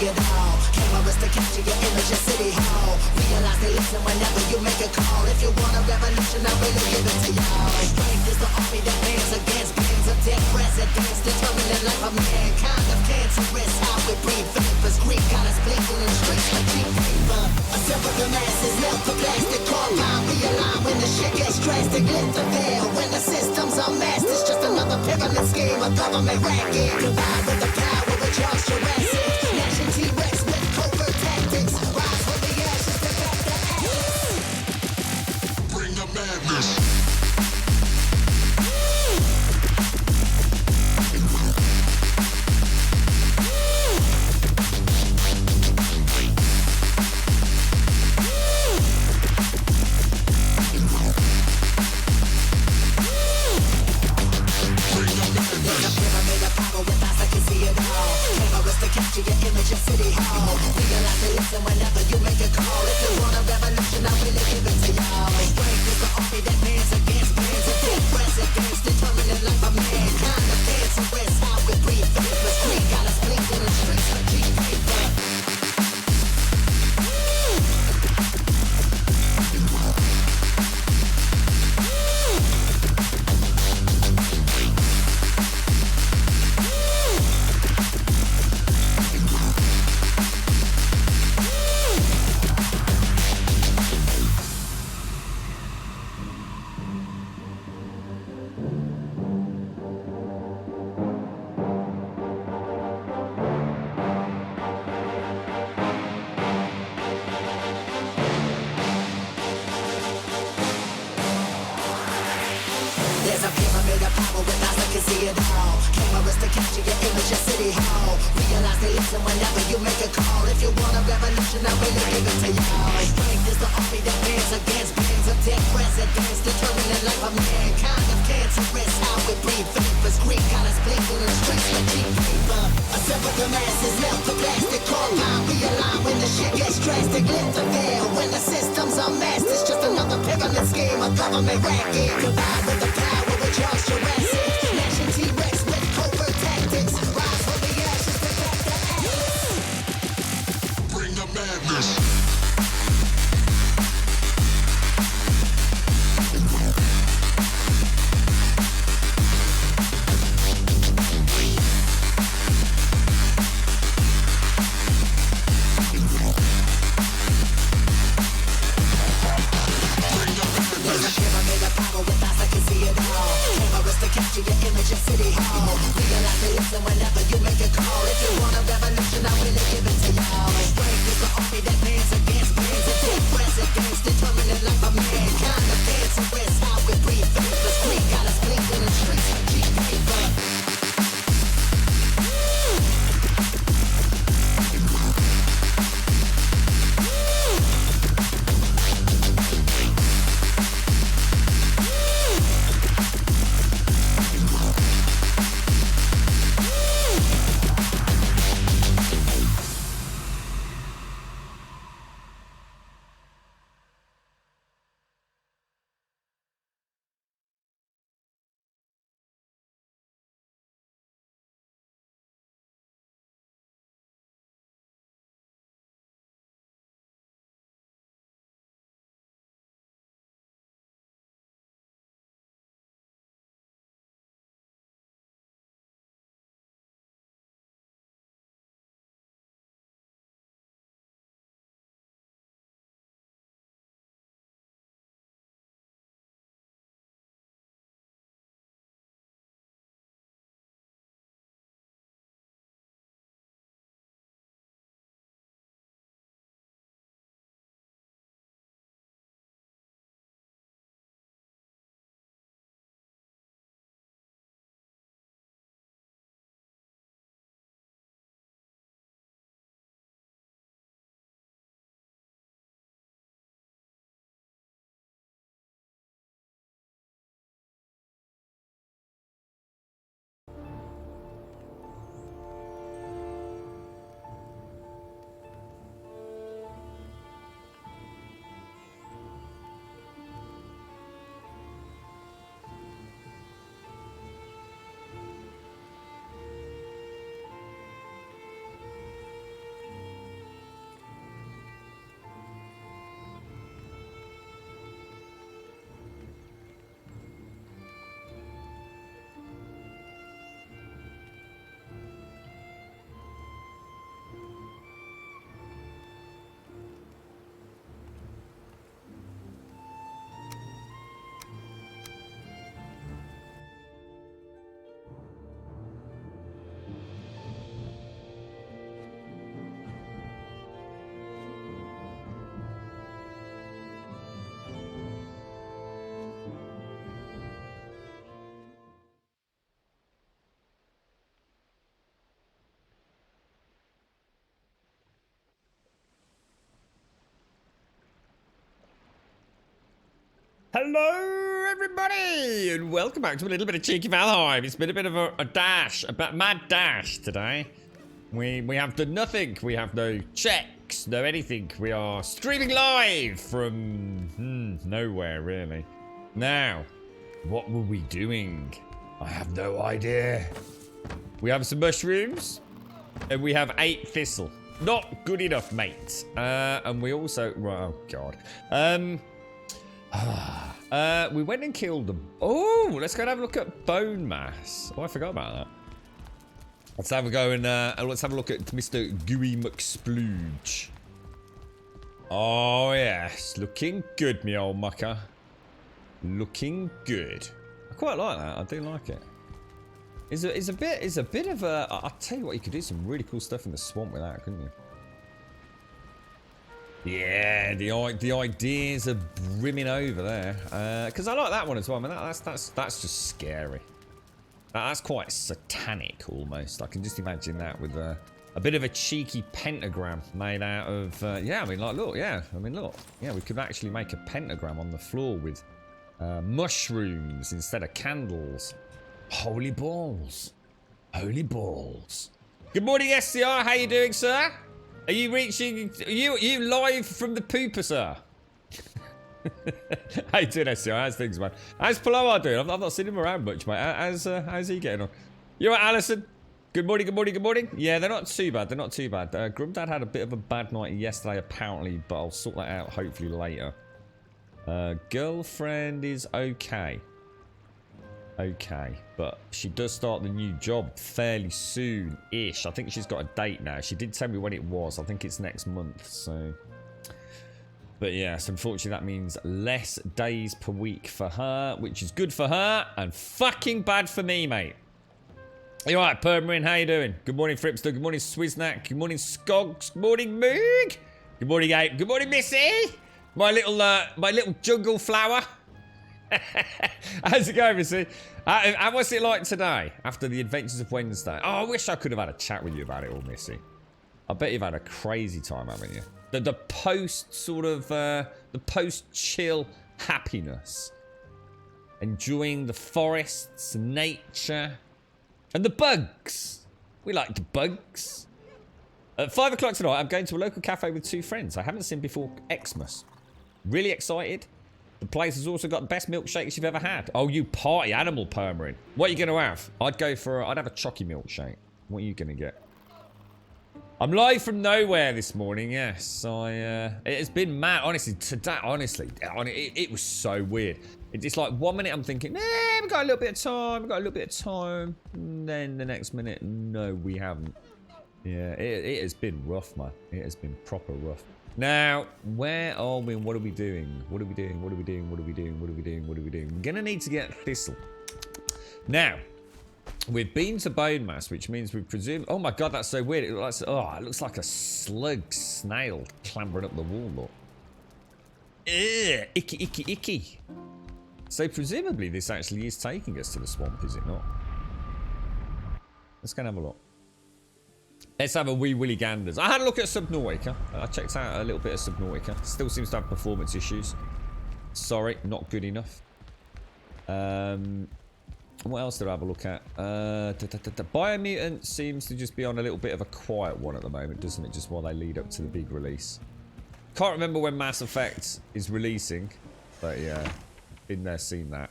see it all. Cameras to capture your image at City Hall. Realize they listen whenever you make a call. If you want a revolution, I really give it to y'all. Strength is the army that bands against bands of dead presidents, determining the life of mankind. Of cancerous, how we breathe vapors. Greek got us blinking in streets like cheap paper. Assemble the masses, melt the plastic, carbine, realign when the shit gets drastic. Lift the veil when the system's unmasked. It's just another pyramid scheme, a government racket. Combined with the power of Charles Jurassic. Gnashing T-Rex with covert tactics. Rise from the ashes to back the ashes. Bring the madness. Capture your image at City Hall. Realize they listen whenever you make a call. If you want a revolution, I really give it to y'all. Strength is the army that bands against bands of dead presidents, determining the life of mankind. The cancerous, how we breathe vapors. Greed got us blinking in streets like cheap paper. There's a pyramid of power with eyes that can see it all. Cameras to capture your image at City Hall. Realize they listen whenever you make a call. If you want a revolution, I really give it to y'all. Strength is the army that bands against bands of dead presidents, determining the life of mankind. Of cancerous, how we breathe vapors. Greed got us blinking in streets like cheap paper. Assemble the masses, melt the plastic, carbine, realign when the shit gets drastic. Lift the veil when the system's unmasked. It's just another pyramid scheme, a government racket. Combined with the power of Charles Jurassic. Gnashing T-Rex with covert tactics. Rise from the ashes to back the ashes. Bring the madness. Capture your image at City Hall. Realize they listen whenever you make a call. If you want a revolution, I really give it to y'all. Strength is the army that bands against bands of dead presidents, determining the life of mankind. The cancerous, how we breathe vapors. Greed got us blinking in streets like cheap paper. Hello, everybody, and welcome back to a little bit of cheeky Valheim. It's been a bit of a mad dash today. We have done nothing. We have no checks, no anything. We are streaming live from nowhere, really. Now, what were we doing? I have no idea. We have some mushrooms, and we have 8 thistle. Not good enough, mate. And we also, oh god. We went and killed them. Oh, let's go and have a look at bone mass. Oh, I forgot about that. Let's have a go and let's have a look at Mr. Gooey McSplooge. Oh yes, looking good, me old mucker. Looking good. I quite like that. I do like it. It's a bit of a. I'll tell you what, you could do some really cool stuff in the swamp with that, couldn't you? Yeah, the ideas are brimming over there. Because I like that one as well. I mean, that's just scary. That's quite satanic almost. I can just imagine that with a bit of a cheeky pentagram made out of. Yeah, I mean, like, look, yeah. I mean, look, yeah, we could actually make a pentagram on the floor with mushrooms instead of candles. Holy balls! Holy balls! Good morning, SCR. How you doing, sir? Are you reaching? Are you live from the pooper, sir? How you doing, SCR? How's things, man? How's Paloma doing? I've not seen him around much, mate. How's he getting on? You alright, Alison? Good morning, good morning, good morning. Yeah, they're not too bad. They're not too bad. Grumdad had a bit of a bad night yesterday, apparently, but I'll sort that out hopefully later. Girlfriend is okay. Okay, but she does start the new job fairly soon-ish. I think she's got a date now. She did tell me when it was. I think it's next month, so... But yes, unfortunately that means less days per week for her, which is good for her and fucking bad for me, mate. You alright, Permarin? How you doing? Good morning, Fripster. Good morning, Swiznak. Good morning, Skogs. Good morning, Moog. Good morning, Ape. Good morning, Missy. My little jungle flower. How's it going, Missy? How was it like today after the adventures of Wednesday? Oh, I wish I could have had a chat with you about it all, Missy. I bet you've had a crazy time, haven't you? The post sort of the post chill happiness, enjoying the forests, nature, and the bugs. We like the bugs. At 5 o'clock tonight, I'm going to a local cafe with 2 friends I haven't seen before Xmas. Really excited. The place has also got the best milkshakes you've ever had. Oh, you party animal, Permarin. What are you going to have? I'd have a chocky milkshake. What are you going to get? I'm live from nowhere this morning, yes. It has been mad. Honestly, today, it was so weird. It's like 1 minute I'm thinking, we've got a little bit of time, And then the next minute, no, we haven't. Yeah, it has been rough, man. It has been proper rough. Now, where are we and what are we doing? What are we doing? We're gonna need to get thistle. Now, we've been to bone mass, which means we presume... Oh my god, that's so weird. It looks like a slug snail clambering up the wall, look. Ugh, icky. So presumably this actually is taking us to the swamp, is it not? Let's go and have a look. Let's have a wee willy ganders. I had a look at Subnautica. I checked out a little bit of Subnautica. Still seems to have performance issues. Sorry, not good enough. What else did I have a look at? Biomutant seems to just be on a little bit of a quiet one at the moment, doesn't it? Just while they lead up to the big release. Can't remember when Mass Effect is releasing. But yeah, been there, seen that.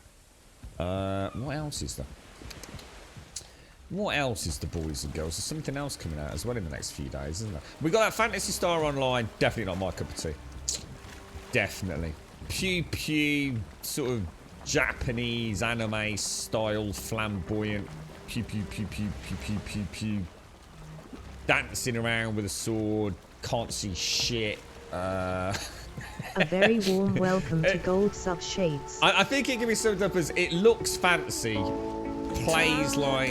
What else is there? What else is the boys and girls? There's something else coming out as well in the next few days, isn't there? We got that Fantasy Star Online. Definitely not my cup of tea. Definitely. Pew, sort of Japanese anime style, flamboyant. Pew. Dancing around with a sword. Can't see shit. A very warm welcome to Gold Sub Shades. I think it can be summed up as it looks fancy, plays like...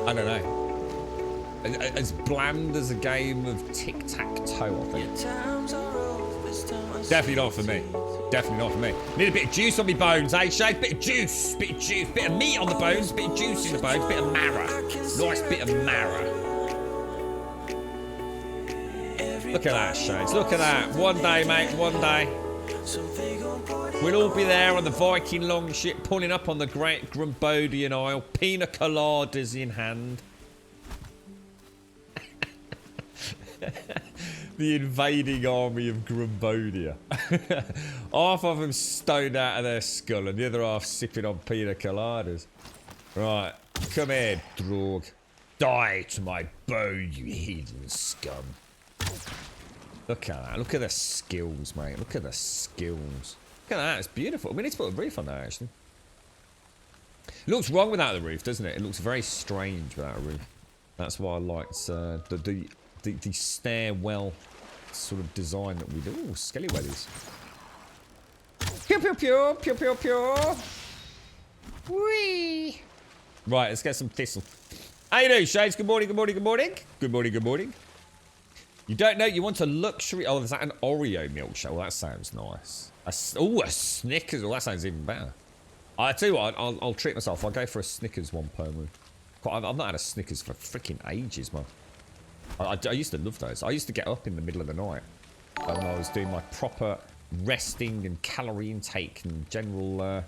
I don't know. As bland as a game of tic-tac-toe, I think. Definitely not for me. Definitely not for me. Need a bit of juice on my bones, eh, Shade? Bit of juice. Bit of meat on the bones, bit of juice in the bones, bit of marrow. Nice bit of marrow. Look at that, Shades. Look at that. One day, mate, one day. We'll all be there on the Viking longship, pulling up on the Great Grumbodian Isle, pina coladas in hand. The invading army of Grumbodia. Half of them stoned out of their skull and the other half sipping on pina coladas. Right, come here, Drog. Die to my bow, you heathen scum. Look at that. Look at the skills, mate. Look at the skills. Look at that. It's beautiful. We need to put a roof on that, actually. It looks wrong without the roof, doesn't it? It looks very strange without a roof. That's why I liked the stairwell sort of design that we do. Ooh, skelly wellies. Pew, pew, pew. Pew, pew, pew. Whee! Right, let's get some thistle. How you doing, Shades? Good morning, good morning, good morning. Good morning, good morning. You don't know, you want a luxury... Oh, is that an Oreo milkshake? Well, that sounds nice. Oh, a Snickers. Well, that sounds even better. I tell you what, I'll treat myself. I'll go for a Snickers one per week. I've not had a Snickers for freaking ages, man. I used to love those. I used to get up in the middle of the night when I was doing my proper resting and calorie intake and general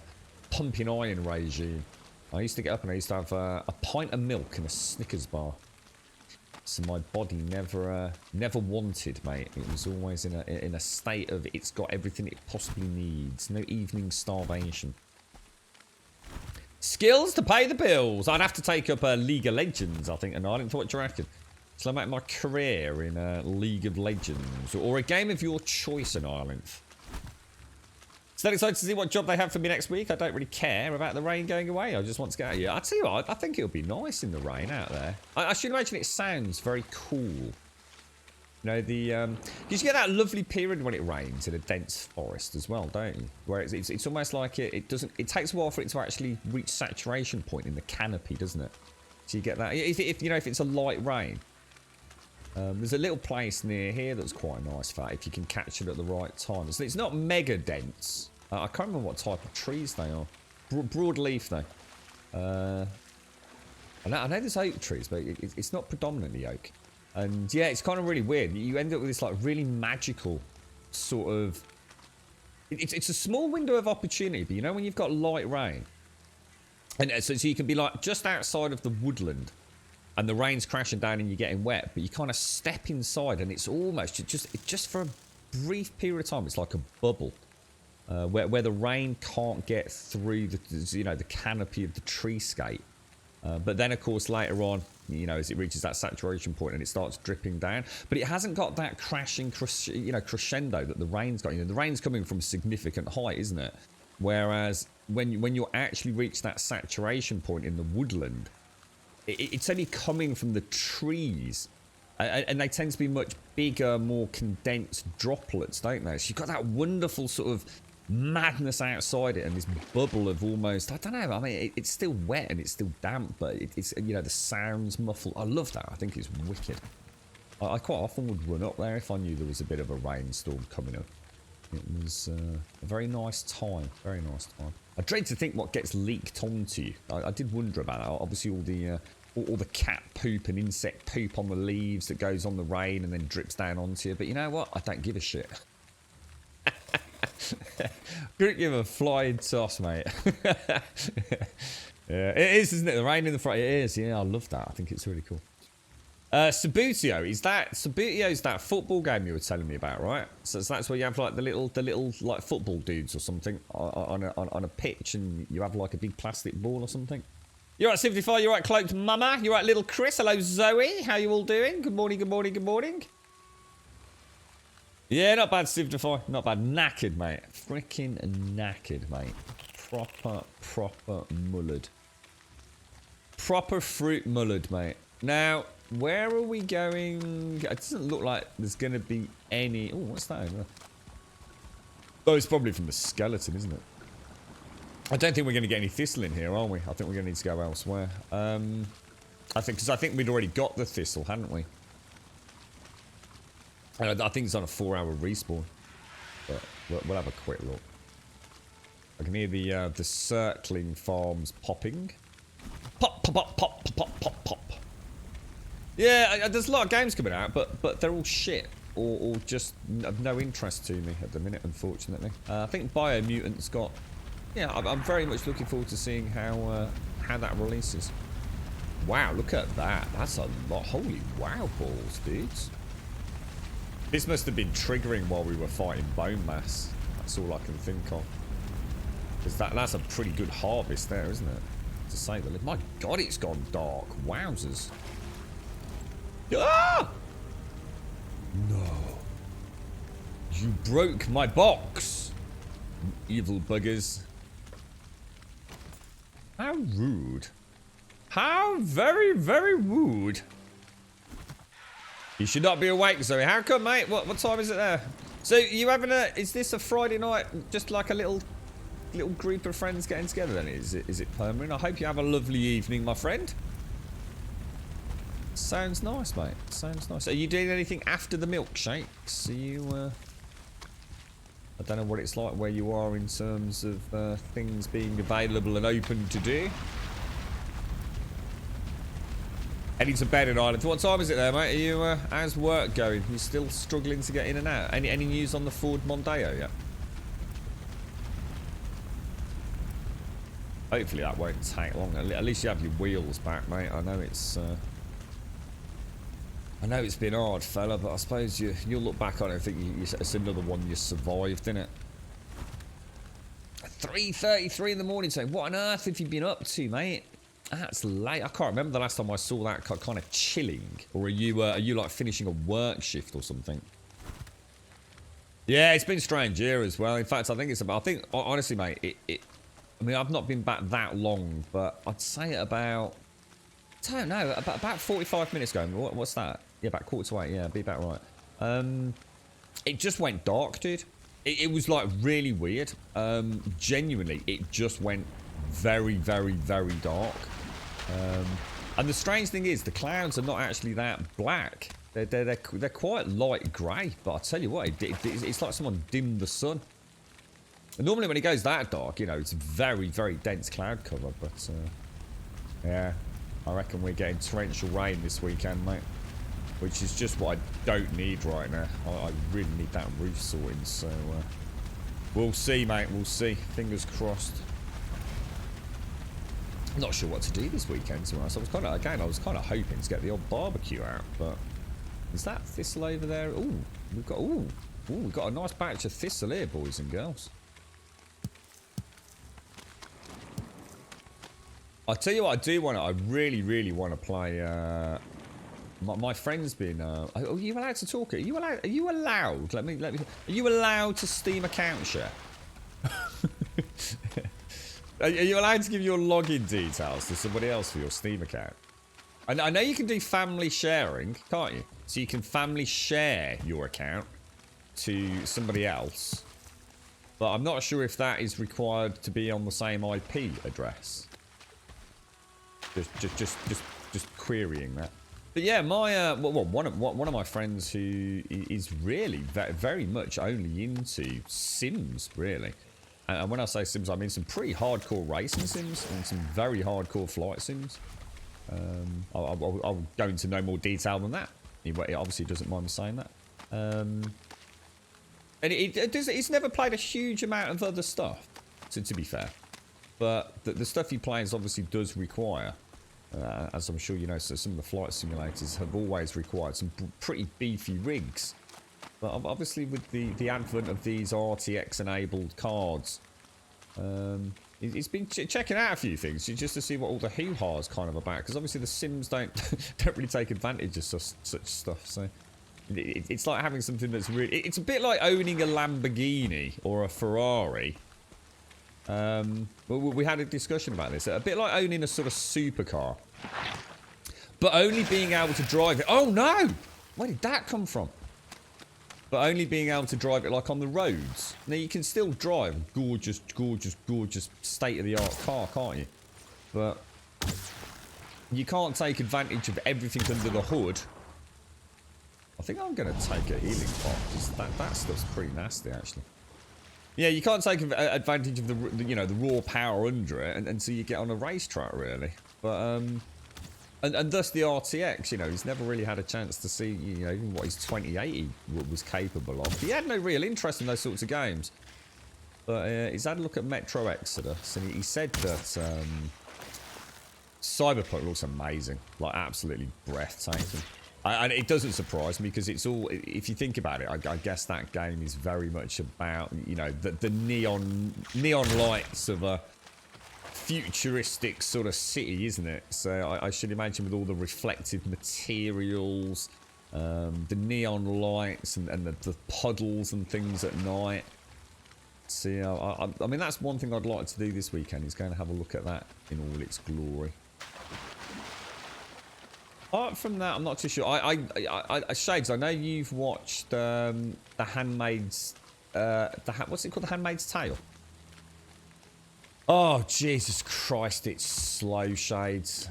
pumping iron regime. I used to get up and I used to have a pint of milk and a Snickers bar. So my body never wanted, mate. It was always in a state of it's got everything it possibly needs. No evening starvation. Skills to pay the bills. I'd have to take up League of Legends, I think, and I didn't what do you reckon? So I make my career in League of Legends or a game of your choice in Ireland. Still excited to see what job they have for me next week. I don't really care about the rain going away. I just want to get out of here. I tell you what, I think it'll be nice in the rain out there. I should imagine it sounds very cool. You know, you get that lovely period when it rains in a dense forest as well, don't you? Where it's almost like it takes a while for it to actually reach saturation point in the canopy, doesn't it? So you get that. If it's a light rain. There's a little place near here that's quite nice for that, if you can catch it at the right time. So it's not mega dense. I can't remember what type of trees they are. Broadleaf though. I know there's oak trees, but it's not predominantly oak. And yeah, it's kind of really weird. You end up with this like really magical sort of... It's a small window of opportunity, but you know when you've got light rain? And so you can be like just outside of the woodland and the rain's crashing down and you're getting wet, but you kind of step inside and it's almost just for a brief period of time, it's like a bubble where the rain can't get through the canopy of the treescape. But then, of course, later on, as it reaches that saturation point and it starts dripping down, but it hasn't got that crashing, crescendo that the rain's got. The rain's coming from a significant height, isn't it? Whereas when you actually reach that saturation point in the woodland, it's only coming from the trees, and they tend to be much bigger, more condensed droplets, don't they? So you've got that wonderful sort of madness outside it and this bubble of almost, I don't know, I mean, it's still wet and it's still damp, but it's the sounds muffled. I love that. I think it's wicked. I quite often would run up there if I knew there was a bit of a rainstorm coming up. It was a very nice time. Very nice time. I dread to think what gets leaked onto you. I did wonder about that. Obviously, all the cat poop and insect poop on the leaves that goes on the rain and then drips down onto you. But you know what? I don't give a shit. Couldn't give a flying toss, mate. Yeah, it is, isn't it? The rain in the front. It is. Yeah, I love that. I think it's really cool. Sabutio, is that football game you were telling me about, right? So that's where you have like the little like football dudes or something on a pitch, and you have like a big plastic ball or something. You're right, 75. You're right, cloaked mama. You're right, little Chris. Hello, Zoe. How you all doing? Good morning. Good morning. Good morning. Yeah, not bad, Civilify. Not bad. Knackered, mate. Freaking knackered, mate. Proper mullered. Proper fruit mullered, mate. Now, where are we going? It doesn't look like there's going to be any... Oh, what's that over there? Oh, it's probably from the skeleton, isn't it? I don't think we're going to get any thistle in here, are we? I think we're going to need to go elsewhere. I think we'd already got the thistle, hadn't we? I think it's on a 4-hour respawn. But we'll have a quick look. I can hear the circling farms popping. Pop, pop, pop, pop, pop, pop, pop. Yeah, there's a lot of games coming out, but they're all shit. or just of no interest to me at the minute, unfortunately. I think Biomutant's got... Yeah, I'm very much looking forward to seeing how that releases. Wow, look at that. That's a lot. Holy wow balls, dudes. This must have been triggering while we were fighting bone mass. That's all I can think of. Because that's a pretty good harvest there, isn't it? To say the least. My God, it's gone dark. Wowzers. Ah! No. You broke my box. Evil buggers. How rude. How very, very rude. You should not be awake, Zoe. How come, mate? What time is it there? So, you having is this a Friday night, just like a little group of friends getting together then? Is it permanent? I hope you have a lovely evening, my friend. Sounds nice, mate. Sounds nice. Are you doing anything after the milkshakes? Are you, I don't know what it's like where you are in terms of things being available and open to do. Heading to bed in Ireland. What time is it there, mate? Are you, how's work going? You still struggling to get in and out? Any news on the Ford Mondeo yet? Hopefully that won't take long. At least you have your wheels back, mate. I know it's been hard, fella, but I suppose you'll look back on it and think it's another one you survived, innit? 3:33 in the morning saying, what on earth have you been up to, mate? That's late. I can't remember the last time I saw that kind of chilling. Or are you like finishing a work shift or something? Yeah, it's been strange here as well. In fact, I think honestly, mate, I mean, I've not been back that long, but I'd say about, I don't know, about 45 minutes ago. What's that? Yeah, about 7:45. Yeah, be about right. It just went dark, dude. It was like really weird. Genuinely, it just went very, very, very dark. And the strange thing is, the clouds are not actually that black. They're quite light grey. But I tell you what, it's like someone dimmed the sun. And normally when it goes that dark, you know, it's very, very dense cloud cover. But yeah, I reckon we're getting torrential rain this weekend, mate. Which is just what I don't need right now. I really need that roof sorting. So we'll see, mate. We'll see. Fingers crossed. Not sure what to do this weekend, to be honest. I was kind of hoping to get the odd barbecue out, but is that thistle over there? Ooh, we've got a nice batch of thistle here, boys and girls. I'll tell you what I do want to. I really, really want to play. My friend's been. Are you allowed to talk? Are you allowed? Let me. Are you allowed to Steam account share? Are you allowed to give your login details to somebody else for your Steam account? I know you can do family sharing, can't you? So you can family share your account to somebody else. But I'm not sure if that is required to be on the same IP address. Just querying that. But yeah, my one of my friends who is really very much only into Sims, really. And when I say Sims, I mean some pretty hardcore racing Sims and some very hardcore flight Sims. I'll go into no more detail than that. He obviously doesn't mind me saying that. And he's never played a huge amount of other stuff, to be fair. But the stuff he plays obviously does require, as I'm sure you know, so some of the flight simulators have always required some pretty beefy rigs. But obviously with the advent of these RTX-enabled cards, he's been checking out a few things just to see what all the hoo-ha is kind of about. Because obviously the Sims don't really take advantage of such stuff. So it's like having something that's really... It's a bit like owning a Lamborghini or a Ferrari. We had a discussion about this. A bit like owning a sort of supercar. But only being able to drive it... Oh no! Where did that come from? But only being able to drive it like on the roads. Now you can still drive a gorgeous, gorgeous, gorgeous state-of-the-art car, can't you? But you can't take advantage of everything under the hood. I think I'm going to take a healing pot, because that stuff's pretty nasty, actually. Yeah, you can't take advantage of the you know, the raw power under it until you get on a racetrack, really. But And thus the RTX, you know, he's never really had a chance to see, you know, even what his 2080 was capable of. He had no real interest in those sorts of games. But he's had a look at Metro Exodus, and he said that Cyberpunk looks amazing. Like, absolutely breathtaking. And it doesn't surprise me, because it's all, if you think about it, I guess that game is very much about, you know, the neon lights of a futuristic sort of city, isn't it? So I should imagine with all the reflective materials, the neon lights and the puddles and things at night. So I mean, that's one thing I'd like to do this weekend, is going to have a look at that in all its glory. Apart from that, I'm not too sure. Shades, I know you've watched The Handmaid's... what's it called? The Handmaid's Tale? Oh, Jesus Christ, it's slow, Shades.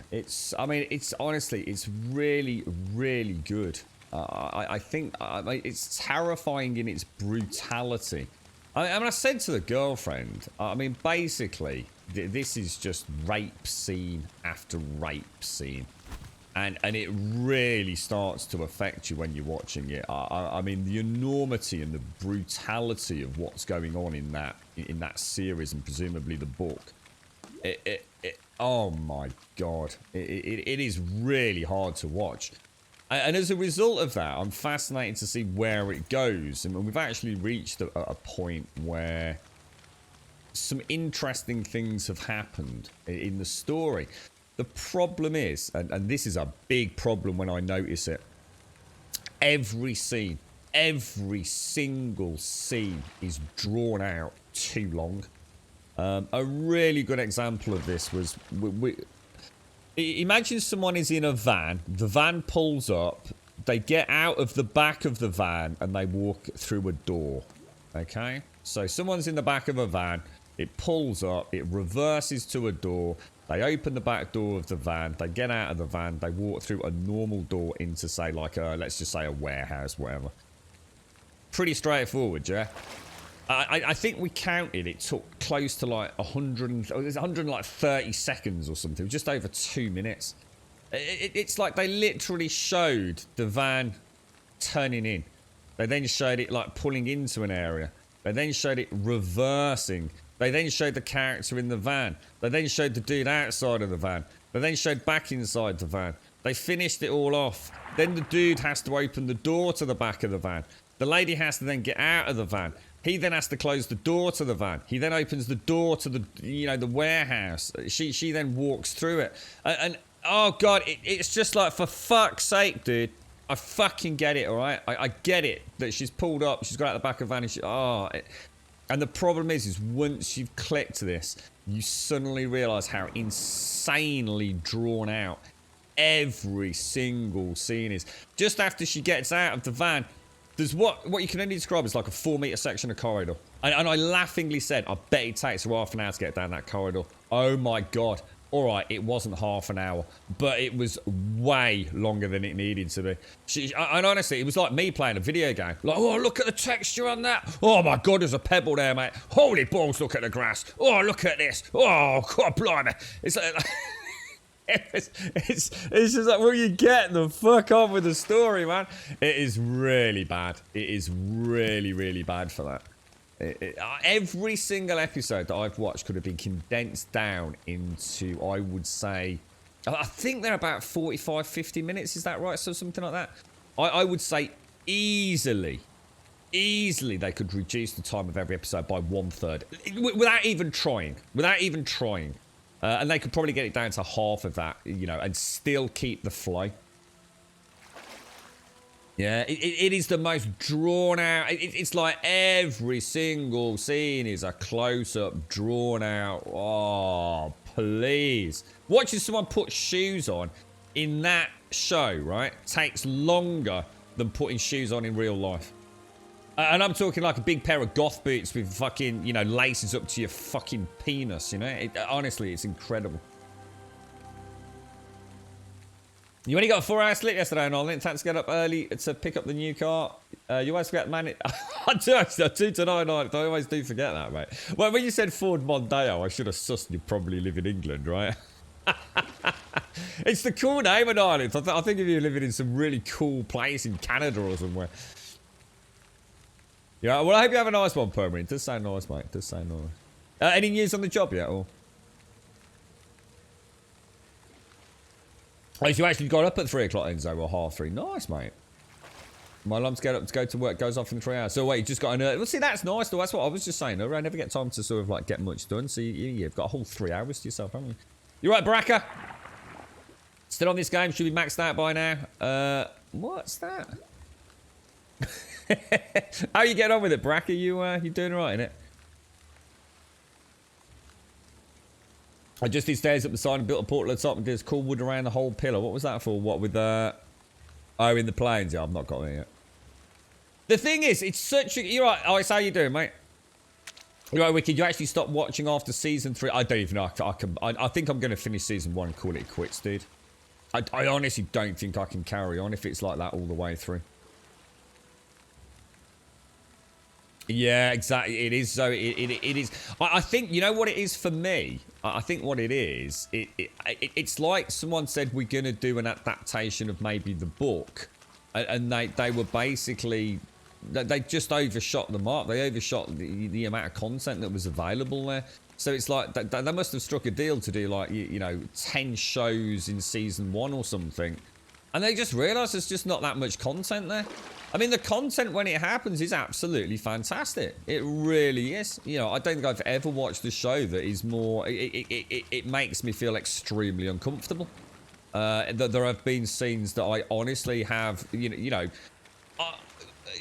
I mean, it's honestly, it's really, really good. I think it's terrifying in its brutality. I mean, I said to the girlfriend, I mean, basically, this is just rape scene after rape scene. And it really starts to affect you when you're watching it. I mean, the enormity and the brutality of what's going on in that series, and presumably the book. Oh my God, it is really hard to watch. And as a result of that, I'm fascinated to see where it goes. And we've actually reached a point where some interesting things have happened in the story. The problem is, and this is a big problem when I notice it, every scene, every single scene is drawn out too long. A really good example of this was, imagine someone is in a van, the van pulls up, they get out of the back of the van and they walk through a door, okay? So someone's in the back of a van, it pulls up, it reverses to a door, they open the back door of the van, they get out of the van, they walk through a normal door into, say, like a, let's just say a warehouse, whatever. Pretty straightforward, yeah? I think we counted, it took close to like 130 seconds or something, just over 2 minutes. It's like they literally showed the van turning in. They then showed it like pulling into an area. They then showed it reversing. They then showed the character in the van. They then showed the dude outside of the van. They then showed back inside the van. They finished it all off. Then the dude has to open the door to the back of the van. The lady has to then get out of the van. He then has to close the door to the van. He then opens the door to the, you know, the warehouse. She then walks through it. And oh God, it's just like, for fuck's sake, dude. I fucking get it, all right? I get it that she's pulled up, she's got out the back of the van, and and the problem is once you've clicked this, you suddenly realise how insanely drawn out every single scene is. Just after she gets out of the van, there's what you can only describe as like a 4-metre section of corridor. And I laughingly said, I bet it takes her half an hour to get down that corridor. Oh my God. All right, it wasn't half an hour, but it was way longer than it needed to be. And honestly, it was like me playing a video game. Like, oh, look at the texture on that. Oh my God, there's a pebble there, mate. Holy balls, look at the grass. Oh, look at this. Oh, God, blimey. It's like... It's just like, will you get the fuck on with the story, man? It is really bad. It is really, really bad for that. Every single episode that I've watched could have been condensed down into, I would say, I think they're about 45, 50 minutes. Is that right? So something like that. I would say easily they could reduce the time of every episode by 1/3 without even trying. And they could probably get it down to half of that, you know, and still keep the flow. Yeah, it is the most drawn out. It's like every single scene is a close-up, drawn out. Oh, please. Watching someone put shoes on in that show, right, takes longer than putting shoes on in real life. And I'm talking like a big pair of goth boots with fucking, you know, laces up to your fucking penis, you know? Honestly, it's incredible. You only got a 4-hour sleep yesterday, Nolan. It's had to get up early to pick up the new car. You always forget, man. I do tonight. I always do forget that, mate. Well, when you said Ford Mondeo, I should have sussed you probably live in England, right? It's the cool name of an island. I think if you're living in some really cool place in Canada or somewhere. Yeah, well, I hope you have a nice one, Permanent. It does sound nice, mate. It does sound nice. Any news on the job yet, or? Oh, you actually got up at 3 o'clock, Enzo, or 3:30. Nice, mate. My alarm to get up to go to work goes off in 3 hours. So wait, you just got an early... Well, see, that's nice, though. That's what I was just saying. I never get time to sort of, like, get much done. So you've got a whole 3 hours to yourself, haven't you? You right, Baraka? Still on this game? Should be maxed out by now. What's that? How you getting on with it, Baraka? You doing all right, innit? I just did stairs up the side and built a portal at the top and did cool wood around the whole pillar. What was that for? What with Oh, in the plains. Yeah, I've not got there yet. The thing is, it's such a... You're right. Alex, how you doing, mate? You're right, Wiki. You actually stopped watching after season 3? I don't even know. I think I'm going to finish season 1 and call it quits, dude. I honestly don't think I can carry on if it's like that all the way through. Yeah, exactly. It is so. It is. I think, you know what it is for me? I think what it is, it's like someone said we're going to do an adaptation of maybe the book. And they were basically... They just overshot the mark. They overshot the amount of content that was available there. So it's like, they must have struck a deal to do like, you know, 10 shows in season 1 or something. And they just realised there's just not that much content there. I mean, the content when it happens is absolutely fantastic. It really is. You know, I don't think I've ever watched a show that is more... It makes me feel extremely uncomfortable. There have been scenes that I honestly have,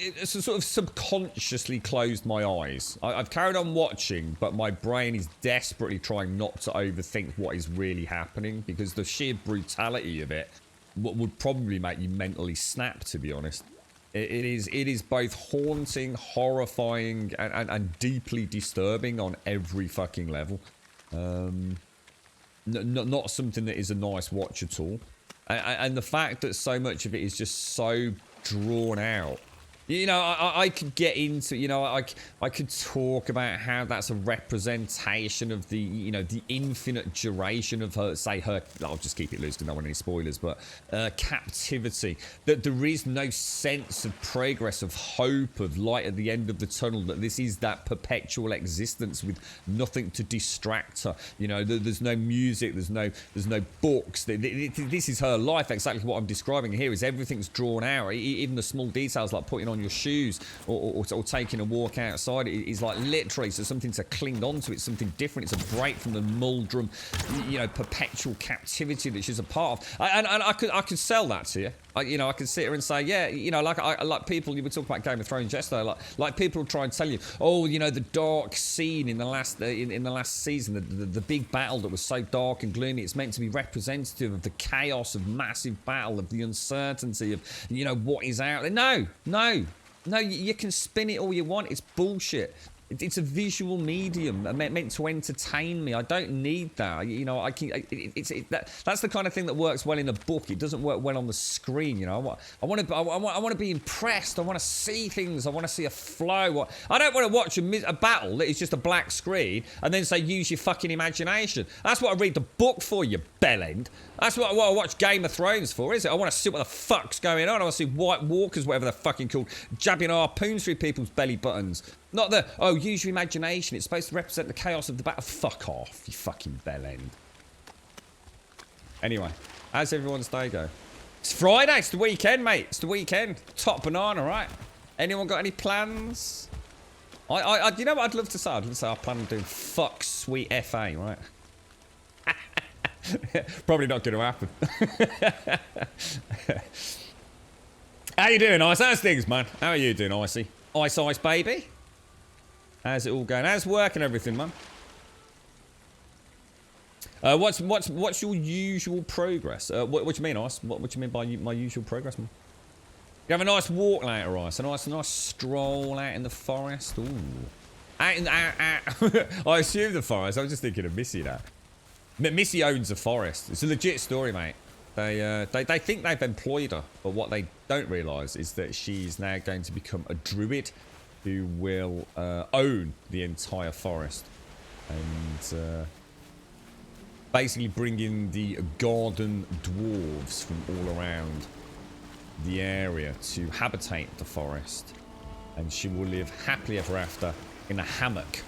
it's sort of subconsciously closed my eyes. I've carried on watching, but my brain is desperately trying not to overthink what is really happening, because the sheer brutality of it would probably make you mentally snap, to be honest. It is both haunting, horrifying, and deeply disturbing on every fucking level. Not something that is a nice watch at all. And the fact that so much of it is just so drawn out. You know, I could get into, you know, I could talk about how that's a representation of the, you know, the infinite duration of her, say her, I'll just keep it loose because I don't want any spoilers, but captivity. That there is no sense of progress, of hope, of light at the end of the tunnel, that this is that perpetual existence with nothing to distract her. You know, there's no music, there's no books. This is her life. Exactly what I'm describing here is everything's drawn out. Even the small details like putting on your shoes or taking a walk outside is like literally so something to cling on to. It's something different. It's a break from the muldrum, you know, perpetual captivity that she's a part of. And I could sell that to you. I could sit here and say, yeah, you know, like people, you were talking about Game of Thrones yesterday, like people try and tell you, oh, you know, the dark scene in the last in the last season, the big battle that was so dark and gloomy, it's meant to be representative of the chaos of massive battle, of the uncertainty of, you know, what is out there. No, you can spin it all you want. It's bullshit. It's a visual medium meant to entertain me. I don't need that. You know, that's the kind of thing that works well in a book. It doesn't work well on the screen. You know, I want to be impressed. I want to see things. I want to see a flow. I don't want to watch a battle that is just a black screen and then say use your fucking imagination. That's what I read the book for, you bellend. That's what I watch Game of Thrones for, is it? I want to see what the fuck's going on. I want to see White Walkers, whatever they're fucking called, jabbing harpoons through people's belly buttons. Not the, oh, use your imagination. It's supposed to represent the chaos of the battle. Fuck off, you fucking bellend. Anyway, how's everyone's day go? It's Friday. It's the weekend, mate. It's the weekend. Top banana, right? Anyone got any plans? You know what I'd love to say? I'd love to say I plan on doing fuck sweet FA, right? Probably not going to happen. How you doing, Ice? How's things, man? How are you doing, Icey? Ice, baby? How's it all going? How's work and everything, man? What's your usual progress? What do you mean, Ice? What do you mean by my usual progress, man? You have a nice walk later, Ice. A nice stroll out in the forest. Ooh. I assume the forest. I was just thinking of Missy now. Missy owns a forest. It's a legit story, mate. They think they've employed her, but what they don't realise is that she's now going to become a druid who will own the entire forest. And Basically bringing the garden dwarves from all around the area to habitate the forest. And she will live happily ever after in a hammock.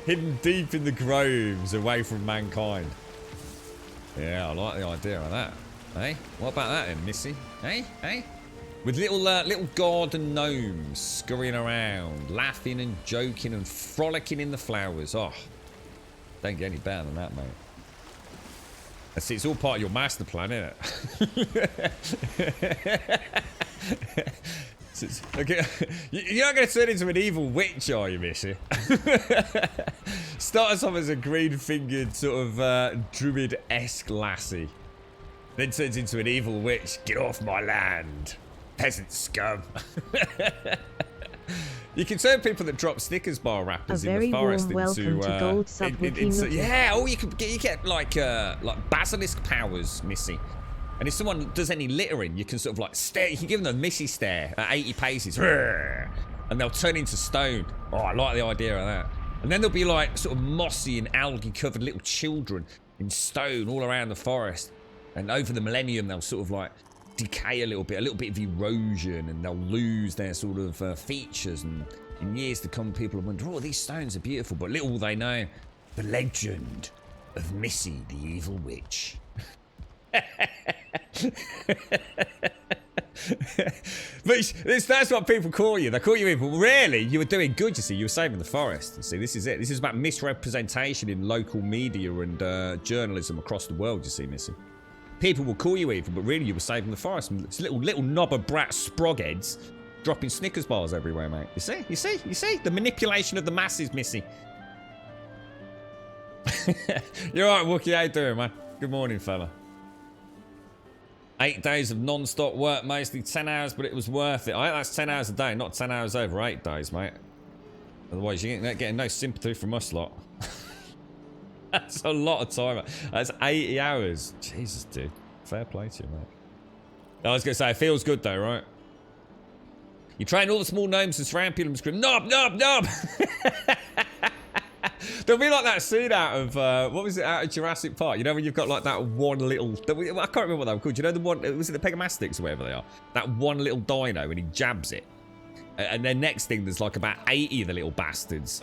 Hidden deep in the groves, away from mankind. Yeah, I like the idea of that. Hey, what about that then, Missy? Hey, hey? With little garden gnomes scurrying around, laughing and joking and frolicking in the flowers. Oh, don't get any better than that, mate. See, it's all part of your master plan, isn't it? Okay, you're not going to turn into an evil witch, are you, Missy? Start us off as a green-fingered sort of druid-esque lassie. Then turns into an evil witch. Get off my land, peasant scum. You can turn people that drop Snickers bar wrappers in the forest into yeah. Oh, you get like basilisk powers, Missy. And if someone does any littering, you can sort of like stare. You can give them a Missy stare at 80 paces, and they'll turn into stone. Oh, I like the idea of that. And then there'll be like sort of mossy and algae covered little children in stone all around the forest. And over the millennium, they'll sort of like decay a little bit of erosion, and they'll lose their sort of features. And in years to come, people will wonder, oh, these stones are beautiful. But little will they know, the legend of Missy, the evil witch. But that's what people call you. They call you evil. Really, you were doing good, you see. You were saving the forest. You see, this is it. This is about misrepresentation in local media and journalism across the world, you see, Missy. People will call you evil, but really you were saving the forest. It's little knobber brat sprogheads dropping Snickers bars everywhere, mate. You see? The manipulation of the masses, Missy. You're right, Wookie. How you doing, man? Good morning, fella. 8 days of non-stop work, mostly 10 hours, but it was worth it. I think that's 10 hours a day, not 10 hours over 8 days, mate. Otherwise, you're getting no sympathy from us lot. That's a lot of time. That's 80 hours. Jesus, dude. Fair play to you, mate. I was going to say, it feels good, though, right? You train all the small gnomes to surround people and scream, knob, knob, knob! There'll be like that scene out of, what was it, out of Jurassic Park? You know when you've got like that one little, I can't remember what they were called. You know the one, was it the Pegamastics or whatever they are? That one little dino and he jabs it. And then next thing there's like about 80 of the little bastards.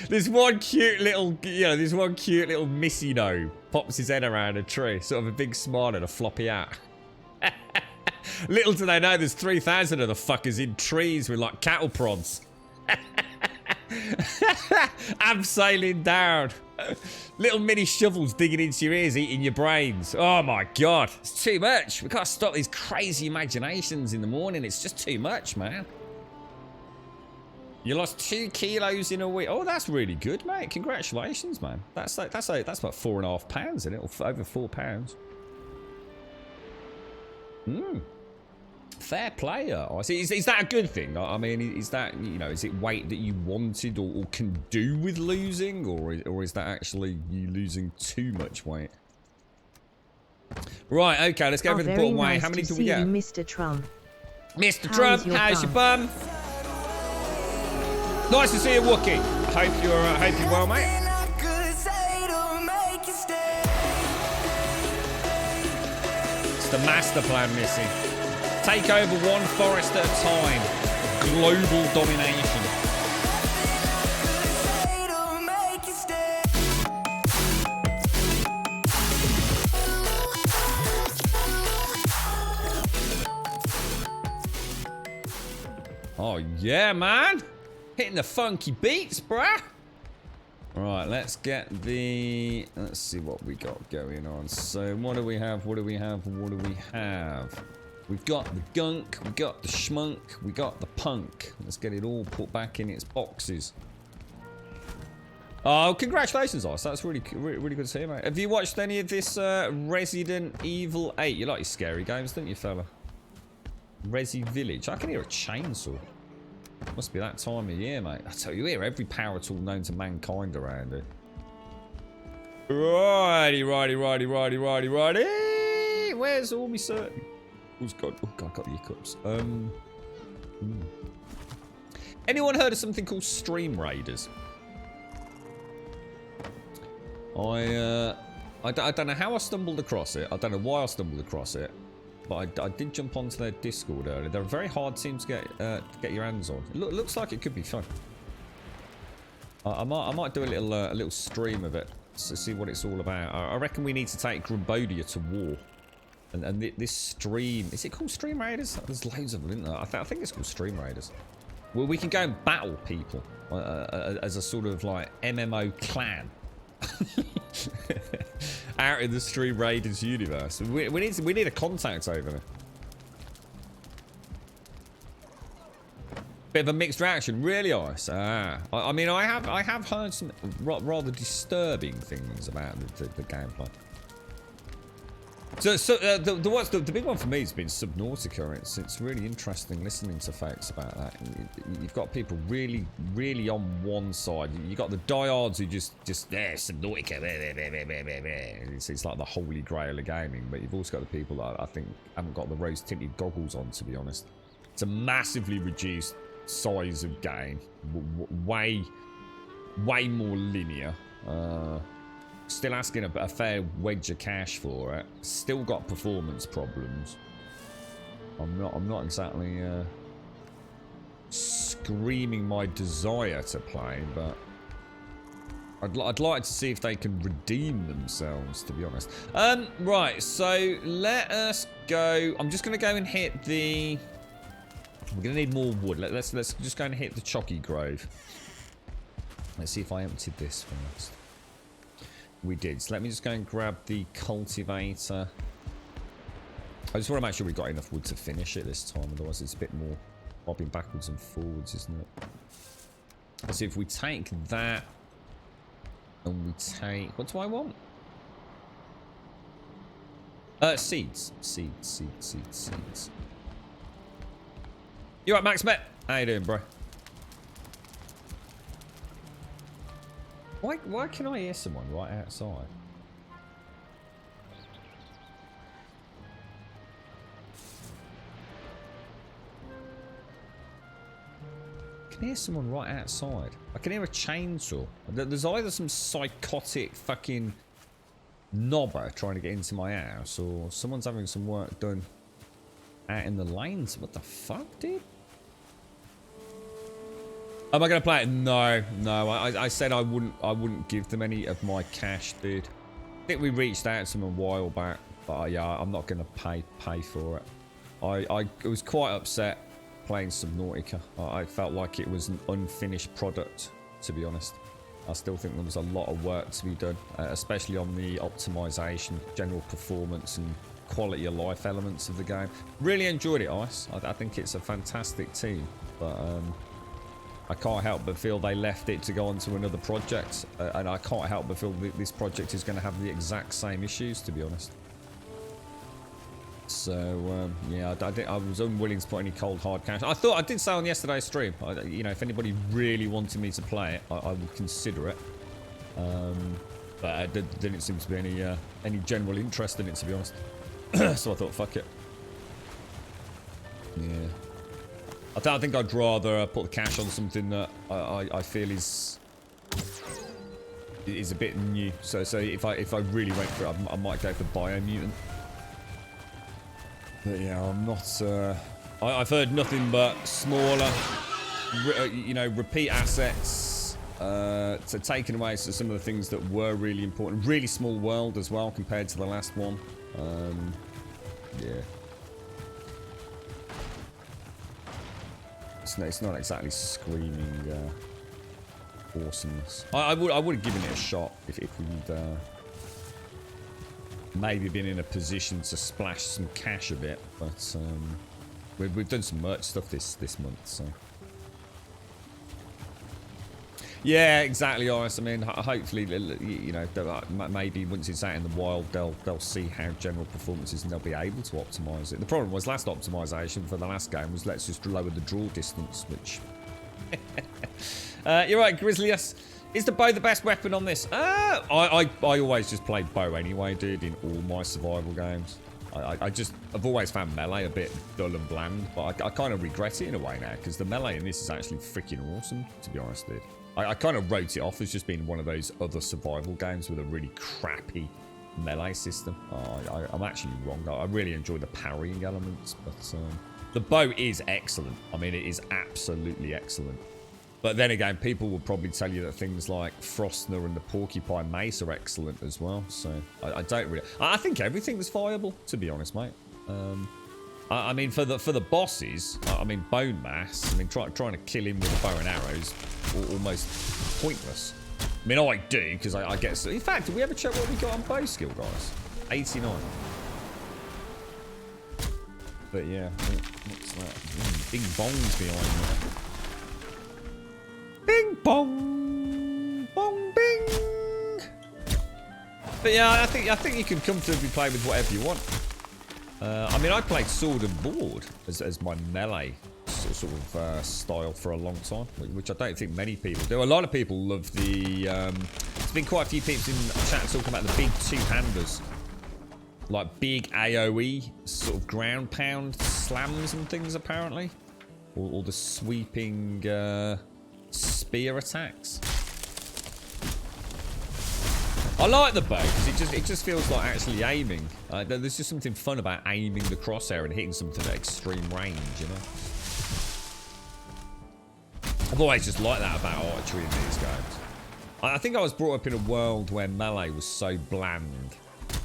There's one cute little, there's one cute little Missy gnome pops his head around a tree, sort of a big smile and a floppy hat. Little do they know there's 3,000 of the fuckers in trees with like cattle prods. Abseiling down. Little mini shovels digging into your ears, eating your brains. Oh my god, it's too much. We can't stop these crazy imaginations in the morning. It's just too much, man. You lost 2 kilos in a week. Oh, that's really good, mate. Congratulations, man. That's about 4.5 pounds, isn't it? Or over 4 pounds. Fair player. I see. Is that a good thing? I mean, is that, is it weight that you wanted or can do with losing, or is that actually you losing too much weight? Right. Okay. Let's go for the bottom way. Nice How many to do we get? you, Mr. Trump. Mr. Trump, how's your bum? Nice to see you, Wookie. Hope you're well, mate. It's the master plan, Missy. Take over one forest at a time. Global domination. Oh, yeah, man. Hitting the funky beats, bruh. All right, let's see what we got going on. So what do we have? We've got the gunk, we got the schmunk, we got the punk. Let's get it all put back in its boxes. Oh, congratulations, Oz. That's really good to see, mate. Have you watched any of this Resident Evil 8? You like your scary games, don't you, fella? Resi Village. I can hear a chainsaw. Must be that time of year, mate. I tell you, you hear every power tool known to mankind around it. Righty. Where's all me certain? Oh god, I got the hiccups. Anyone heard of something called Stream Raiders? I don't know how I stumbled across it. I don't know why I stumbled across it. But I did jump onto their Discord earlier. They're a very hard team to get your hands on. It looks like it could be fun. I might do a little stream of it to see what it's all about. I reckon we need to take Grumbodia to war. And this stream... Is it called Stream Raiders? There's loads of them, isn't there? I think it's called Stream Raiders. Well, we can go and battle people as a sort of like MMO clan. Out in the Stream Raiders universe. We need a contact over there. Bit of a mixed reaction, really, Ice. I mean, I have heard some rather disturbing things about the gameplay. So the big one for me has been Subnautica. It's really interesting listening to folks about that. You've got people really on one side. You got the diehards who just Subnautica. It's like the holy grail of gaming. But you've also got the people that I think haven't got the rose-tinted goggles on, to be honest. It's a massively reduced size of game, way more linear. Still asking a fair wedge of cash for it. Still got performance problems. I'm not exactly screaming my desire to play, but I'd like to see if they can redeem themselves, to be honest. Right, so let us go. I'm just gonna go and hit the... We're gonna need more wood. Let's just go and hit the Chalky Grove. Let's see if I emptied this first. We did. So let me just go and grab the cultivator. I just want to make sure we've got enough wood to finish it this time. Otherwise it's a bit more bobbing backwards and forwards, isn't it? Let's see if we take that. And we take... What do I want? Seeds. Seeds. You right, Max Met? How you doing, bro? Why can I hear someone right outside? I can hear someone right outside. I can hear a chainsaw. There's either some psychotic fucking knobber trying to get into my house, or someone's having some work done out in the lanes. What the fuck, dude? Am I gonna play it? No. I said I wouldn't give them any of my cash, dude. I think we reached out to them a while back, but yeah, I'm not gonna pay for it. I was quite upset playing Subnautica. I felt like it was an unfinished product, to be honest. I still think there was a lot of work to be done, especially on the optimization, general performance, and quality of life elements of the game. Really enjoyed it, Ice. I think it's a fantastic team, but I can't help but feel they left it to go on to another project, and I can't help but feel that this project is going to have the exact same issues, to be honest. So yeah, I was unwilling to put any cold hard cash. I did say on yesterday's stream, you know, if anybody really wanted me to play it, I would consider it. But there didn't seem to be any general interest in it, to be honest. So I thought, fuck it. Yeah. I think I'd rather put the cash on something that I feel is a bit new. So if I really went for it, I might go for Biomutant. But yeah, I'm not. I've heard nothing but smaller, you know, repeat assets. So taking away some of the things that were really important. Really small world as well compared to the last one. Yeah. It's not exactly screaming awesomeness. I would have given it a shot if we'd maybe been in a position to splash some cash a bit, but we've done some merch stuff this month, so yeah, exactly, Iris. I mean, hopefully, you know, maybe once it's out in the wild, they'll see how general performance is and they'll be able to optimize it. The problem was last optimization for the last game was let's just lower the draw distance, which you're right, Grizzlius. Is the bow the best weapon on this? I always just played bow anyway, dude, in all my survival games. I've always found melee a bit dull and bland, but I kind of regret it in a way now because the melee in this is actually freaking awesome, to be honest, dude. I kind of wrote it off as just being one of those other survival games with a really crappy melee system. I'm actually wrong. I really enjoy the parrying elements, but the bow is excellent. I mean, it is absolutely excellent. But then again, people will probably tell you that things like Frostner and the Porcupine Mace are excellent as well. So I don't really... I think everything's viable, to be honest, mate. I mean, for the bosses, I mean, Bone Mass, I mean, trying to kill him with a bow and arrow is almost pointless. I mean, I do, because I get... In fact, did we ever check what we got on bow skill, guys? 89. But yeah, what's that? Bing bongs behind me. Bing bong, bong bing. But yeah, I think you can comfortably play with whatever you want. I mean, I played sword and board as my melee sort of style for a long time, which I don't think many people do. A lot of people love the... there's been quite a few people in chat talking about the big two-handers. Like big AoE, sort of ground pound slams and things, apparently. Or the sweeping spear attacks. I like the bow because it just feels like actually aiming. There's just something fun about aiming the crosshair and hitting something at extreme range, you know. I've always just liked that about archery in these games. I think I was brought up in a world where melee was so bland.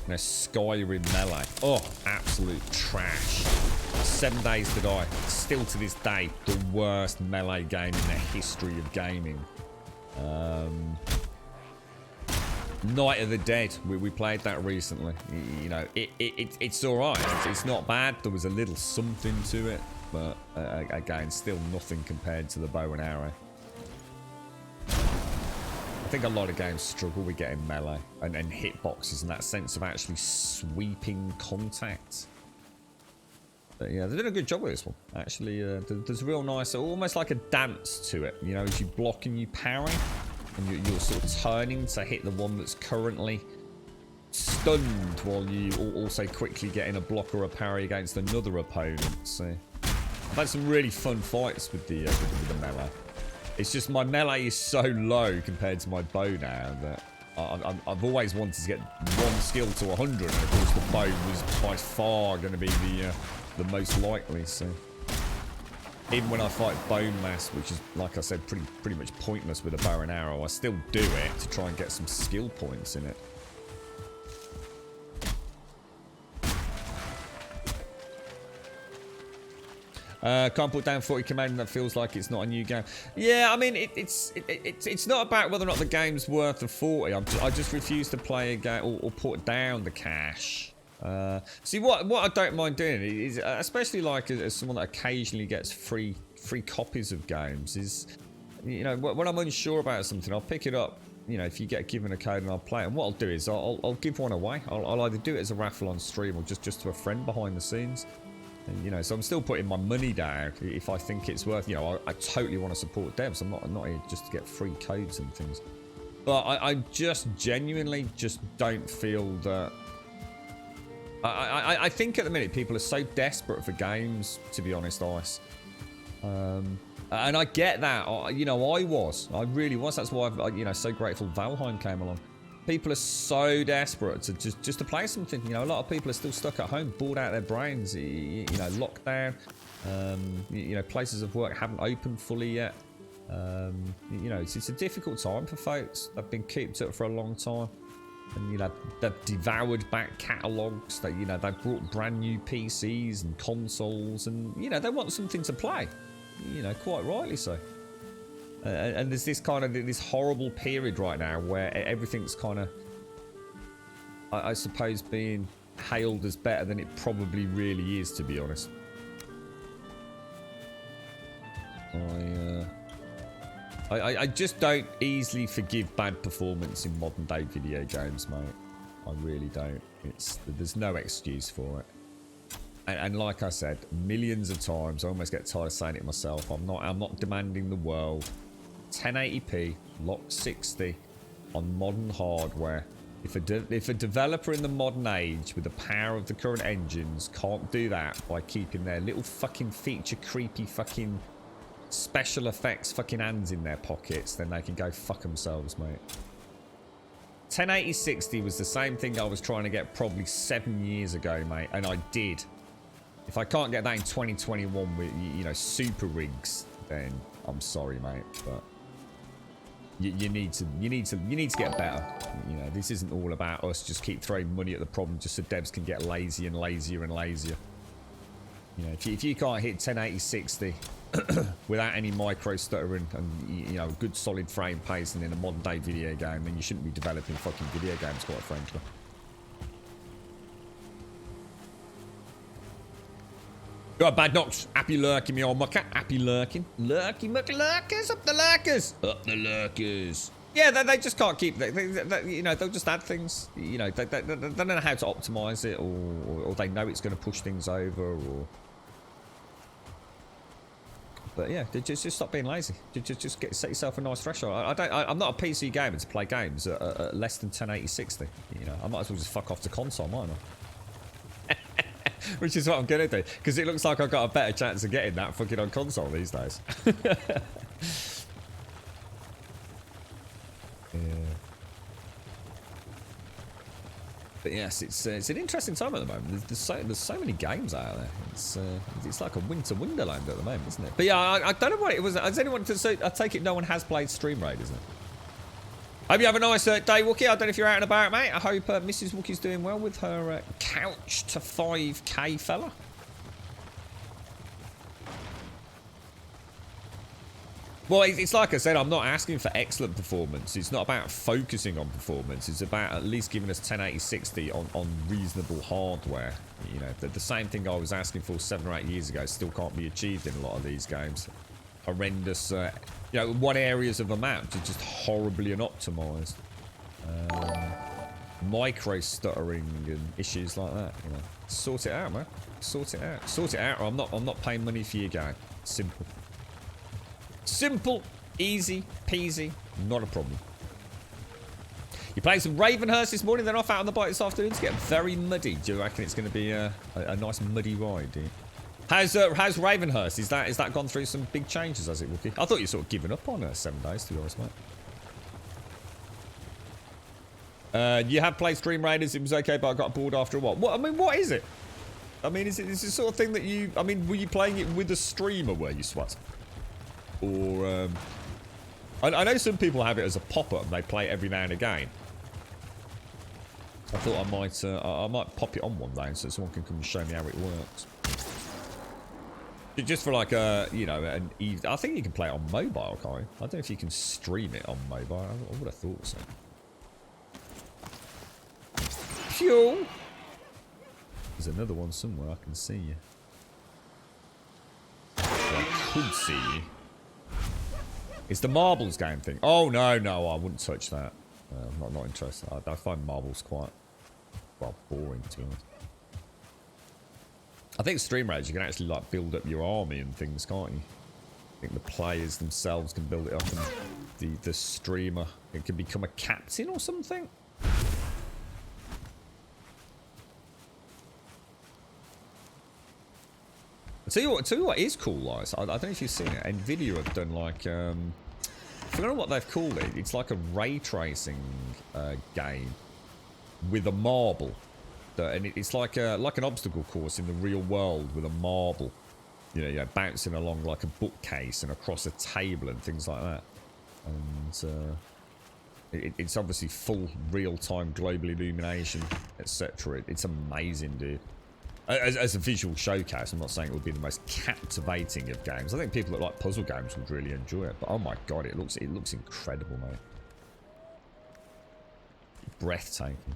You know, Skyrim melee. Oh, absolute trash. 7 Days to Die. Still to this day, the worst melee game in the history of gaming. Night of the Dead. We played that recently. You know, it's alright. It's not bad. There was a little something to it. But, again, still nothing compared to the bow and arrow. I think a lot of games struggle with getting melee and hitboxes and that sense of actually sweeping contact. But yeah, they did a good job with this one. Actually, there's a real nice, almost like a dance to it. You know, as you block and you parry, and you're sort of turning to hit the one that's currently stunned while you also quickly get in a block or a parry against another opponent. So I've had some really fun fights with the melee. It's just my melee is so low compared to my bow now that I've always wanted to get one skill to 100, and of course the bow was by far going to be the most likely. So even when I fight Bone Mass, which is, like I said, pretty much pointless with a bow and arrow, I still do it to try and get some skill points in it. Can't put down 40 command. That feels like it's not a new game. Yeah, I mean, it's not about whether or not the game's worth the 40. I just refuse to play a game or put down the cash. See, what I don't mind doing is, especially like as someone that occasionally gets free copies of games, is, you know, when I'm unsure about something, I'll pick it up. You know, if you get given a code and I'll play it. And what I'll do is I'll give one away. I'll either do it as a raffle on stream or just to a friend behind the scenes. And, you know, so I'm still putting my money down if I think it's worth. You know, I totally want to support devs. I'm not here just to get free codes and things. But I just genuinely just don't feel that. I think at the minute people are so desperate for games, to be honest, Ice. And I get that. You know, I really was. That's why I'm, you know, so grateful Valheim came along. People are so desperate to just to play something. You know, a lot of people are still stuck at home, bored out their brains. You know, lockdown. You know, places of work haven't opened fully yet. You know, it's a difficult time for folks. They've been cooped up for a long time. And, you know, they've devoured back catalogues. That, you know, they've brought brand new PCs and consoles, and, you know, they want something to play. You know, quite rightly so. And there's this kind of this horrible period right now where everything's kind of, I suppose, being hailed as better than it probably really is, to be honest. I just don't easily forgive bad performance in modern day video games, mate. I really don't. There's no excuse for it. And like I said, millions of times, I almost get tired of saying it myself. I'm not demanding the world. 1080p, locked 60 on modern hardware. If a developer in the modern age with the power of the current engines can't do that by keeping their little fucking feature creepy fucking special effects fucking hands in their pockets, then they can go fuck themselves, mate. 1080-60 was the same thing I was trying to get probably 7 years ago, mate, and I did. If I can't get that in 2021 with, you know, super rigs, then I'm sorry, mate, but you need to get better. You know, this isn't all about us just keep throwing money at the problem just so devs can get lazy and lazier and lazier. You know, if you can't hit 1080-60 without any micro stuttering and, you know, good solid frame pacing in a modern day video game, then you shouldn't be developing fucking video games, quite frankly. You got bad knocks. Happy lurking, me old mucker. Happy lurking. Lurky mucklurkers. Up the lurkers. Up the lurkers. Yeah, they just can't keep... you know, they'll just add things. You know, they don't know how to optimize it, or they know it's going to push things over, or... But yeah, just stop being lazy. Just set yourself a nice threshold. I'm not a PC gamer to play games at less than 1080-60. You know, I might as well just fuck off to console, mightn't I? Which is what I'm gonna do, because it looks like I've got a better chance of getting that fucking on console these days. Yeah. But yes, it's an interesting time at the moment. There's so many games out there. It's like a winter wonderland at the moment, isn't it? But yeah, I don't know what it was. Has anyone to say? I take it no one has played Stream Raid, isn't it? Hope you have a nice day, Wookie. I don't know if you're out and about, mate. I hope Mrs. Wookie's doing well with her couch to 5K fella. Well, it's like I said, I'm not asking for excellent performance. It's not about focusing on performance. It's about at least giving us 1080-60 on reasonable hardware. You know, the same thing I was asking for 7 or 8 years ago still can't be achieved in a lot of these games. Horrendous, you know, one areas of a map are just horribly unoptimized. Micro stuttering and issues like that. You know, sort it out, man. Sort it out. Sort it out, or I'm not paying money for your game. Simple. Simple, easy, peasy, not a problem. You're playing some Ravenhurst this morning, then off out on the bike this afternoon. It's getting very muddy. Do you reckon it's going to be a nice muddy ride, do you? How's Ravenhurst? Is that gone through some big changes, has it, Wookie? I thought you sort of given up on 7 days, to be honest, mate. You have played Stream Raiders, it was okay, but I got bored after a while. What, I mean, what is it? I mean, is the sort of thing that you... I mean, were you playing it with a streamer, were you, Swat? Or, I know some people have it as a pop-up and they play it every now and again. I thought I might pop it on one day so someone can come and show me how it works. Just for like a, you know, I think you can play it on mobile, can't you? I don't know if you can stream it on mobile. I would have thought so. Fuel! There's another one somewhere, I can see you. I could see you. It's the marbles game thing. Oh, no, I wouldn't touch that. I'm not interested. I find marbles quite, well, boring, to be honest. I think Stream Raids, you can actually, like, build up your army and things, can't you? I think the players themselves can build it up, and the streamer, it can become a captain or something. I'll tell you what is cool, guys. I don't know if you've seen it. NVIDIA have done like, I forgot what they've called it. It's like a ray tracing game with a marble. And it's like an obstacle course in the real world with a marble. You know, bouncing along like a bookcase and across a table and things like that. And it's obviously full real-time global illumination, etc. It's amazing, dude. As a visual showcase, I'm not saying it would be the most captivating of games. I think people that like puzzle games would really enjoy it. But oh my god, it looks incredible, mate. Breathtaking.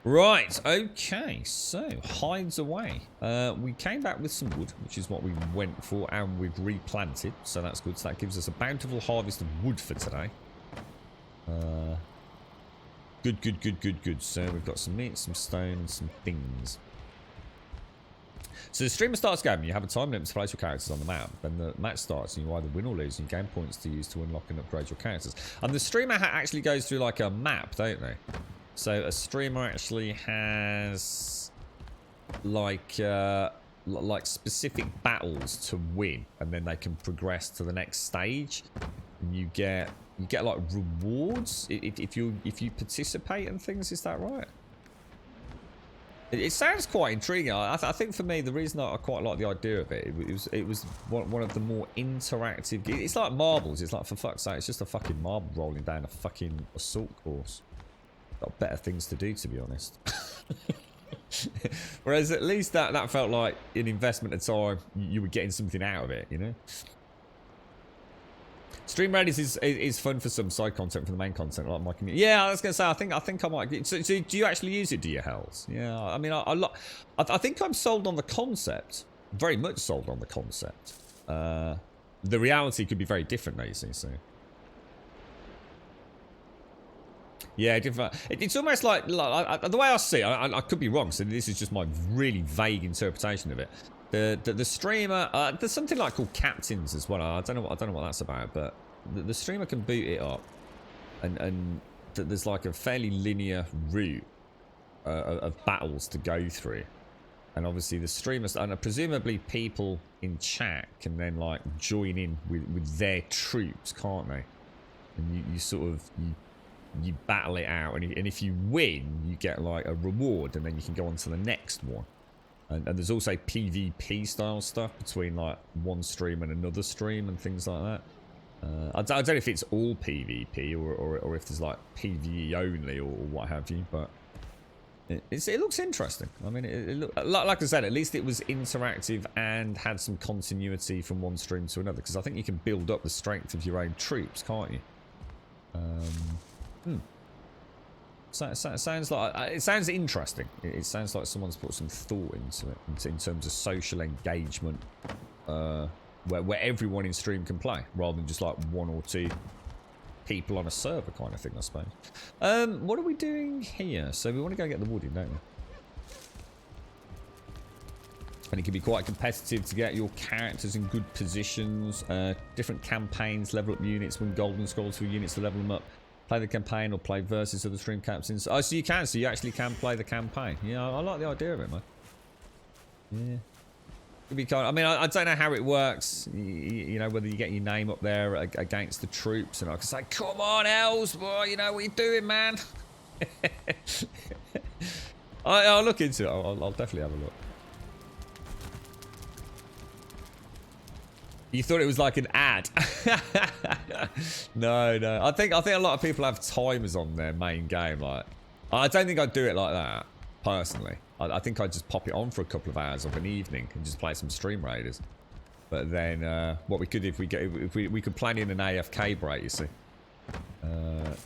Right, okay, so hides away. We came back with some wood, which is what we went for, and we've replanted, so that's good. So that gives us a bountiful harvest of wood for today. Good. So we've got some meat, some stone, and some things. So the streamer starts game, you have a time limit to place your characters on the map. Then the match starts and you either win or lose and you gain points to use to unlock and upgrade your characters. And the streamer actually goes through like a map, don't they? So a streamer actually has like like specific battles to win, and then they can progress to the next stage. And you get like rewards if you participate and things. Is that right? It sounds quite intriguing. I think for me, the reason I quite like the idea of it was one of the more interactive. It's like marbles. It's like, for fuck's sake, it's just a fucking marble rolling down a fucking assault course. Got better things to do, to be honest. Whereas at least that felt like an investment of time. You were getting something out of it, you know. Stream Raiders is fun for some side content from the main content, like my community. Yeah, I was gonna say, I think I might. So do you actually use it? Do you, Hells? Yeah, I mean, I think I'm sold on the concept. Very much sold on the concept. The reality could be very different, though, you see. So yeah, different. It's almost like the way I see it. I could be wrong. So this is just my really vague interpretation of it. The streamer, there's something like called captains as well. I don't know what that's about, but the streamer can boot it up, and there's like a fairly linear route of battles to go through, and obviously the streamers and presumably people in chat can then like join in with their troops, can't they? And you sort of you battle it out, and if you win, you get like a reward, and then you can go on to the next one. And there's also PvP style stuff between like one stream and another stream and things like that. I don't know if it's all PvP or if there's like PvE only or what have you, but it looks interesting. I mean, like I said, at least it was interactive and had some continuity from one stream to another, because I think you can build up the strength of your own troops, can't you? So it sounds like it sounds interesting. It sounds like someone's put some thought into it in terms of social engagement, where everyone in stream can play rather than just like one or two people on a server kind of thing, I suppose. What are we doing here? So we want to go get the wood in, don't we? And it can be quite competitive to get your characters in good positions. Different campaigns, level up units, win golden scrolls for units to level them up. Play the campaign or play versus other stream captains. Oh, so you can. So you actually can play the campaign. Yeah, I like the idea of it, man. Yeah. It'd be kind of, I mean, I don't know how it works. You know, whether you get your name up there against the troops. And I can say, come on, Els, boy, you know what you're doing, man. I'll look into it. I'll definitely have a look. You thought it was like an ad? No. I think a lot of people have timers on their main game. Like, I don't think I'd do it like that personally. I think I'd just pop it on for a couple of hours of an evening and just play some Stream Raiders. But then, what we could if we could plan in an AFK break, you see.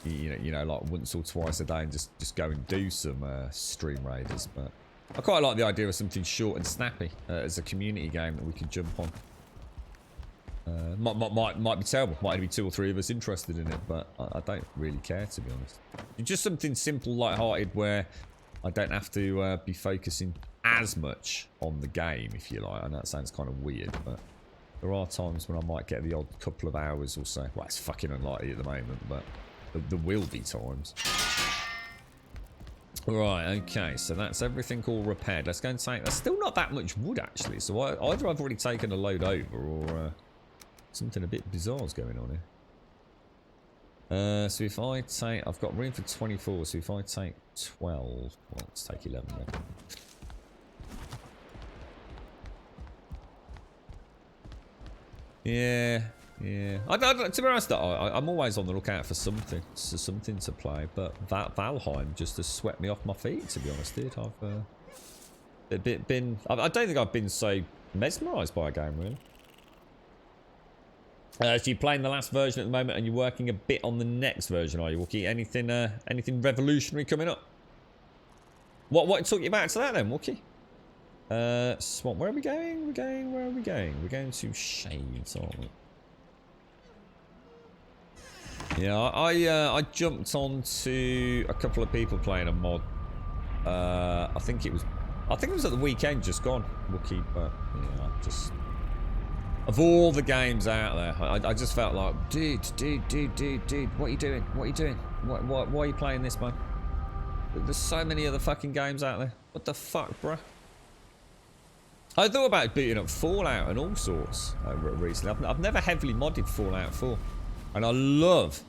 You know, like once or twice a day, and just go and do some Stream Raiders. But I quite like the idea of something short and snappy as a community game that we could jump on. Might be terrible. Might only be 2 or 3 of us interested in it, but I don't really care, to be honest. Just something simple, light-hearted, where I don't have to be focusing as much on the game, if you like. I know that sounds kind of weird, but there are times when I might get the odd couple of hours or so. Well, it's fucking unlikely at the moment, but there will be times. Right, okay, so that's everything all repaired. Let's go and take... There's still not that much wood, actually, so either I've already taken a load over, or... something a bit bizarre is going on here. So if I take... I've got room for 24, so if I take 12... Well, let's take 11 then. Yeah. To be honest, I'm always on the lookout for something to play, but Valheim just has swept me off my feet, to be honest, dude. I don't think I've been so mesmerised by a game, really. So you're playing the last version at the moment, and you're working a bit on the next version, are you, Wookie? Anything revolutionary coming up? What took you back to that then, Wookie? Swamp. Where are we going? Where are we going? We're going to Shades, aren't we? Yeah, I jumped onto a couple of people playing a mod. I think it was at the weekend just gone, Wookie, but yeah, of all the games out there, I just felt like, dude, what are you doing? Why are you playing this, man? There's so many other fucking games out there. What the fuck, bruh? I thought about booting up Fallout and all sorts recently. I've never heavily modded Fallout 4. And I love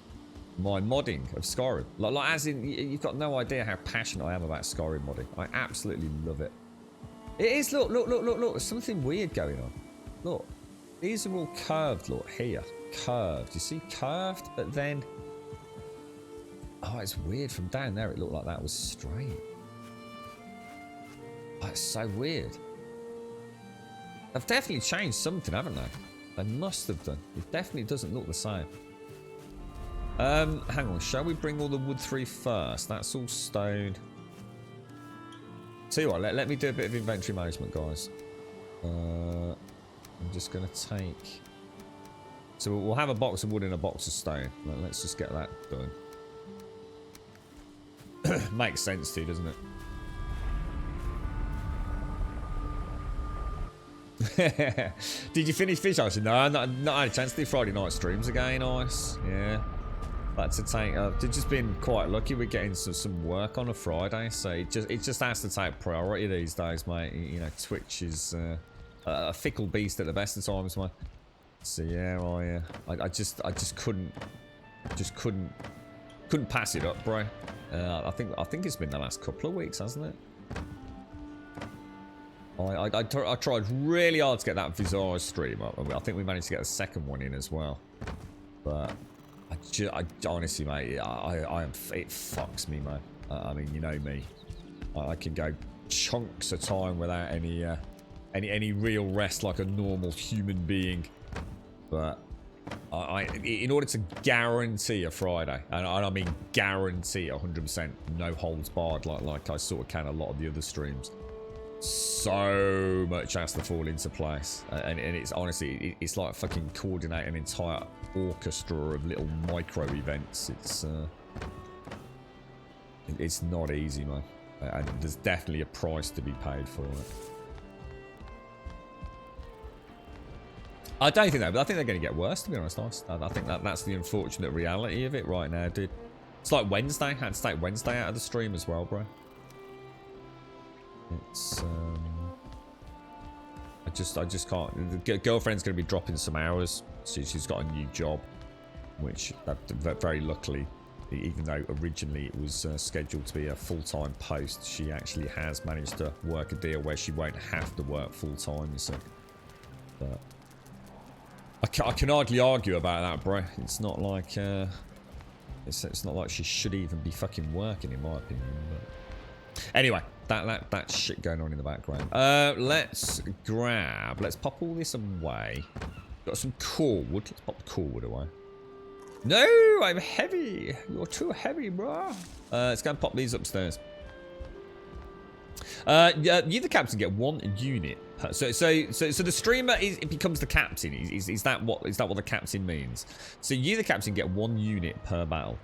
my modding of Skyrim. Like as in, you've got no idea how passionate I am about Skyrim modding. I absolutely love it. It is, look. There's something weird going on. Look. These are all curved, look, here. Curved. You see, curved, but then... Oh, it's weird. From down there, it looked like that was straight. Oh, it's so weird. They've definitely changed something, haven't they? They must have done. It definitely doesn't look the same. Hang on. Shall we bring all the wood through first? That's all stone. Tell you what, let me do a bit of inventory management, guys. I'm just going to take... So we'll have a box of wood and a box of stone. Let's just get that done. Makes sense to you, doesn't it? Did you finish fish actually? No, I've not had a chance to do Friday night streams again. Nice. Yeah. That's to take. They've just been quite lucky with getting some work on a Friday. So it just has to take priority these days, mate. You know, Twitch is a fickle beast at the best of times, mate. So yeah, I just couldn't pass it up, bro. I think it's been the last couple of weeks, hasn't it? I tried really hard to get that Visage stream up. I think we managed to get the second one in as well. But I honestly, mate, it fucks me, man. I mean, you know me. I can go chunks of time without any real rest like a normal human being. But in order to guarantee a Friday, and I mean guarantee 100%, no holds barred, like I sort of can a lot of the other streams. So much has to fall into place, and it's honestly, it's like fucking coordinate an entire orchestra of little micro events. It's not easy, man, and there's definitely a price to be paid for it. I don't think that, but I think they're going to get worse, to be honest. I think that's the unfortunate reality of it right now, dude. It's like Wednesday. I had to take Wednesday out of the stream as well, bro. It's I just can't. The girlfriend's going to be dropping some hours. She's got a new job, which very luckily, even though originally it was scheduled to be a full-time post, she actually has managed to work a deal where she won't have to work full-time, you see. But I can hardly argue about that, bro. It's not like it's not like she should even be fucking working, in my opinion. But anyway, that shit going on in the background. Let's pop all this away. Got some core wood. Let's pop the core wood away. No, I'm heavy. You're too heavy, bro. Let's go and pop these upstairs. You, the captain, get one unit. So the streamer becomes the captain. Is that what the captain means? So you, the captain, get one unit per battle.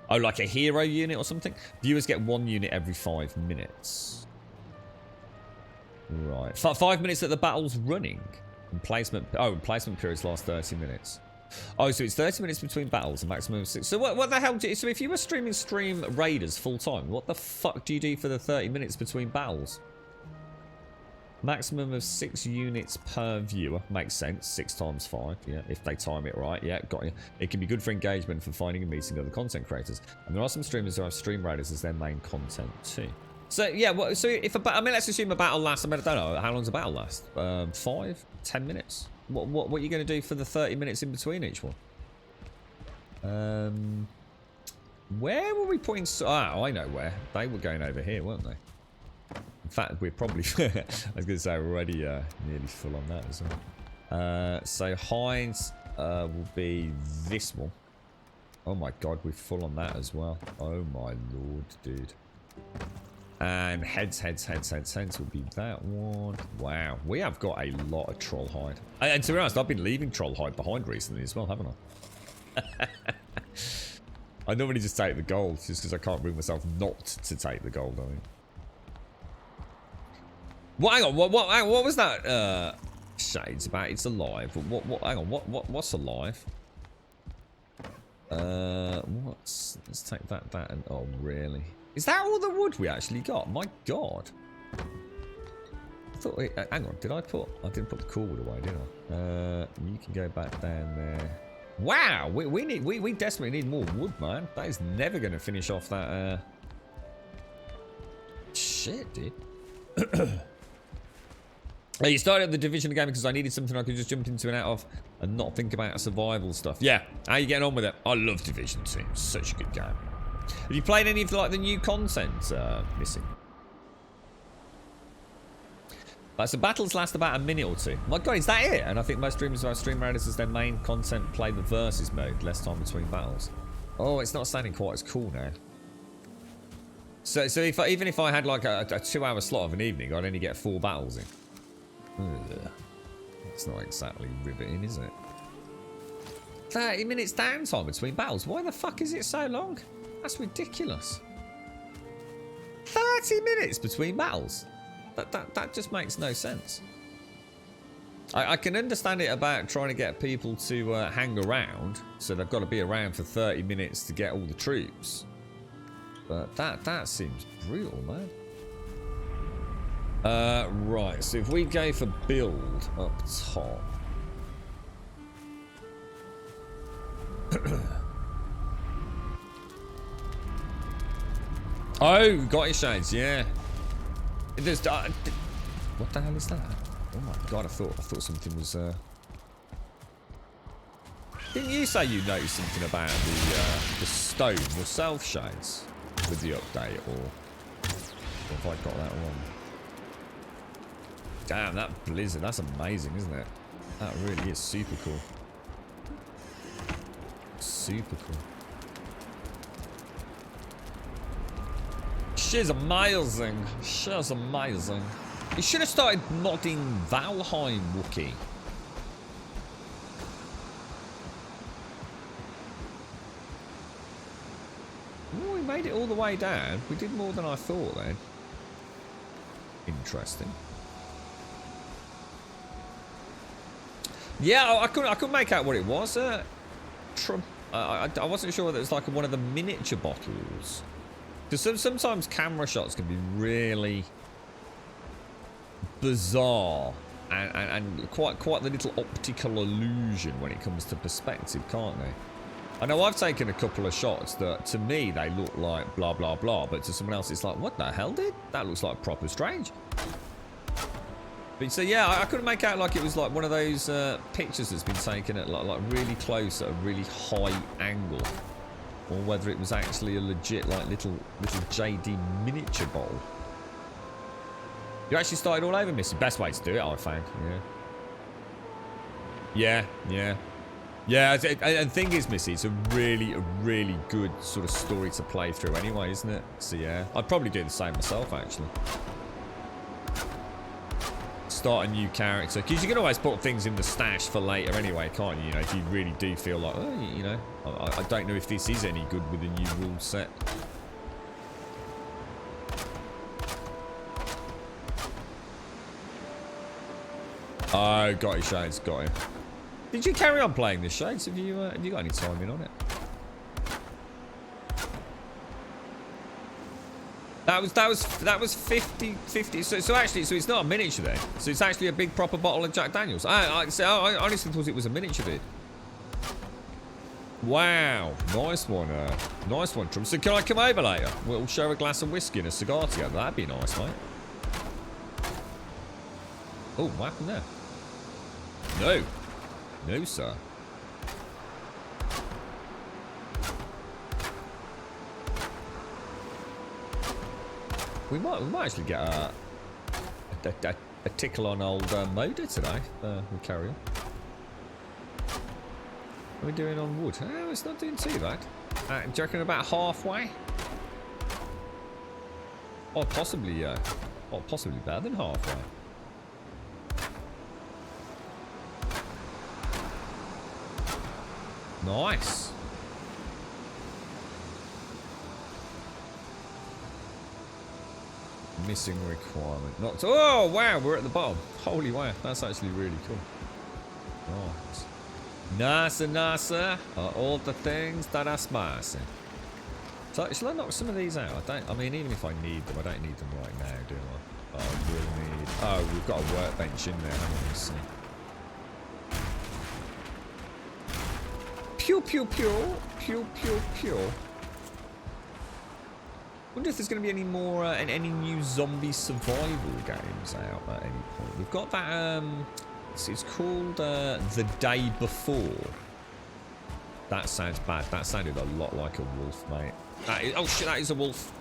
Oh, like a hero unit or something. Viewers get one unit every 5 minutes. Right, 5 minutes that the battle's running. Emplacement periods last 30 minutes. Oh, so it's 30 minutes between battles, a maximum of 6. So what the hell do you... So if you were stream Raiders full time, what the fuck do you do for the 30 minutes between battles? Maximum of 6 units per viewer. Makes sense. 6 times 5. Yeah, if they time it right. Yeah, got you. It can be good for engagement, for finding and meeting other content creators. And there are some streamers who have stream Raiders as their main content too. So yeah, well, so if let's assume a battle lasts. I don't know how long's a battle last. 5, 10 minutes. What are you going to do for the 30 minutes in between each one? Where were we putting... Ah, I know where. They were going over here, weren't they? In fact, we're probably... I was going to say, we're already nearly full on that as well. So hides will be this one. Oh my god, we're full on that as well. Oh my lord, dude. And heads will be that one. Wow, we have got a lot of troll hide. And to be honest, I've been leaving troll hide behind recently as well, haven't I? I normally just take the gold, just because I can't bring myself not to take the gold, I think. Well, hang on, what was that shades about? It's alive. Hang on, what's alive? Let's take that and... Oh, really? Is that all the wood we actually got? My god. thought, wait, hang on, did I didn't put the core wood away, did I? You can go back down there. Wow, we desperately need more wood, man. That is never going to finish off that, shit, dude. You started the Division game because I needed something I could just jump into and out of and not think about survival stuff. Yeah, how are you getting on with it? I love Division 2. It's such a good game. Have you played any of like the new content missing? So battles last about a minute or two. My god, is that it? And I think most streamers have stream raiders as their main content play the versus mode, less time between battles. Oh, it's not sounding quite as cool now. So even if I had like a 2-hour slot of an evening, I'd only get 4 battles in. Ugh. It's not exactly riveting, is it? 30 minutes downtime between battles. Why the fuck is it so long? That's ridiculous. 30 minutes between battles. That just makes no sense. I can understand it about trying to get people to hang around, so they've got to be around for 30 minutes to get all the troops. But that seems brutal, man. Right, so if we go for build up top. Oh, got your shades, yeah. There's, what the hell is that? Oh my god, I thought something was Didn't you say you noticed something about the stone yourself, Shades, with the update, or have I got that wrong? Damn, that blizzard, that's amazing, isn't it? That really is super cool. Super cool. She's amazing. She's amazing. You should have started modding Valheim, Wookie. Oh, we made it all the way down. We did more than I thought then. Interesting. Yeah, I couldn't make out what it was. I wasn't sure whether it was like one of the miniature bottles. Because sometimes camera shots can be really bizarre and quite the little optical illusion when it comes to perspective, can't they? I know I've taken a couple of shots that to me they look like blah blah blah, but to someone else it's like, what the hell, dude? That looks like proper strange. But so yeah, I couldn't make out like it was like one of those pictures that's been taken at like really close at a really high angle, or whether it was actually a legit like little JD miniature bottle. You actually started all over, Missy. Best way to do it, I found. Yeah. And the thing is, Missy, it's a really good sort of story to play through anyway, isn't it? So yeah, I'd probably do the same myself, actually. Start a new character, because you can always put things in the stash for later anyway, can't you? You know, if you really do feel like, oh, you know, I don't know if this is any good with the new rule set. Oh, got it, Shades, got him. Did you carry on playing this, Shades? Have you got any timing on it? That was 50. So actually, it's not a miniature then. So it's actually a big proper bottle of Jack Daniels. I honestly thought it was a miniature, dude. Wow, nice one, Trump. So can I come over later? We'll share a glass of whiskey and a cigar together. That'd be nice, mate. Oh, what happened there? No, sir. We might actually get a tickle on old Moda today. We carry on. What are we doing on wood? Oh, it's not doing too bad. Do you reckon about halfway? Or possibly better than halfway. Nice. Missing requirement. Not. Oh wow, we're at the bottom. Holy wow, that's actually really cool. Nice. NASA are all the things that are spicy. So shall I knock some of these out? I mean, even if I need them, I don't need them right now, do I? I will need Oh, we've got a workbench in there. Hang on, let's see. Pew, pew, pew. Pew, pew, pew. Wonder if there's going to be any more, any new zombie survival games out at any point. We've got that, it's called The Day Before. That sounds bad. That sounded a lot like a wolf, mate. That is, oh shit, that is a wolf.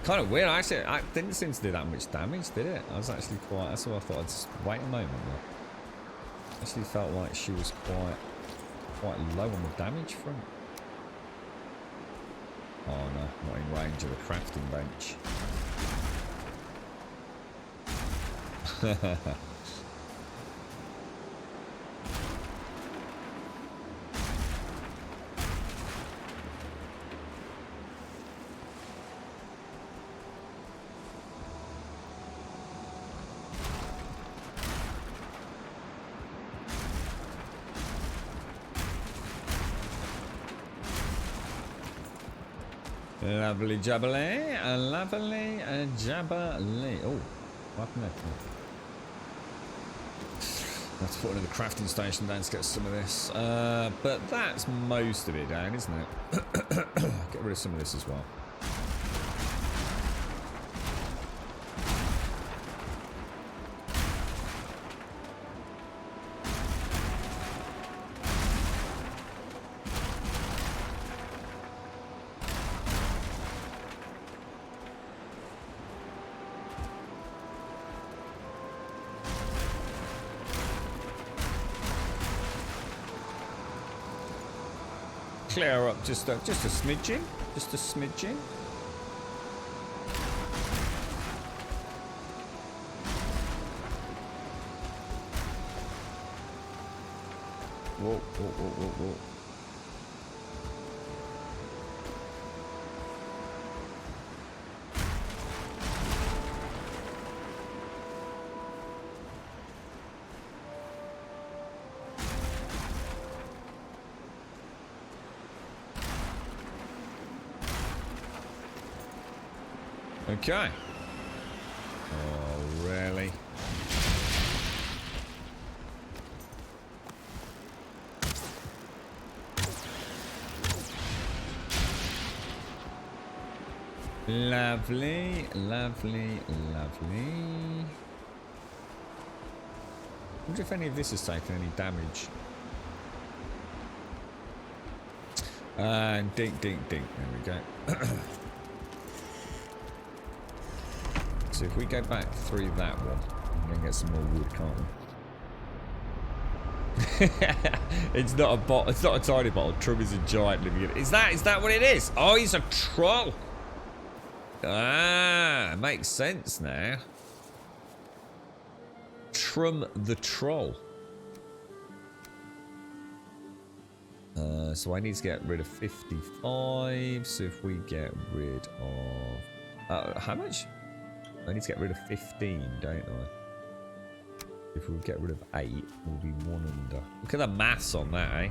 Kind of weird. Actually, I didn't seem to do that much damage, did it? I was actually quite. That's why I thought I'd just wait a moment. Though. Actually, felt like she was quite low on the damage front. Oh no, not in range of the crafting bench. Lovely jubbly, lovely jubbly. Oh, what happened there? Let's put another crafting station down to get some of this. But that's most of it down, isn't it? Get rid of some of this as well. Clear up just a smidgen, just a smidgen. Whoa, whoa, whoa, whoa, whoa. Okay. Oh, really? Lovely, lovely, lovely. I wonder if any of this has taken any damage. And dink, dink, dink. There we go. So if we go back through that one, we can get some more wood, can't we? It's not a bot. It's not a tiny bottle. Trum is a giant living in it. Is that what it is? Oh, he's a troll. Ah, makes sense now. Trum the troll. So I need to get rid of 55. So if we get rid of how much? I need to get rid of 15, don't I? If we get rid of 8, we'll be 1 under. Look at the maths on that, eh?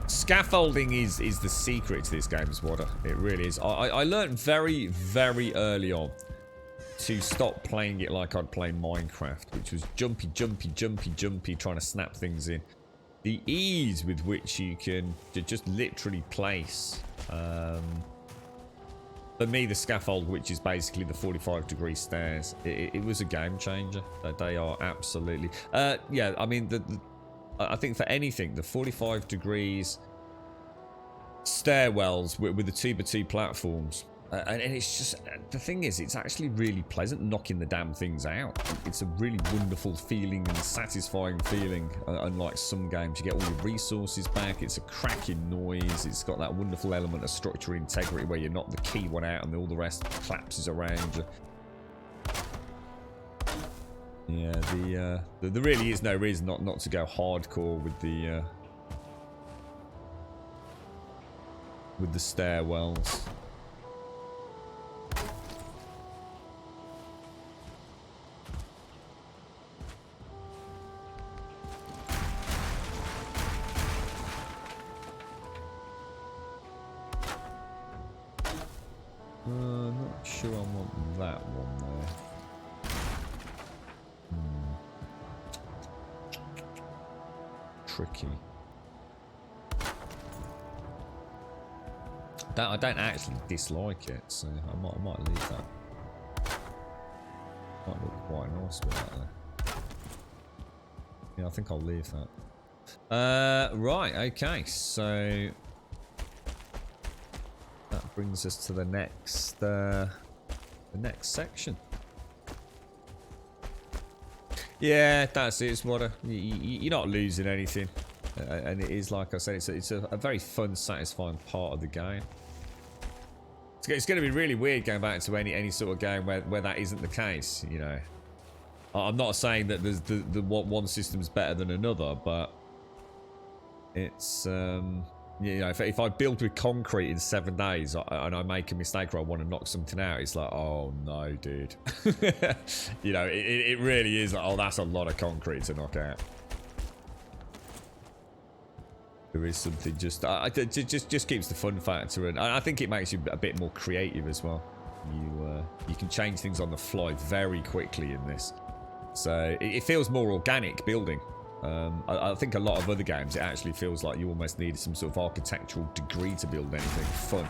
Scaffolding is the secret to this game's water. It really is. I learned very, very early on to stop playing it like I'd play Minecraft, which was jumpy, jumpy, jumpy, jumpy, trying to snap things in. The ease with which you can just literally place, for me, the scaffold, which is basically the 45-degree stairs, it was a game changer. They are absolutely, yeah. I mean, I think for anything, the 45 degrees stairwells with the 2x2 platforms. And it's just, the thing is, it's actually really pleasant knocking the damn things out. It's a really wonderful feeling and satisfying feeling. Unlike some games, you get all your resources back. It's a cracking noise. It's got that wonderful element of structural integrity where you knock the key one out and all the rest collapses around you. Yeah, there really is no reason not to go hardcore with the with the stairwells. Not sure I want that one there. Tricky. I don't actually dislike it, so I might leave that. Might look quite nice with that there. Yeah, I think I'll leave that. Right, okay, so that brings us to the next section. Yeah, that's it. It's what you're not losing anything, and it is, like I said, it's a very fun, satisfying part of the game. It's going to be really weird going back to any sort of game where that isn't the case. You know, I'm not saying that there's the one system's better than another, but it's you know, if I build with concrete in 7 days and I make a mistake or I want to knock something out, it's like, oh no, dude. You know, it really is like, oh, that's a lot of concrete to knock out. There is something just keeps the fun factor, and I think it makes you a bit more creative as well. You can change things on the fly very quickly in this, so it feels more organic building. I think a lot of other games, it actually feels like you almost need some sort of architectural degree to build anything fun.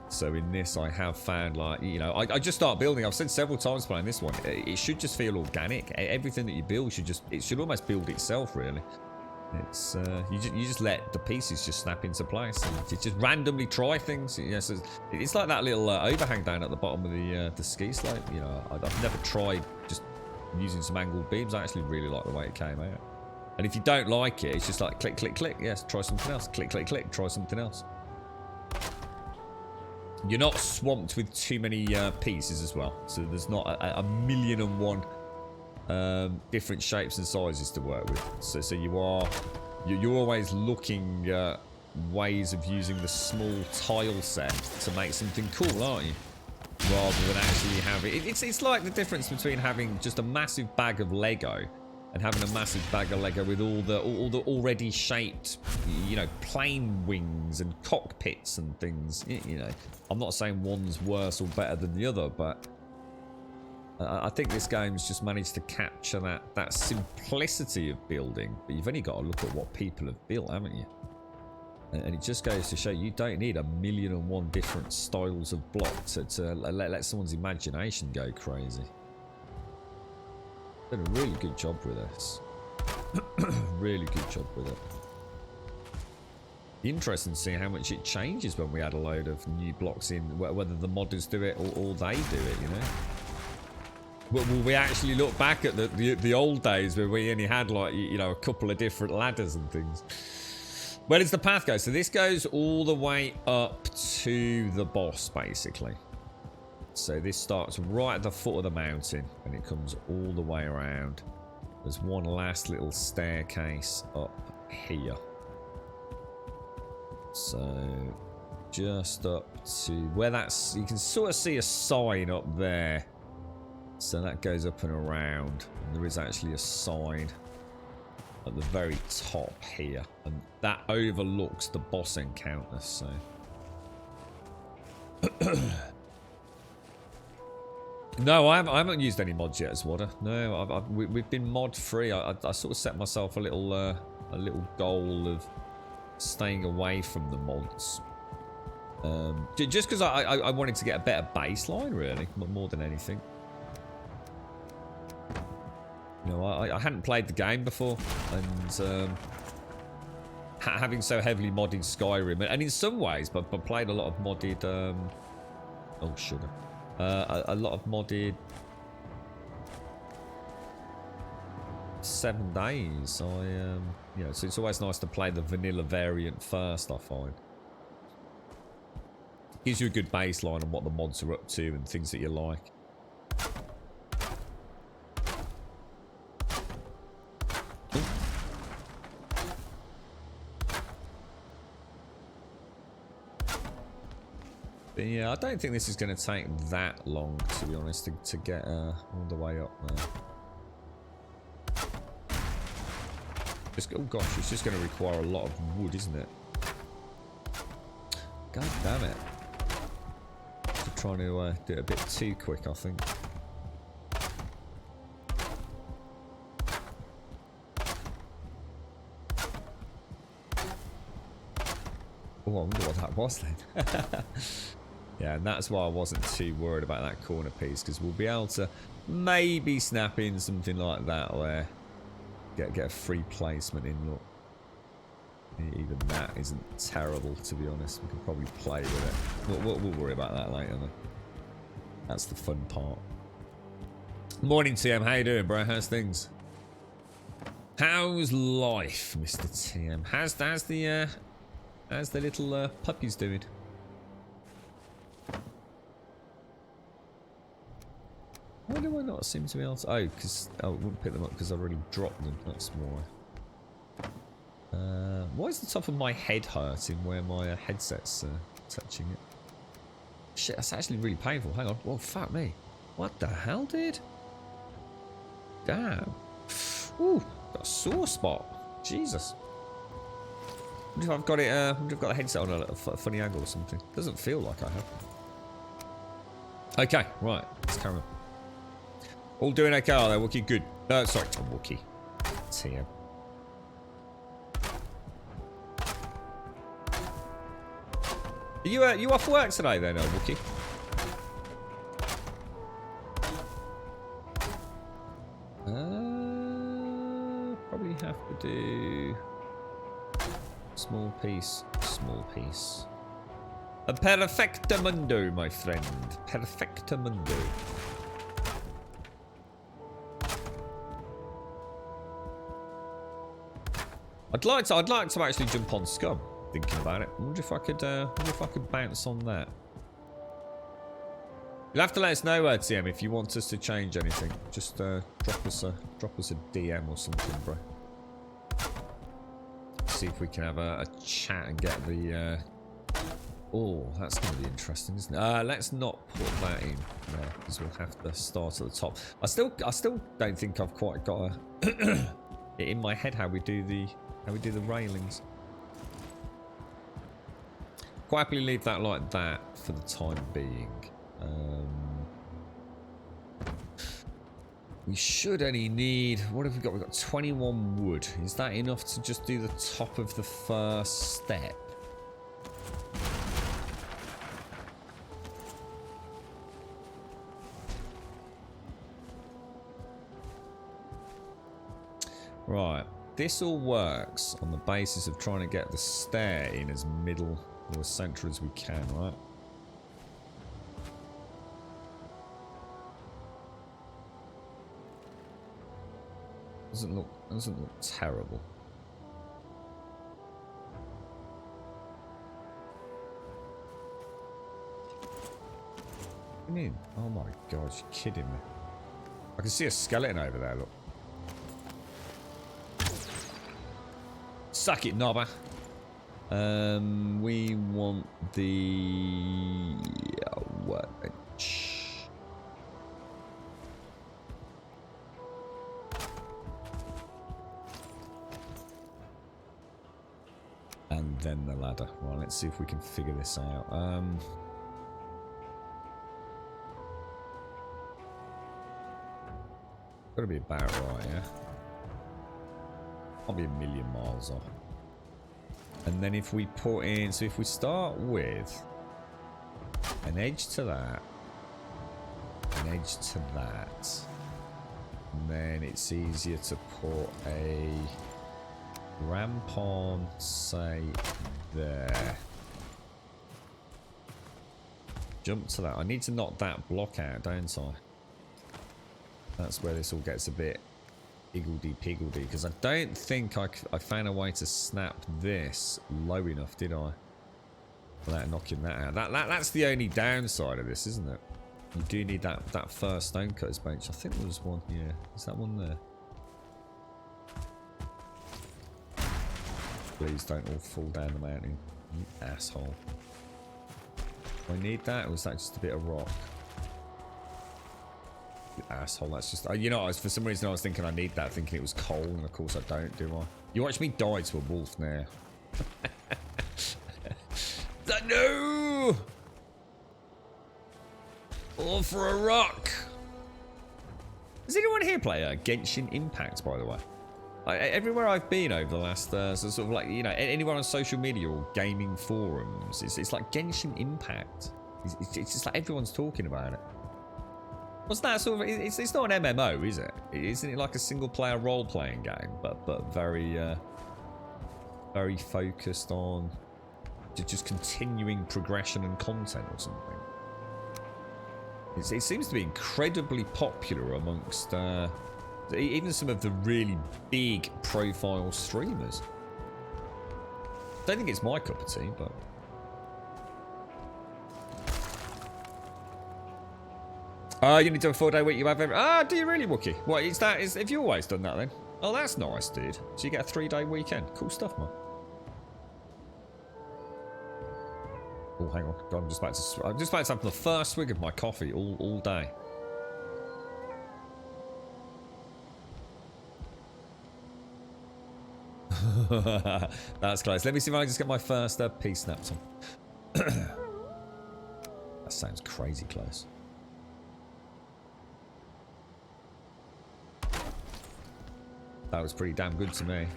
So in this, I have found, like, you know, I just start building. I've said several times playing this one, it should just feel organic. Everything that you build should almost build itself, really. It's you just let the pieces just snap into place, and you just randomly try things. Yeah, so it's like that little overhang down at the bottom of the ski slope. You know, I've never tried just using some angled beams. I actually really like the way it came out. And if you don't like it, it's just like click, click, click. Yes, try something else. Click, click, click. Try something else. You're not swamped with too many pieces as well, so there's not a million and one different shapes and sizes to work with. So you're always looking at ways of using the small tile set to make something cool, aren't you? Rather than actually having it's like the difference between having just a massive bag of Lego and having a massive bag of Lego with all the already shaped, you know, plane wings and cockpits and things. You know, I'm not saying one's worse or better than the other, but I think this game's just managed to capture that simplicity of building. But you've only got to look at what people have built, haven't you? And it just goes to show you don't need a million and one different styles of block to let someone's imagination go crazy. Done a really good job with this. Really good job with it. Interesting to see how much it changes when we add a load of new blocks in, whether the modders do it or they do it, you know. Will we actually look back at the old days where we only had, like, you know, a couple of different ladders and things? Where does the path go? So this goes all the way up to the boss, basically. So this starts right at the foot of the mountain and it comes all the way around. There's one last little staircase up here. So just up to where that's, you can sort of see a sign up there. So that goes up and around, and there is actually a sign at the very top here, and that overlooks the boss encounter. So no, I haven't used any mods yet as Wadder. No, we've been mod free. I sort of set myself a little goal of staying away from the mods, just because I wanted to get a better baseline, really, more than anything. You know, I hadn't played the game before, and having so heavily modded Skyrim, and in some ways, but played a lot of modded, oh sugar, a lot of modded 7 days. You know, so it's always nice to play the vanilla variant first, I find. Gives you a good baseline on what the mods are up to and things that you like. But yeah, I don't think this is going to take that long, to be honest, to get all the way up there. Oh gosh, it's just going to require a lot of wood, isn't it? God damn it. I'm trying to do it a bit too quick, I think. Oh, I wonder what that was then. Yeah, and that's why I wasn't too worried about that corner piece, because we'll be able to maybe snap in something like that where get a free placement in. Look, even that isn't terrible, to be honest. We can probably play with it. We'll worry about that later, though. That's the fun part. Morning, TM. How you doing, bro? How's things? How's life, Mr. TM? How's the little puppies doing? Why do I not seem to be able to... Oh, because... Oh, I wouldn't pick them up because I've already dropped them. That's why. Why is the top of my head hurting where my headset's touching it? Shit, that's actually really painful. Hang on. Whoa, fuck me. What the hell, dude? Damn. Ooh, got a sore spot. Jesus. I wonder if I've got it... I wonder if I've got the headset on a funny angle or something. Doesn't feel like I have. Okay, right. Let's carry on. All doing okay, are they? Wookie, good. Sorry, Wookie. TM. Are you off work today then, Wookie? Probably have to do small piece, small piece. A perfectamundo, my friend. Perfectamundo. I'd like to actually jump on Scum. Thinking about it, I wonder if I could bounce on that. You'll have to let us know, TM, if you want us to change anything. Just drop us a DM or something, bro. See if we can have a chat and get the. Oh, that's going to be interesting, isn't it? Let's not put that in there because we'll have to start at the top. I still don't think I've quite got it in my head how we do the railings. Quite happily leave that like that for the time being. We should only need... What have we got? We've got 21 wood. Is that enough to just do the top of the first step? Right. This all works on the basis of trying to get the stair in as middle or as central as we can, right? Doesn't look terrible. What do you mean? Oh my god, you're kidding me. I can see a skeleton over there, look. Suck it, knobber. We want the workbench. And then the ladder. Right, let's see if we can figure this out. Gotta be about right, yeah. I'll be a million miles off. And then if we put in, so if we start with an edge to that, an edge to that, and then it's easier to put a ramp on, say, there. Jump to that. I need to knock that block out, don't I? That's where this all gets a bit higgledy-piggledy, because I don't think I found a way to snap this low enough, did I? Without knocking that out. That's the only downside of this, isn't it? You do need that first stonecutter's bench. I think there was one, yeah. Is that one there? Please don't all fall down the mountain, you asshole. Do I need that, or was that just a bit of rock? You asshole, that's just... you know, for some reason I was thinking I need that, thinking it was coal, and of course I don't, do I? You watch me die to a wolf now. No! All for a rock! Does anyone here play Genshin Impact, by the way? Everywhere I've been over the last, sort of like, you know, anyone on social media or gaming forums, it's like Genshin Impact. It's just like everyone's talking about it. What's that sort of? It's not an MMO, is it? Isn't it like a single-player role-playing game, but very, very focused on just continuing progression and content or something? It seems to be incredibly popular amongst even some of the really big profile streamers. Don't think it's my cup of tea, but you need to have a 4-day week. You have every... do you really, Wookie? What is that? Have you always done that then? Oh, that's nice, dude. So you get a 3-day weekend. Cool stuff, man. Oh, hang on. God, I'm just about to have the first swig of my coffee all day. That's close. Let me see if I can just get my first pea snapped on. That sounds crazy close. That was pretty damn good to me.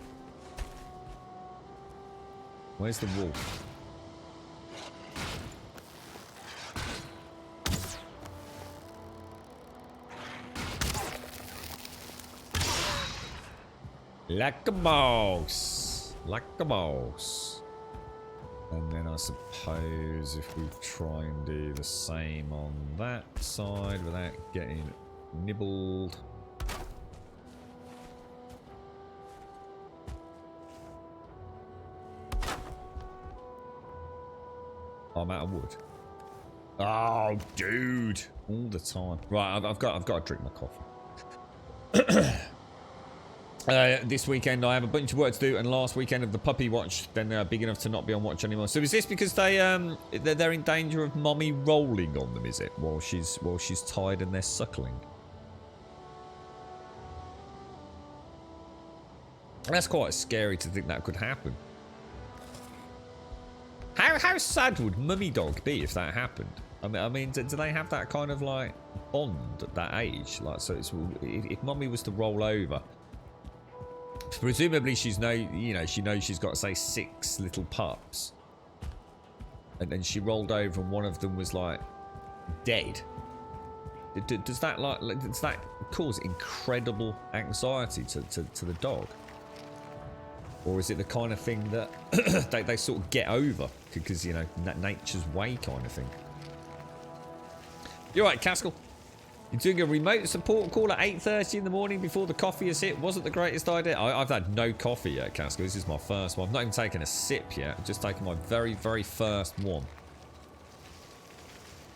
Where's the wolf? Like a mouse. Like a mouse. And then I suppose if we try and do the same on that side without getting nibbled. I'm out of wood. Oh, dude. All the time. Right, I've got to drink my coffee. This weekend I have a bunch of work to do, and last weekend of the puppy watch, then they're big enough to not be on watch anymore. So is this because they're in danger of mommy rolling on them, is it? While she's tired and they're suckling? That's quite scary to think that could happen. How sad would Mummy Dog be if that happened? I mean, do they have that kind of like bond at that age? Like, so it's, if Mummy was to roll over, presumably she knows she's got, say, 6 little pups, and then she rolled over and one of them was like dead. Does that cause incredible anxiety to the dog? Or is it the kind of thing that they sort of get over because, you know, nature's way kind of thing? You're right, Caskell. You're doing a remote support call at 8:30 in the morning before the coffee is hit. Wasn't the greatest idea. I've had no coffee yet, Caskell. This is my first one. I've not even taken a sip yet. I've just taken my very, very first one.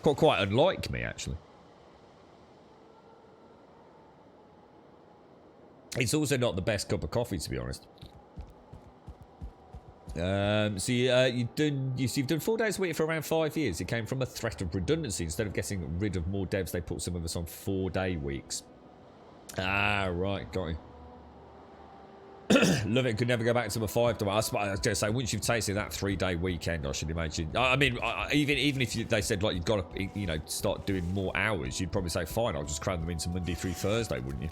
Quite unlike me, actually. It's also not the best cup of coffee, to be honest. So you've done 4 days a week for around 5 years. It came from a threat of redundancy. Instead of getting rid of more devs, they put some of us on 4-day weeks. Ah, right, got you. Love it. Could never go back to a 5-day. I was going to say, once you've tasted that 3-day weekend, I should imagine. I mean, even if they said like you've got to, you know, start doing more hours, you'd probably say, fine, I'll just cram them into Monday through Thursday, wouldn't you?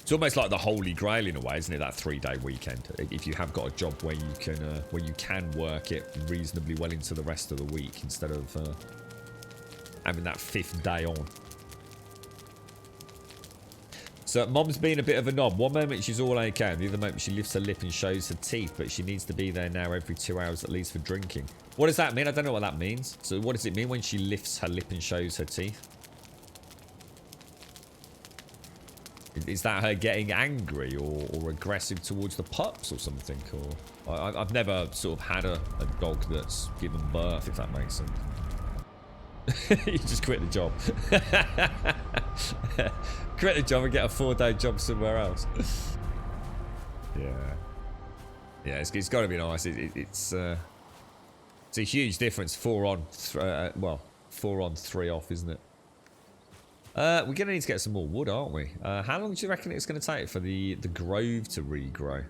It's almost like the holy grail in a way, isn't it? That 3-day weekend. If you have got a job where you can work it reasonably well into the rest of the week instead of having that 5th day on. So Mom's been a bit of a knob. One moment she's all okay, and the other moment she lifts her lip and shows her teeth, but she needs to be there now every 2 hours at least for drinking. What does that mean? I don't know what that means. So what does it mean when she lifts her lip and shows her teeth? Is that her getting angry or aggressive towards the pups or something? Or I've never sort of had a dog that's given birth, if that makes sense. You just quit the job. Quit the job and get a 4-day job somewhere else. Yeah, it's got to be nice. It's It's a huge difference. 4 on, well, 4 on, 3 off, isn't it? We're going to need to get some more wood, aren't we? How long do you reckon it's going to take for the grove to regrow?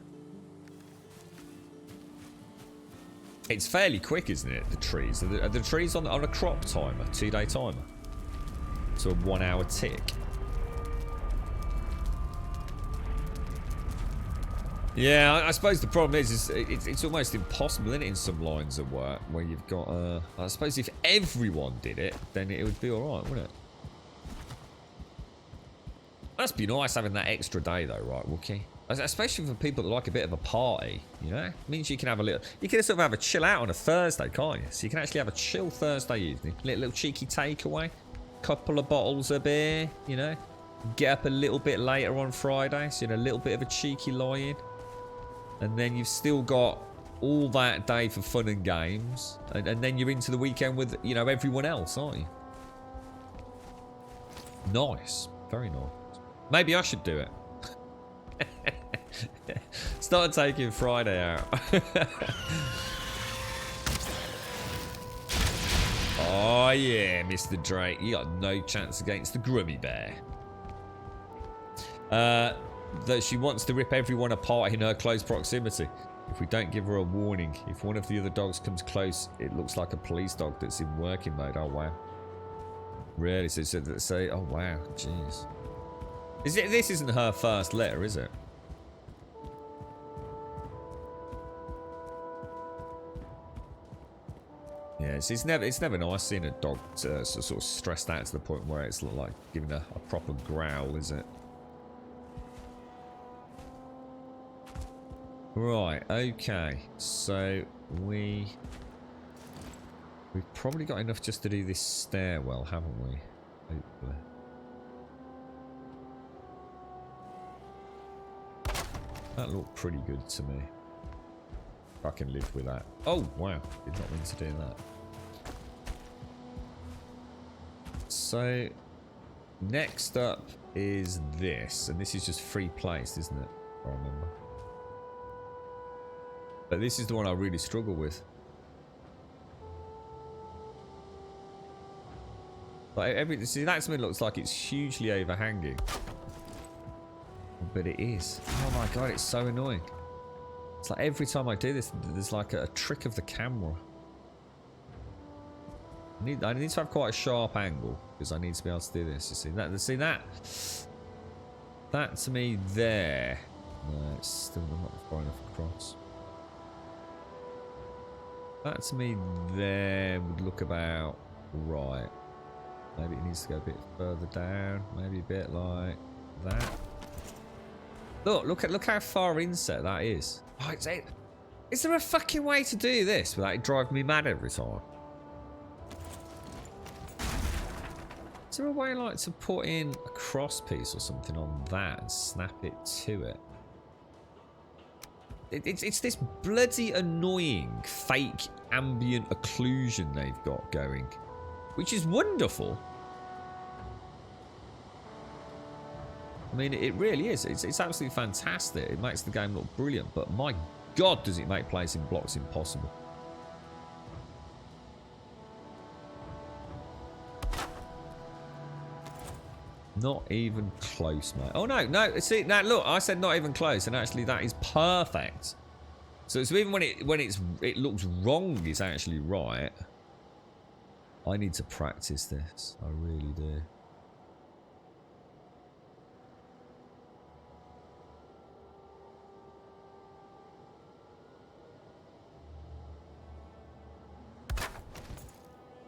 It's fairly quick, isn't it, the trees? Are the trees on a crop timer, 2-day timer? So a 1 hour tick. Yeah, I suppose the problem is it's almost impossible, isn't it, in some lines of work where you've got, I suppose if everyone did it, then it would be alright, wouldn't it? Must be nice having that extra day though, right, Wookie? Especially for people that like a bit of a party, you know? It means you can have a little... You can sort of have a chill out on a Thursday, can't you? So you can actually have a chill Thursday evening. Little cheeky takeaway. Couple of bottles of beer, you know? Get up a little bit later on Friday, so you know, a little bit of a cheeky lie-in. And then you've still got all that day for fun and games. And then you're into the weekend with, you know, everyone else, aren't you? Nice. Very nice. Maybe I should do it. Start taking Friday out. Oh yeah, Mr. Drake, you got no chance against the Grummy Bear. That she wants to rip everyone apart in her close proximity. If we don't give her a warning, if one of the other dogs comes close, it looks like a police dog that's in working mode. Oh wow. Really? So oh wow, jeez. This isn't her first letter, is it? Yeah, it's never nice seeing a dog sort of stressed out to the point where it's like giving a proper growl, is it? Right, okay. So we've probably got enough just to do this stairwell, haven't we? Hopefully. That looked pretty good to me. I can live with that. Oh, wow. Did not mean to do that. So, next up is this. And this is just free place, isn't it? I remember. But this is the one I really struggle with. Like see, that to me looks like it's hugely overhanging. But it is. Oh my god, it's so annoying. It's like every time I do this, there's like a trick of the camera. I need to have quite a sharp angle because I need to be able to do this. You see that? See that? That to me there. No, it's still not far enough across. That to me there would look about right. Maybe it needs to go a bit further down. Maybe a bit like that. Look how far inset that is. Oh, is there a fucking way to do this without it driving me mad every time? Is there a way like to put in a cross piece or something on that and snap it to it? It's this bloody annoying fake ambient occlusion they've got going, which is wonderful. I mean, it really is. It's absolutely fantastic. It makes the game look brilliant, but my god, does it make placing blocks impossible. Not even close, mate. Oh, no. See, now look, I said not even close, and actually that is perfect. So even when it looks wrong, it's actually right. I need to practice this. I really do.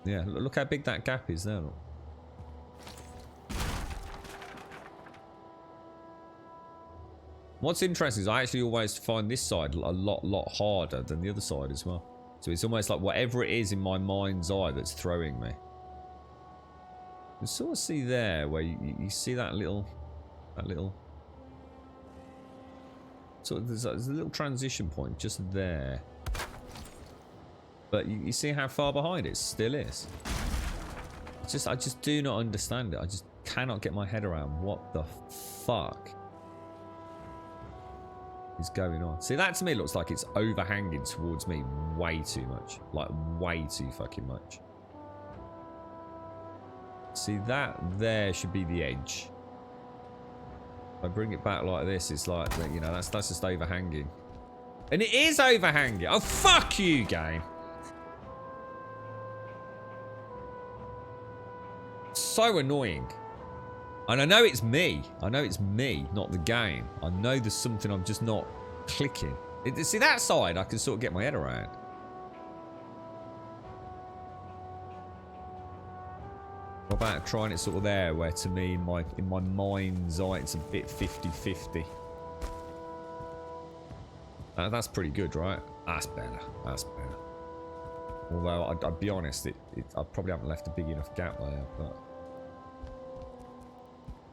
Yeah, look how big that gap is there. Look. What's interesting is I actually always find this side a lot harder than the other side as well. So it's almost like whatever it is in my mind's eye that's throwing me. You sort of see there where you see that little so there's a little transition point just there. But you see how far behind it still is. I just do not understand it. I just cannot get my head around what the fuck is going on? See, that to me looks like it's overhanging towards me way too much. Like, way too fucking much. See, that there should be the edge. If I bring it back like this, it's like, you know, that's just overhanging. And it is overhanging. Oh, fuck you, game. So annoying. And I know it's me. I know it's me, not the game. I know there's something I'm just not clicking. See, that side I can sort of get my head around. What about trying it sort of there, where to me, in my mind's eye, it's a bit 50-50. That's pretty good, right? That's better. That's better. Although, I'd be honest, I probably haven't left a big enough gap there, but...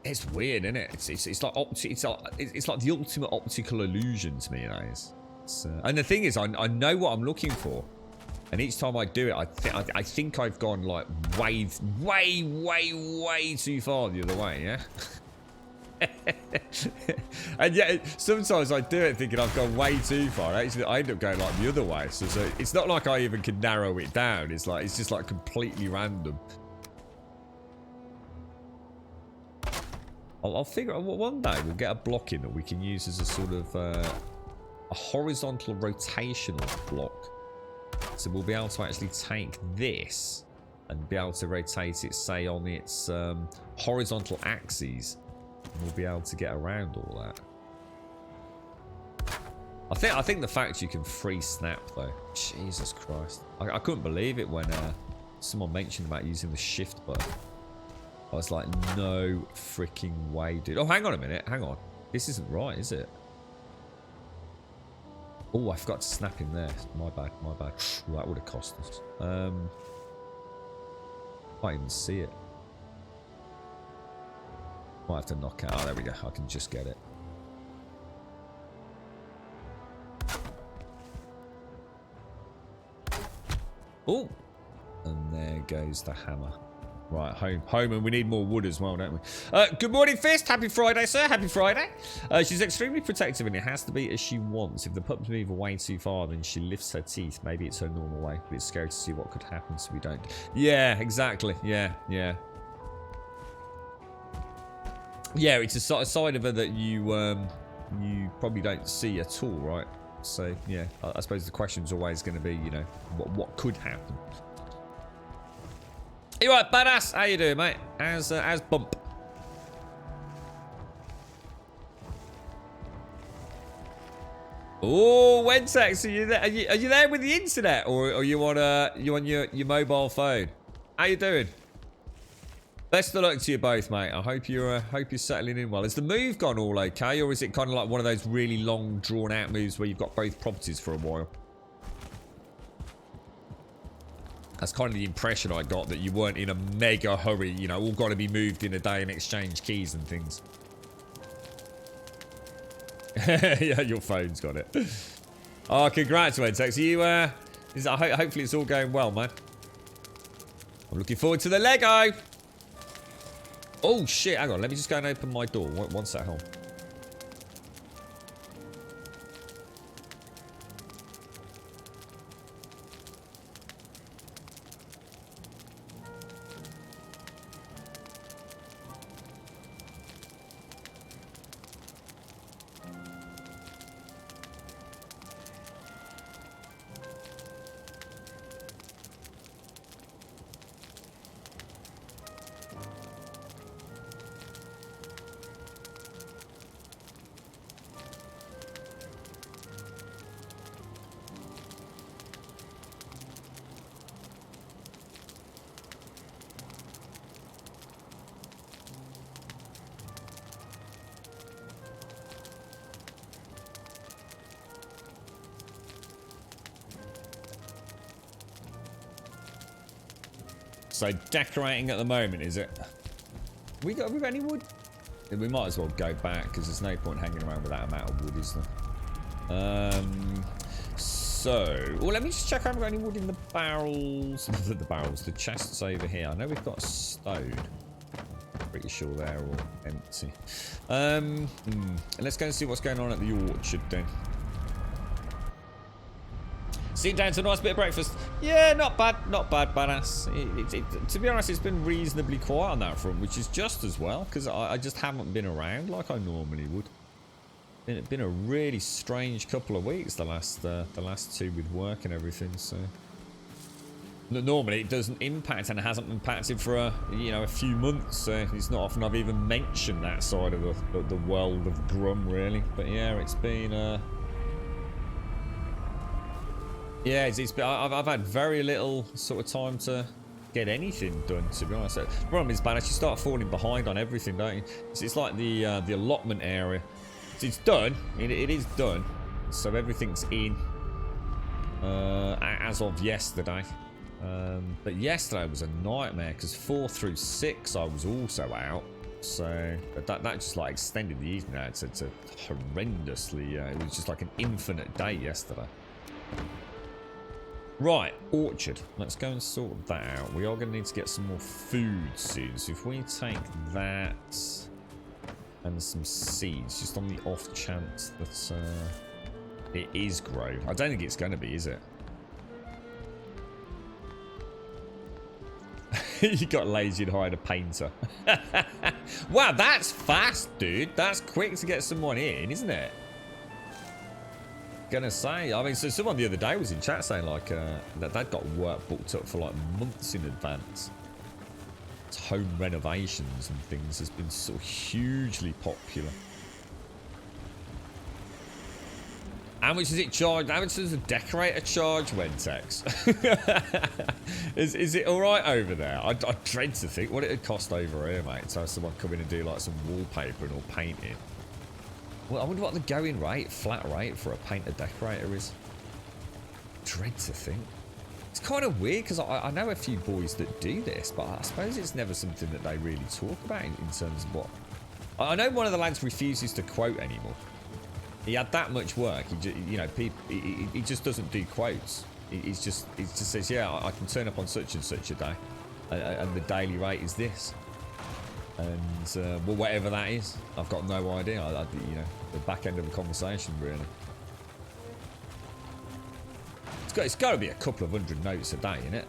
It's weird, isn't it? It's like it's like the ultimate optical illusion to me, you know. And the thing is, I know what I'm looking for, and each time I do it, I think I've gone like way too far the other way, yeah. And yet sometimes I do it thinking I've gone way too far. Actually, I end up going like the other way. So it's not like I even can narrow it down. It's just like completely random. I'll figure out one day we'll get a block in that we can use as a sort of a horizontal rotational block. So we'll be able to actually take this and be able to rotate it, say, on its horizontal axes. And we'll be able to get around all that. I think the fact you can free snap though, Jesus Christ, I couldn't believe it when someone mentioned about using the shift button. I was like, no freaking way, dude. Oh, hang on a minute. Hang on. This isn't right, is it? Oh, I forgot to snap in there. My bad. My bad. That would have cost us. Can't even see it. Might have to knock out. Oh, there we go. I can just get it. Oh. And there goes the hammer. Right, home, and we need more wood as well, don't we? Good morning, Fist. Happy Friday, sir. Happy Friday. She's extremely protective, and it has to be as she wants. If the pups move away too far, then she lifts her teeth. Maybe it's her normal way, but it's scary to see what could happen, so we don't. Yeah, exactly. Yeah. Yeah, it's a side of her that you probably don't see at all, right? So, yeah, I suppose the question's always going to be, you know, what could happen? You right, badass? How you doing, mate? How's bump? Oh, Wentex, are you there? Are you there with the internet, or are you on your mobile phone? How you doing? Best of luck to you both, mate. I hope you're settling in well. Has the move gone all okay, or is it kind of like one of those really long, drawn-out moves where you've got both properties for a while? That's kind of the impression I got, that you weren't in a mega hurry, you know, all got to be moved in a day and exchange keys and things. Yeah, your phone's got it. Oh, congrats, Wentex. Hopefully it's all going well, man. I'm looking forward to the Lego. Oh, shit. Hang on. Let me just go and open my door. One sec, hold on. So decorating at the moment, is it? We got any wood? We might as well go back, because there's no point hanging around with that amount of wood, is there? Well, let me just check. I haven't got any wood in the barrels. The chests over here. I know we've got a stone. Pretty sure they're all empty. Let's go and see what's going on at the orchard then. Sitting down to a nice bit of breakfast. Yeah, not bad, badass. To be honest, it's been reasonably quiet on that front, which is just as well, because I just haven't been around like I normally would. It's been a really strange couple of weeks, the last two with work and everything, so... Normally it doesn't impact, and it hasn't impacted for a few months, so it's not often I've even mentioned that side of the world of Grum, really. But yeah, it's been... Yeah, it's been, I've had very little sort of time to get anything done, to be honest. The problem is, Banner, you start falling behind on everything, don't you? It's like the allotment area. It's done. It is done. So everything's in as of yesterday. But yesterday was a nightmare because 4 through 6 I was also out. So that just like extended the evening out to horrendously. It was just like an infinite day yesterday. Right, orchard. Let's go and sort that out. We are going to need to get some more food soon. So if we take that and some seeds, just on the off chance that it is grove. I don't think it's going to be, is it? You got lazy and hired a painter. Wow, that's fast, dude. That's quick to get someone in, isn't it? Gonna say, I mean, so someone the other day was in chat saying like that they'd got work booked up for like months in advance. It's home renovations and things has been so hugely popular. How much does it charge? How much does a decorator charge, Wentex? Is it all right over there? I dread to think what it would cost over here, mate, to have someone come in and do like some wallpapering or painting. Well, I wonder what the going rate, flat rate for a painter decorator is. Dread to think. It's kind of weird because I know a few boys that do this, but I suppose it's never something that they really talk about in terms of what. I know one of the lads refuses to quote anymore. He had that much work. He just doesn't do quotes. He just says, yeah, I can turn up on such and such a day, and the daily rate is this. And well, whatever that is, I've got no idea. The back end of the conversation, really. It's got to be a couple of hundred notes a day, innit?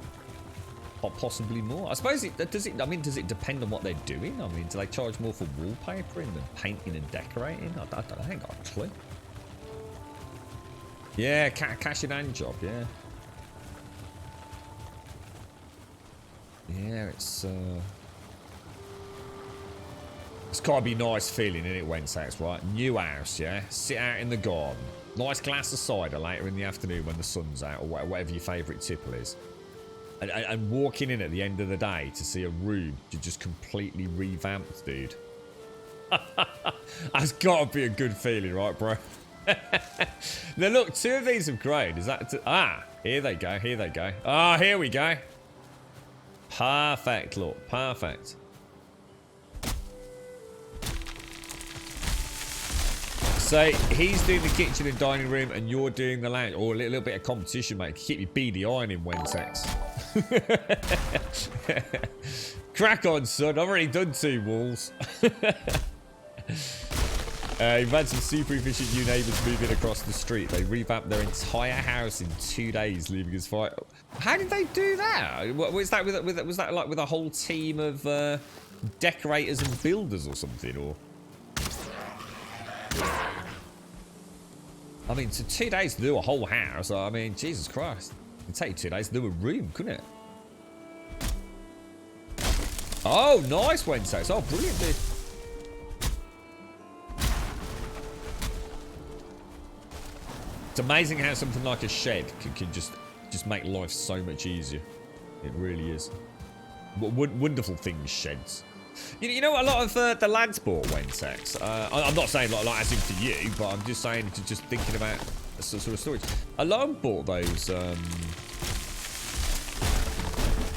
Or possibly more. I suppose does it depend on what they're doing? I mean, do they charge more for wallpapering than painting and decorating? I ain't got a clue. Yeah, cash in hand job. Yeah. Yeah, it's gotta be nice feeling, innit, Wednesdays, right? New house, yeah? Sit out in the garden. Nice glass of cider later in the afternoon when the sun's out, or whatever your favourite tipple is. And walking in at the end of the day to see a room you just completely revamped, dude. That's gotta be a good feeling, right, bro? Now look, 2 of these have grown. Is that... here they go, here they go. Ah, here we go. Perfect, look, perfect. So he's doing the kitchen and dining room, and you're doing the lounge. Or a little bit of competition, mate. Keep your beady iron in Wentex. Crack on, son. I've already done 2 walls. You've had some super efficient new neighbours moving across the street. They revamped their entire house in 2 days, leaving us fire. How did they do that? Was that was that like with a whole team of decorators and builders or something, or? I mean, so 2 days to do a whole house. I mean, Jesus Christ. It'd take 2 days to do a room, couldn't it? Oh, nice Wednesdays. Oh, brilliant, dude. It's amazing how something like a shed can just make life so much easier. It really is. Wonderful things, sheds. You know, a lot of the lads bought Wentex. I'm not saying like as in for you, but I'm just saying just thinking about sort of storage. A lot of them bought those.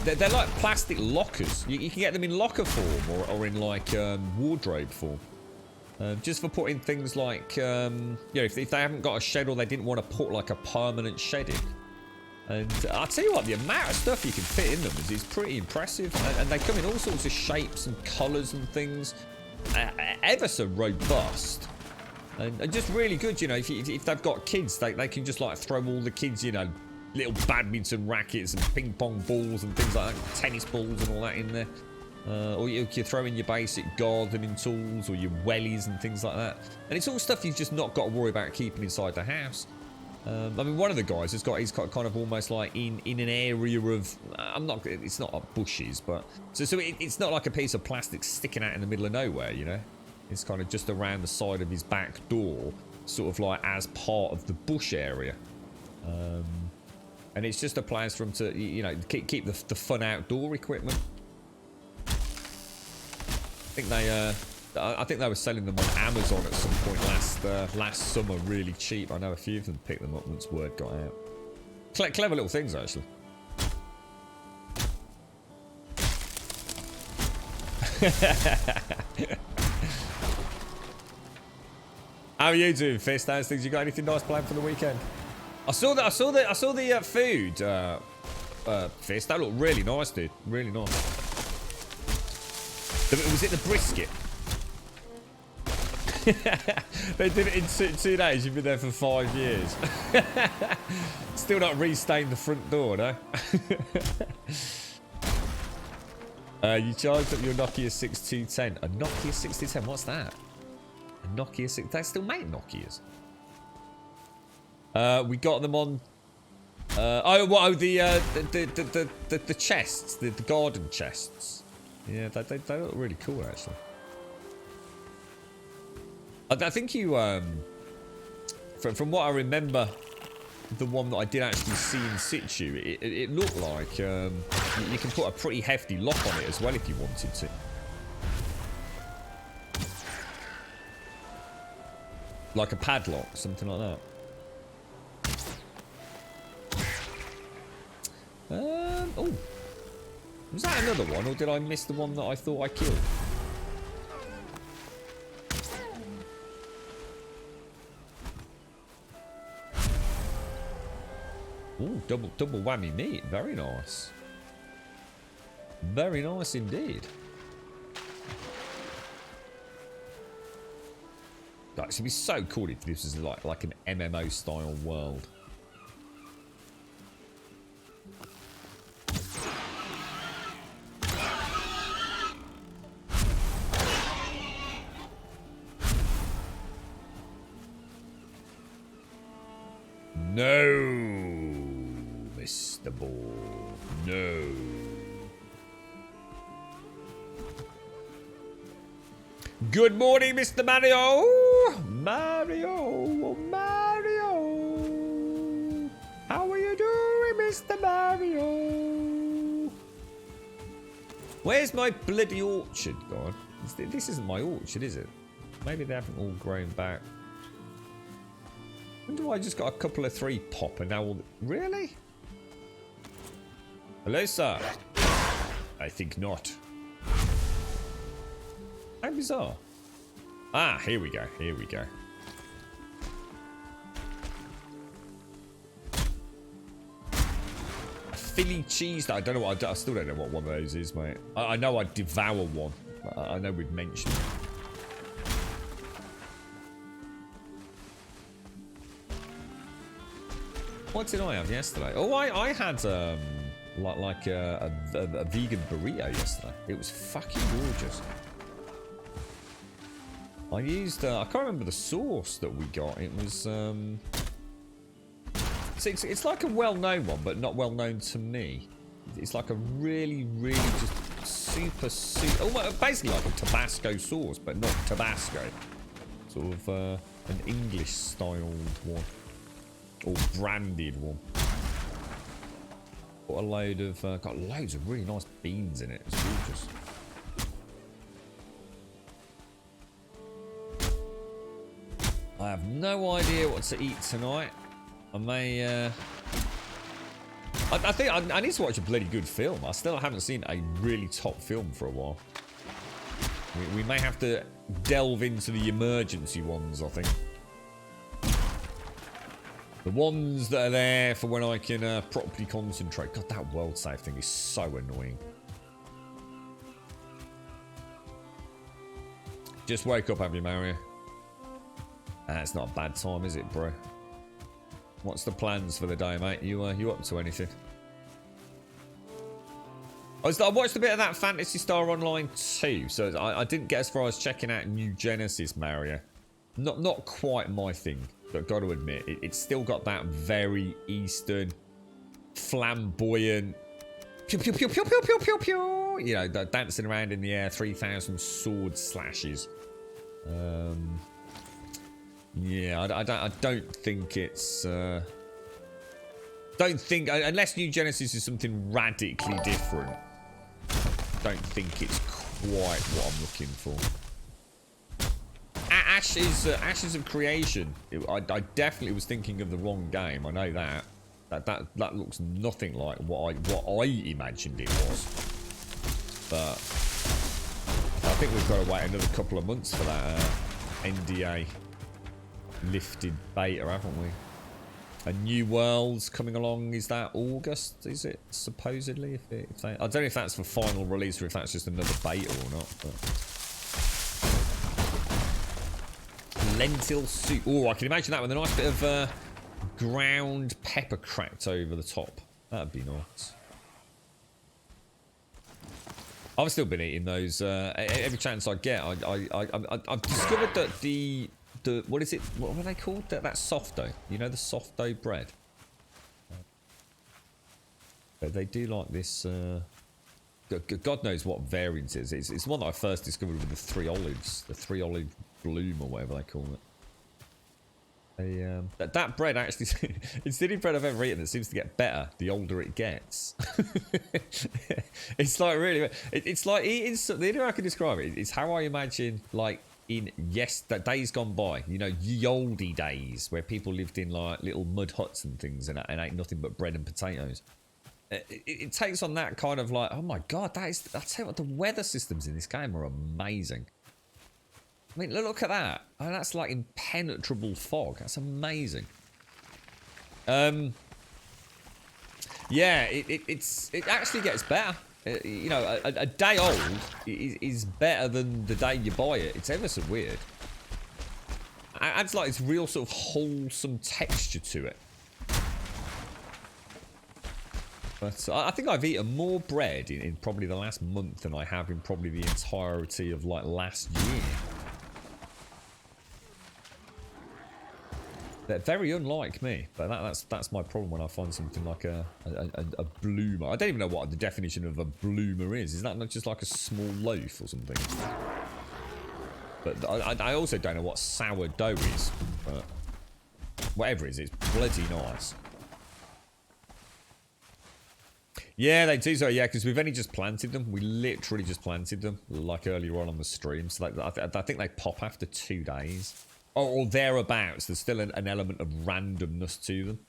They're like plastic lockers. You can get them in locker form or in like wardrobe form. Just for putting things like, if they haven't got a shed or they didn't want to put like a permanent shed in. And I'll tell you what, the amount of stuff you can fit in them is pretty impressive. And they come in all sorts of shapes and colours and things. Ever so robust. And just really good, you know, if they've got kids, they can just like throw all the kids, you know, little badminton rackets and ping pong balls and things like that, tennis balls and all that in there. Or you throw in your basic gardening tools or your wellies and things like that. And it's all stuff you've just not got to worry about keeping inside the house. I mean, one of the guys he's got kind of almost like in an area of, it's not like bushes, but so it's not like a piece of plastic sticking out in the middle of nowhere, you know. It's kind of just around the side of his back door, sort of like as part of the bush area. And it's just a place for him to, you know, keep the fun outdoor equipment. I think they were selling them on Amazon at some point last summer, really cheap. I know a few of them picked them up once word got out. Clever little things, actually. How are you doing, Fist? How's things? You got anything nice planned for the weekend? I saw the food, Fist. That looked really nice, dude. Really nice. Was it the brisket? They did it in 2 days. You've been there for 5 years. Still not restained the front door, no? You charged up your Nokia 6210. A Nokia 6210? What's that? A Nokia 6. They still make Nokias. We got them on. The chests, the garden chests. Yeah, they look really cool, actually. I think you, from what I remember, the one that I did actually see in situ, it looked like you can put a pretty hefty lock on it as well if you wanted to. Like a padlock, something like that. Oh. Was that another one, or did I miss the one that I thought I killed? Oh, double whammy meat. Very nice. Very nice indeed. That should be so cool if this was like an MMO style world. No, Mr. Ball. No. Good morning, Mr. Mario. Mario. How are you doing, Mr. Mario? Where's my bloody orchard gone? This isn't my orchard, is it? Maybe they haven't all grown back. When do I just got a couple of 3 pop and now all... Really? Hello, sir. I think not. How bizarre. Ah, here we go. Here we go. A Philly cheese... I don't know what... I still don't know what one of those is, mate. I know I'd devour one. I know we've mentioned it. What did I have yesterday? Oh, I had like a vegan burrito yesterday. It was fucking gorgeous. I used I can't remember the sauce that we got. It was it's like a well-known one, but not well-known to me. It's like a really just super basically like a Tabasco sauce, but not Tabasco. Sort of an English-styled one. Or branded one. Got a load of got loads of really nice beans in it. It's gorgeous. I have no idea what to eat tonight. I may I think I need to watch a bloody good film. I still haven't seen a really top film for a while. We may have to delve into the emergency ones, I think. The ones that are there for when I can properly concentrate. God, that world save thing is so annoying. Just wake up, have you, Mario? It's not a bad time, is it, bro? What's the plans for the day, mate? You up to anything? I watched a bit of that Phantasy Star Online 2, so I didn't get as far as checking out New Genesis Mario. Not quite my thing, but got to admit, it's still got that very Eastern, flamboyant, pew pew pew pew pew pew pew pew, you know, dancing around in the air, 3,000 sword slashes. Yeah, I don't think it's. Don't think unless New Genesis is something radically different. Don't think it's quite what I'm looking for. Ashes of Creation. I definitely was thinking of the wrong game. I know that. That looks nothing like what I imagined it was. But I think we've got to wait another couple of months for that NDA lifted beta, haven't we? A New World's coming along. Is that August? Is it supposedly? If they, I don't know if that's for final release or if that's just another beta or not. But lentil soup. Oh, I can imagine that with a nice bit of ground pepper cracked over the top. That'd be nice. I've still been eating those every chance I get. I've discovered that the what is it? What are they called? That soft dough. You know, the soft dough bread. But they do like this. God knows what variant it is. It's one that I first discovered with the 3 olives, the 3 olive bloom or whatever they call it. That bread actually, it's the only bread I've ever eaten that seems to get better the older it gets. It's like really, it's like eating something. The only way I can describe it is how I imagine like in that days gone by. You know, ye olde days where people lived in like little mud huts and things and ate nothing but bread and potatoes. It takes on that kind of like, oh my god, I tell you what, the weather systems in this game are amazing. I mean, look at that. Oh, that's like impenetrable fog. That's amazing. Yeah, it actually gets better. You know, a day old is better than the day you buy it. It's ever so weird. It adds like this real sort of wholesome texture to it. But I think I've eaten more bread in probably the last month than I have in probably the entirety of like last year. They're very unlike me, but that's my problem when I find something like a bloomer. I don't even know what the definition of a bloomer is. Is that not just like a small loaf or something? But I also don't know what sourdough is. But whatever it is, it's bloody nice. Yeah, they do so. Yeah, because we've only just planted them. We literally just planted them like earlier on the stream. So I think they pop after 2 days. Or thereabouts. There's still an element of randomness to them.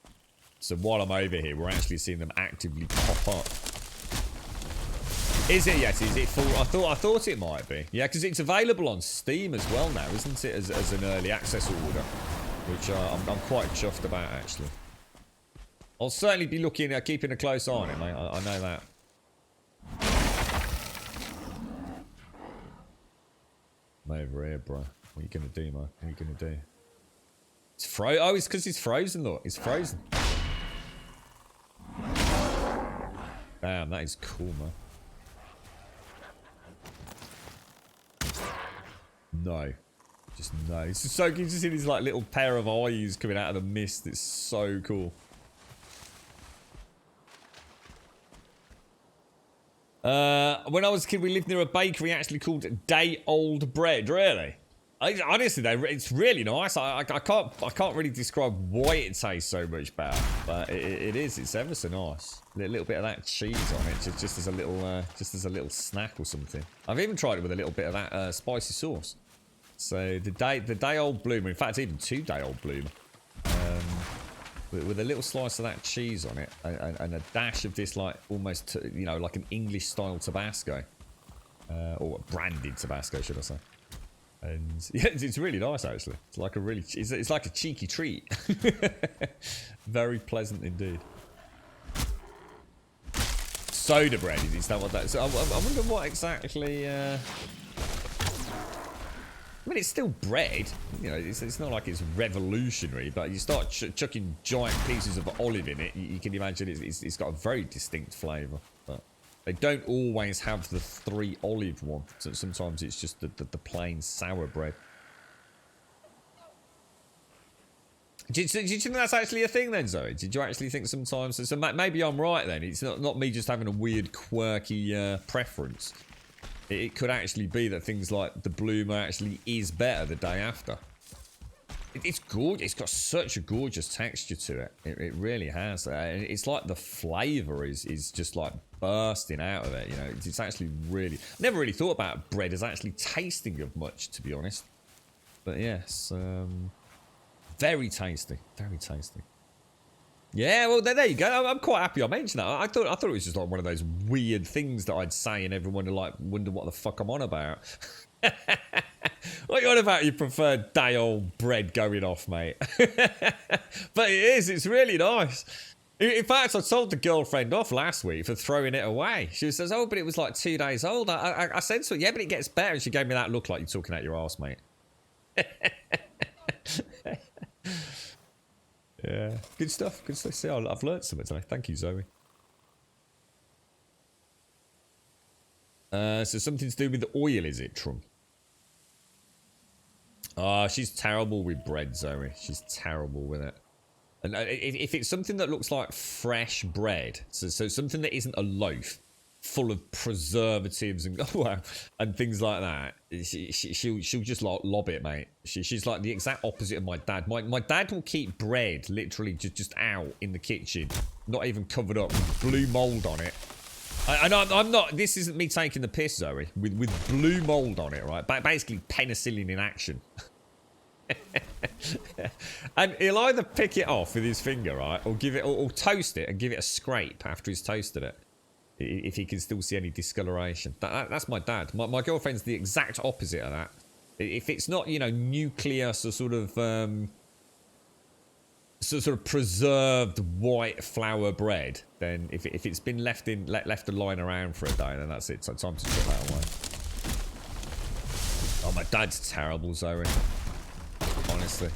So while I'm over here, we're actually seeing them actively pop up. Is it yet? Is it full? I thought it might be. Yeah, because it's available on Steam as well now, isn't it? As an early access order, which I'm quite chuffed about actually. I'll certainly be looking at keeping a close eye on it, mate. I know that. I'm over here, bro. What are you gonna do, man? What are you gonna do? It's oh, it's because it's frozen, look. It's frozen. Damn, that is cool, man. No. Just no. It's just so good to see these like little pair of eyes coming out of the mist. It's so cool. When I was a kid, we lived near a bakery actually called Day Old Bread. Really? Honestly, it's really nice. I can't really describe why it tastes so much better, but it is. It's ever so nice. A little bit of that cheese on it, just as a little snack or something. I've even tried it with a little bit of that spicy sauce. So the day old bloomer, in fact, even 2 day old bloomer, with a little slice of that cheese on it and a dash of this like almost you know, like an English style Tabasco, or branded Tabasco, should I say? And yeah, it's really nice actually. It's like a really, it's like a cheeky treat. Very pleasant indeed. Soda bread, is that what that is? So I wonder what exactly... I mean, it's still bread. You know, it's not like it's revolutionary, but you start chucking giant pieces of olive in it, you can imagine it's got a very distinct flavour. But they don't always have the 3 olive one. So sometimes it's just the plain sour bread. Do you think that's actually a thing then, Zoe? Did you actually think sometimes... So maybe I'm right then. It's not me just having a weird, quirky preference. It could actually be that things like the bloomer actually is better the day after. It's gorgeous. It's got such a gorgeous texture to it. It really has. It's like the flavour is just like bursting out of it. You know, it's actually really... Never really thought about bread as actually tasting of much, to be honest. But yes... very tasty, very tasty. Yeah, well, there you go. I'm quite happy I mentioned that. I thought it was just like one of those weird things that I'd say, and everyone would like wonder what the fuck I'm on about. What are you on about? Your preferred day-old bread going off, mate? But it is. It's really nice. In fact, I told the girlfriend off last week for throwing it away. She says, "Oh, but it was like 2 days old." I said to her, "Yeah, but it gets better." And she gave me that look like you're talking out your arse, mate. Yeah, good stuff. Good stuff. See, I've learned something today. Thank you, Zoe. So something to do with the oil, is it, Trump? Oh, she's terrible with bread, Zoe. She's terrible with it. And if it's something that looks like fresh bread, so something that isn't a loaf full of preservatives and and things like that, she'll just like lob it, mate. She's like the exact opposite of my dad. My dad will keep bread literally just out in the kitchen, not even covered up, with blue mold on it. And I'm not. This isn't me taking the piss, Zoe. With blue mold on it, right? Basically penicillin in action. And he'll either pick it off with his finger, right, or give it, or toast it and give it a scrape after he's toasted it, if he can still see any discoloration. That's my dad. My girlfriend's the exact opposite of that. If it's not, you know, nucleus or sort of preserved white flour bread, then if it's been left lying around for a day, then that's it. So time to put that away. Oh, my dad's terrible, Zoe. Honestly.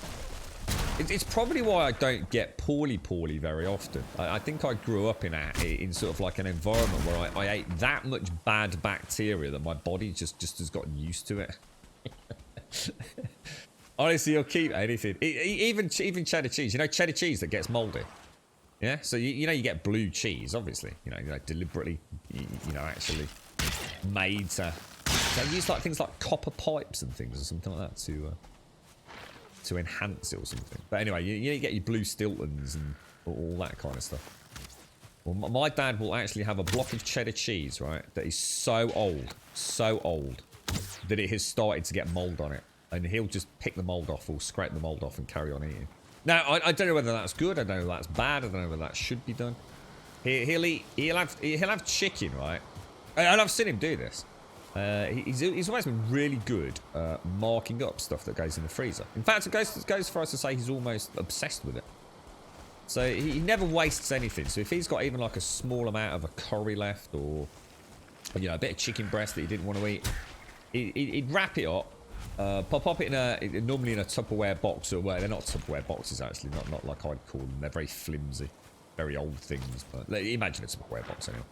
It's probably why I don't get poorly very often. I think I grew up in sort of like an environment where I ate that much bad bacteria that my body just has gotten used to it. Honestly, you'll keep anything. Even cheddar cheese. You know cheddar cheese that gets mouldy? Yeah? So, you know you get blue cheese, obviously. You know deliberately, you know, actually made to... They use like things like copper pipes and things or something like that to enhance it or something. But anyway, you get your blue Stiltons and all that kind of stuff. Well, my dad will actually have a block of cheddar cheese, right, that is so old, that it has started to get mould on it. And he'll just pick the mould off or scrape the mould off and carry on eating. Now, I don't know whether that's good, I don't know whether that's bad, I don't know whether that should be done. He'll have chicken, right? And I've seen him do this. He's always been really good marking up stuff that goes in the freezer. In fact, it goes for us to say he's almost obsessed with it. So he never wastes anything. So if he's got even like a small amount of a curry left, or you know, a bit of chicken breast that he didn't want to eat, he'd wrap it up, pop it normally in a Tupperware box, or well, they're not Tupperware boxes actually, not like I'd call them. They're very flimsy, very old things. But imagine a Tupperware box anyway.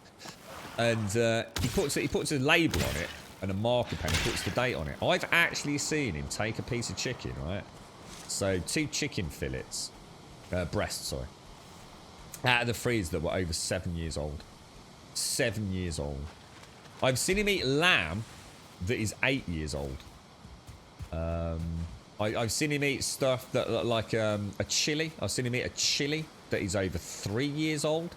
And he puts a label on it and a marker pen and puts the date on it. I've actually seen him take a piece of chicken, right? So 2 chicken fillets, breasts, sorry, out of the freezer that were over 7 years old. 7 years old. I've seen him eat lamb that is 8 years old. I've seen him eat stuff that like a chili. I've seen him eat a chili that is over 3 years old.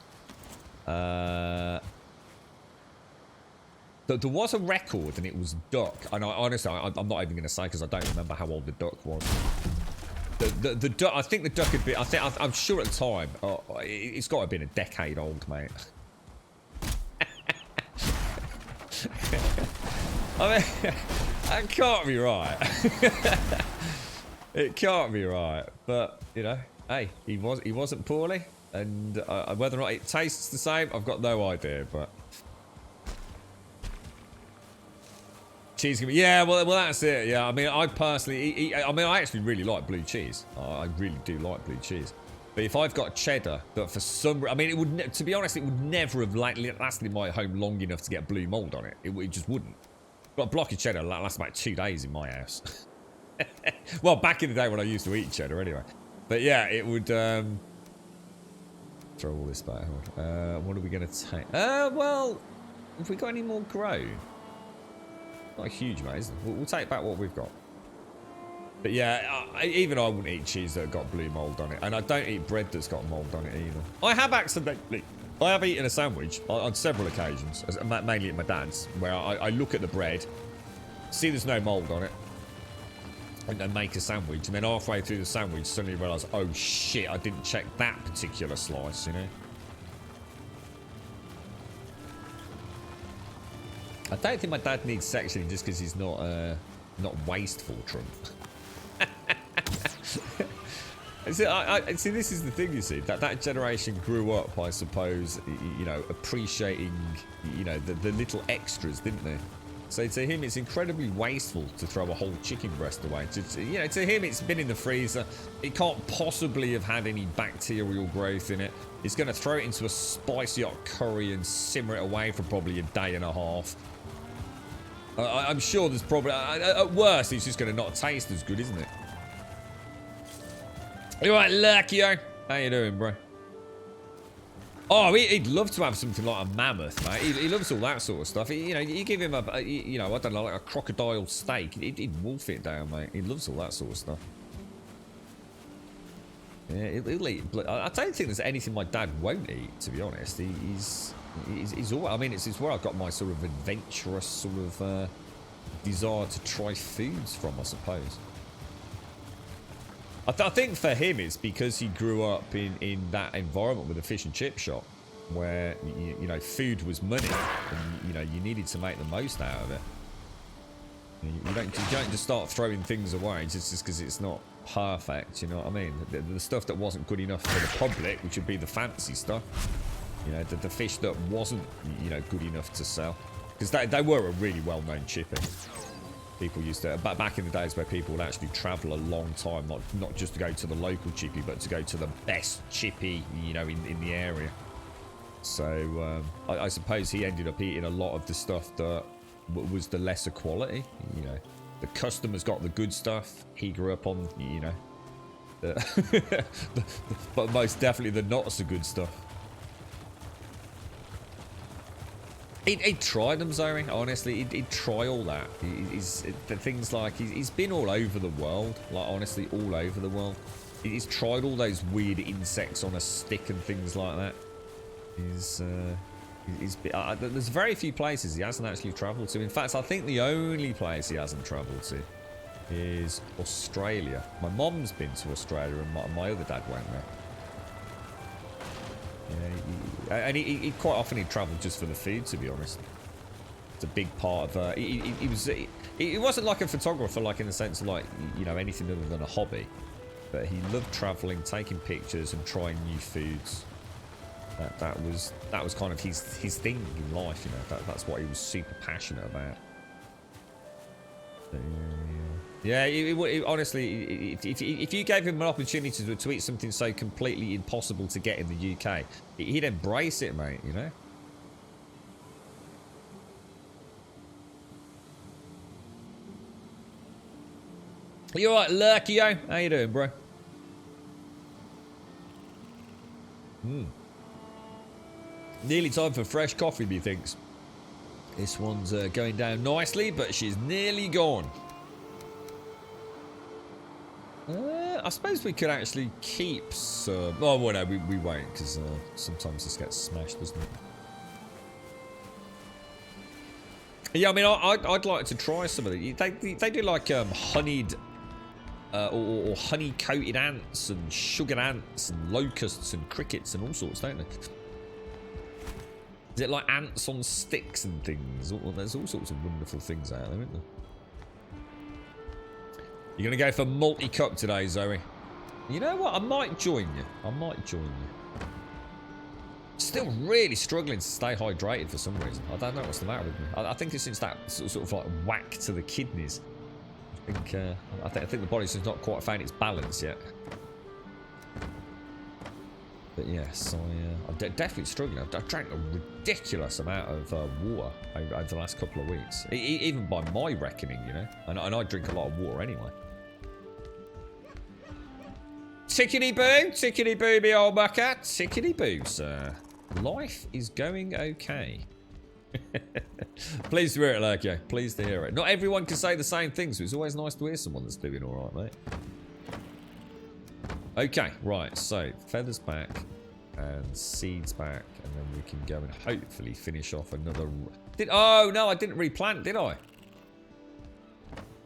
There was a record, and it was duck. And honestly, I'm not even going to say because I don't remember how old the duck was. The duck, I think the duck had been. I'm sure at the time, it's got to have been a decade old, mate. I mean, That can't be right. It can't be right. But, you know, hey, he wasn't poorly. And whether or not it tastes the same, I've got no idea. But cheese can be, yeah, well, that's it. Yeah, I mean, I personally, I actually really like blue cheese. I really do like blue cheese. But if I've got cheddar that for some, I mean, it would, to be honest, it would never have lasted in my home long enough to get blue mold on it. It just wouldn't. But a block of cheddar lasts about 2 days in my house. Well, back in the day when I used to eat cheddar, anyway. But yeah, it would. Throw all this back. What are we going to take? Well, have we got any more grown? Not a huge amount, is it? We'll take back what we've got. But yeah, even I wouldn't eat cheese that got blue mold on it, and I don't eat bread that's got mold on it either. I have accidentally. I have eaten a sandwich on several occasions, mainly at my dad's, where I look at the bread, see there's no mold on it, and then make a sandwich, and then halfway through the sandwich suddenly realise, oh shit, I didn't check that particular slice, you know? I don't think my dad needs sectioning just because he's not wasteful, Trump. See, this is the thing, you see, that generation grew up, I suppose, you know, appreciating, you know, the little extras, didn't they? So to him, it's incredibly wasteful to throw a whole chicken breast away. You know, to him, it's been in the freezer. It can't possibly have had any bacterial growth in it. It's going to throw it into a spicy hot curry and simmer it away for probably a day and a half. I'm sure there's probably, at worst, it's just going to not taste as good, isn't it? You alright, Lurkio? How you doing, bro? Oh, he'd love to have something like a mammoth, mate. He loves all that sort of stuff. You know, you give him you know, I don't know, like a crocodile steak. He'd wolf it down, mate. He loves all that sort of stuff. Yeah, he'll eat. I don't think there's anything my dad won't eat, to be honest. He's all. I mean, it's where I've got my sort of adventurous sort of desire to try foods from, I suppose. I think for him it's because he grew up in that environment with a fish and chip shop where, you know, food was money and, you know, you needed to make the most out of it. You don't just start throwing things away just because it's not perfect, you know what I mean? The stuff that wasn't good enough for the public, which would be the fancy stuff, you know, the fish that wasn't, you know, good enough to sell. Because they were a really well-known chippy. People used to, back in the days where people would actually travel a long time, not just to go to the local chippy, but to go to the best chippy, you know, in the area. So I suppose he ended up eating a lot of the stuff that was the lesser quality. You know, the customers got the good stuff. He grew up on, you know, but most definitely the not so good stuff. He'd try them, Zoe. Honestly, he'd try all that. He's the things like he's been all over the world. Like, honestly, all over the world. He's tried all those weird insects on a stick and things like that. There's very few places he hasn't actually travelled to. In fact, I think the only place he hasn't travelled to is Australia. My mom's been to Australia, and my other dad went there. Yeah, and he quite often he'd travel just for the food, to be honest. It's a big part of he wasn't like a photographer, like in the sense of like, you know, anything other than a hobby, but he loved traveling, taking pictures and trying new foods. That was kind of his thing in life, you know. That's what he was super passionate about. Yeah, honestly, if you gave him an opportunity to eat something so completely impossible to get in the UK, he'd embrace it, mate, you know? You alright, Lurkio? How you doing, bro? Nearly time for fresh coffee, methinks. This one's going down nicely, but she's nearly gone. I suppose we could actually keep some... Oh, well, no, we won't, because sometimes this gets smashed, doesn't it? Yeah, I mean, I'd like to try some of it. They do like honeyed or honey-coated ants and sugar ants and locusts and crickets and all sorts, don't they? Is it like ants on sticks and things? There's all sorts of wonderful things out there, isn't there? You're going to go for multi-cup today, Zoe. You know what? I might join you. I might join you. Still really struggling to stay hydrated for some reason. I don't know what's the matter with me. I think it's since that sort of like whack to the kidneys. I think the body's just not quite found its balance yet. But yes, I'm definitely struggling. I've drank a ridiculous amount of water over the last couple of weeks. Even by my reckoning, you know. And I drink a lot of water anyway. Tickety-boo, tickety-boo, me old bucker. Tickety-boo, sir. Life is going okay. Pleased to hear it, Lurko. Pleased to hear it. Not everyone can say the same thing, so it's always nice to hear someone that's doing alright, mate. Okay, right, so feathers back and seeds back, and then we can go and hopefully finish off another... Oh, no, I didn't replant, did I?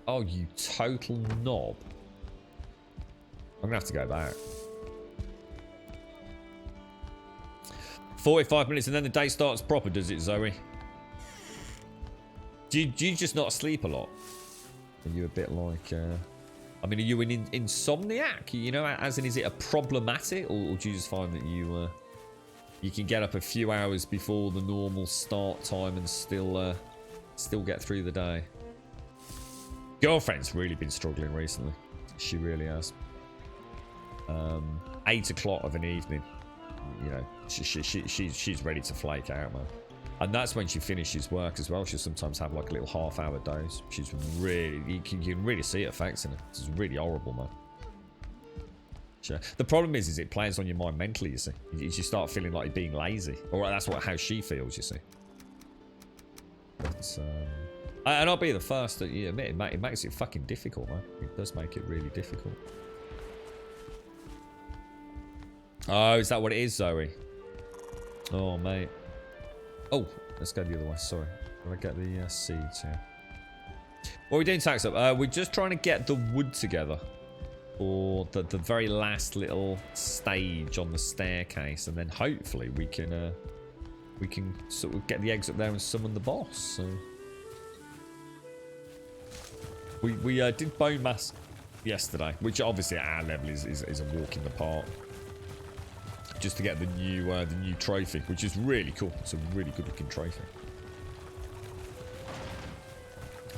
Oh, you total knob. I'm going to have to go back. 45 minutes and then the day starts proper, does it, Zoe? Do you just not sleep a lot? Are you a bit like... I mean, are you an insomniac? You know, as in, is it a problematic? Or do you just find that you can get up a few hours before the normal start time and still get through the day? Girlfriend's really been struggling recently. She really has. 8 o'clock of an evening, you know, she's ready to flake out, man. And that's when she finishes work as well. She'll sometimes have like a little half-hour dose. She's really, you can really see it affecting her. It's really horrible, man. Sure. The problem is it plays on your mind mentally, you see. You start feeling like you're being lazy. Or that's how she feels, you see. But, and I'll be the first to admit, it makes it fucking difficult, man. It does make it really difficult. Oh, is that what it is, Zoe? Oh, mate. Oh, let's go the other way. Sorry. Let me get the seeds here. What are we doing, Tax Up? We're just trying to get the wood together for the very last little stage on the staircase, and then hopefully we can sort of get the eggs up there and summon the boss. So we did bone mass yesterday, which obviously at our level is a walk in the park. Just to get the new trophy, which is really cool. It's a really good looking trophy.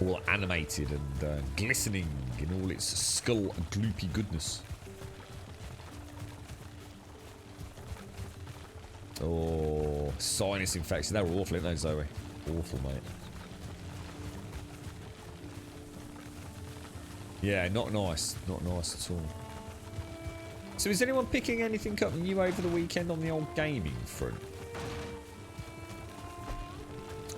All animated and glistening in all its skull gloopy goodness. Oh, sinus infection. They were awful, aren't they, Zoe? Awful, mate. Yeah, not nice. Not nice at all. So is anyone picking anything up new over the weekend on the old gaming front?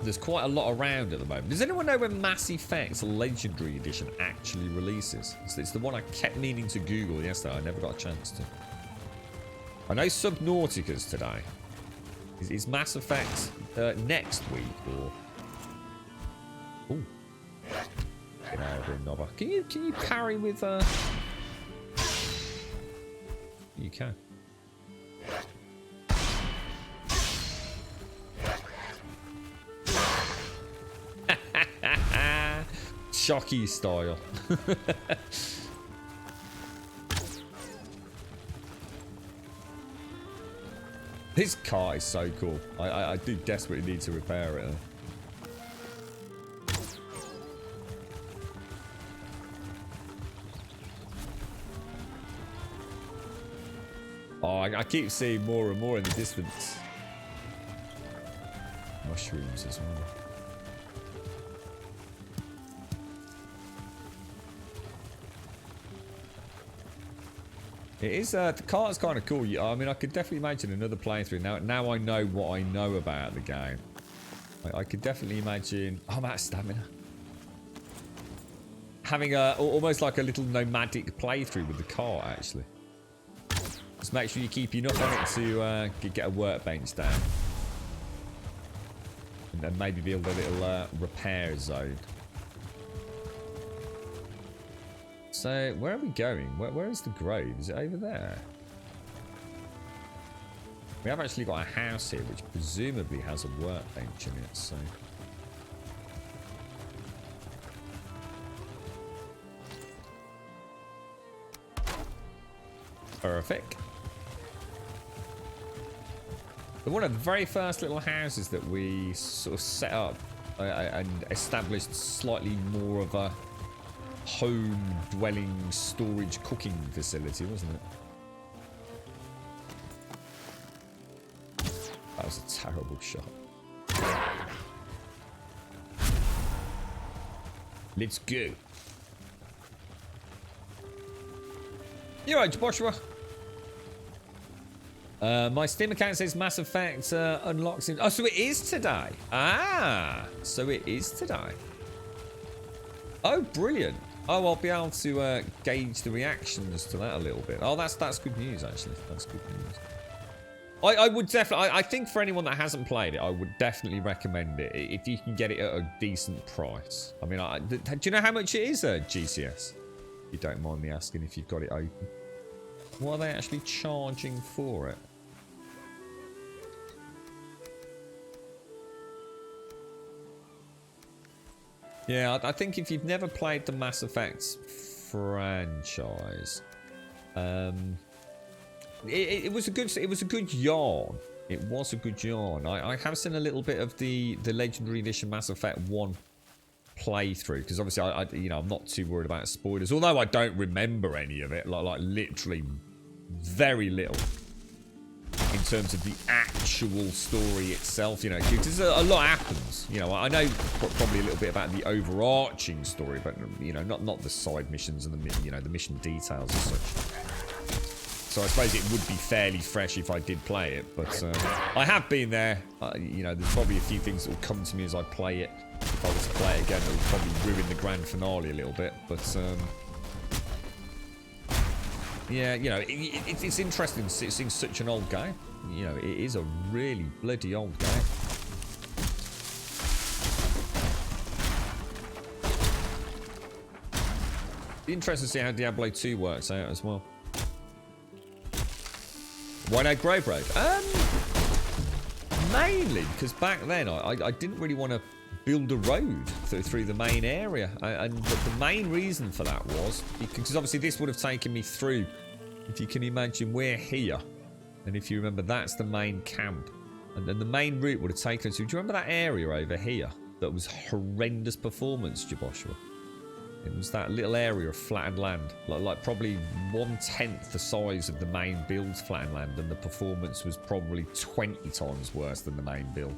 There's quite a lot around at the moment. Does anyone know when Mass Effect Legendary Edition actually releases? It's the one I kept meaning to Google yesterday. I never got a chance to. I know Subnautica's today. Is Mass Effect next week or? Ooh. Can you parry with You can. Shocky style. This car is so cool. I do desperately need to repair it. Oh, I keep seeing more and more in the distance. Mushrooms as well. It is, the car's kind of cool. I mean, I could definitely imagine another playthrough. Now I know what I know about the game. I could definitely imagine... Oh, I'm out of stamina. Having almost like a little nomadic playthrough with the car, actually. Just make sure you keep enough on it to get a workbench down. And then maybe build a little repair zone. So, where are we going? Where is the grove? Is it over there? We have actually got a house here, which presumably has a workbench in it, so... Perfect. But one of the very first little houses that we sort of set up and established slightly more of a home dwelling storage cooking facility, wasn't it? That was a terrible shot. Let's go. You're right, Joshua. My Steam account says Mass Effect unlocks in... Oh, so it is today. Ah, so it is today. Oh, brilliant. Oh, I'll be able to gauge the reactions to that a little bit. Oh, that's good news, actually. That's good news. I would definitely... I think for anyone that hasn't played it, I would definitely recommend it if you can get it at a decent price. I mean, do you know how much it is, GCS? If you don't mind me asking if you've got it open. What are they actually charging for it? Yeah, I think if you've never played the Mass Effect franchise, it was a good yarn. It was a good yarn. I have seen a little bit of the Legendary Edition Mass Effect 1 playthrough, because obviously you know, I'm not too worried about spoilers, although I don't remember any of it, like literally very little in terms of the actual story itself, you know, because a lot happens. You know, I know probably a little bit about the overarching story, but you know, not the side missions and the mission details as such. So I suppose it would be fairly fresh if I did play it, but I have been there. You know, there's probably a few things that will come to me as I play it. If I was to play it again, it would probably ruin the grand finale a little bit, but yeah, you know, it's interesting seeing such an old game. You know, it is a really bloody old game. Be interesting to see how Diablo 2 works out as well. Why no Grove Road? Mainly because back then I didn't really want to build a road through the main area, and the main reason for that was because obviously this would have taken me through, if you can imagine, we're here, and if you remember, that's the main camp, and then the main route would have taken us to, do you remember that area over here that was horrendous performance, Joshua? It was that little area of flattened land, like probably 1/10 the size of the main build's flattened land, and the performance was probably 20 times worse than the main build.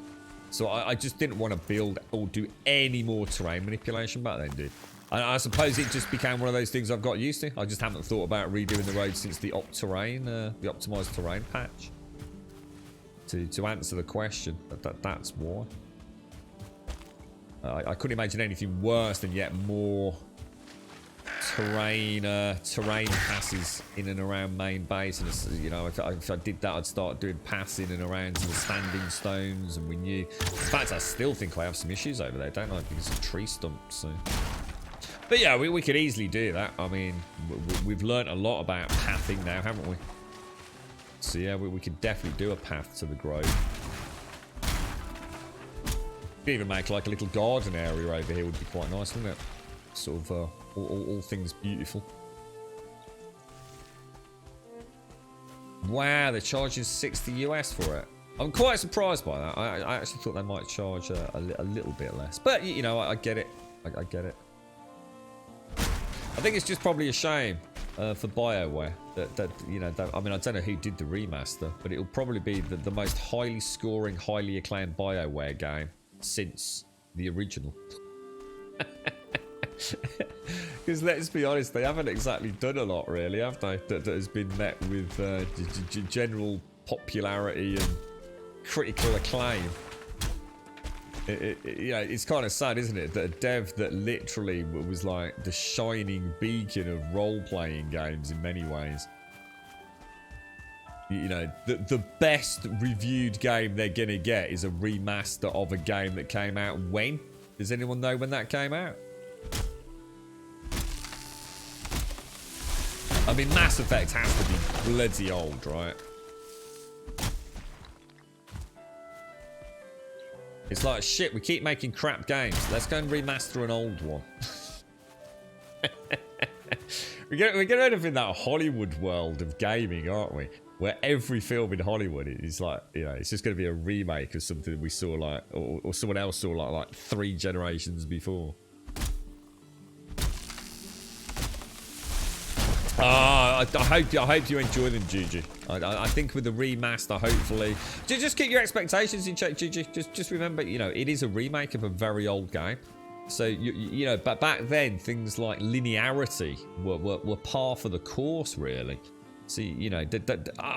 So I just didn't want to build or do any more terrain manipulation back then, dude. And I suppose it just became one of those things I've got used to. I just haven't thought about redoing the road since the the optimized terrain patch. To answer the question, that's why. I couldn't imagine anything worse than yet more terrain passes in and around main base, and you know, if I did that, I'd start doing paths in and around to the standing stones, and we knew. In fact, I still think I have some issues over there, don't I, because of tree stumps. So, but yeah, we could easily do that. I mean, we've learnt a lot about pathing now, haven't we? So yeah, we could definitely do a path to the grove. Could even make like a little garden area over here, would be quite nice, wouldn't it? Sort of all things beautiful. Wow, they're charging 60 US for it. I'm quite surprised by that. I actually thought they might charge a little bit less, but you know, I get it. I get it. I think it's just probably a shame for BioWare that you know, I mean, I don't know who did the remaster, but it'll probably be the most highly scoring, highly acclaimed BioWare game since the original. Because let's be honest, they haven't exactly done a lot, really, have they? That has been met with general popularity and critical acclaim. Yeah, it's kind of sad, isn't it, that a dev that literally was like the shining beacon of role-playing games in many ways. You know, the best reviewed game they're gonna get is a remaster of a game that came out when? Does anyone know when that came out? I mean, Mass Effect has to be bloody old, right? It's like, shit, we keep making crap games. Let's go and remaster an old one. we're gonna end up in that Hollywood world of gaming, aren't we? Where every film in Hollywood is like, you know, it's just gonna be a remake of something we saw like, or someone else saw like 3 generations before. I hope you enjoy them, Gigi. I think with the remaster, hopefully, just keep your expectations in check, Gigi. Just remember, you know, it is a remake of a very old game. So you know, but back then things like linearity were par for the course, really. So you know,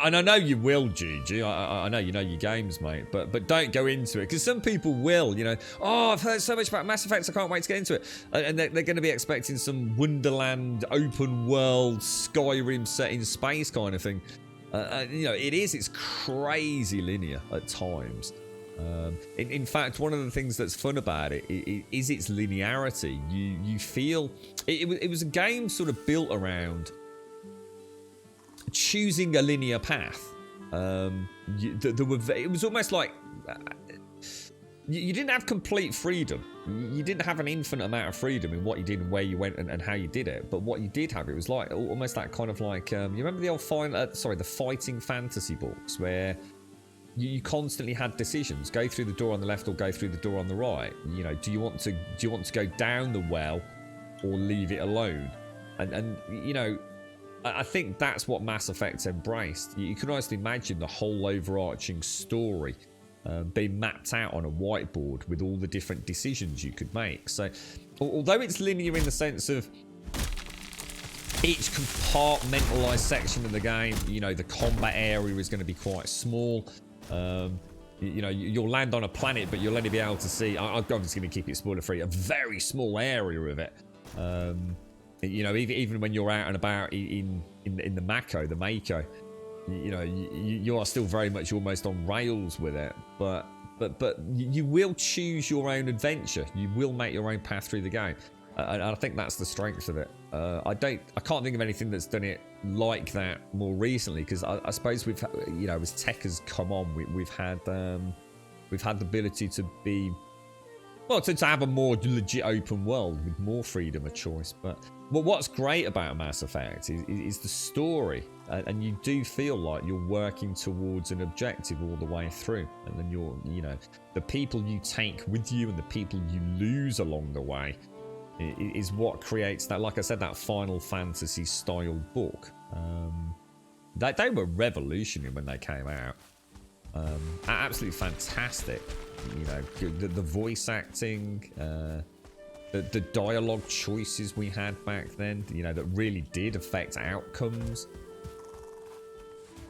and I know you will, Gigi. I know you know your games, mate. But don't go into it, because some people will. You know, oh, I've heard so much about Mass Effect, I can't wait to get into it. And they're going to be expecting some Wonderland, open world, Skyrim set in space kind of thing. You know, it's crazy linear at times. In fact, one of the things that's fun about it is its linearity. You feel it was a game sort of built around choosing a linear path. It was almost like you didn't have complete freedom. You didn't have an infinite amount of freedom in what you did and where you went and how you did it. But what you did have, it was like almost that kind of like you remember the old the fighting fantasy books where you constantly had decisions: go through the door on the left or go through the door on the right. You know, do you want to go down the well or leave it alone? And you know, I think that's what Mass Effect embraced. You can almost imagine the whole overarching story being mapped out on a whiteboard with all the different decisions you could make. So, although it's linear in the sense of each compartmentalized section of the game, you know, the combat area is going to be quite small. You know, you'll land on a planet, but you'll only be able to see, I'm just going to keep it spoiler free, a very small area of it. You know, even when you're out and about in the Mako, you know, you are still very much almost on rails with it. But you will choose your own adventure. You will make your own path through the game, and I think that's the strength of it. I can't think of anything that's done it like that more recently, because I suppose we've, you know, as tech has come on, we've had the ability to be, well, to have a more legit open world with more freedom of choice. But what's great about Mass Effect is the story, and you do feel like you're working towards an objective all the way through. And then you know, the people you take with you and the people you lose along the way is what creates that, like I said, that Final Fantasy style book. They were revolutionary when they came out. Absolutely fantastic. You know, the voice acting, the dialogue choices we had back then, you know, that really did affect outcomes.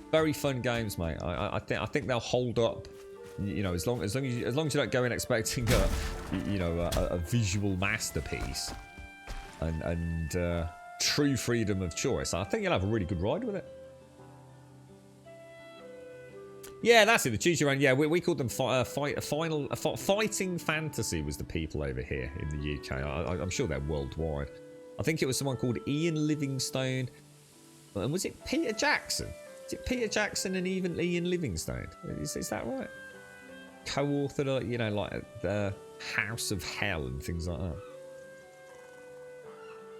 Very fun games, mate. I think they'll hold up. You know, as long as you don't go in expecting a visual masterpiece and true freedom of choice, I think you'll have a really good ride with it. Yeah, that's it. The choose your own. Yeah, we called them fighting fantasy was the people over here in the UK. I'm sure they're worldwide. I think it was someone called Ian Livingstone, and was it Peter Jackson? Is it Peter Jackson and even Ian Livingstone? Is that right? Co-authored, you know, like the House of Hell and things like that.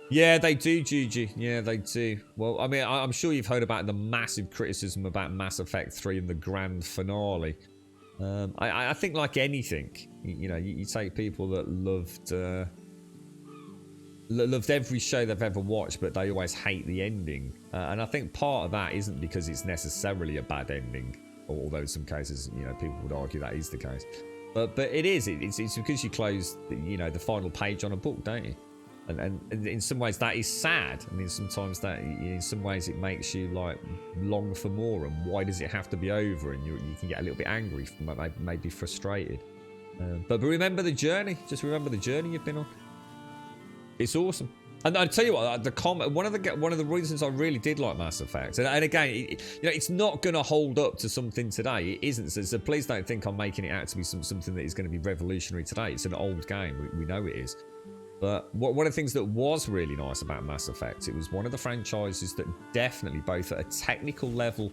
Yeah, they do, Gigi. Yeah, they do. Well, I mean, I'm sure you've heard about the massive criticism about Mass Effect 3 and the grand finale. I think, like anything, you know, you take people that loved every show they've ever watched, but they always hate the ending. And I think part of that isn't because it's necessarily a bad ending, although in some cases, you know, people would argue that is the case. But it is. It's because you close, you know, the final page on a book, don't you? And in some ways that is sad. I mean, sometimes that, in some ways, it makes you like long for more. And why does it have to be over? And you can get a little bit angry, maybe frustrated. But remember the journey. Just remember the journey you've been on. It's awesome. And I tell you what, one of the reasons I really did like Mass Effect, and again, you know, it's not going to hold up to something today. It isn't. So please don't think I'm making it out to be something that is going to be revolutionary today. It's an old game. We know it is. But one of the things that was really nice about Mass Effect, it was one of the franchises that definitely, both at a technical level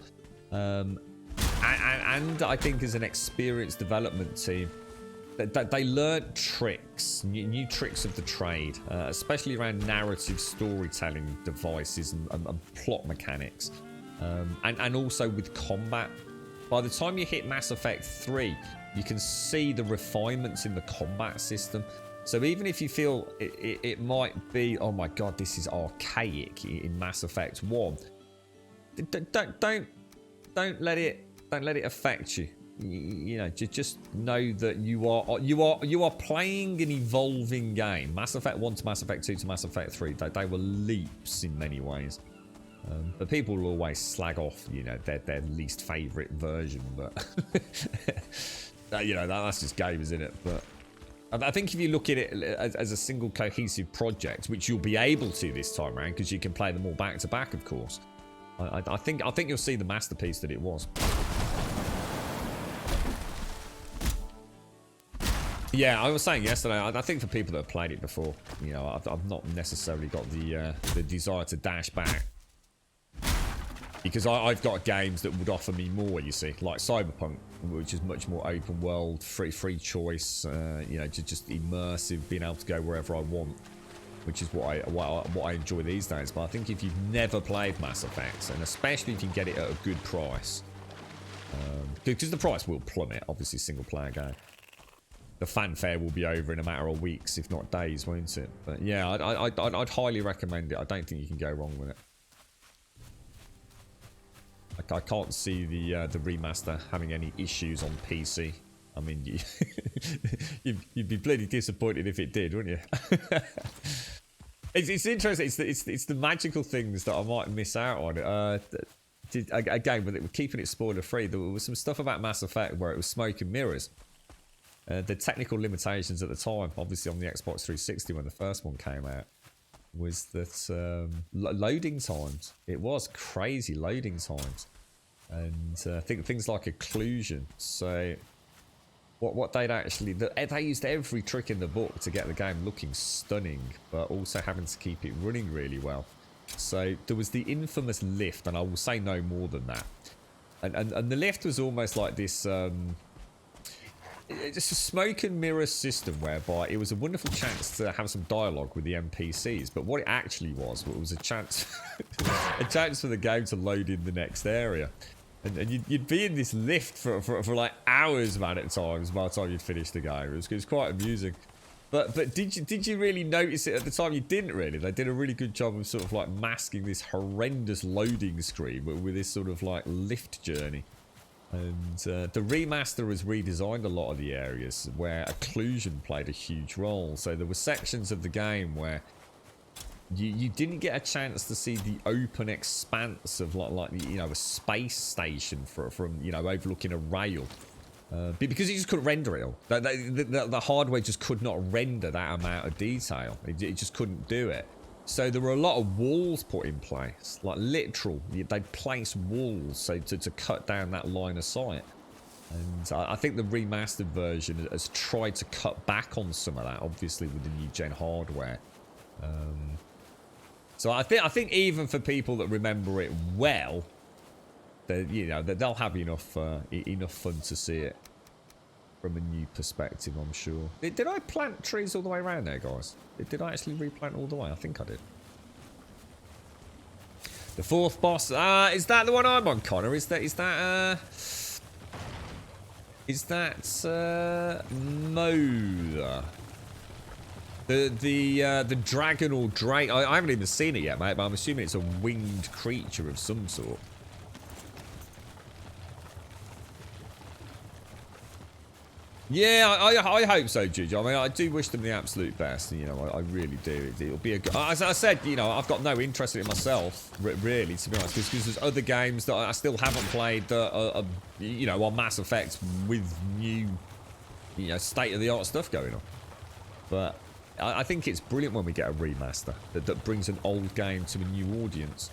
and I think as an experienced development team, they learned tricks, new tricks of the trade, especially around narrative storytelling devices and plot mechanics, and also with combat. By the time you hit Mass Effect 3, you can see the refinements in the combat system. So even if you feel it might be, oh my god, this is archaic in Mass Effect 1, don't let it affect you. You know, just know that you are playing an evolving game. Mass Effect 1 to Mass Effect 2 to Mass Effect 3, they were leaps in many ways. But people will always slag off, you know, their least favourite version. But you know, that's just game, isn't it? But I think if you look at it as a single cohesive project, which you'll be able to this time around, because you can play them all back to back, of course. I think you'll see the masterpiece that it was. Yeah, I was saying yesterday, I think for people that have played it before, you know, I've not necessarily got the desire to dash back. Because I've got games that would offer me more, you see, like Cyberpunk, which is much more open world, free choice, you know, just immersive, being able to go wherever I want, which is what I enjoy these days. But I think if you've never played Mass Effect, and especially if you can get it at a good price, because the price will plummet, obviously, single player game. The fanfare will be over in a matter of weeks, if not days, won't it? But yeah, I'd highly recommend it. I don't think you can go wrong with it. I can't see the remaster having any issues on PC. I mean, you'd be bloody disappointed if it did, wouldn't you? It's interesting. It's the magical things that I might miss out on. Again, with keeping it spoiler free, there was some stuff about Mass Effect where it was smoke and mirrors. The technical limitations at the time, obviously on the Xbox 360 when the first one came out, was that loading times. It was crazy loading times, and I think things like occlusion. So what they'd actually, they used every trick in the book to get the game looking stunning, but also having to keep it running really well. So there was the infamous lift, and I will say no more than that. And the lift was almost like this. It's a smoke and mirror system whereby it was a wonderful chance to have some dialogue with the NPCs, but what it actually was a chance for the game to load in the next area, and you'd be in this lift for like hours, man, at times by the time you'd finish the game. It was quite amusing. But did you really notice it at the time? You didn't really. They did a really good job of sort of like masking this horrendous loading screen with this sort of like lift journey. And the remaster has redesigned a lot of the areas where occlusion played a huge role. So there were sections of the game where you didn't get a chance to see the open expanse of like you know, a space station from you know, overlooking a rail, because you just couldn't render it all. The hardware just could not render that amount of detail. It just couldn't do it. So there were a lot of walls put in place, like literal. They'd place walls so to cut down that line of sight. And I think the remastered version has tried to cut back on some of that, obviously with the new gen hardware. So I think even for people that remember it well, you know, they'll have enough fun to see it from a new perspective, I'm sure. Did I plant trees all the way around there, guys? Did I actually replant all the way? I think I did. The fourth boss. Is that the one I'm on, Connor? Is that Moda? The dragon or drake? I haven't even seen it yet, mate, but I'm assuming it's a winged creature of some sort. Yeah, I hope so, Judge. I mean, I do wish them the absolute best. You know, I really do. It'll be a good. As I said, you know, I've got no interest in it myself, really, to be honest, because there's other games that I still haven't played that are, you know, are Mass Effect with new, you know, state-of-the-art stuff going on. But I think it's brilliant when we get a remaster that brings an old game to a new audience.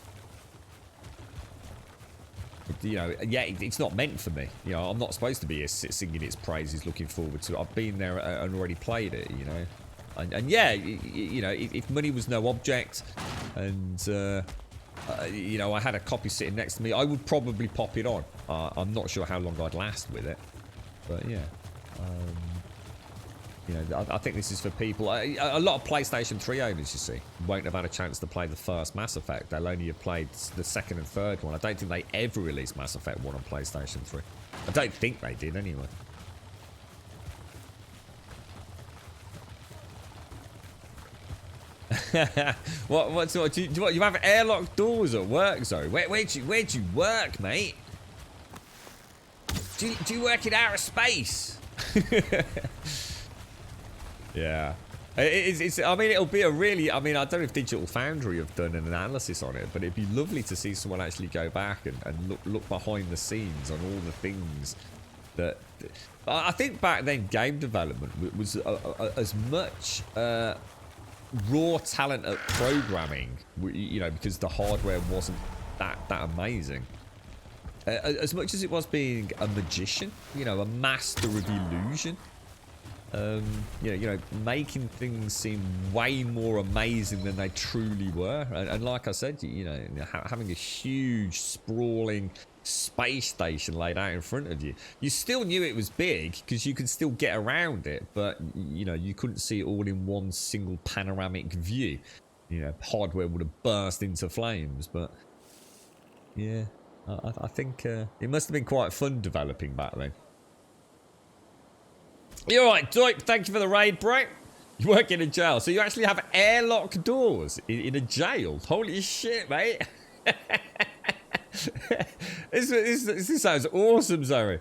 You know, yeah, it's not meant for me. You know, I'm not supposed to be here singing its praises, looking forward to it. I've been there and already played it, you know. And yeah, you know, if money was no object and, you know, I had a copy sitting next to me, I would probably pop it on. I'm not sure how long I'd last with it. But yeah. You know, I think this is for people. A lot of PlayStation 3 owners, you see, won't have had a chance to play the first Mass Effect. They'll only have played the second and third one. I don't think they ever released Mass Effect 1 on PlayStation 3. I don't think they did, anyway. what do you have airlock doors at work, Zoe? Where'd you work, mate? Do you work in outer space? Yeah. I mean, it'll be a really... I mean, I don't know if Digital Foundry have done an analysis on it, but it'd be lovely to see someone actually go back and look behind the scenes on all the things that... I think back then game development was as much raw talent at programming, you know, because the hardware wasn't that amazing. As much as it was being a magician, you know, a master of illusion. You know, making things seem way more amazing than they truly were. And like I said, you know, having a huge, sprawling space station laid out in front of you. You still knew it was big because you could still get around it, but, you know, you couldn't see it all in one single panoramic view. You know, hardware would have burst into flames, but, yeah, I think it must have been quite fun developing back then. You're right, Doip. Thank you for the raid, bro. You work in a jail, so you actually have airlock doors in a jail. Holy shit, mate. this sounds awesome, Zoe.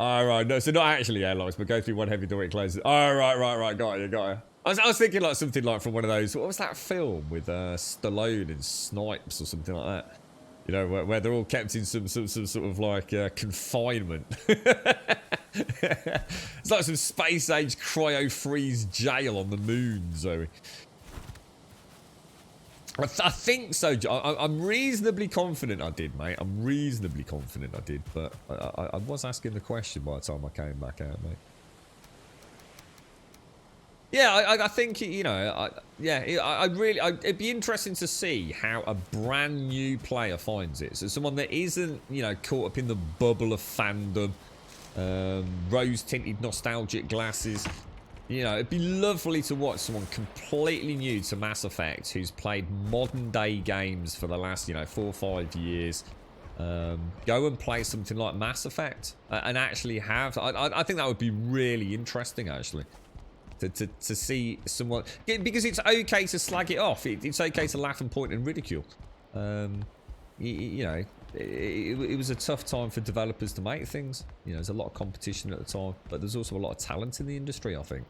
Alright, no, so not actually airlocks, but go through one heavy door, it closes. Right, got you. I was thinking like something like from one of those, what was that film with Stallone and Snipes or something like that? You know, where they're all kept in some sort of like confinement. It's like some space age cryo freeze jail on the moon, Zoe. I think so. I'm reasonably confident I did, mate. I'm reasonably confident I did, but I was asking the question by the time I came back out, mate. Yeah, I think, you know, it'd be interesting to see how a brand new player finds it. So someone that isn't, you know, caught up in the bubble of fandom, rose-tinted nostalgic glasses. You know, it'd be lovely to watch someone completely new to Mass Effect who's played modern-day games for the last, you know, 4 or 5 years. Go and play something like Mass Effect and actually have... I think that would be really interesting, actually. To see someone, because it's okay to slag it off. It's okay to laugh and point and ridicule. You know, it was a tough time for developers to make things. You know, there's a lot of competition at the time, but there's also a lot of talent in the industry, I think,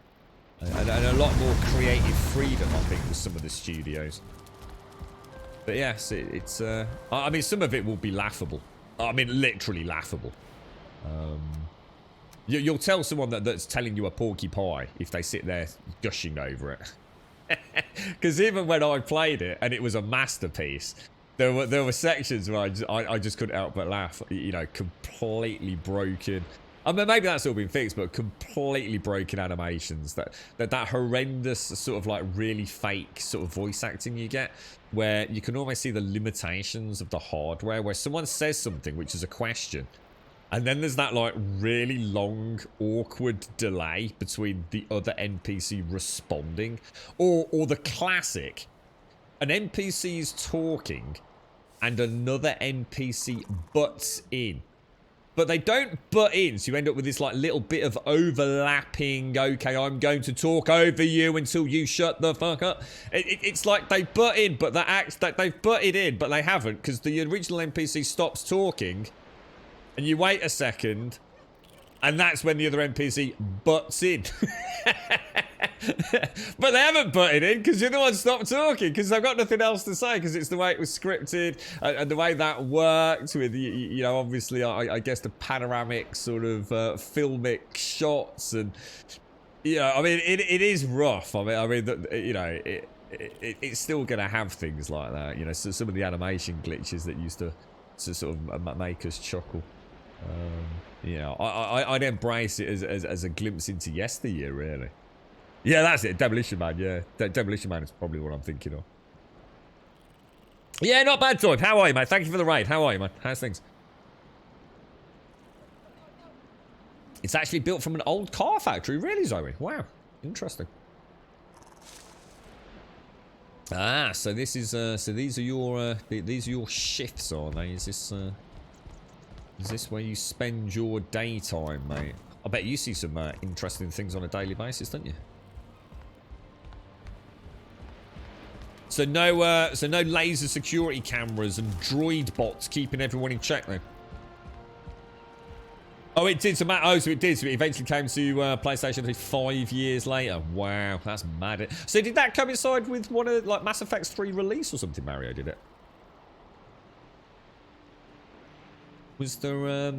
and a lot more creative freedom, I think, with some of the studios. But yes, it's. I mean, some of it will be laughable. I mean, literally laughable. You'll tell someone that's telling you a porky pie if they sit there gushing over it. Because even when I played it and it was a masterpiece, there were sections where I just couldn't help but laugh. You know, completely broken. I mean, maybe that's all been fixed, but completely broken animations. That horrendous sort of like really fake sort of voice acting you get, where you can almost see the limitations of the hardware, where someone says something which is a question, and then there's that like really long, awkward delay between the other NPC responding. Or the classic, an NPC is talking and another NPC butts in. But they don't butt in, so you end up with this like little bit of overlapping, okay, I'm going to talk over you until you shut the fuck up. It's like they butt in, but they've butted in, but they haven't, because the original NPC stops talking. And you wait a second, and that's when the other NPC butts in. But they haven't butted in, because the other one stopped talking, because they've got nothing else to say, because it's the way it was scripted, and the way that worked with, you know, obviously, I guess the panoramic sort of filmic shots, and, you know, I mean, it is rough. I mean, you know, it's still going to have things like that, you know, so some of the animation glitches that used to sort of make us chuckle. You know, I'd embrace it as a glimpse into yesteryear, really. Yeah, that's it. Demolition Man, yeah. Demolition Man is probably what I'm thinking of. Yeah, not bad, Toy. How are you, mate? Thank you for the raid. How are you, man? How's things? It's actually built from an old car factory. Really, Zoe? Wow. Interesting. Ah, so this is so these are your shifts, are they? Is this where you spend your daytime, mate? I bet you see some interesting things on a daily basis, don't you? So no laser security cameras and droid bots keeping everyone in check, then. Oh, it did. So it did. So it eventually came to PlayStation 5 years later. Wow, that's mad. So did that coincide with one of like Mass Effect's 3 release or something? Mario did it. Was there? I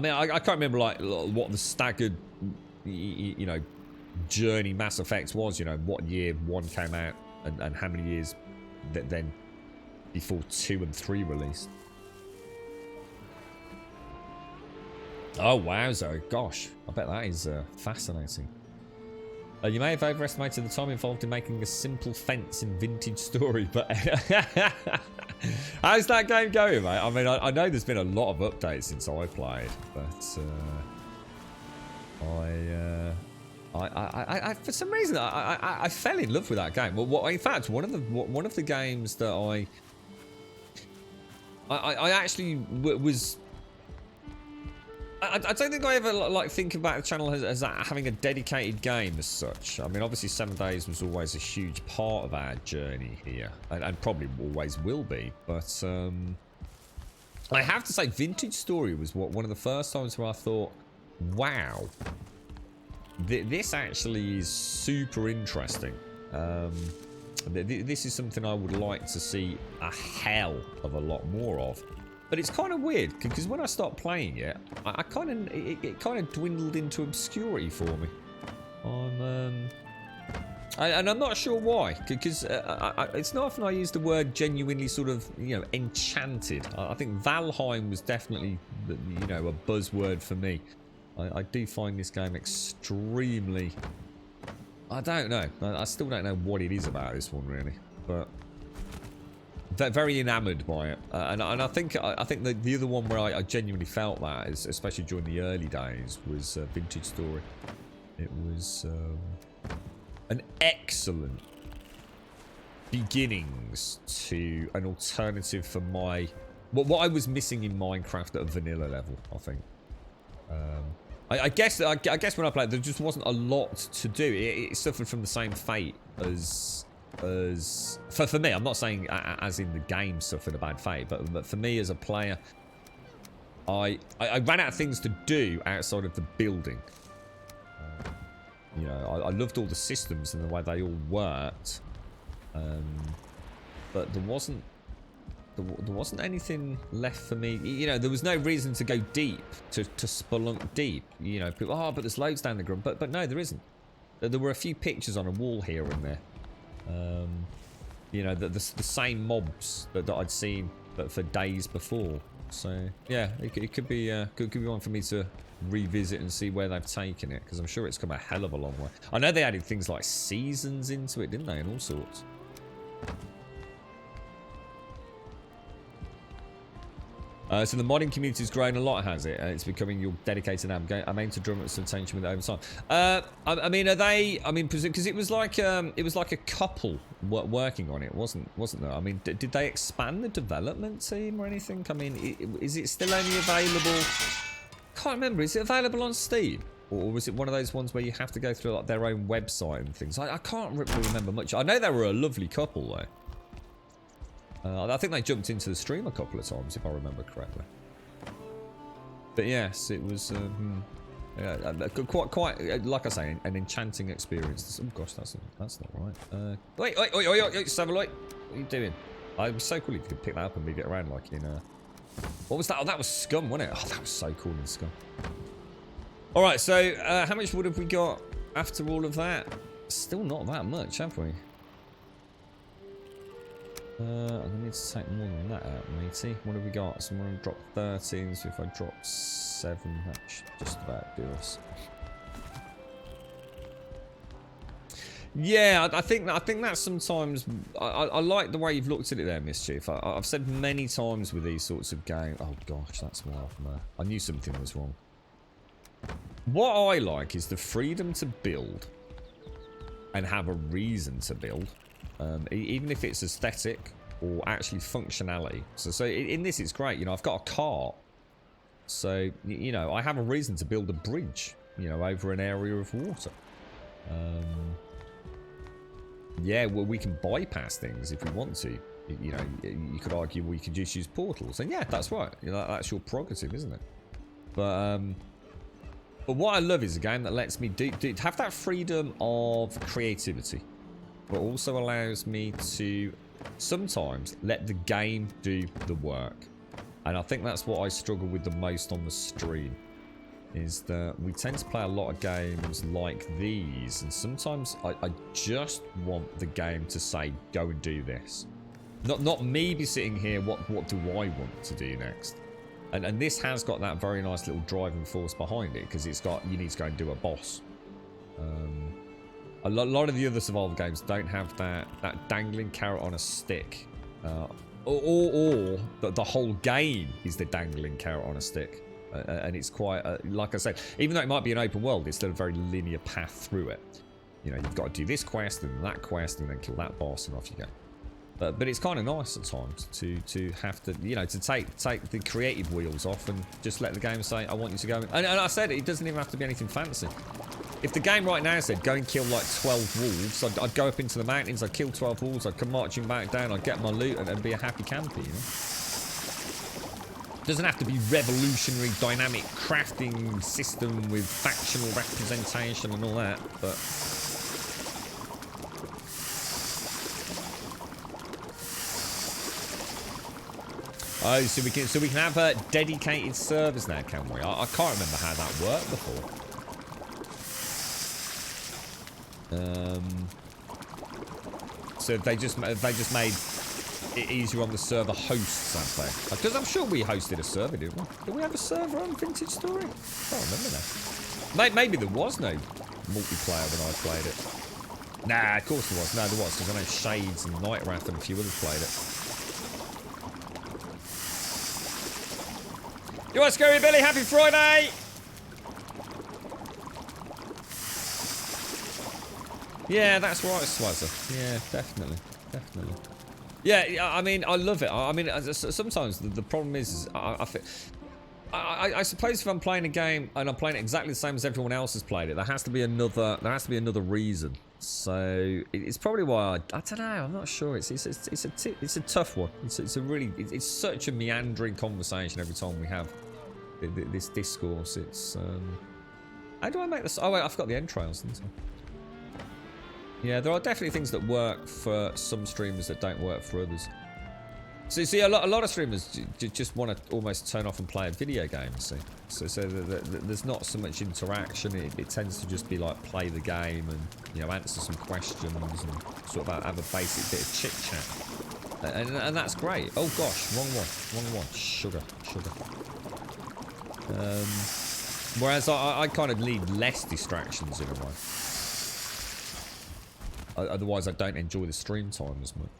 mean, I can't remember like what the staggered, you know, journey Mass Effect was. You know, what year 1 came out and how many years then before 2 and 3 released. Oh, wowzo. Gosh, I bet that is fascinating. You may have overestimated the time involved in making a simple fence in Vintage Story, but... How's that game going, mate? I mean, I know there's been a lot of updates since I played, but... I for some reason, I fell in love with that game. Well, in fact, one of the games that I actually was... I don't think I ever like think about the channel as having a dedicated game as such. I mean, obviously 7 Days was always a huge part of our journey here, and probably always will be. But I have to say, Vintage Story was one of the first times where I thought, wow, this actually is super interesting. This is something I would like to see a hell of a lot more of. But it's kind of weird because when I stopped playing it, it kind of dwindled into obscurity for me. And I'm not sure why, because it's not often I use the word genuinely sort of, you know, enchanted. I think Valheim was definitely, you know, a buzzword for me. I do find this game extremely... I don't know. I still don't know what it is about this one, really. But... very enamoured by it, and I think the other one where I genuinely felt that is, especially during the early days, was Vintage Story. It was an excellent beginnings to an alternative for what I was missing in Minecraft at a vanilla level. I think. I guess when I played, there just wasn't a lot to do. It suffered from the same fate as for me. I'm not saying as in the game suffered a bad fate, but for me as a player, I ran out of things to do outside of the building. You know, I loved all the systems and the way they all worked, but there wasn't anything left for me. You know, there was no reason to go deep, to spelunk deep. You know, people, oh, but there's loads down the ground. But no, there isn't. There were a few pictures on a wall here and there. You know, the same mobs that I'd seen but for days before. So yeah, it could be one for me to revisit and see where they've taken it, because I'm sure it's come a hell of a long way. I know they added things like seasons into it, didn't they, and all sorts. So the modding community's grown a lot, has it? It's becoming your dedicated aim. I aim to drum up some attention with it over time. I mean, are they? I mean, because it was like a couple working on it, wasn't there? I mean, did they expand the development team or anything? I mean, is it still only available? Can't remember. Is it available on Steam, or was it one of those ones where you have to go through like their own website and things? I can't remember much. I know they were a lovely couple though. I think they jumped into the stream a couple of times, if I remember correctly. But yes, it was quite like I say, an enchanting experience. Oh gosh, that's not right. Wait, Savaloy, what are you doing? I'd be so cool if you could pick that up and move it around like in. What was that? Oh, that was Scum, wasn't it? Oh, that was so cool in Scum. All right, so how much wood have we got after all of that? Still not that much, have we? I need to take more than that out, matey. What have we got? So I'm going to drop 13, so if I drop 7, that should just about do us. Yeah, I think that's sometimes... I like the way you've looked at it there, Mischief. I've said many times with these sorts of games... Oh gosh, that's more of I knew something was wrong. What I like is the freedom to build and have a reason to build, even if it's aesthetic or actually functionality. So in this, it's great. You know, I've got a car, so you know I have a reason to build a bridge, you know, over an area of water. Yeah, well, we can bypass things if we want to. You know, you could argue we could just use portals, and yeah, that's right. You know, that's your prerogative, isn't it? But what I love is a game that lets me have that freedom of creativity, but also allows me to sometimes let the game do the work. And I think that's what I struggle with the most on the stream, is that we tend to play a lot of games like these, and sometimes I just want the game to say, go and do this. Not me be sitting here, what do I want to do next? And this has got that very nice little driving force behind it, because it's got, you need to go and do a boss. A lot of the other survival games don't have that dangling carrot on a stick. Or the whole game is the dangling carrot on a stick. And it's quite, like I said, even though it might be an open world, it's still a very linear path through it. You know, you've got to do this quest and that quest and then kill that boss and off you go. But it's kind of nice at times to have to, you know, to take the creative wheels off and just let the game say, I want you to go. And I said it doesn't even have to be anything fancy. If the game right now said, go and kill like 12 wolves, I'd go up into the mountains, I'd kill 12 wolves, I'd come marching back down, I'd get my loot and be a happy camper, you know? Doesn't have to be revolutionary dynamic crafting system with factional representation and all that, but... Oh, so we can have dedicated servers now, can we? I can't remember how that worked before. So they just made it easier on the server hosts, have they? Because I'm sure we hosted a server, didn't we? Did we have a server on Vintage Story? I can't remember now. Maybe there was no multiplayer when I played it. Nah, of course there was. No, there was, because I know Shades and Night Wrath and a few others played it. You want Scary Billy? Happy Friday! Yeah, that's right, Swazzer. Yeah, definitely. Yeah, I mean, I love it. I mean, sometimes the problem is I suppose if I'm playing a game and I'm playing it exactly the same as everyone else has played it, there has to be another reason. So it's probably why I don't know. I'm not sure. It's a tough one. It's such a meandering conversation every time we have this discourse. It's how do I make this? Oh wait, I forgot the entrails, didn't I? Yeah, there are definitely things that work for some streamers that don't work for others. So you see, a lot of streamers just want to almost turn off and play a video game. See, so there's not so much interaction. It tends to just be like play the game and, you know, answer some questions and sort of have a basic bit of chit chat, and that's great. Oh gosh, wrong one. Sugar. Whereas I kind of need less distractions in a way. Otherwise, I don't enjoy the stream time as much.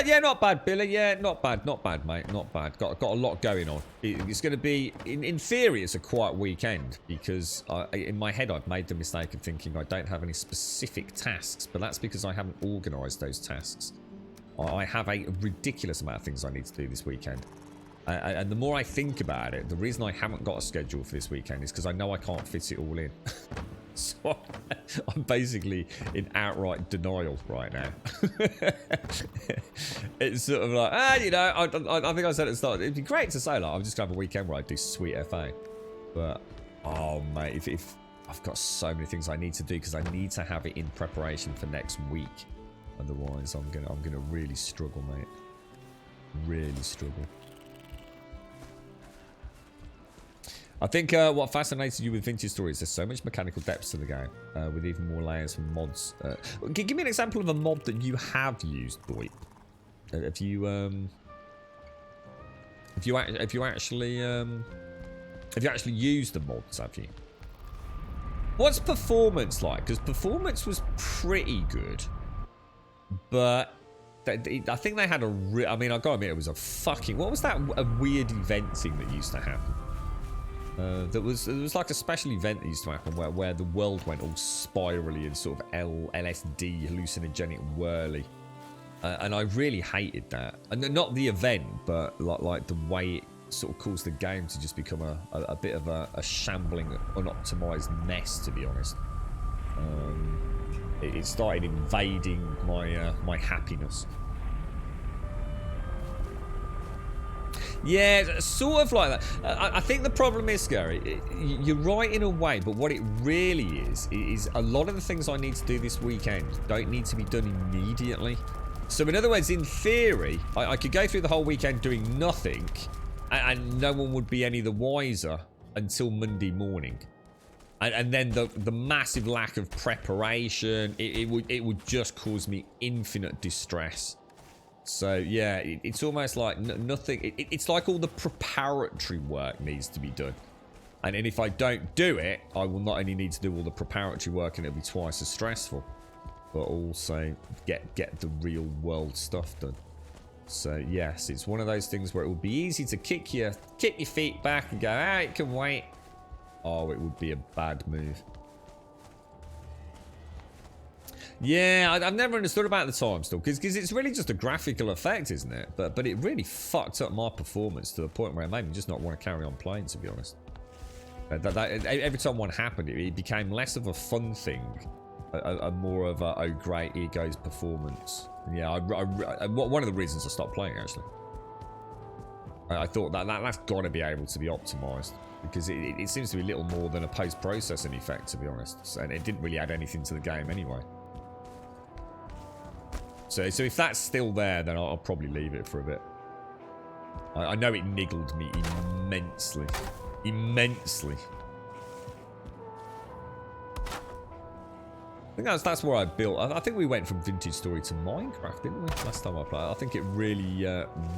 Yeah, not bad, Billy. Yeah, not bad, mate. Not bad. Got a lot going on. It's going to be, in theory, it's a quiet weekend because in my head I've made the mistake of thinking I don't have any specific tasks, but that's because I haven't organised those tasks. I have a ridiculous amount of things I need to do this weekend. And the more I think about it, the reason I haven't got a schedule for this weekend is because I know I can't fit it all in. So I'm basically in outright denial right now. It's sort of like, you know, I think I said at the start, it'd be great to say, like, I'm just going to have a weekend where I do sweet FA. But, oh, mate, if I've got so many things I need to do because I need to have it in preparation for next week. Otherwise, I'm gonna really struggle, mate. Really struggle. I think what fascinated you with Vintage Story is there's so much mechanical depth to the game, with even more layers and mods. Give me an example of a mod that you have used, boy. Have you actually used the mods? Have you? What's performance like? Because performance was pretty good, but I think they had I mean, I gotta admit, it was a fucking. What was that? A weird event thing that used to happen. There was like a special event that used to happen where the world went all spirally and sort of LSD, hallucinogenic whirly. And I really hated that. And not the event, but like the way it sort of caused the game to just become a bit of a shambling, unoptimized mess, to be honest. It started invading my happiness. Yeah, sort of like that. I think the problem is, Gary, you're right in a way, but what it really is a lot of the things I need to do this weekend don't need to be done immediately. So in other words, in theory, I could go through the whole weekend doing nothing, and no one would be any the wiser until Monday morning. And then the massive lack of preparation, it would just cause me infinite distress. So yeah, it's almost like nothing. It's like all the preparatory work needs to be done. And if I don't do it, I will not only need to do all the preparatory work and it'll be twice as stressful, but also get the real world stuff done. So yes, it's one of those things where it would be easy to kick your feet back and go, it can wait. Oh, it would be a bad move. Yeah, I've never understood about the time still, because it's really just a graphical effect, isn't it? But it really fucked up my performance to the point where it made me just not want to carry on playing, to be honest. Every time one happened, it became less of a fun thing, more of a, oh great, here goes performance. And yeah, one of the reasons I stopped playing, actually. I thought that's got to be able to be optimized, because it seems to be little more than a post-processing effect, to be honest. And it didn't really add anything to the game anyway. So if that's still there, then I'll probably leave it for a bit. I know it niggled me immensely. Immensely. I think that's where I built. I think we went from Vintage Story to Minecraft, didn't we? Last time I played. I think it really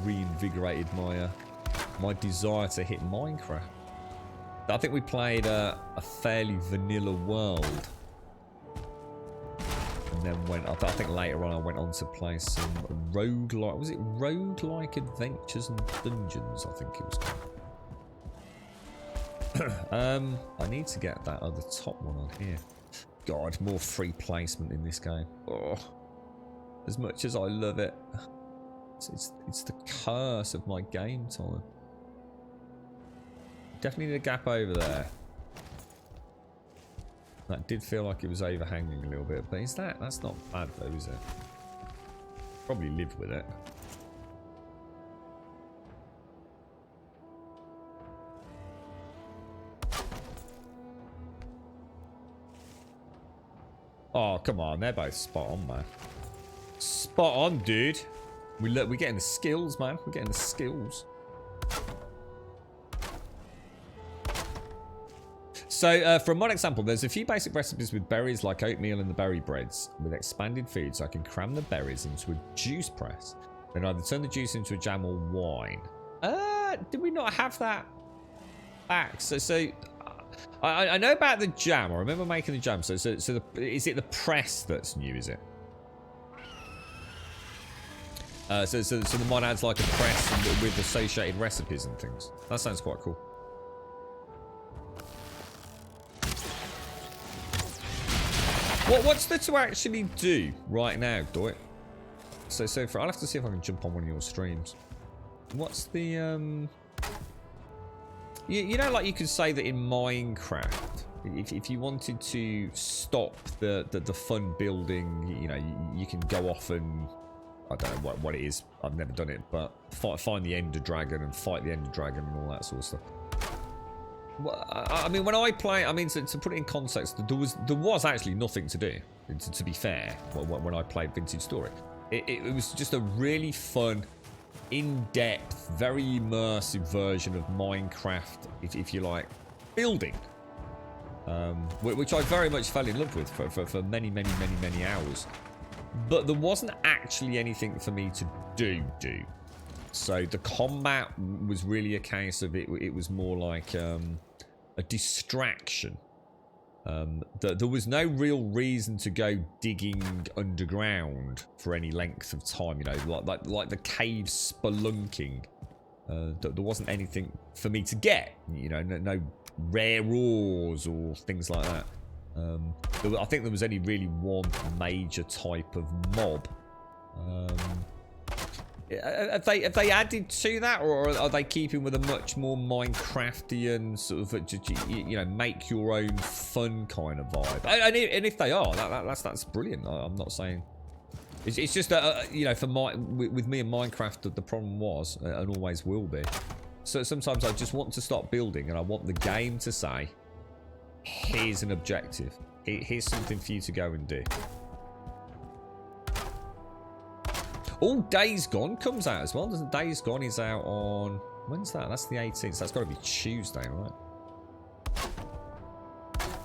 reinvigorated my desire to hit Minecraft. I think we played a fairly vanilla world. And then I think later on I went on to play some roguelike. Was it roguelike Adventures and Dungeons? I think it was called. I need to get that other top one on here. God, more free placement in this game. Oh, as much as I love it, it's the curse of my game time. Definitely need a gap over there. That did feel like it was overhanging a little bit, but that's not bad though, is it? Probably live with it. Oh, come on, they're both spot on, man. Spot on, dude. We're getting the skills, man. We're getting the skills. So, for one example, there's a few basic recipes with berries like oatmeal and the berry breads with expanded food, so I can cram the berries into a juice press. Then either turn the juice into a jam or wine. Did we not have that back? I know about the jam. I remember making the jam. So is it the press that's new, is it? So the mod adds like a press with associated recipes and things. That sounds quite cool. What's there to actually do right now, Doit? So I'll have to see if I can jump on one of your streams. What's the you know, like you could say that in Minecraft, if you wanted to stop the fun building, you know, you can go off and I don't know what it is. I've never done it, but find the Ender Dragon and fight the Ender Dragon and all that sort of stuff. Well, I mean, when I play, I mean, to put it in context, there was actually nothing to do. To be fair, when I played Vintage Story, it was just a really fun, in-depth, very immersive version of Minecraft, if you like, building, which I very much fell in love with for many hours. But there wasn't actually anything for me to do. So the combat was really a case of it was more like a distraction. There was no real reason to go digging underground for any length of time, you know, like the cave spelunking. There wasn't anything for me to get, you know, no rare ores or things like that. I think there was only really one major type of mob. Have they added to that, or are they keeping with a much more Minecraftian sort of, you know, make your own fun kind of vibe? And if they are, that's brilliant. I'm not saying. It's just that you know, with me and Minecraft, the problem was and always will be. So sometimes I just want to start building, and I want the game to say, "Here's an objective. Here's something for you to go and do." Oh, Days Gone comes out as well, doesn't Days Gone is out on... When's that? That's the 18th. So that's got to be Tuesday, right?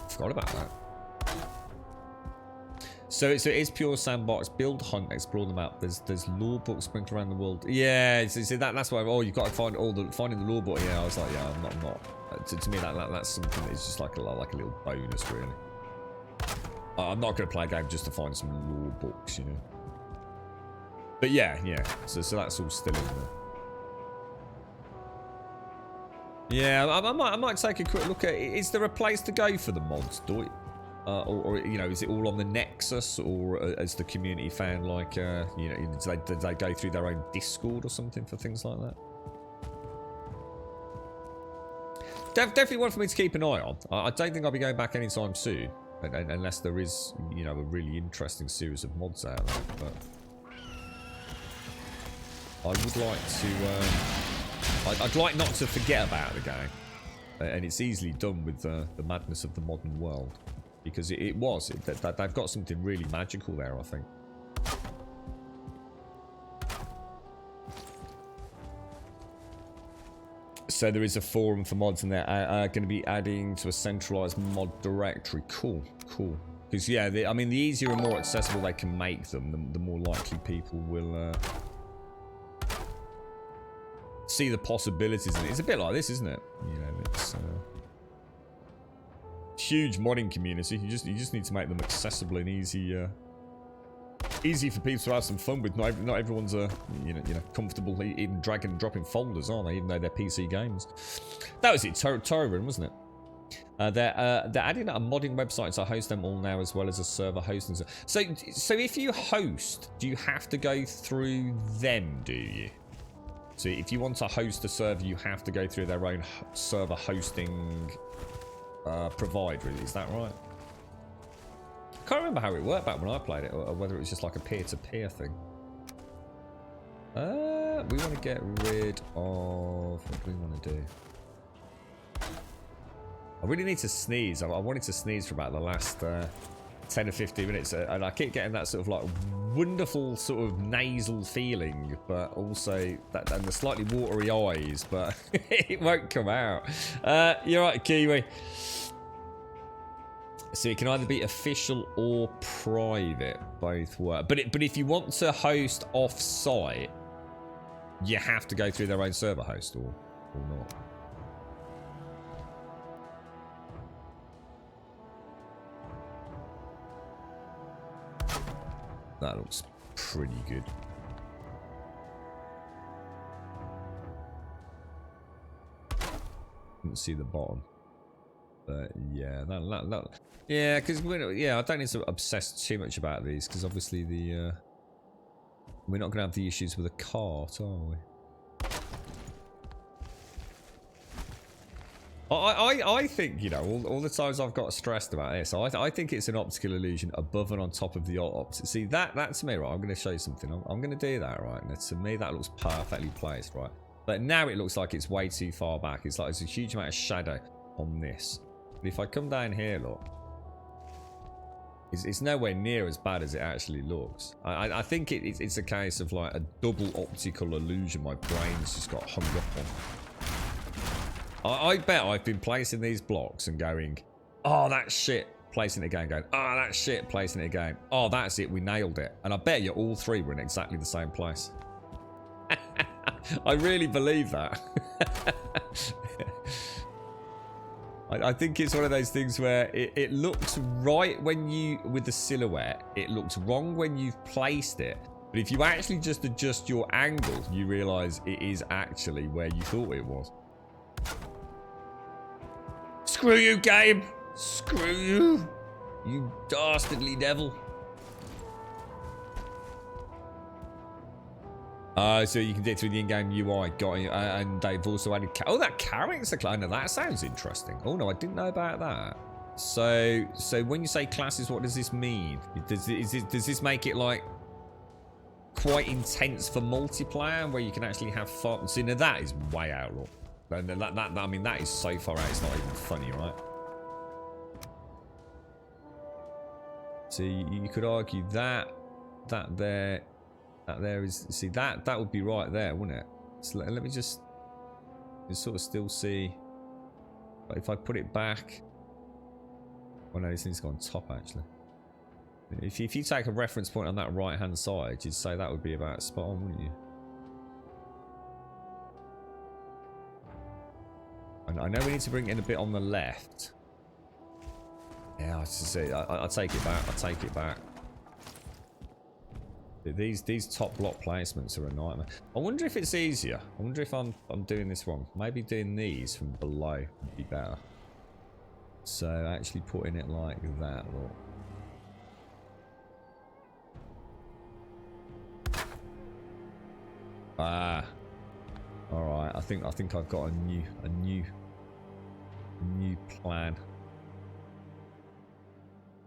Forgot about that. So it is pure sandbox. Build, hunt, explore the map. There's lore books sprinkled around the world. Yeah, see, that's why... Oh, you've got to finding the lore book. Yeah, I was like, yeah, I'm not. To me, that's something that's just like a little bonus, really. I'm not going to play a game just to find some lore books, you know. But yeah. So that's all still in there. Yeah, I might take a quick look at it. Is there a place to go for the mods, or you know, is it all on the Nexus, or as the community found, like you know, did they go through their own Discord or something for things like that? Definitely one for me to keep an eye on. I don't think I'll be going back anytime soon, unless there is, you know, a really interesting series of mods out there. But I would like to, I'd like not to forget about the game, and it's easily done with the madness of the modern world, because they've got something really magical there, I think. So there is a forum for mods, and they're going to be adding to a centralized mod directory. Cool. Because yeah, I mean, the easier and more accessible they can make them, the more likely people will see the possibilities in it. It's a bit like this, isn't it? You know, it's huge modding community. You just need to make them accessible and easy for people to have some fun with. Not everyone's you know comfortable even dragging and dropping folders, are they? Even though they're PC games. That was it. Torrent, wasn't it? They're adding a modding website to host them all now, as well as a server hosting. So if you host, do you have to go through them? Do you? So if you want to host a server, you have to go through their own server hosting provider. Is that right? I can't remember how it worked back when I played it, or whether it was just like a peer-to-peer thing. We want to get rid of... What do we want to do? I really need to sneeze. I wanted to sneeze for about the last 10 or 15 minutes, and I keep getting that sort of like wonderful sort of nasal feeling, but also that and the slightly watery eyes, but it won't come out. You're right, Kiwi. So it can either be official or private, both work. But if you want to host off-site, you have to go through their own server host, or not. That looks pretty good. Didn't see the bottom, but yeah, yeah, because I don't need to obsess too much about these, because obviously we're not going to have the issues with a cart, are we? I think, you know, all the times I've got stressed about this, I think it's an optical illusion above and on top of the optics. See, that to me, right, I'm going to show you something. I'm going to do that, right? And to me, that looks perfectly placed, right? But now it looks like it's way too far back. It's like there's a huge amount of shadow on this. But if I come down here, look, it's nowhere near as bad as it actually looks. I think it's a case of like a double optical illusion my brain's just got hung up on. I bet I've been placing these blocks and going, oh, that's shit, placing it again, going, oh, that's shit, placing it again. Oh, that's it, we nailed it. And I bet you all three were in exactly the same place. I really believe that. I think it's one of those things where it looks right when you, with the silhouette, it looks wrong when you've placed it. But if you actually just adjust your angle, you realise it is actually where you thought it was. Screw you, game. Screw you. You dastardly devil. So you can get through the in-game UI, got it, and they've also added... Oh, that character class. No, that sounds interesting. Oh, no, I didn't know about that. So when you say classes, what does this mean? Does this make it, like, quite intense for multiplayer, where you can actually have fun? See, now that is way out, look. I mean, that is so far out, it's not even funny, right? So you could argue that there is, see, that would be right there, wouldn't it? So let me just sort of still see. But if I put it back, oh no, this thing's gone top actually. If you take a reference point on that right hand side, you'd say that would be about spot on, wouldn't you? And I know we need to bring it in a bit on the left. Yeah, I take it back. I take it back. These top block placements are a nightmare. I wonder if it's easier. I wonder if I'm doing this wrong. Maybe doing these from below would be better. So actually putting it like that, look. Ah. All right. I think I've got a new plan.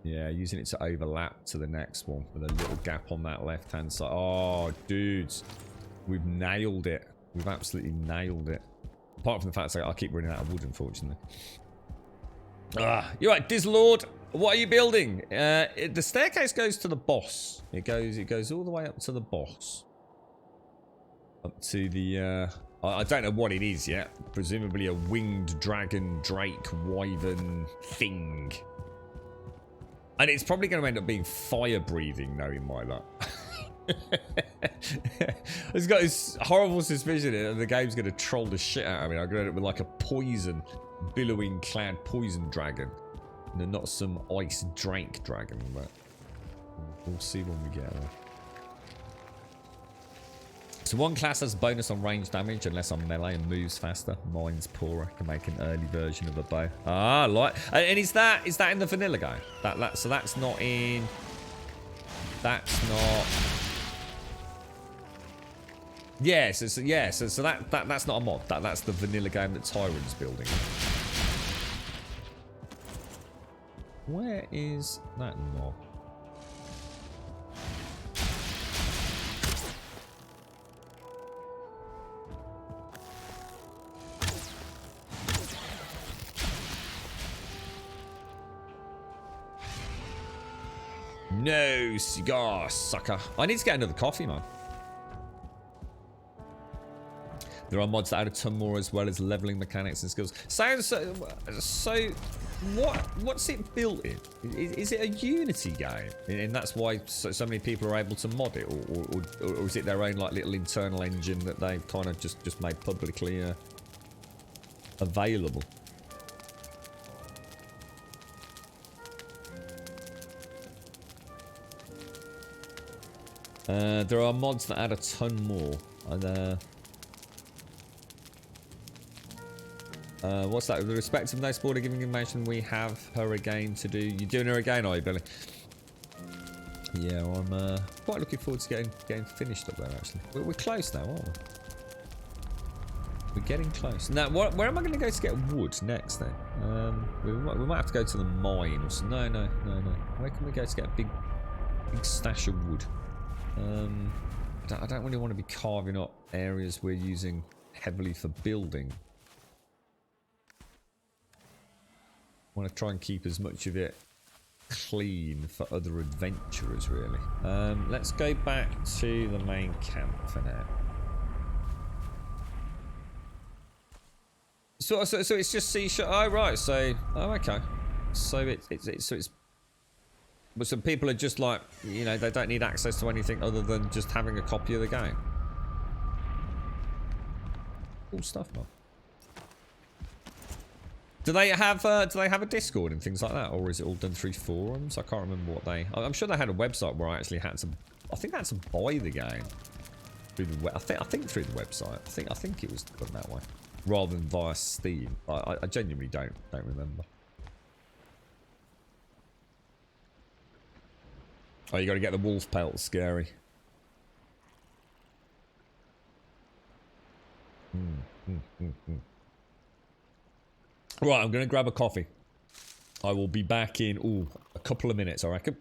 Yeah, using it to overlap to the next one with a little gap on that left-hand side. Oh, dudes. We've nailed it. We've absolutely nailed it. Apart from the fact that I keep running out of wood, unfortunately. You're right, Dislord. What are you building? The staircase goes to the boss. It goes all the way up to the boss. Up to the... I don't know what it is yet. Presumably a winged dragon, drake, wyvern thing. And it's probably going to end up being fire-breathing, knowing my luck. It's got this horrible suspicion that the game's going to troll the shit out of me. I'm going to end up with like a poison, billowing cloud poison dragon. And not some ice drake dragon, but we'll see when we get there. So one class has bonus on range damage unless I'm melee and moves faster. Mine's poorer. Can make an early version of a bow. Ah, like, and is that in the vanilla game? So that's not in. That's not. Yeah, so that's not a mod. That's the vanilla game that Tyrant's building. Where is that mob? No cigar, sucker. I need to get another coffee, man. There are mods that add a ton more as well as leveling mechanics and skills. Sounds so what's it built in? Is it a Unity game? And that's why so many people are able to mod it? Or is it their own like little internal engine that they've kind of just made publicly available? There are mods that add a ton more. And what's that? With respect of no spoiler giving information, we have her again to do. You doing her again, are you, Billy? Yeah, well, I'm quite looking forward to getting finished up there. Actually, we're close now, aren't we? We're getting close. Now, where am I going to go to get wood next? Then we might have to go to the mine. Or no. Where can we go to get a big stash of wood? I don't really want to be carving up areas we're using heavily for building. I want to try and keep as much of it clean for other adventurers, really. Let's go back to the main camp for now. So it's just seashore. Oh right. So okay. So it's. But some people are just like, you know, they don't need access to anything other than just having a copy of the game. Cool stuff, man. Do they have a Discord and things like that, or is it all done through forums? I can't remember what they. I'm sure they had a website where I actually had to. I think I had to buy the game. through the I think through the website. I think it was done that way, rather than via Steam. I genuinely don't remember. Oh, you got to get the wolf pelt. Scary. Right, I'm gonna grab a coffee. I will be back in a couple of minutes, I reckon.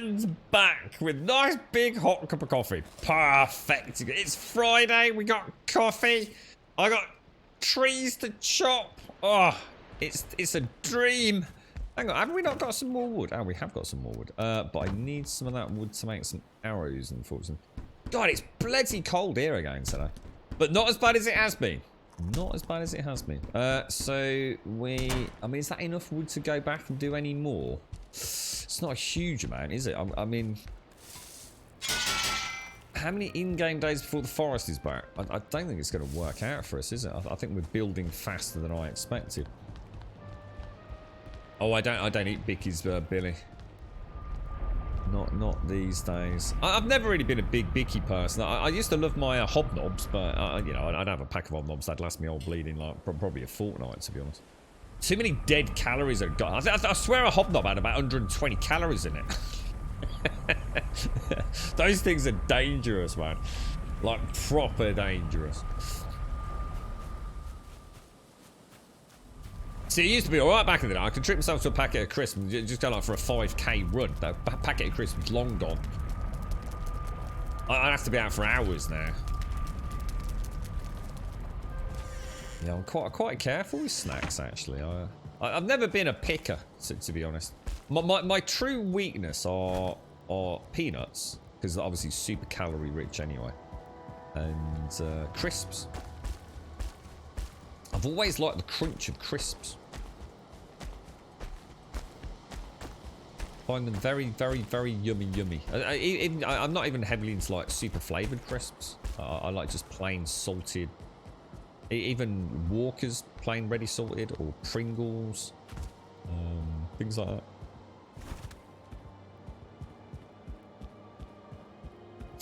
And back with nice big hot cup of coffee. Perfect. It's Friday. We got coffee. I got trees to chop. Oh, it's a dream. Hang on, haven't we not got some more wood? Oh, we have got some more wood. But I need some of that wood to make some arrows, unfortunately. God, it's bloody cold here again today. But not as bad as it has been. Not as bad as it has been. So I mean, is that enough wood to go back and do any more? It's not a huge amount, is it? I mean, how many in-game days before the forest is back? I don't think it's going to work out for us, is it? I think we're building faster than I expected. Oh, I don't eat bickies, Billy. Not these days. I've never really been a big bicky person. I used to love my hobnobs, but you know, I'd have a pack of hobnobs that'd last me all bleeding like probably a fortnight, to be honest. Too many dead calories I've got. I swear a hobnob had about 120 calories in it. Those things are dangerous, man. Like, proper dangerous. See, it used to be alright back in the day. I could treat myself to a packet of crisps and just go like for a 5k run. That packet of crisps was long gone. I'd have to be out for hours now. Yeah, I'm quite careful with snacks, actually. I've never been a picker, to be honest. My true weakness are peanuts, because they're obviously super calorie rich anyway, and crisps. I've always liked the crunch of crisps. Find them very, very, very yummy. I'm not even heavily into like super flavored crisps. I like just plain salted. Even Walker's plain ready salted, or Pringles, things like that.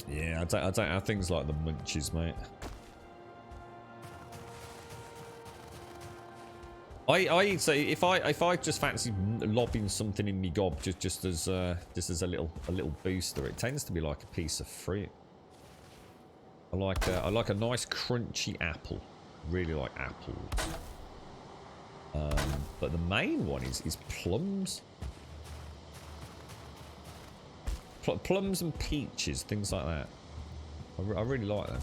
Yeah, I don't have things like the munchies, mate. I say if I just fancy lobbing something in me gob just as a little booster, it tends to be like a piece of fruit. I like a nice crunchy apple. Really like apples. But the main one is plums. Plums and peaches, things like that. I really like them.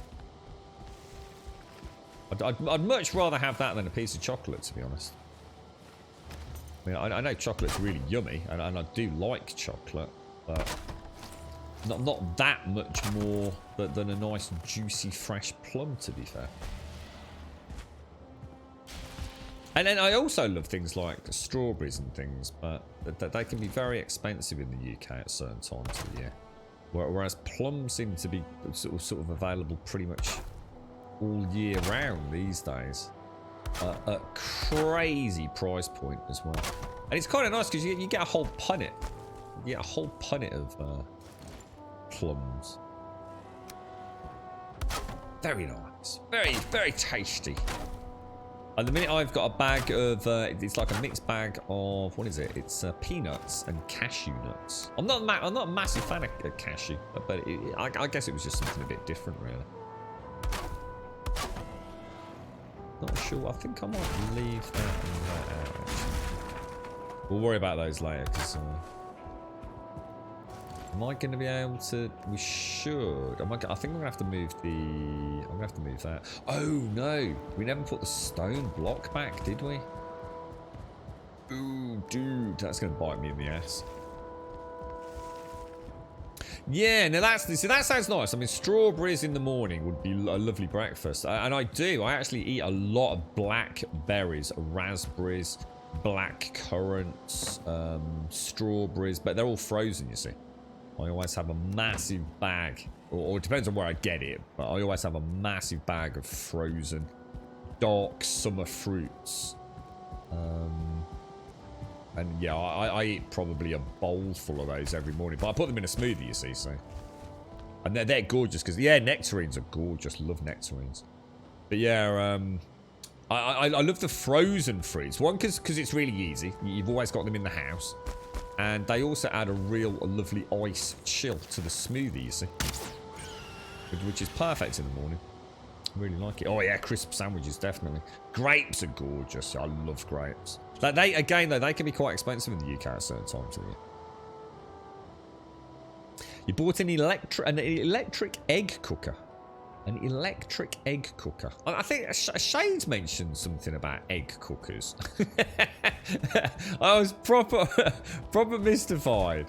I'd much rather have that than a piece of chocolate, to be honest. I mean, I know chocolate's really yummy, and I do like chocolate, but not that much more than a nice, juicy, fresh plum, to be fair. And then I also love things like strawberries and things, but they can be very expensive in the UK at certain times of the year. Whereas plums seem to be sort of available pretty much all year round these days, at crazy price point as well. And it's kind of nice because you get a whole punnet. You get a whole punnet of plums. Very nice. Very, very tasty. At the minute I've got a bag of, it's like a mixed bag of, what is it? It's peanuts and cashew nuts. I'm not a massive fan of cashew, but I guess it was just something a bit different, really. Not sure. I think I might leave that and that out, actually. We'll worry about those later, because am I going to be able to? We should. I think we're going to have to move the. I'm going to have to move that. Oh no, we never put the stone block back, did we? Ooh, dude, that's going to bite me in the ass. Yeah, now that sounds nice. I mean, strawberries in the morning would be a lovely breakfast, and I actually eat a lot of blackberries, raspberries, black currants, strawberries, but they're all frozen, you see. I always have a massive bag, or it depends on where I get it, but I always have a massive bag of frozen dark summer fruits. And yeah, I eat probably a bowl full of those every morning, but I put them in a smoothie, you see, so. And they're gorgeous, because, yeah, nectarines are gorgeous. Love nectarines. But yeah, I love the frozen fruits. One, because it's really easy. You've always got them in the house. And they also add a lovely ice chill to the smoothie, you see. Which is perfect in the morning. Really like it. Oh yeah, crisp sandwiches, definitely. Grapes are gorgeous. I love grapes. They again though, they can be quite expensive in the UK at certain times of the year. You bought an electric egg cooker. An electric egg cooker. I think Shade's mentioned something about egg cookers. I was proper mystified.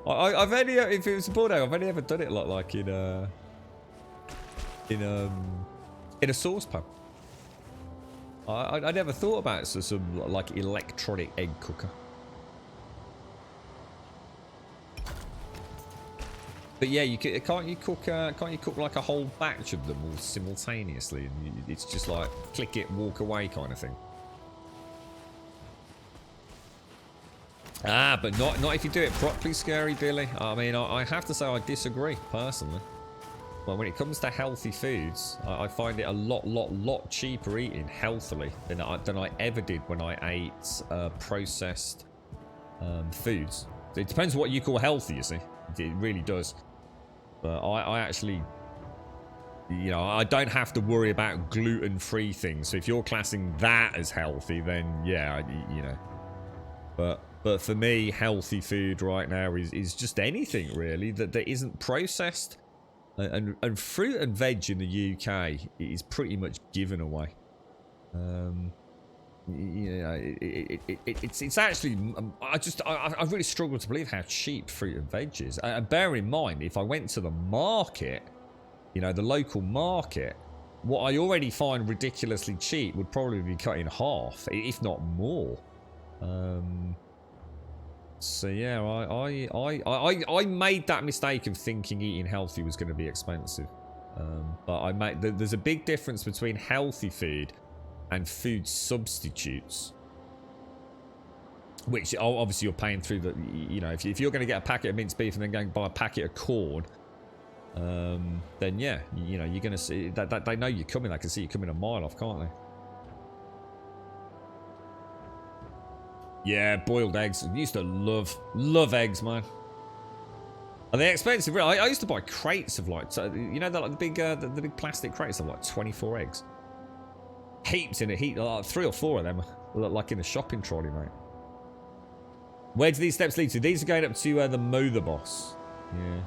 I've only, if it was a board, I've only ever done it like in a saucepan. I never thought about some like electronic egg cooker. But yeah, can't you cook like a whole batch of them all simultaneously, and it's just like click it, walk away kind of thing. But not if you do it properly, Scary Billy. I mean, I have to say I disagree personally. Well, when it comes to healthy foods, I find it a lot cheaper eating healthily than I ever did when I ate processed foods. It depends what you call healthy, you see. It really does. But I actually, you know, I don't have to worry about gluten-free things. So if you're classing that as healthy, then yeah, you know. But for me, healthy food right now is just anything really that isn't processed. And fruit and veg in the UK is pretty much given away. You know, it's actually, I really struggle to believe how cheap fruit and veg is. And bear in mind, if I went to the market, you know, the local market, what I already find ridiculously cheap would probably be cut in half, if not more. So yeah, I made that mistake of thinking eating healthy was going to be expensive. But there's a big difference between healthy food and food substitutes, which obviously you're paying through the, you know, if you're going to get a packet of minced beef and then go and buy a packet of corn, then yeah, you know, you're going to see that they know you're coming. They can see you coming a mile off, can't they? Yeah, boiled eggs. I used to love eggs, man. Are they expensive? I used to buy crates of like, you know, like the big plastic crates of like 24 eggs. Heaps in a heap, like 3 or 4 of them, like in a shopping trolley, mate. Where do these steps lead to? These are going up to the Mother Boss. Yeah.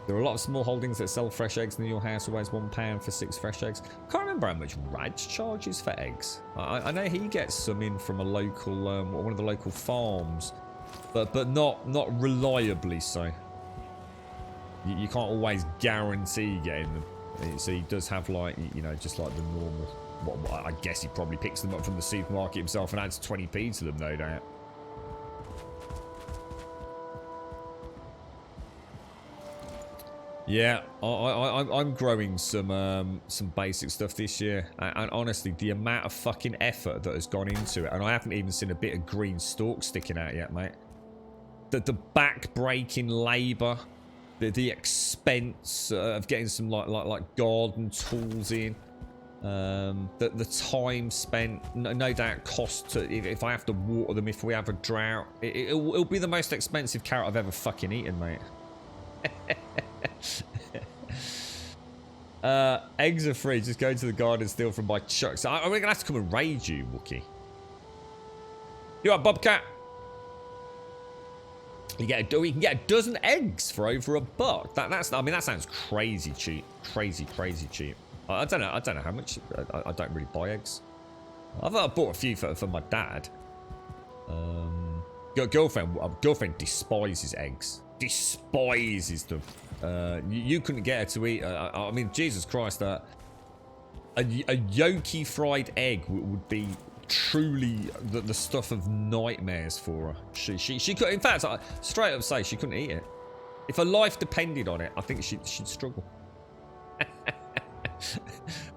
There are a lot of small holdings that sell fresh eggs near your house. Always £1 for 6 fresh eggs. Can't remember how much Raj charges for eggs. I know he gets some in from a local, one of the local farms, but not reliably so. You can't always guarantee getting them. So he does have, like, you know, just like the normal. What I guess he probably picks them up from the supermarket himself and adds 20p to them, no doubt. Yeah, I'm growing some basic stuff this year, and honestly, the amount of fucking effort that has gone into it, and I haven't even seen a bit of green stalk sticking out yet, mate. The back-breaking labour, the expense of getting some like garden tools in, the time spent, no doubt cost to, if I have to water them if we have a drought. It'll be the most expensive carrot I've ever fucking eaten, mate. Eggs are free. Just go to the garden and steal from my chuck. So I'm gonna have to come and raid you, Wookie. You are Bobcat. You can get a dozen eggs for over $1. I mean, that sounds crazy cheap. Crazy cheap. I don't know how much. I don't really buy eggs. I bought a few for my dad. Girlfriend despises eggs. Despises them. You couldn't get her to eat. I mean, Jesus Christ, a yolky fried egg would be truly the stuff of nightmares for her. She could, in fact, I straight up say she couldn't eat it. If her life depended on it, I think she'd struggle.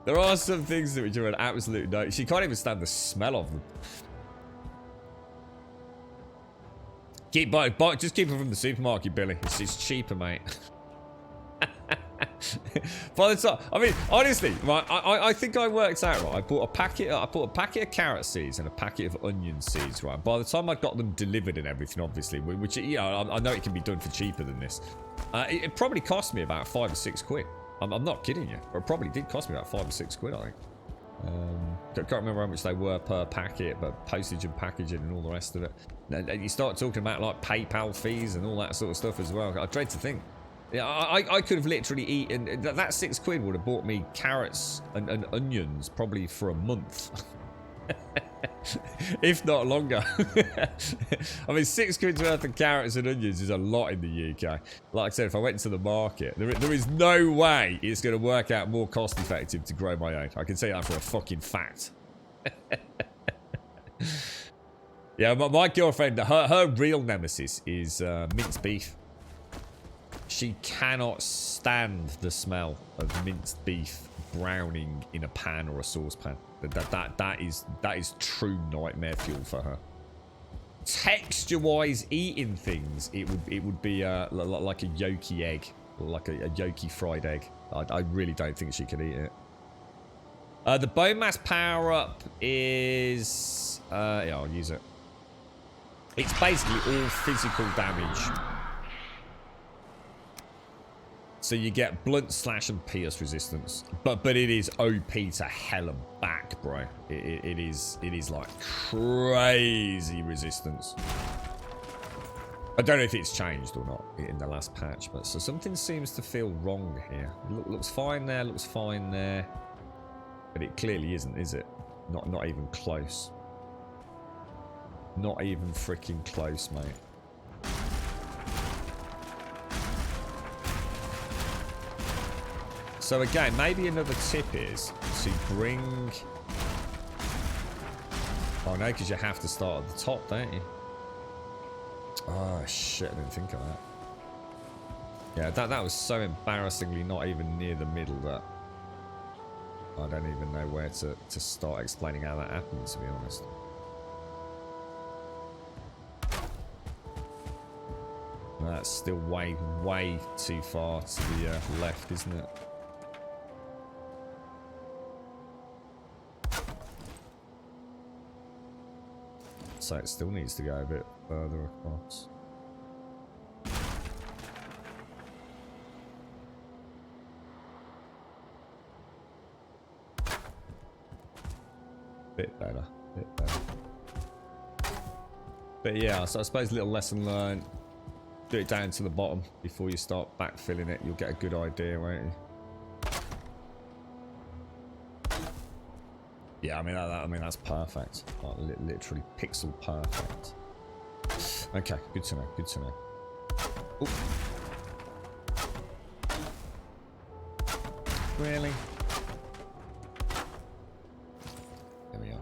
There are some things that which are an absolute no. She can't even stand the smell of them. Just keep it from the supermarket, Billy. It's cheaper, mate. By the time, I mean, honestly, right? I think I worked out right. I bought a packet of carrot seeds and a packet of onion seeds, right? By the time I got them delivered and everything, obviously, which, you know, I know it can be done for cheaper than this. It probably cost me about £5 or £6 quid. I'm not kidding you. It probably did cost me about £5 or £6 quid, I think. Can't remember how much they were per packet, but postage and packaging and all the rest of it. And you start talking about like PayPal fees and all that sort of stuff as well. I dread to think. Yeah, I could have literally eaten that £6 would have bought me carrots and onions probably for a month, if not longer. I mean, £6 worth of carrots and onions is a lot in the UK. Like I said, if I went to the market, there is no way it's going to work out more cost effective to grow my own. I can say that for a fucking fact. Yeah, my girlfriend, her real nemesis is minced beef. She cannot stand the smell of minced beef browning in a pan or a saucepan. That is true nightmare fuel for her. Texture-wise, eating things, it would be like a yolky egg, like a yolky fried egg. I really don't think she could eat it. The bone mass power up is yeah, I'll use it. It's basically all physical damage. So you get blunt, slash, and pierce resistance, but it is OP to hell and back, bro. It is like crazy resistance. I don't know if it's changed or not in the last patch, but so something seems to feel wrong here. Looks fine there. Looks fine there. But it clearly isn't, is it? Not even close. Not even freaking close, mate. So again, maybe another tip is to bring... Oh no, because you have to start at the top, don't you? Oh shit, I didn't think of that. Yeah, that was so embarrassingly not even near the middle that I don't even know where to start explaining how that happened, to be honest. That's still way, way too far to the left, isn't it? So it still needs to go a bit further across. Bit better, bit better. But yeah, so I suppose a little lesson learned. Do it down to the bottom before you start backfilling it. You'll get a good idea, won't you? Yeah, I mean that's perfect. Like, literally pixel perfect. Okay, good to know. Good to know. Ooh. Really? There we are.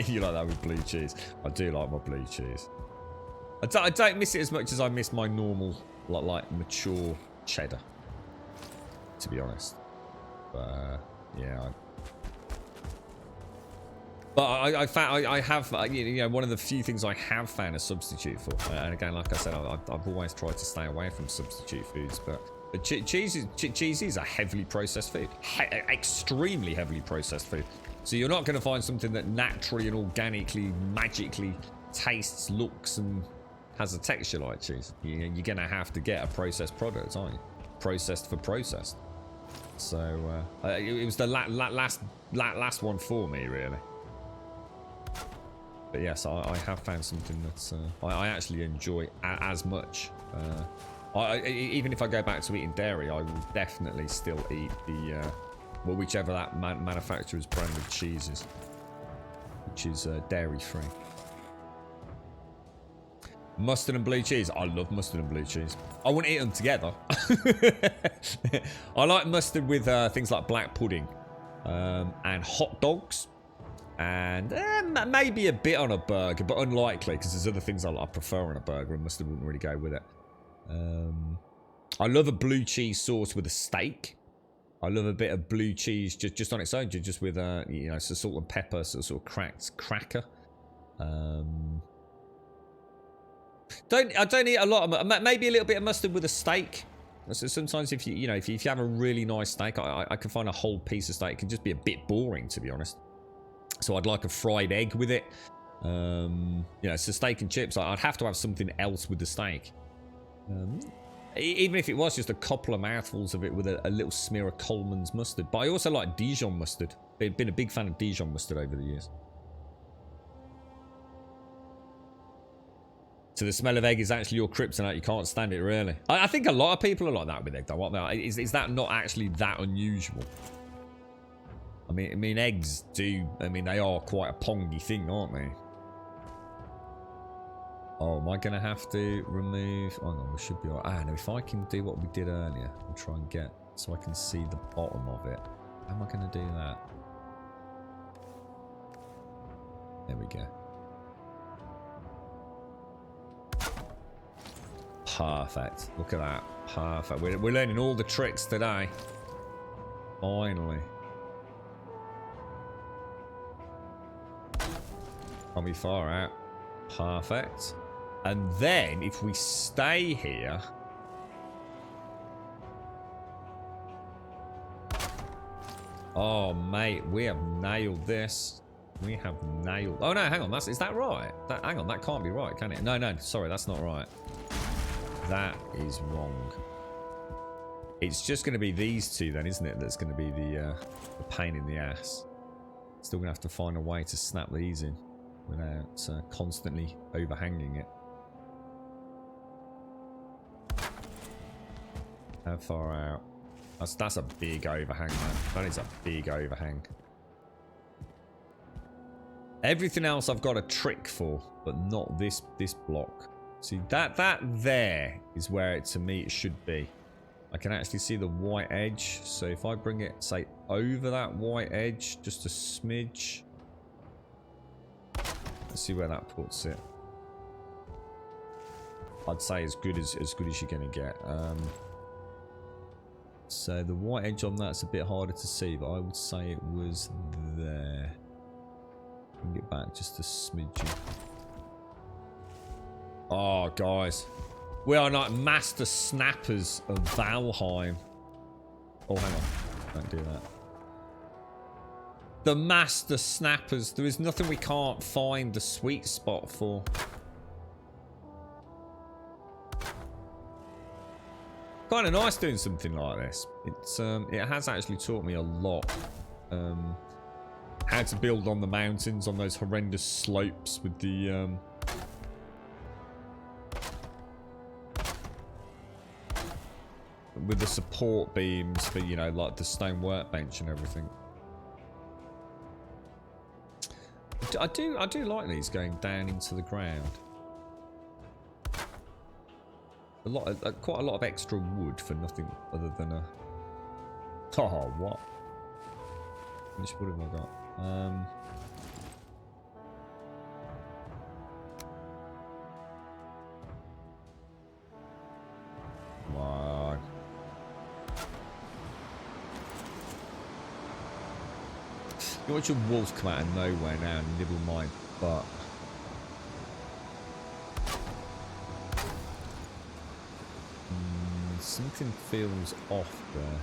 You like that with blue cheese? I do like my blue cheese. I don't miss it as much as I miss my normal, like mature cheddar. To be honest. But yeah. But I found I have you know, one of the few things I have found a substitute for, and again, like I said, I've always tried to stay away from substitute foods. But cheese is a heavily processed food, extremely heavily processed food. So you're not going to find something that naturally and organically, magically tastes, looks, and has a texture like cheese. You're going to have to get a processed product, aren't you? Processed for processed. So it was the last one for me, really. But yes, I have found something that I actually enjoy as much. Even if I go back to eating dairy, I will definitely still eat the well, whichever that manufacturer's brand of cheese is, which is dairy free. Mustard and blue cheese. I love mustard and blue cheese. I wouldn't eat them together. I like mustard with things like black pudding and hot dogs. And maybe a bit on a burger, but unlikely because there's other things I prefer on a burger, and mustard wouldn't really go with it. I love a blue cheese sauce with a steak. I love a bit of blue cheese just on its own, just with you know, some salt and pepper, sort of cracked cracker. I don't eat a lot of, maybe a little bit of mustard with a steak. So sometimes if you know if you have a really nice steak, I can find a whole piece of steak can just be a bit boring, to be honest. So I'd like a fried egg with it. You know, so steak and chips, I'd have to have something else with the steak. Even if it was just a couple of mouthfuls of it with a little smear of Coleman's mustard. But I also like Dijon mustard. Been a big fan of Dijon mustard over the years. So the smell of egg is actually your kryptonite. You can't stand it, really. I think a lot of people are like that with egg, though. Is that not actually that unusual? I mean, eggs do. I mean, they are quite a pongy thing, aren't they? Oh, am I going to have to remove... Oh, no, we should be... no, if I can do what we did earlier and try and get... So I can see the bottom of it. How am I going to do that? There we go. Perfect. Look at that. Perfect. We're learning all the tricks today. Finally. Can't be far out. Perfect. And then, if we stay here... Oh, mate, we have nailed this. We have nailed... Oh, no, hang on. Is that right? Hang on, that can't be right, can it? No, sorry, that's not right. That is wrong. It's just going to be these two, then, isn't it? That's going to be the pain in the ass. Still going to have to find a way to snap these in without constantly overhanging it. How far out? That's a big overhang, man. That is a big overhang. Everything else I've got a trick for, but not this block. See, that there is where, to me, it should be. I can actually see the white edge. So if I bring it, say, over that white edge, just a smidge. Let's see where that puts it. I'd say as good as you're gonna get. So the white edge on that's a bit harder to see, but I would say it was there. Bring it back just a smidge. Oh, guys, we are like master snappers of Valheim. Oh, hang on, don't do that. The master snappers. There is nothing we can't find the sweet spot for. Kind of nice doing something like this. It's it has actually taught me a lot. How to build on the mountains on those horrendous slopes with the support beams for, you know, like the stone workbench and everything. I do like these going down into the ground. Quite a lot of extra wood for nothing other than a... Oh, what? How much wood have I got? Come on. You watch your wolves come out of nowhere now and nibble my butt. Something feels off there.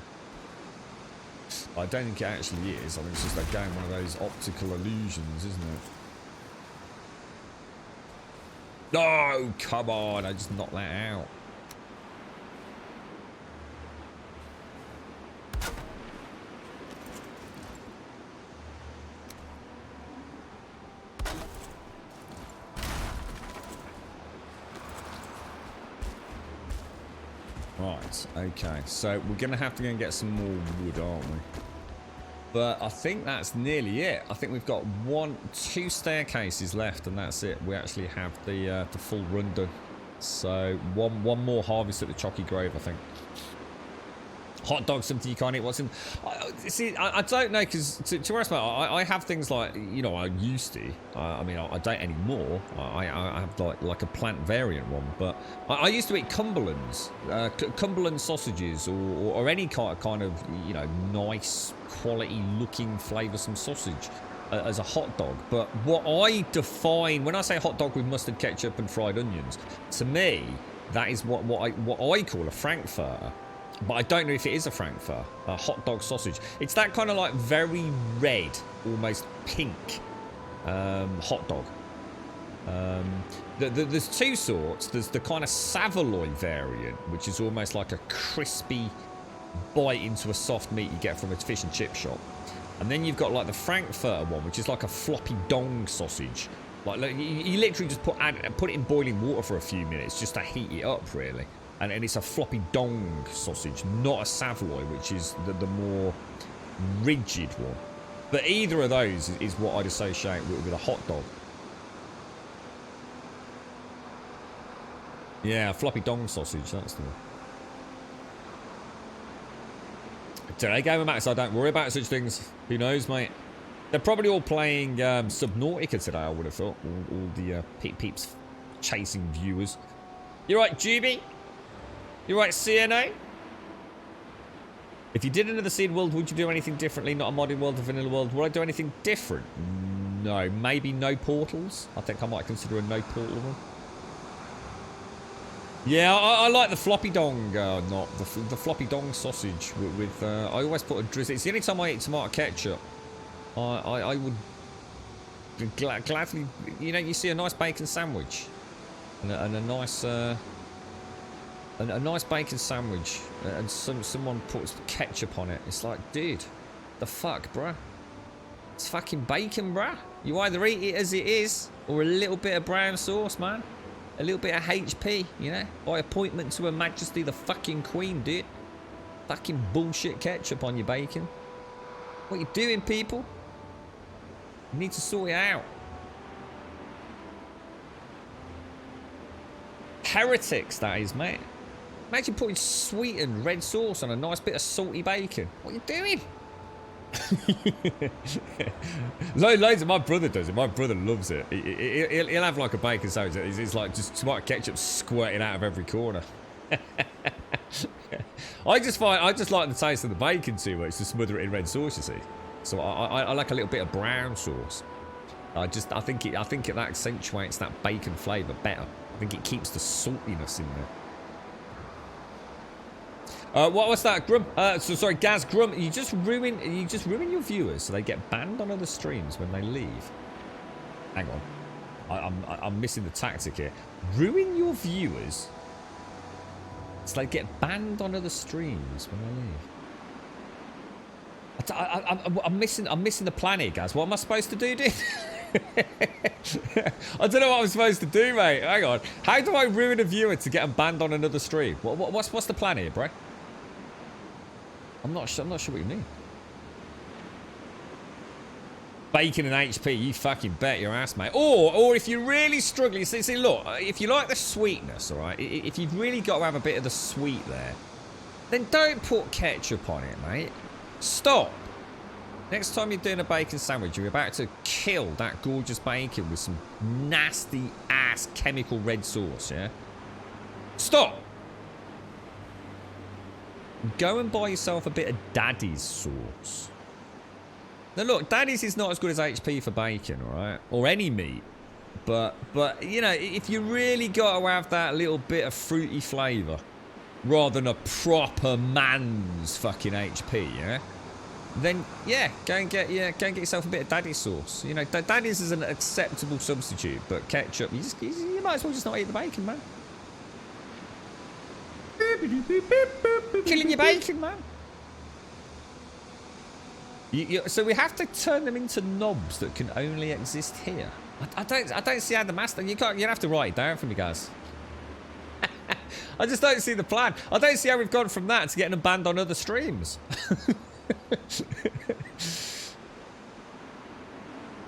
I don't think it actually is. I think it's just again one of those optical illusions, isn't it? No, come on! I just knocked that out. Right, okay, so we're going to have to go and get some more wood, aren't we? But I think that's nearly it. I think we've got two staircases left, and that's it. We actually have the full run done. So one more harvest at the Chalky Grove, I think. Hot dog, something you can't eat. What's in? See, I don't know, because to be honest, I have things like, you know, I used to. I mean, I don't anymore. I have like a plant variant one, but I used to eat Cumberlands, Cumberland sausages, or any kind of, you know, nice quality looking flavoursome sausage as a hot dog. But what I define when I say hot dog with mustard, ketchup, and fried onions, to me, that is what I call a frankfurter. But I don't know if it is a frankfurter, a hot dog sausage. It's that kind of like very red, almost pink hot dog. There's two sorts. There's the kind of Savoy variant, which is almost like a crispy bite into a soft meat you get from a fish and chip shop. And then you've got like the frankfurter one, which is like a floppy dong sausage. Like you literally just put it in boiling water for a few minutes just to heat it up, really. And it's a floppy dong sausage, not a Savoy, which is the more rigid one. But either of those is what I'd associate with a hot dog. Yeah, floppy dong sausage, that's the one. Today, Gamer Max, I don't worry about such things. Who knows, mate? They're probably all playing Subnautica today, I would have thought. All the peeps chasing viewers. You right, Juby? You right, CNA? If you did another seed world, would you do anything differently? Not a modded world, a vanilla world. Would I do anything different? No. Maybe no portals. I think I might consider a no portal one. Yeah, I like the floppy dong, not the floppy dong sausage with I always put a drizzle. It's the only time I eat tomato ketchup. I would gladly, you know, you see a nice bacon sandwich and a nice a nice bacon sandwich and someone puts ketchup on it. It's like, dude, the fuck, bruh? It's fucking bacon, bruh. You either eat it as it is or a little bit of brown sauce, man. A little bit of HP, you know, by appointment to Her Majesty the fucking Queen, dude. fucking bullshit ketchup on your bacon. What you doing, people? You need to sort it out. Heretics, that is, mate. Imagine putting sweetened red sauce on a nice bit of salty bacon. What are you doing? Loads of my brother does it. My brother loves it. He'll have like a bacon sandwich. It's like just tomato ketchup squirting out of every corner. I just like the taste of the bacon too much to smother it in red sauce, you see. So I like a little bit of brown sauce. I think that accentuates that bacon flavour better. I think it keeps the saltiness in there. What's that, Grum? Sorry, Gaz, Grum. You just ruin your viewers, so they get banned on other streams when they leave. Hang on, I'm missing the tactic here. Ruin your viewers, so they get banned on other streams when they leave. I'm missing the plan here, Gaz. What am I supposed to do, dude? I don't know what I'm supposed to do, mate. Hang on. How do I ruin a viewer to get them banned on another stream? What's the plan here, bro? I'm not sure what you mean. Bacon and HP, you fucking bet your ass, mate. Or if you're really struggling, see, look, if you like the sweetness, all right, if you've really got to have a bit of the sweet there, then don't put ketchup on it, mate. Stop. Next time you're doing a bacon sandwich, you're about to kill that gorgeous bacon with some nasty ass chemical red sauce, yeah? Stop. Go and buy yourself a bit of Daddy's sauce. Now look, Daddy's is not as good as HP for bacon, alright? Or any meat. But you know, if you really got to have that little bit of fruity flavour, rather than a proper man's fucking HP, yeah? Then yeah, go and get yourself a bit of Daddy's sauce. You know, Daddy's is an acceptable substitute, but ketchup, you might as well just not eat the bacon, man. Killing your bacon, man. So we have to turn them into knobs that can only exist here. I don't see how the master. You have to write it down for me, guys. I just don't see the plan. I don't see how we've gone from that to getting them banned on other streams.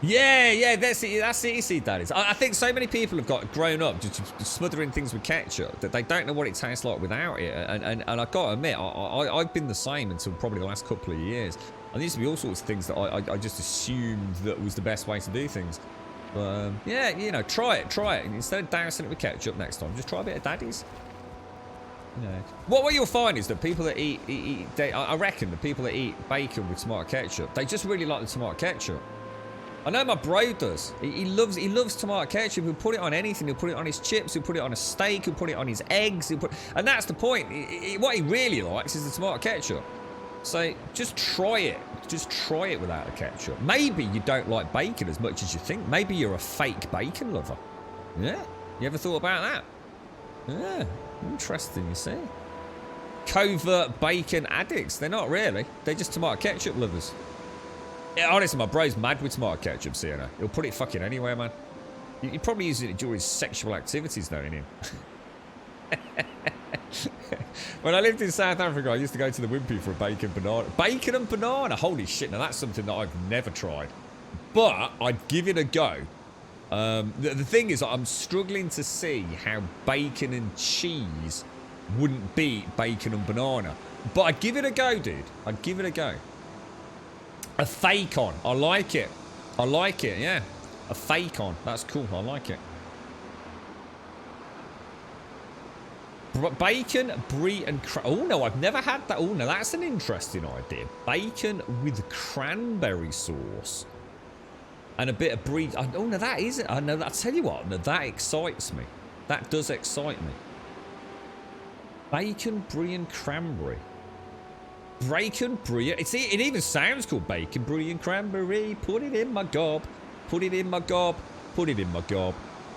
Yeah, that's it. You see, Daddies. I think so many people have got grown up just smothering things with ketchup that they don't know what it tastes like without it. And I've got to admit, I've been the same until probably the last couple of years. And there used to be all sorts of things that I just assumed that was the best way to do things. But yeah, you know, try it. Instead of dousing it with ketchup next time, just try a bit of Daddies. You know. What you'll find is that people that I reckon the people that eat bacon with tomato ketchup, they just really like the tomato ketchup. I know my bro does. He loves tomato ketchup. He'll put it on anything. He'll put it on his chips. He'll put it on a steak. He'll put it on his eggs. And that's the point. What he really likes is the tomato ketchup. So just try it. Just try it without the ketchup. Maybe you don't like bacon as much as you think. Maybe you're a fake bacon lover. Yeah? You ever thought about that? Yeah. Interesting, you see. Covert bacon addicts. They're not really. They're just tomato ketchup lovers. Yeah, honestly, my bro's mad with tomato ketchup, Sienna. He'll put it fucking anywhere, man. He'd probably use it during his sexual activities, knowing him. When I lived in South Africa, I used to go to the Wimpy for a bacon banana. Bacon and banana! Holy shit, now that's something that I've never tried. But I'd give it a go. The thing is, I'm struggling to see how bacon and cheese wouldn't beat bacon and banana. But I'd give it a go, dude. I'd give it a go. A fake on. I like it. I like it, yeah. A fake on. That's cool. I like it. Bacon, brie, and oh no, I've never had that. Oh no, that's an interesting idea. Bacon with cranberry sauce. And a bit of brie. Oh no, that isn't. I know. I tell you what, no, that excites me. That does excite me. Bacon, brie, and cranberry. Bacon, brie. It even sounds called bacon, brie, and cranberry. Put it in my gob. Put it in my gob. Put it in my gob.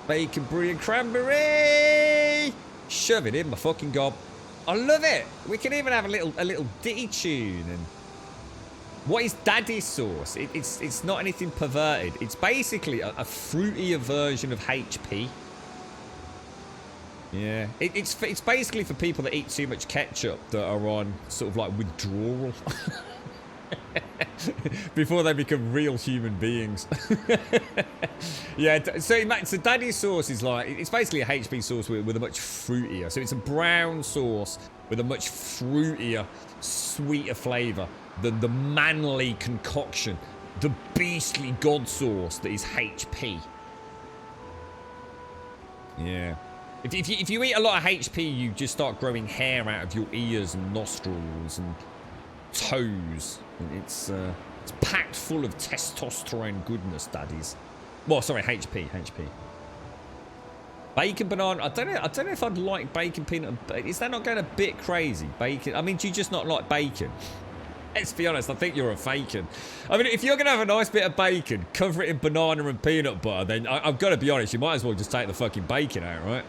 Bacon, brie, and cranberry. Shove it in my fucking gob. I love it. We can even have a little ditty tune. And what is Daddy's sauce? It's not anything perverted. It's basically a fruitier version of HP. Yeah, it's basically for people that eat too much ketchup that are on sort of like withdrawal before they become real human beings. Yeah, so daddy sauce is like, it's basically a HP sauce with a much fruitier. So it's a brown sauce with a much fruitier, sweeter flavour than the manly concoction, the beastly god sauce that is HP. Yeah. If you eat a lot of HP, you just start growing hair out of your ears and nostrils and toes. And it's packed full of testosterone goodness, daddies. Well, sorry, HP. Bacon banana. I don't know if I'd like bacon peanut. Is that not going a bit crazy? Bacon. I mean, do you just not like bacon? Let's be honest, I think you're a faking. I mean, if you're going to have a nice bit of bacon, cover it in banana and peanut butter, then I've got to be honest, you might as well just take the fucking bacon out, right?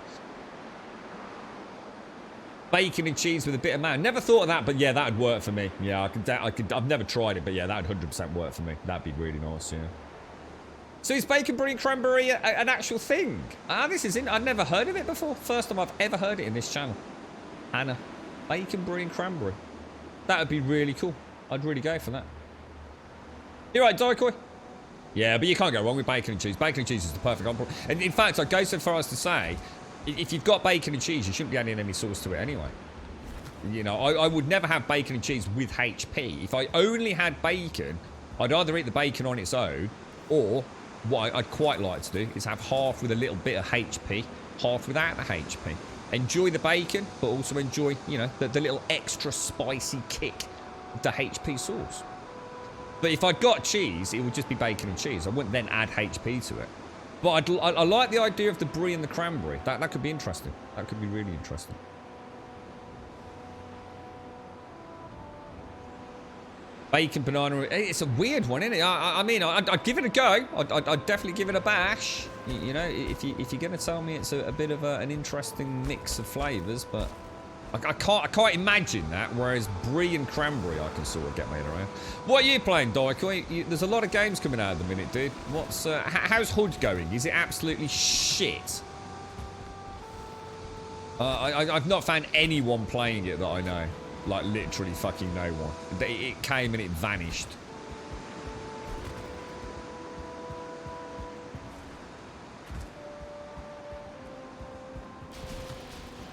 Bacon and cheese with a bit of mayo. Never thought of that, but yeah, that'd work for me. Yeah, I've never tried it, but yeah, that'd 100% work for me. That'd be really nice, yeah. So is bacon brie and cranberry an actual thing? This is I'd never heard of it before. First time I've ever heard it in this channel. Anna, bacon brie and cranberry. That would be really cool. I'd really go for that. You're right, Daikoi. Yeah, but you can't go wrong with bacon and cheese. Bacon and cheese is the perfect combo. And in fact, I'd go so far as to say, if you've got bacon and cheese, you shouldn't be adding any sauce to it anyway. You know, I would never have bacon and cheese with HP. If I only had bacon, I'd either eat the bacon on its own, or what I'd quite like to do is have half with a little bit of HP, half without the HP. Enjoy the bacon, but also enjoy, you know, the little extra spicy kick of the HP sauce. But if I'd got cheese, it would just be bacon and cheese. I wouldn't then add HP to it. But I like the idea of the brie and the cranberry. That could be interesting. That could be really interesting. Bacon, banana. It's a weird one, isn't it? I mean, I'd give it a go. I'd definitely give it a bash. You know, if you're going to tell me it's a bit of an interesting mix of flavours, but I can't imagine that. Whereas brie and cranberry, I can sort of get my head around. What are you playing, Daikoi? There's a lot of games coming out at the minute, dude. How's HUD going? Is it absolutely shit? I've not found anyone playing it that I know. Like, literally fucking no one. It came and it vanished.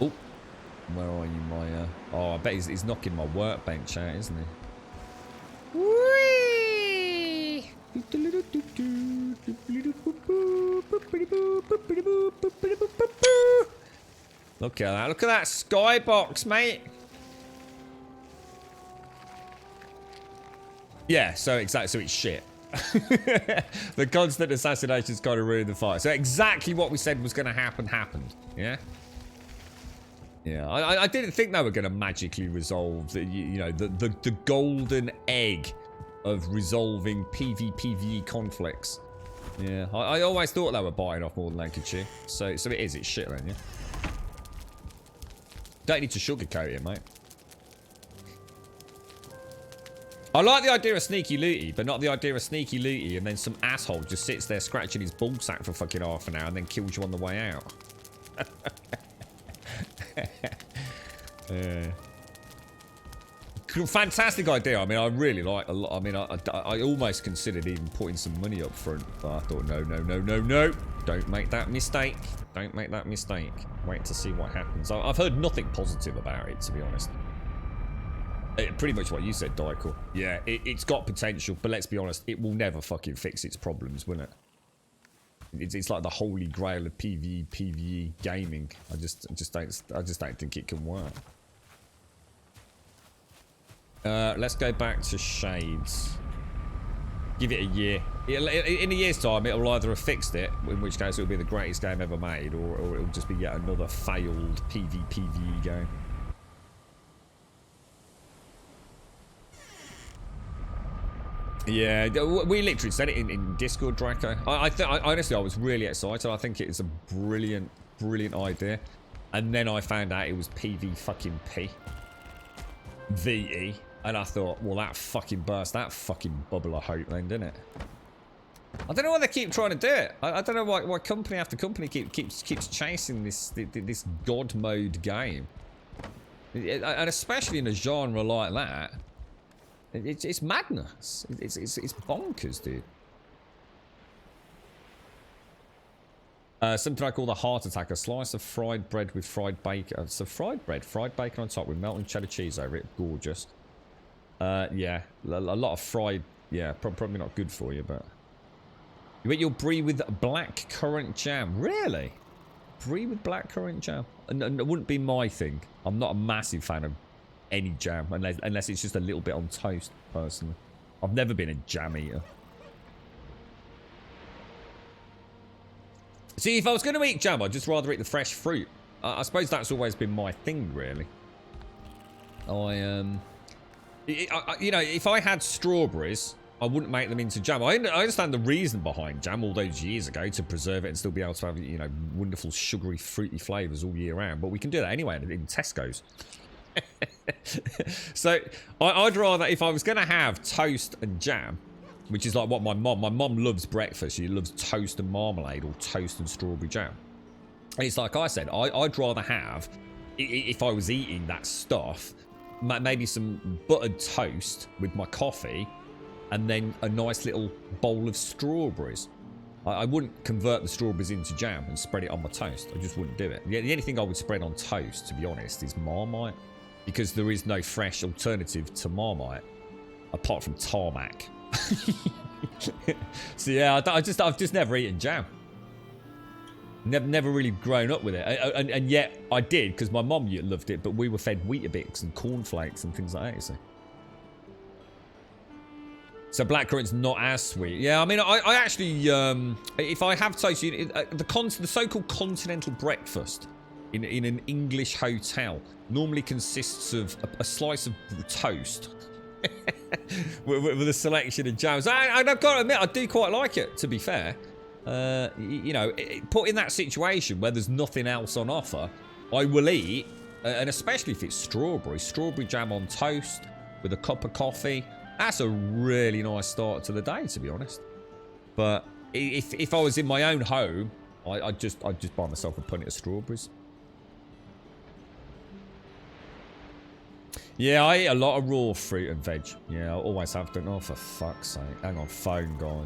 Oh. Where are you, my... Oh, I bet he's knocking my workbench out, isn't he? Whee! Look at that. Look at that skybox, mate. Yeah, so exactly, so it's shit. The constant assassinations kind of ruined the fight. So exactly what we said was going to happen happened. Yeah. Yeah, I didn't think they were going to magically resolve the, you know, the golden egg of resolving PvPvE conflicts. Yeah, I always thought they were biting off more than they could chew. So it is. It's shit then. Yeah. Don't need to sugarcoat it, mate. I like the idea of sneaky looty, but not the idea of sneaky looty and then some asshole just sits there scratching his ball sack for fucking half an hour and then kills you on the way out. Fantastic idea. I mean, I really like a lot. I mean, I almost considered even putting some money up front, but I thought, no. Don't make that mistake. Don't make that mistake. Wait to see what happens. I've heard nothing positive about it, to be honest. Pretty much what you said, Daikoi. Yeah, it's got potential, but let's be honest, it will never fucking fix its problems, will it? It's like the holy grail of PvE gaming. I just don't think it can work. Let's go back to Shades. Give it a year. In a year's time, it'll either have fixed it, in which case it'll be the greatest game ever made, or it'll just be yet another failed PvE game. Yeah, we literally said it in Discord, Draco. Honestly, I was really excited. I think it is a brilliant idea. And then I found out it was PV fucking P. VE. And I thought, well, that fucking burst that fucking bubble of hope then, didn't it? I don't know why they keep trying to do it. I don't know why company after company keeps chasing this god mode game, and especially in a genre like that. It's madness. It's bonkers, dude. Something I call the heart attack: a slice of fried bread with fried bacon. So fried bacon on top with melted cheddar cheese over it. Gorgeous. Yeah, a lot of fried. Yeah, probably not good for you, but. You eat your brie with black currant jam. Really? Brie with black currant jam? And it wouldn't be my thing. I'm not a massive fan of any jam, unless it's just a little bit on toast, personally. I've never been a jam eater. See, if I was going to eat jam, I'd just rather eat the fresh fruit. I suppose that's always been my thing, really. You know, if I had strawberries, I wouldn't make them into jam. I understand the reason behind jam all those years ago, to preserve it and still be able to have, you know, wonderful sugary, fruity flavours all year round. But we can do that anyway in Tesco's. So I'd rather, if I was going to have toast and jam, which is like what my mom loves breakfast. She loves toast and marmalade or toast and strawberry jam. And it's like I said, I'd rather have, if I was eating that stuff, maybe some buttered toast with my coffee, and then a nice little bowl of strawberries. I wouldn't convert the strawberries into jam and spread it on my toast. I just wouldn't do it. The only thing I would spread on toast, to be honest, is Marmite. Because there is no fresh alternative to Marmite, apart from tarmac. So yeah, I've just never eaten jam. Never really grown up with it. And yet I did, because my mum loved it, but we were fed Weetabix and cornflakes and things like that, you see. So blackcurrant's not as sweet. Yeah, I mean, I actually, if I have toast, the so-called continental breakfast in an English hotel normally consists of a slice of toast with a selection of jams. I've got to admit, I do quite like it, to be fair. You know, put in that situation where there's nothing else on offer, I will eat, and especially if it's strawberry jam on toast with a cup of coffee. That's a really nice start to the day, to be honest. But if I was in my own home, I'd just buy myself a punnet of strawberries. Yeah, I eat a lot of raw fruit and veg. Yeah, I always have done. Oh, for fuck's sake. Hang on, phone, guy.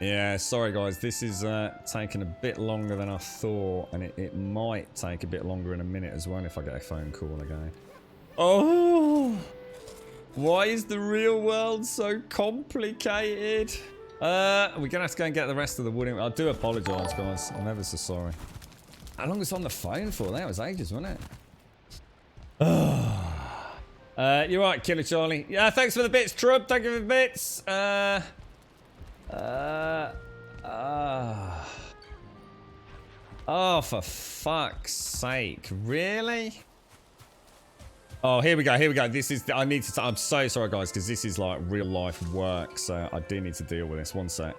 Yeah, sorry guys, this is taking a bit longer than I thought, and it might take a bit longer in a minute as well if I get a phone call again. Oh, why is the real world so complicated? We're gonna have to go and get the rest of the wood. I do apologise, guys. I'm ever so sorry. How long was I on the phone for? That was ages, wasn't it? You're right, Killer Charlie. Yeah, thanks for the bits, Trub. Thank you for the bits. Oh, for fuck's sake. Really? Oh, here we go. Here we go. This is... I need to... I'm so sorry, guys, because this is like real life work. So I do need to deal with this. One sec.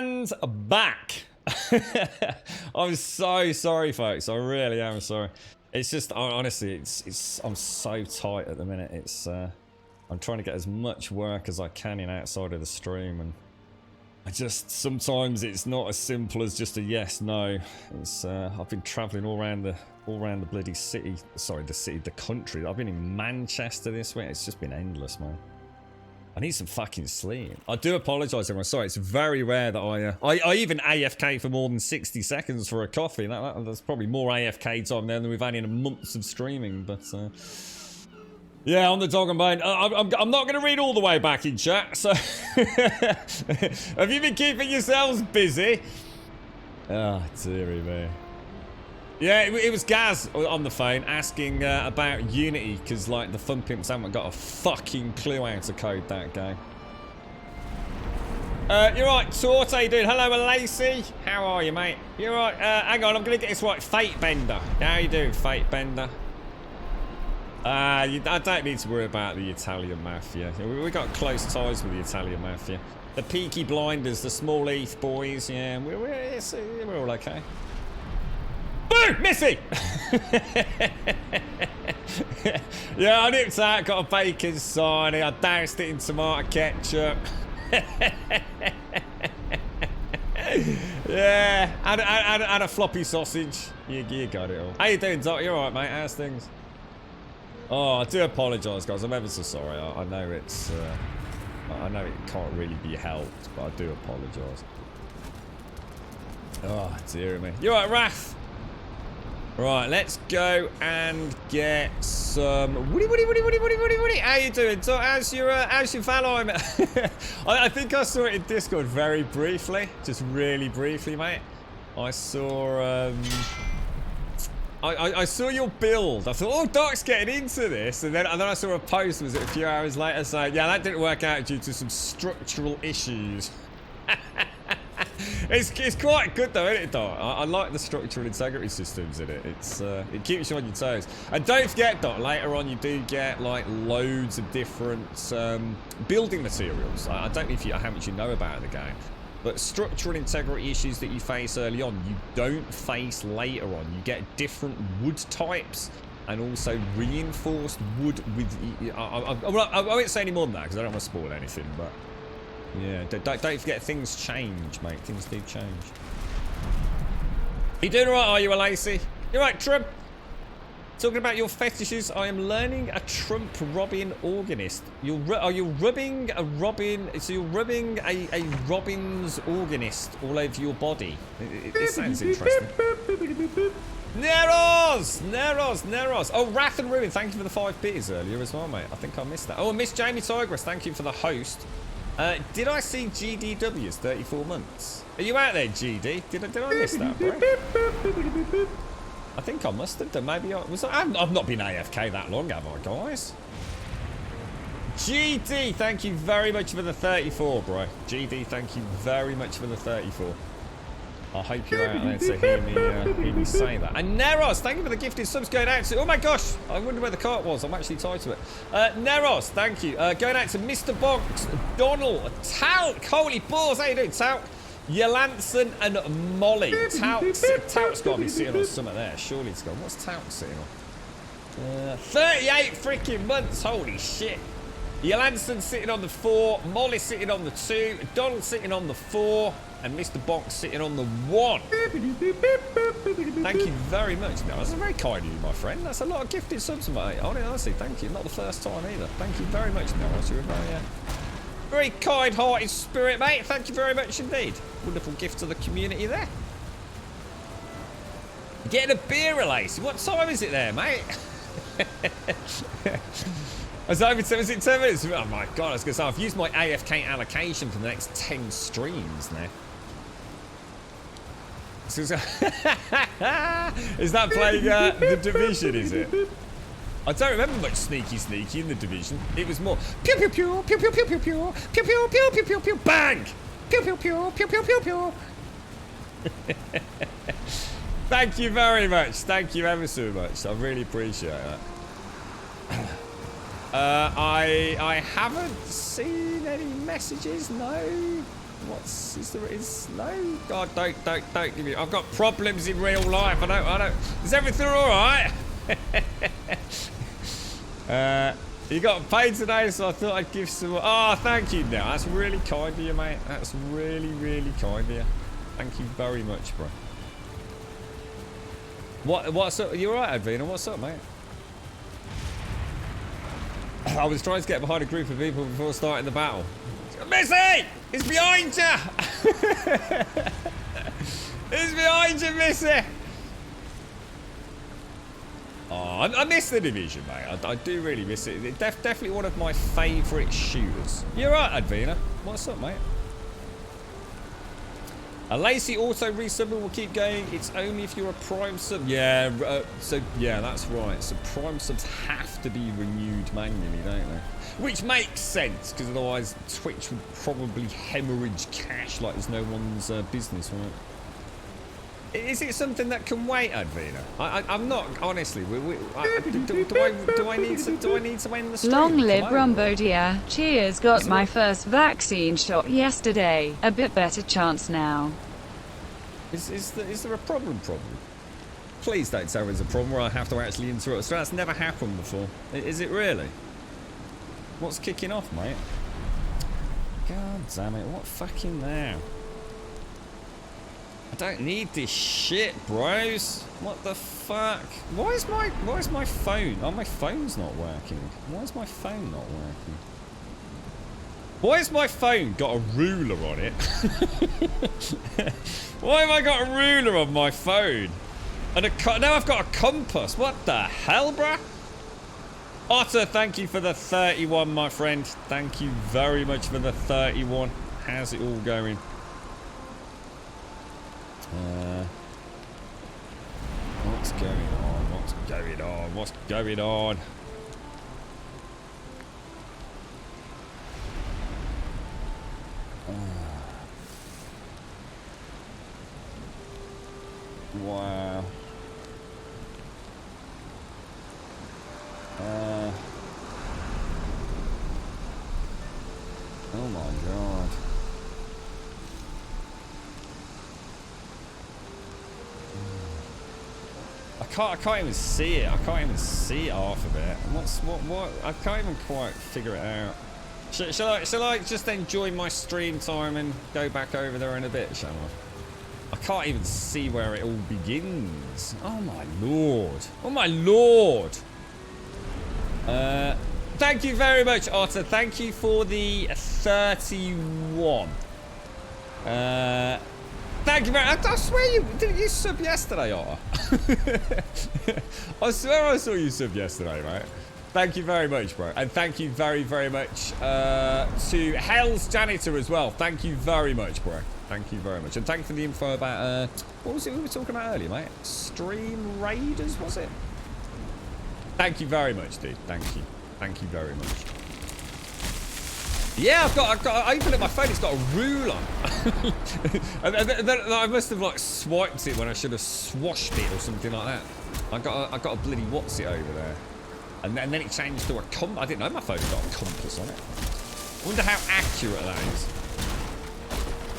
And back. I'm so sorry, folks. I really am sorry. It's just, honestly, I'm so tight at the minute. I'm trying to get as much work as I can in outside of the stream, and sometimes it's not as simple as just a yes, no. I've been traveling all around the bloody city. Sorry, the country. I've been in Manchester this week. It's just been endless, man. I need some fucking sleep. I do apologise, everyone. Sorry, it's very rare that I even AFK for more than 60 seconds for a coffee. That's probably more AFK time there than we've had in months of streaming. But yeah, on the dog and bone. I'm not going to read all the way back in chat. So have you been keeping yourselves busy? Oh, dearie me. Yeah, it was Gaz on the phone asking about Unity, because like the Fun Pimps haven't got a fucking clue how to code that game. You're right, Tort, how you doing? Hello, Lacey. How are you, mate? You're right. Hang on, I'm gonna get this right. Fate Bender. How you doing, Fate Bender? I don't need to worry about the Italian mafia. We got close ties with the Italian mafia. The Peaky Blinders, the Small Heath boys. Yeah, we're all okay. Boo! Missy! Yeah, I nipped out, got a bacon sarnie, I doused it in tomato ketchup. Yeah, and a floppy sausage. You got it all. How you doing, Doc? You alright, mate? How's things? Oh, I do apologise, guys. I'm ever so sorry. I know it's... I know it can't really be helped, but I do apologise. Oh, dear me. You alright, Raph? Right, let's go and get some woody. How you doing? So how's your Valheim? I think I saw it in Discord very briefly, just really briefly, mate. I saw I saw your build. I thought, oh, Doc's getting into this, and then I saw a post, was it a few hours later, saying, yeah, that didn't work out due to some structural issues. It's quite good though, isn't it, Doc? I like the structural integrity systems in it. It keeps you on your toes. And don't forget, Doc, later on you do get like loads of different building materials. I don't know how much you know about the game, but structural integrity issues that you face early on, you don't face later on. You get different wood types and also reinforced wood with... I won't say any more than that because I don't want to spoil anything, but... yeah, don't forget, things change, mate. Things do change. You doing alright, are you, Lacey? You alright, Trump? Talking about your fetishes, I am learning a Trump Robin organist. Are you rubbing a Robin? So you're rubbing a Robin's organist all over your body. It sounds interesting. Neros! Oh, Wrath and Ruin, thank you for the 5 bits earlier as well, mate. I think I missed that. Oh, Miss Jamie Tigress, thank you for the host. Did I see GDW's 34 months? Are you out there, GD? Did I miss that, bro? I think I must have done. Maybe I've not been AFK that long, have I, guys? GD, thank you very much for the 34, bro. GD, thank you very much for the 34. I hope you're out there to hear me say that. And Neros, thank you for the gifted subs going out to... oh my gosh, I wonder where the cart was. I'm actually tied to it. Neros, thank you. Going out to Mr. Box, Donald, Talc. Holy balls, how you doing, Talc? Yolanson and Molly. Talc's got to be sitting on something there. Surely it's gone. What's Talc sitting on? 38 freaking months. Holy shit. Yolanson sitting on the 4. Molly sitting on the 2. Donald sitting on the 4. And Mr. Box sitting on the 1. Thank you very much. No, that's very kind of you, my friend. That's a lot of gifted subs, mate. Honestly, thank you. Not the first time either. Thank you very much, Noah. You're a very kind-hearted spirit, mate. Thank you very much indeed. Wonderful gift to the community there. Getting a beer release. What time is it there, mate? Was it 10 minutes? Oh my god, I was going to say, I've used my AFK allocation for the next 10 streams now. Is that playing The Division, is it? I don't remember much sneaky in The Division. It was more pew pew pew, pew pew pew pew pew, pew pew pew pew pew pew, bang! Pew pew pew, pew pew pew pew. Thank you very much. Thank you ever so much. I really appreciate that. I haven't seen any messages, no. Is no? God, don't give me. I've got problems in real life. I don't. Is everything all right? You got paid today, so I thought I'd give some. Oh, thank you. Now that's really kind of you, mate. That's really, really kind of you. Thank you very much, bro. What's up? You all right, Advina? What's up, mate? I was trying to get behind a group of people before starting the battle. Missy! It's behind you! It's behind you, Missy! Oh, I miss the Division, mate. I do really miss it. It's definitely one of my favourite shooters. You're right, Advina. What's up, mate? A Lacey auto resubber will keep going. It's only if you're a Prime sub. Yeah, yeah, that's right. So Prime subs have to be renewed manually, don't they? Which makes sense, because otherwise Twitch would probably hemorrhage cash like there's no one's business, right? Is it something that can wait, Advina? I'm not, honestly. Do I need to end the stream? Long live Rumbodia. Cheers, got my first vaccine shot yesterday. A bit better chance now. Is there a problem? Please don't tell me there's a problem where I have to actually interrupt. So that's never happened before. Is it really? What's kicking off, mate? God damn it, what fucking now? I don't need this shit, bros. What the fuck? Why is my phone? Oh, my phone's not working. Why is my phone not working? Why has my phone got a ruler on it? Why have I got a ruler on my phone? And now I've got a compass. What the hell, bruh? Otter, thank you for the 31, my friend. Thank you very much for the 31. How's it all going? What's going on? What's going on? What's going on? Wow. Oh my god. I can't even see it. I can't even see half of it. What? I can't even quite figure it out. Shall I just enjoy my stream time and go back over there in a bit, shall I? I can't even see where it all begins. Oh my lord. Oh my lord. Thank you very much, Otter. Thank you for the 31. Thank you very much. I swear didn't you sub yesterday, Otter? I swear I saw you sub yesterday, mate. Thank you very much, bro. And thank you very, very much to Hell's Janitor as well. Thank you very much, bro. Thank you very much. And thank you for the info about, what was it we were talking about earlier, mate? Stream Raiders, was it? Thank you very much, dude. Thank you. Thank you very much. Yeah, I opened up my phone, it's got a ruler. and then I must have like swiped it when I should have swashed it or something like that. I got a bloody what's it over there. And then it changed to a compass. I didn't know my phone got a compass on it. I wonder how accurate that is.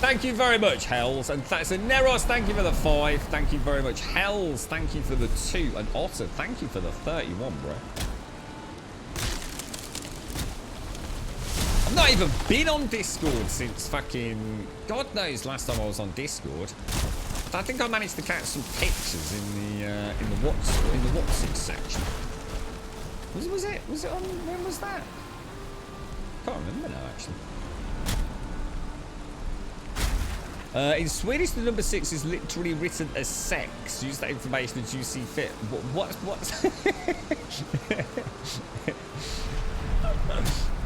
Thank you very much, Hells. And so Neros, thank you for the 5. Thank you very much. Hells, thank you for the 2. And Otter, thank you for the 31, bro. I've not even been on Discord since fucking... God knows last time I was on Discord. I think I managed to catch some pictures in the what's it section. Was it on... When was that? Can't remember now, actually. In Swedish, the number 6 is literally written as sex. Use that information as you see fit. What?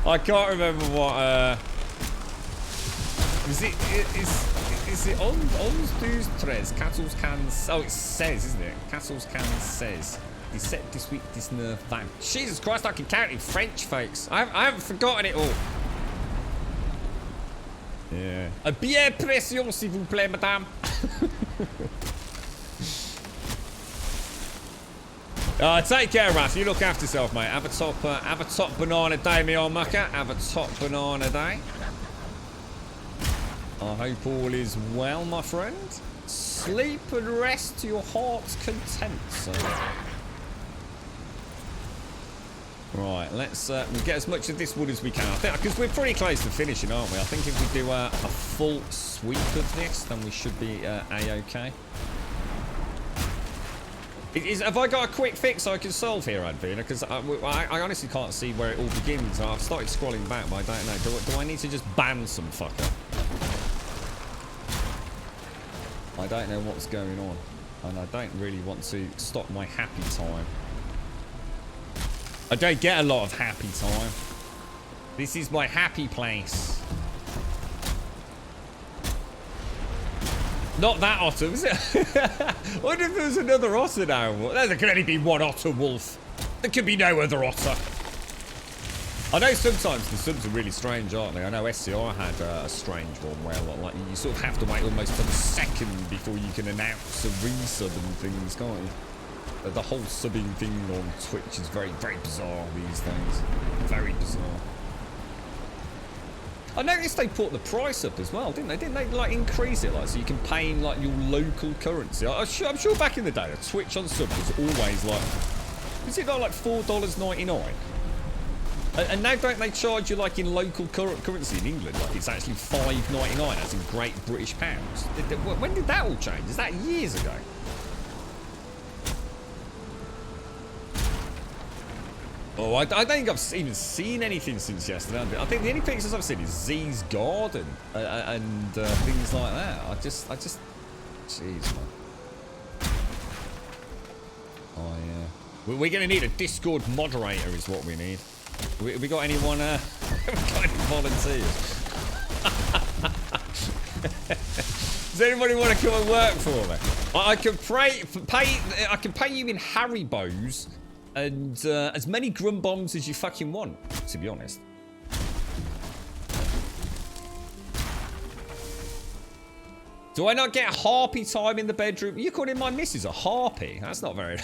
I can't remember what. Is it ons dus tres? Kattels kan. Oh, it says, isn't it? Kattels kan says. Die set this week this nerve van. Jesus Christ, I can count in French, folks. I haven't forgotten it all. Yeah. A bien pression, s'il vous plaît, madame. Take care, Raf. You look after yourself, mate. Have a top banana day, me old mucker. Have a top banana day. I hope all is well, my friend. Sleep and rest to your heart's content, sir. Right, let's get as much of this wood as we can. I think because we're pretty close to finishing, aren't we? I think if we do a full sweep of this, then we should be a-okay. Have I got a quick fix I can solve here, Advina? Because I honestly can't see where it all begins. I've started scrolling back, but I don't know. Do I need to just ban some fucker? I don't know what's going on. And I don't really want to stop my happy time. I don't get a lot of happy time. This is my happy place. Not that otter, is it? I wonder if there's another otter now. There can only be one otter wolf. There can be no other otter. I know sometimes the subs are really strange, aren't they? I know SCR had a strange one where like you sort of have to wait almost a second before you can announce a resub and things, can't you? The whole subbing thing on Twitch is very, very bizarre these days. Very bizarre. I noticed they put the price up as well, didn't they? Didn't they like increase it, like so you can pay in like your local currency? I'm sure back in the day, a Twitch on sub was always like, is it not like $4.99? And now don't they charge you like in local currency in England? Like it's actually $5.99 as in Great British pounds. When did that all change? Is that years ago? Oh, I don't think I've even seen anything since yesterday. I think the only pictures I've seen is Z's garden and things like that. I just, jeez, man. Oh yeah, we're gonna need a Discord moderator, is what we need. We got anyone? We got any volunteers? Does anybody want to come and work for me? I can pay you in Haribos. And as many grum bombs as you fucking want, to be honest. Do I not get harpy time in the bedroom? You calling my missus a harpy? That's not very...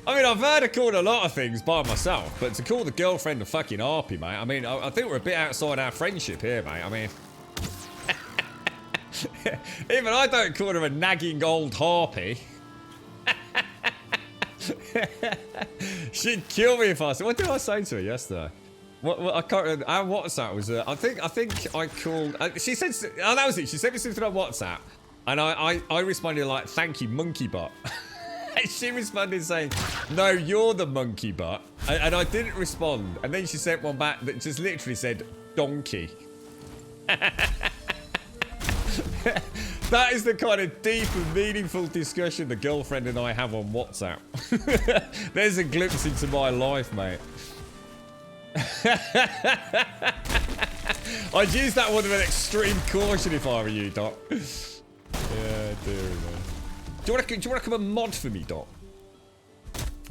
I mean, I've heard her called a lot of things by myself, but to call the girlfriend a fucking harpy, mate, I mean, I think we're a bit outside our friendship here, mate. I mean... Even I don't call her a nagging old harpy. She'd kill me if I said. What did I say to her yesterday? What I can't remember. Our WhatsApp was. I think I called. She said. Oh, that was it. She sent me something on WhatsApp, and I responded like, "Thank you, monkey butt." And she responded saying, "No, you're the monkey butt," and I didn't respond. And then she sent one back that just literally said, "Donkey." That is the kind of deep and meaningful discussion the girlfriend and I have on WhatsApp. There's a glimpse into my life, mate. I'd use that one with extreme caution if I were you, Doc. Yeah, dear, man. Do you want to come and mod for me, Doc?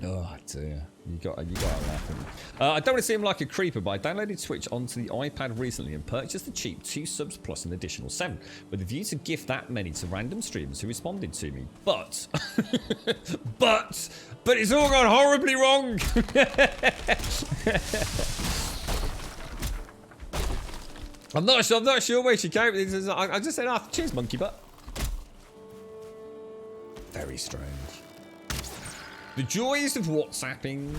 Oh dear, you got to laugh at me. I don't want to seem like a creeper, but I downloaded Twitch onto the iPad recently and purchased the cheap 2 subs plus an additional 7, with a view to gift that many to random streamers who responded to me. But, but it's all gone horribly wrong. I'm not sure where she came. I just said, "Ah, cheers, monkey butt." Very strange. The joys of WhatsApping.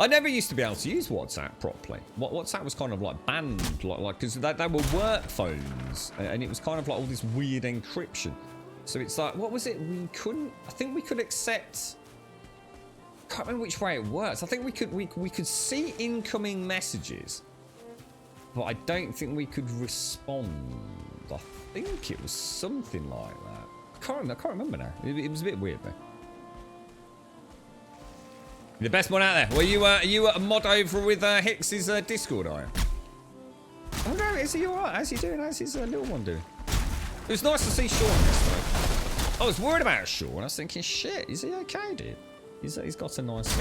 I never used to be able to use WhatsApp properly. WhatsApp was kind of like banned, like because they were work phones, and it was kind of like all this weird encryption. So it's like, what was it? We couldn't. I think we could accept. I can't remember which way it works. I think we could see incoming messages, but I don't think we could respond. I think it was something like that. I can't remember now. It was a bit weird though. The best one out there. Well, are you a mod over with Hicks's Discord, are you? Oh no, is he alright? How's he doing? How's his little one doing? It was nice to see Sean yesterday. I was worried about Sean. I was thinking, shit, is he okay, dude? He's got a nice...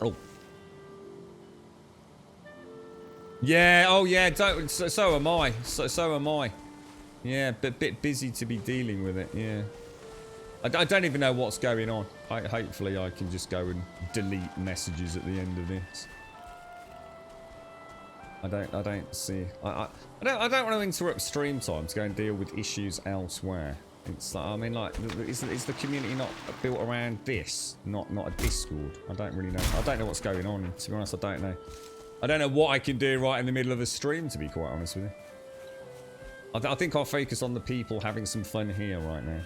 Oh. Yeah, oh yeah, so am I. So am I. Yeah, but a bit busy to be dealing with it, yeah. I don't even know what's going on. Hopefully I can just go and delete messages at the end of this. I don't see. I don't want to interrupt stream time to go and deal with issues elsewhere. It's like, I mean, like, is the community not built around this? Not a Discord? I don't really know. I don't know what's going on. To be honest, I don't know. I don't know what I can do right in the middle of a stream, to be quite honest with you. I think I'll focus on the people having some fun here right now.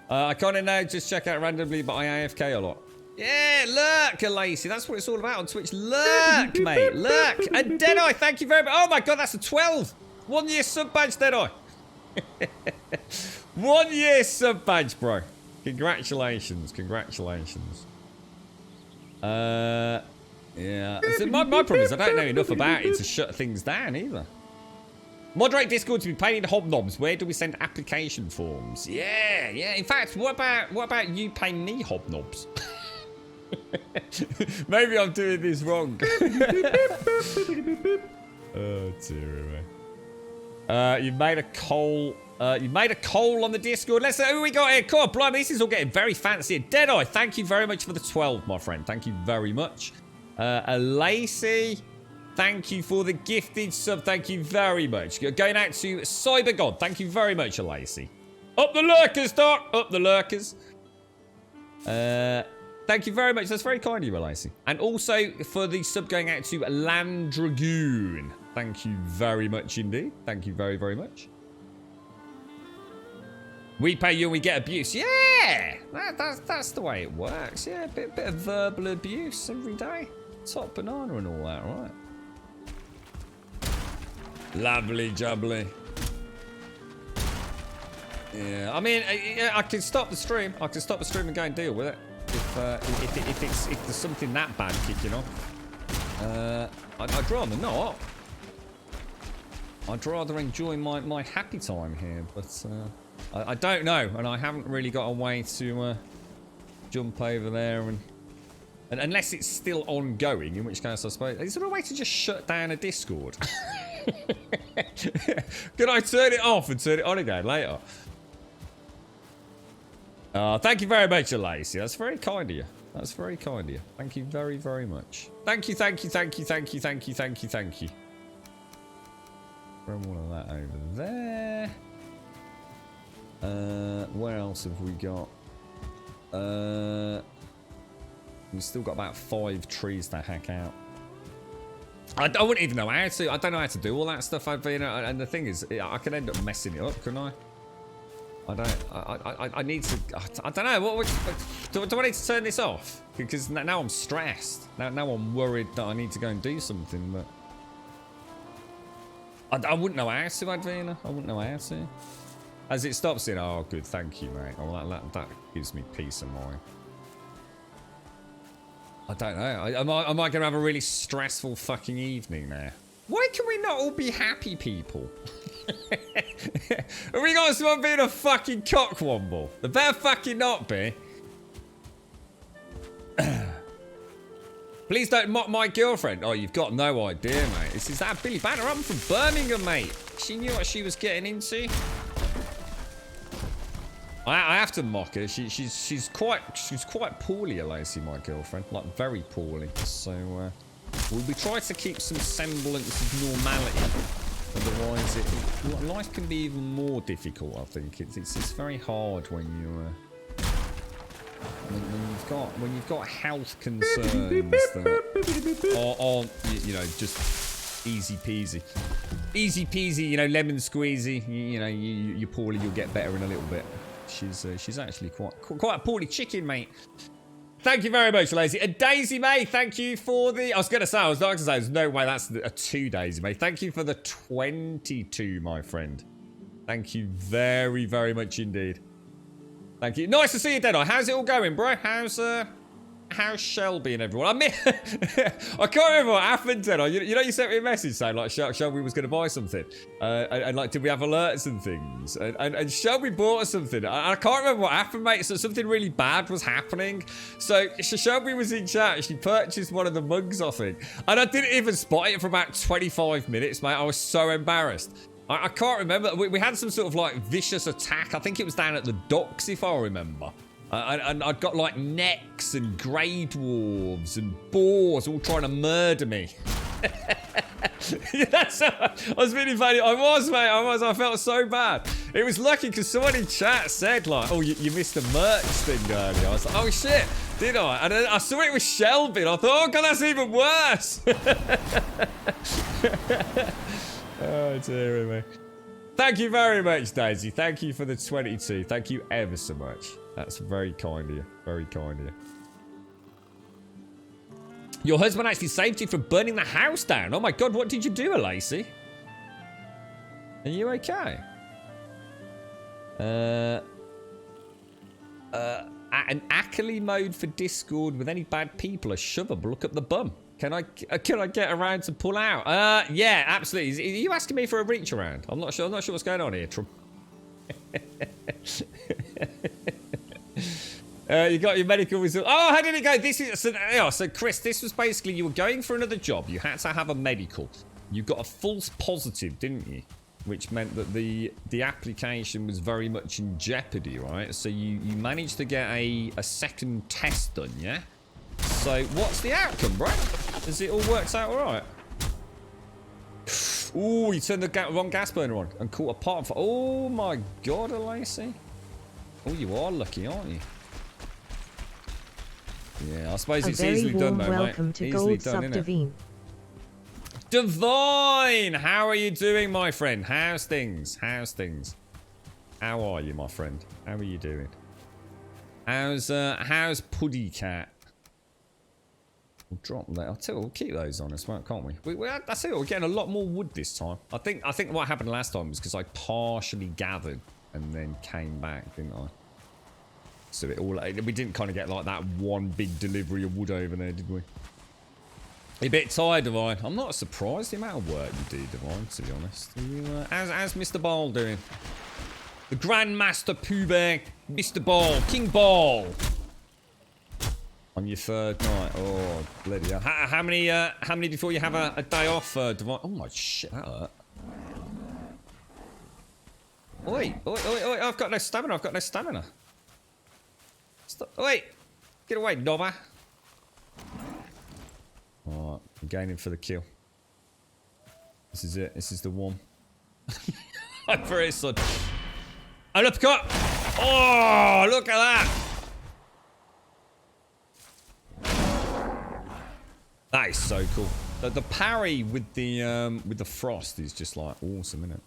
I kind of know, just check out randomly, but I AFK a lot. Yeah, lurk, Lacey. That's what it's all about on Twitch. Lurk, mate, lurk. And Deadeye, thank you very much. Oh my god, that's a 12. 1 year sub badge, Deadeye. 1 year sub badge, bro. Congratulations, congratulations. Yeah. So my problem is I don't know enough about it to shut things down either. Moderate Discord to be paying hobnobs. Where do we send application forms? Yeah. In fact, what about you paying me hobnobs? Maybe I'm doing this wrong. Oh dear. You made a coal. You made a coal on the Discord. Let's see who we got here. Come on, blimey, this is all getting very fancy. Deadeye, thank you very much for the 12, my friend. Thank you very much. Lacey, thank you for the gifted sub. Thank you very much. Going out to CyberGod. Thank you very much, Lacey. Up the lurkers, Doc. Up the lurkers. Thank you very much. That's very kind of you, Lacey. And also for the sub going out to Landragoon. Thank you very much indeed. Thank you very, very much. We pay you and we get abuse. Yeah! That's the way it works. Yeah, a bit of verbal abuse every day. Top banana and all that, right? Lovely jubbly. Yeah, I mean, I can stop the stream. I can stop the stream and go and deal with it. If there's something that bad kicking off. I'd rather not. I'd rather enjoy my happy time here, but I don't know, and I haven't really got a way to jump over there and unless it's still ongoing, in which case I suppose is there a way to just shut down a Discord? Can I turn it off and turn it on again later? Thank you very much, Lacey. That's very kind of you. That's very kind of you. Thank you very, very much. Thank you. Throw all of that over there. Where else have we got? We've still got about 5 trees to hack out. I wouldn't even know how to. I don't know how to do all that stuff. And the thing is, I could end up messing it up, couldn't I? I need to. I don't know. Do I need to turn this off? Because now I'm stressed. Now I'm worried that I need to go and do something. But I wouldn't know how to, Advina. I wouldn't know how to. As it stops in, oh, good, thank you, mate. Oh, that gives me peace of mind. I don't know. Am I going to have a really stressful fucking evening now? Why can we not all be happy people? Have we got someone being a fucking cockwomble? There better fucking not be. Please don't mock my girlfriend. Oh, you've got no idea, mate. This is that Billy Banner. I'm from Birmingham, mate. She knew what she was getting into. I have to mock her. She's quite poorly, Lacey, my girlfriend. Like very poorly. So we try to keep some semblance of normality. Otherwise, life can be even more difficult. I think it's very hard when you when you've got health concerns that aren't just easy peasy, lemon squeezy. You're poorly, you'll get better in a little bit. She's actually quite a poorly chicken, mate. Thank you very much, Lazy. And Daisy May, thank you for the... I was going to say, there's no way that's a 2 Daisy May. Thank you for the 22, my friend. Thank you very, very much indeed. Thank you. Nice to see you, Deadeye. How's it all going, bro? How's Shelby and everyone? I can't remember what happened, Deadeye. You sent me a message saying, like, Shelby was going to buy something. And like, did we have alerts and things? And Shelby bought us something. I can't remember what happened, mate. So something really bad was happening. So Shelby was in chat. She purchased one of the mugs, I think. And I didn't even spot it for about 25 minutes, mate. I was so embarrassed. I can't remember. We had some sort of like vicious attack. I think it was down at the docks, if I remember. And I'd got like necks and grey dwarves and boars all trying to murder me. That's I was really funny. I was, mate. I felt so bad. It was lucky because someone in chat said like, "Oh, you missed a merch thing earlier." I was like, "Oh shit, did I?" And then I saw it was Shelby. And I thought, "Oh god, that's even worse." Oh dear me. Thank you very much, Daisy. Thank you for the 22. Thank you ever so much. That's very kind of you. Very kind of you. Your husband actually saved you from burning the house down. Oh my god, what did you do, Lacey? Are you okay? An Ackley mode for Discord with any bad people. A shove 'em. Look up the bum. Can I get around to pull out? Yeah, absolutely. Are you asking me for a reach around? I'm not sure what's going on here, Trump. You got your medical result. Oh, how did it go? This is so Chris, this was basically you were going for another job. You had to have a medical. You got a false positive, didn't you? Which meant that the application was very much in jeopardy, right? So you managed to get a second test done, yeah? So what's the outcome, bro? Has it all worked out all right? Ooh, you turned the wrong gas burner on and caught a pot of... Oh my god, Lacey. Oh, you are lucky, aren't you? Yeah, I suppose it's easily done though, mate. Welcome to Easily Gold done, Sub innit? Divine. Divine! How are you doing, my friend? How's things? How's things? How are you, my friend? How are you doing? How's Puddy Cat? We'll drop that. I'll tell you, we'll keep those on us, can't we? I tell you, we're getting a lot more wood this time. I think what happened last time was because I partially gathered and then came back, didn't I? So we didn't kind of get like that one big delivery of wood over there, did we? A bit tired, Divine. I'm not surprised the amount of work you do, Divine, to be honest. How's Mr. Ball doing? The Grandmaster Pooh Bear, Mr. Ball, King Ball. On your third night. Oh, bloody hell. How many before you have a day off, Divine? Oh my shit, that hurt. Oi, I've got no stamina. Stop. Wait, get away, Nova. Alright, I'm going in for the kill. This is it. This is the one. I'm very son. An uppercut. Oh, look at that. That is so cool. The parry with the frost is just like awesome, isn't it?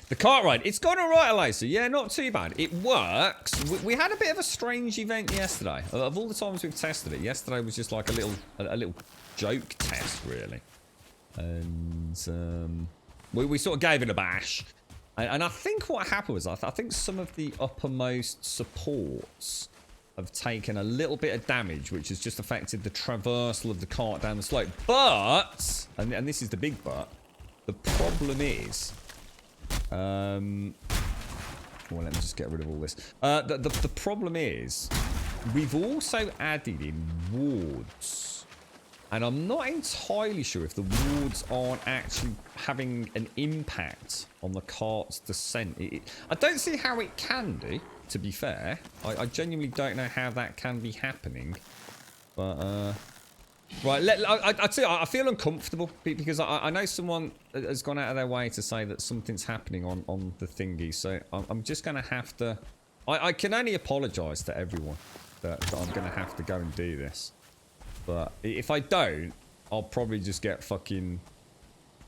The cart ride, it's gone alright, Elisa. Yeah, not too bad. It works. We had a bit of a strange event yesterday. Of all the times we've tested it, yesterday was just like a little joke test, really. And we sort of gave it a bash. And I think what happened was, I think some of the uppermost supports have taken a little bit of damage, which has just affected the traversal of the cart down the slope. But, and this is the big but, the problem is... well, let me just get rid of all this. The problem is, we've also added in wards. And I'm not entirely sure if the wards aren't actually having an impact on the cart's descent. I don't see how it can do, to be fair. I genuinely don't know how that can be happening. But, right, I tell you, I feel uncomfortable because I know someone has gone out of their way to say that something's happening on the thingy. So I'm just going to have to... I can only apologise to everyone that I'm going to have to go and do this. But if I don't, I'll probably just get fucking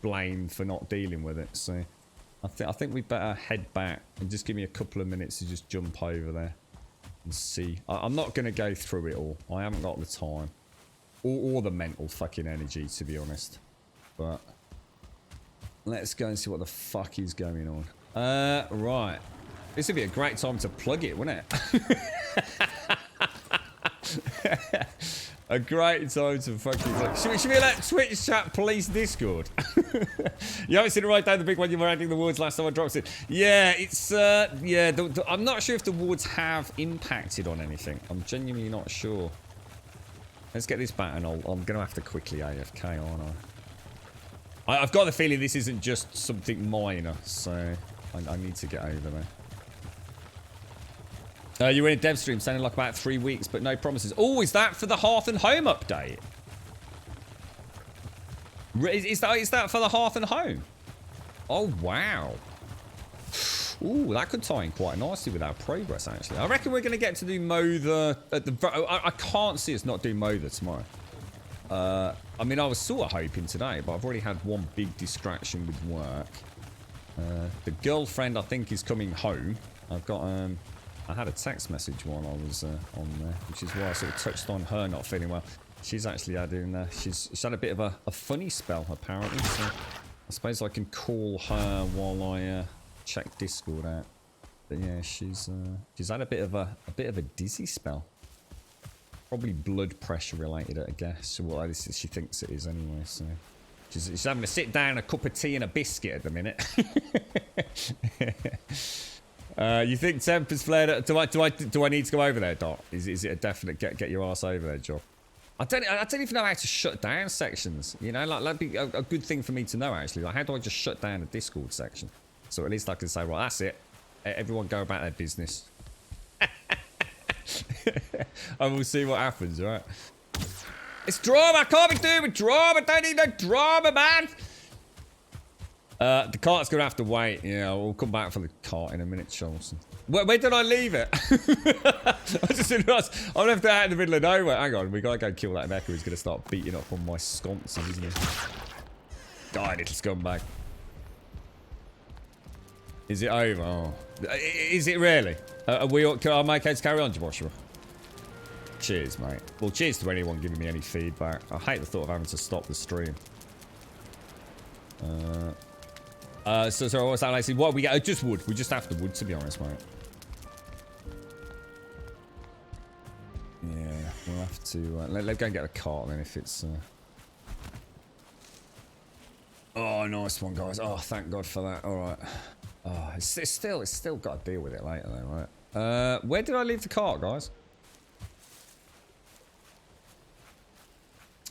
blamed for not dealing with it. So I think we better head back and just give me a couple of minutes to just jump over there and see. I'm not going to go through it all. I haven't got the time. Or the mental fucking energy, to be honest. But let's go and see what the fuck is going on. Right. This would be a great time to plug it, wouldn't it? A great time to fucking plug. Should we let Twitch chat police Discord? You haven't seen it right down the big one you were adding the wards last time I dropped it. Yeah, it's yeah. I'm not sure if the wards have impacted on anything. I'm genuinely not sure. Let's get this back and I'm going to have to quickly AFK, aren't I? I've got the feeling this isn't just something minor, so I need to get over there. You were in a dev stream sounding like about 3 weeks, but no promises. Oh, is that for the Hearth and Home update? Is that for the Hearth and Home? Oh, wow. Ooh, that could tie in quite nicely with our progress, actually. I reckon we're going to get to do Mother at the... I can't see us not doing Mother tomorrow. I mean, I was sort of hoping today, but I've already had one big distraction with work. The girlfriend, I think, is coming home. I've got... I had a text message while I was on there, which is why I sort of touched on her not feeling well. She's actually having... she's had a bit of a funny spell, apparently, so... I suppose I can call her while I check Discord out. But yeah, she's had a bit of a dizzy spell. Probably blood pressure related, I guess. Well, at least she thinks it is anyway. So she's having to sit down, a cup of tea and a biscuit at the minute. You think temp has flared up? Do I need to go over there, Dot? Is it a definite get your ass over there job? I don't even know how to shut down sections. You know, like that'd be a good thing for me to know, actually. Like, how do I just shut down a Discord section? So at least I can say, well, that's it. Everyone go about their business. And we'll see what happens, right? It's drama. I can't be doing with drama. Don't need no drama, man. The cart's going to have to wait. Yeah, we'll come back for the cart in a minute, Charleston. Where did I leave it? I just didn't realize. I left it out in the middle of nowhere. Hang on, we gotta go kill that Mecha who's gonna start beating up on my sconces, isn't he? Die, little scumbag. Is it over? Oh. Is it really? Are we all, am I okay to carry on, Joshua? Cheers, mate. Well, cheers to anyone giving me any feedback. I hate the thought of having to stop the stream. So what was that like? What we get? Just wood. We just have the wood, to be honest, mate. Yeah, we'll have to. Let's go and get a cart then if it's. Oh, nice one, guys. Oh, thank God for that. All right. Oh, it's still got to deal with it later, though, right? Where did I leave the cart, guys?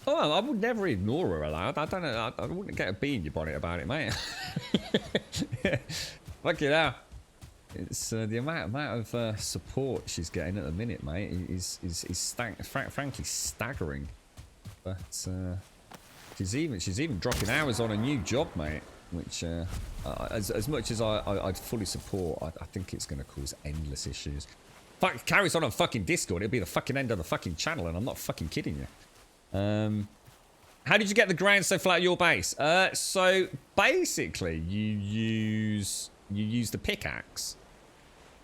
Oh, I would never ignore her aloud. I don't know. I wouldn't get a bee in your bonnet about it, mate. Fuck you now. It's the amount of support she's getting at the minute, mate, is frankly staggering. But she's even dropping hours on a new job, mate. Which, as much as I'd fully support, I think it's going to cause endless issues. Fuck, carries on fucking Discord. It'll be the fucking end of the fucking channel, and I'm not fucking kidding you. How did you get the ground so flat at your base? So basically you use the pickaxe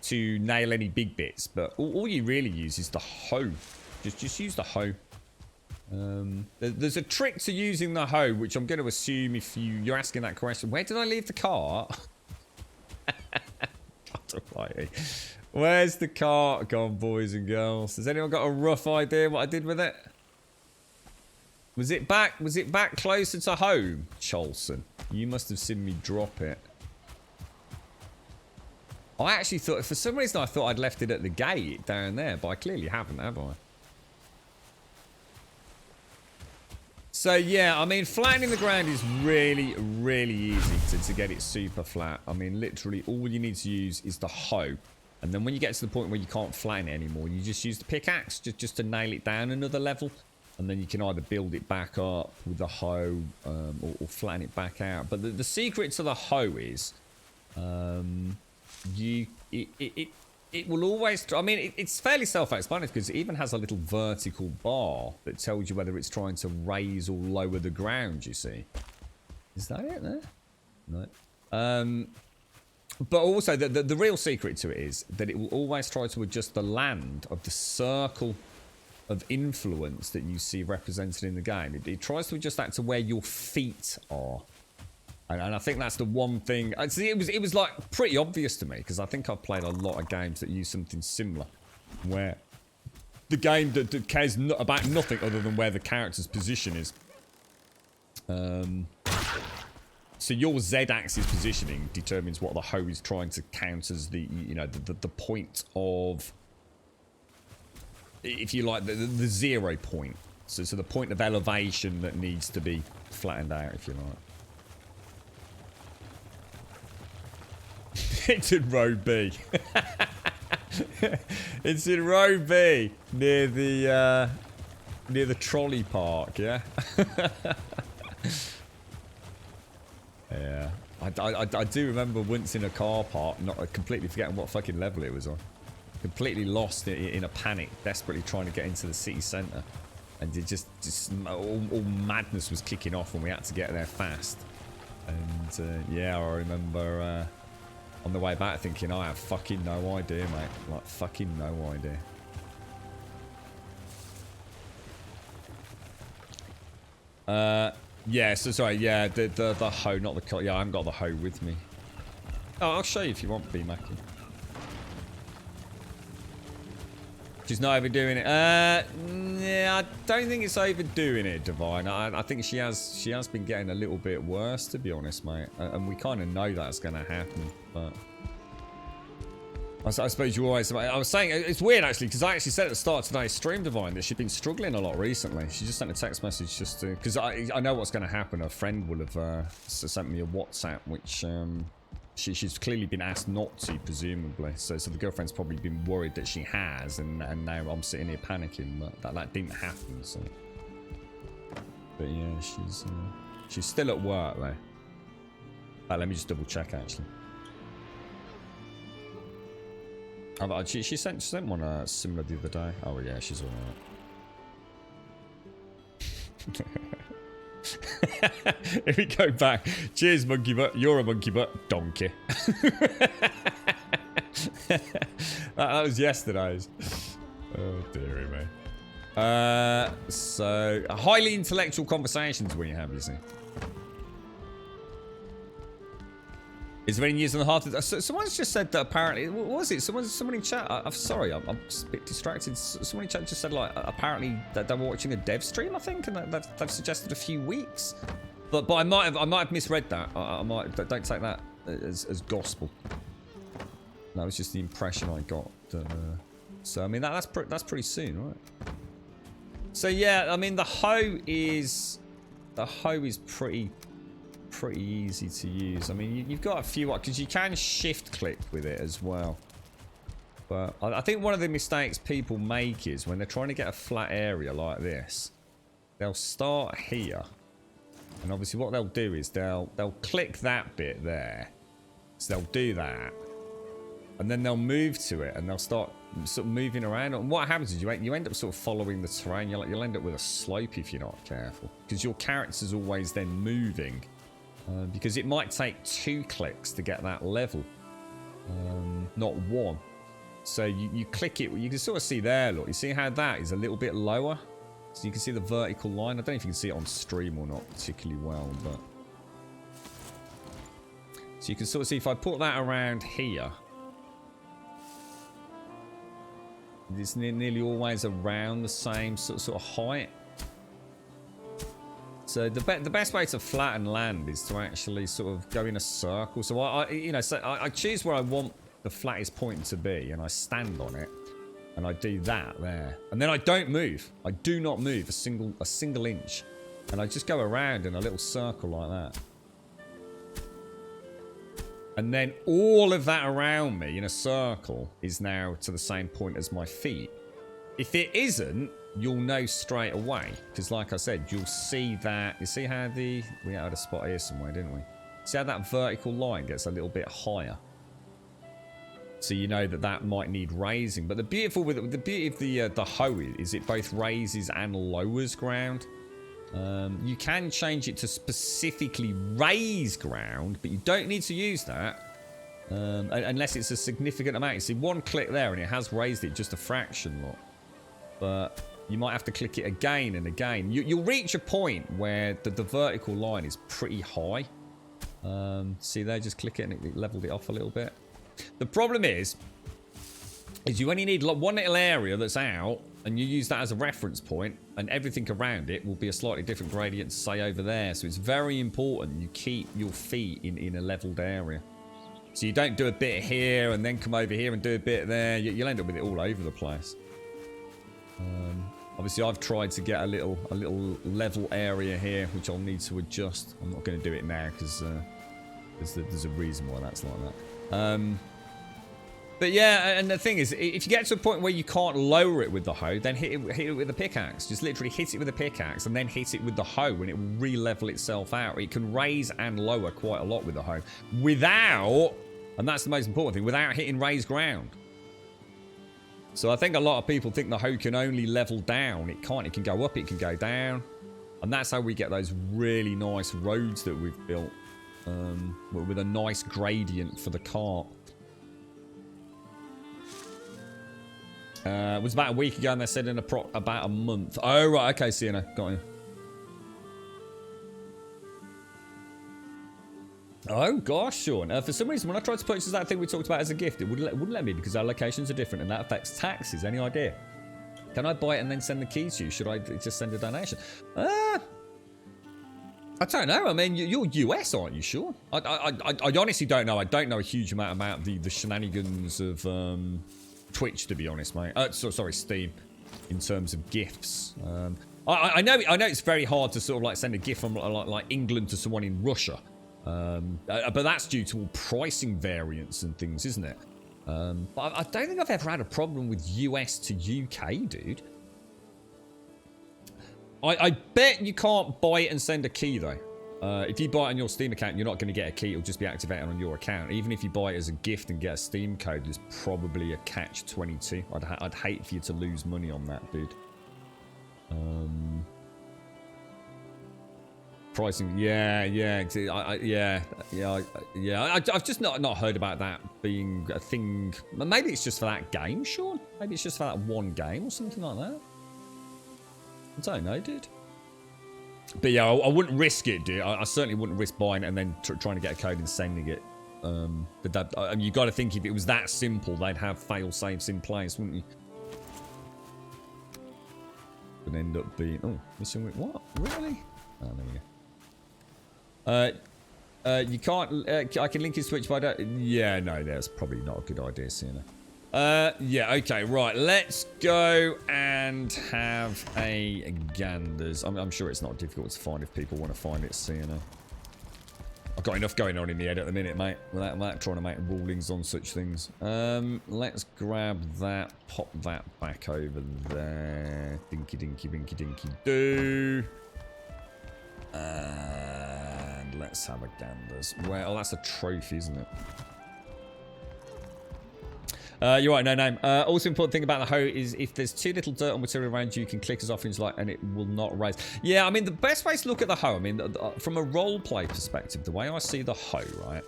to nail any big bits, but all you really use is the hoe. Just use the hoe. There's a trick to using the hoe, which I'm going to assume if you're asking that question. Where did I leave the cart? Where's the cart gone, boys and girls? Has anyone got a rough idea what I did with it? Was it back closer to home, Cholson? You must have seen me drop it. I actually thought, for some reason I thought I'd left it at the gate down there, but I clearly haven't, have I? So yeah, I mean, flattening the ground is really, really easy to get it super flat. I mean, literally all you need to use is the hoe. And then when you get to the point where you can't flatten it anymore, you just use the pickaxe just to nail it down another level. And then you can either build it back up with the hoe or flatten it back out. But the secret to the hoe is it will always... I mean, it's fairly self-explanatory because it even has a little vertical bar that tells you whether it's trying to raise or lower the ground, you see. Is that it there? No. But also, the real secret to it is that it will always try to adjust the land of the circle of influence that you see represented in the game. It tries to adjust that to where your feet are. And I think that's the one thing... It was like pretty obvious to me, because I think I've played a lot of games that use something similar, where the game that cares about nothing other than where the character's position is. So your Z-axis positioning determines what the hoe is trying to count as the, you know, the point of... If you like, the 0 point. So the point of elevation that needs to be flattened out, if you like. It's in row B. It's in row B near the trolley park. Yeah. Yeah. I do remember once in a car park, not completely forgetting what fucking level it was on. Completely lost in a panic, desperately trying to get into the city centre. And it just all madness was kicking off and we had to get there fast. And yeah, I remember on the way back thinking, I have fucking no idea, mate. Like, fucking no idea. Yeah, so sorry, yeah, the hoe, not the car. Yeah, I haven't got the hoe with me. Oh, I'll show you if you want, B-Mackie. She's not overdoing it. Yeah, I don't think it's overdoing it, Divine. I think she has been getting a little bit worse, to be honest, mate. And we kind of know that's going to happen, but I suppose you always. I was saying it's weird actually because I actually said at the start of today's stream, Divine, that she'd been struggling a lot recently. She just sent a text message just to because I know what's going to happen. A friend will have sent me a WhatsApp which she's clearly been asked not to, presumably. So the girlfriend's probably been worried that she has, and now I'm sitting here panicking that didn't happen. So, but yeah, she's still at work though. Let me just double check actually. She sent one similar the other day. Oh yeah, she's alright. Here we go back. Cheers, monkey butt. You're a monkey butt donkey. that was yesterday's. Oh dearie me. So highly intellectual conversations we have, you see. Is there any news on the heart of someone's just said that apparently, what was it? Someone in chat, I'm sorry, I'm just a bit distracted. Someone in chat just said like apparently that they were watching a dev stream, I think, and they've suggested a few weeks. But I might have misread that. I might, don't take that as gospel. That was just the impression I got. So I mean that's pretty soon, right? So yeah, I mean the hoe is pretty easy to use. I mean, you've got a few, because you can shift click with it as well. But I think one of the mistakes people make is when they're trying to get a flat area like this, they'll start here. And obviously what they'll do is they'll click that bit there. So they'll do that. And then they'll move to it and they'll start sort of moving around. And what happens is you end up sort of following the terrain. You'll end up with a slope if you're not careful. Because your character's always then moving. Because it might take 2 clicks to get that level, not 1. So you click it, you can sort of see there, look, you see how that is a little bit lower? So you can see the vertical line. I don't know if you can see it on stream or not particularly well, but... So you can sort of see if I put that around here, it's nearly always around the same sort of height. So the best way to flatten land is to actually sort of go in a circle. So I choose where I want the flattest point to be, and I stand on it, and I do that there, and then I don't move. I do not move a single inch, and I just go around in a little circle like that. And then all of that around me in a circle is now to the same point as my feet. If it isn't, you'll know straight away, because like I said, you'll see that. You see how we had a spot here somewhere, didn't we? See how that vertical line gets a little bit higher, so you know that might need raising. But the beauty of the hoe is it both raises and lowers ground. You can change it to specifically raise ground, but you don't need to use that unless it's a significant amount. You see one click there and it has raised it just a fraction, look. But you might have to click it again and again. You'll reach a point where the vertical line is pretty high. See there, just click it and it leveled it off a little bit. The problem is you only need one little area that's out, and you use that as a reference point, and everything around it will be a slightly different gradient to say over there. So it's very important you keep your feet in a leveled area. So you don't do a bit here and then come over here and do a bit there. You'll end up with it all over the place. Obviously I've tried to get a little level area here, which I'll need to adjust. I'm not going to do it now because there's a reason why that's like that. But yeah, and the thing is, if you get to a point where you can't lower it with the hoe, then hit it with a pickaxe. Just literally hit it with a pickaxe and then hit it with the hoe and it will re-level itself out. It can raise and lower quite a lot with the hoe without, and that's the most important thing, without hitting raised ground. So I think a lot of people think the hoe can only level down. It can't. It can go up, it can go down. And that's how we get those really nice roads that we've built with a nice gradient for the cart. It was about a week ago and they said in about a month. Oh, right. Okay, Sienna. Got you. Oh, gosh, Sean. For some reason, when I tried to purchase that thing we talked about as a gift, it wouldn't let me because our locations are different and that affects taxes. Any idea? Can I buy it and then send the key to you? Should I just send a donation? I don't know. I mean, you're US, aren't you, Sean? I honestly don't know. I don't know a huge amount about the shenanigans of Twitch, to be honest, mate. Sorry, Steam, in terms of gifts. I know it's very hard to sort of like send a gift from like England to someone in Russia. But that's due to all pricing variants and things, isn't it? But I don't think I've ever had a problem with US to UK, dude. I bet you can't buy it and send a key, though. If you buy it on your Steam account, you're not going to get a key. It'll just be activated on your account. Even if you buy it as a gift and get a Steam code, there's probably a catch-22. I'd hate for you to lose money on that, dude. Pricing, yeah. I've just not heard about that being a thing. Maybe it's just for that game, Sean. Maybe it's just for that one game or something like that. I don't know, dude. But yeah, I wouldn't risk it, dude. I certainly wouldn't risk buying it and then trying to get a code and sending it. But that you got to think if it was that simple, they'd have fail safes in place, wouldn't you? Would end up being missing with what? Really? Oh, there we go. You can't. I can link his Switch, but I don't. Yeah, no, that's probably not a good idea, Sienna. Yeah, okay, right. Let's go and have a ganders. I'm sure it's not difficult to find if people want to find it, Sienna. I've got enough going on in the head at the minute, mate, without trying to make rulings on such things. Let's grab that, pop that back over there. Dinky, dinky, binky, dinky, do. And let's have a ganders. Well, that's a trophy, isn't it? You're right, no name. Also important thing about the hoe is if there's too little dirt or material around you can click as often as you like and it will not raise. Yeah, I mean, the best way to look at the hoe, I mean, from a roleplay perspective, the way I see the hoe, right,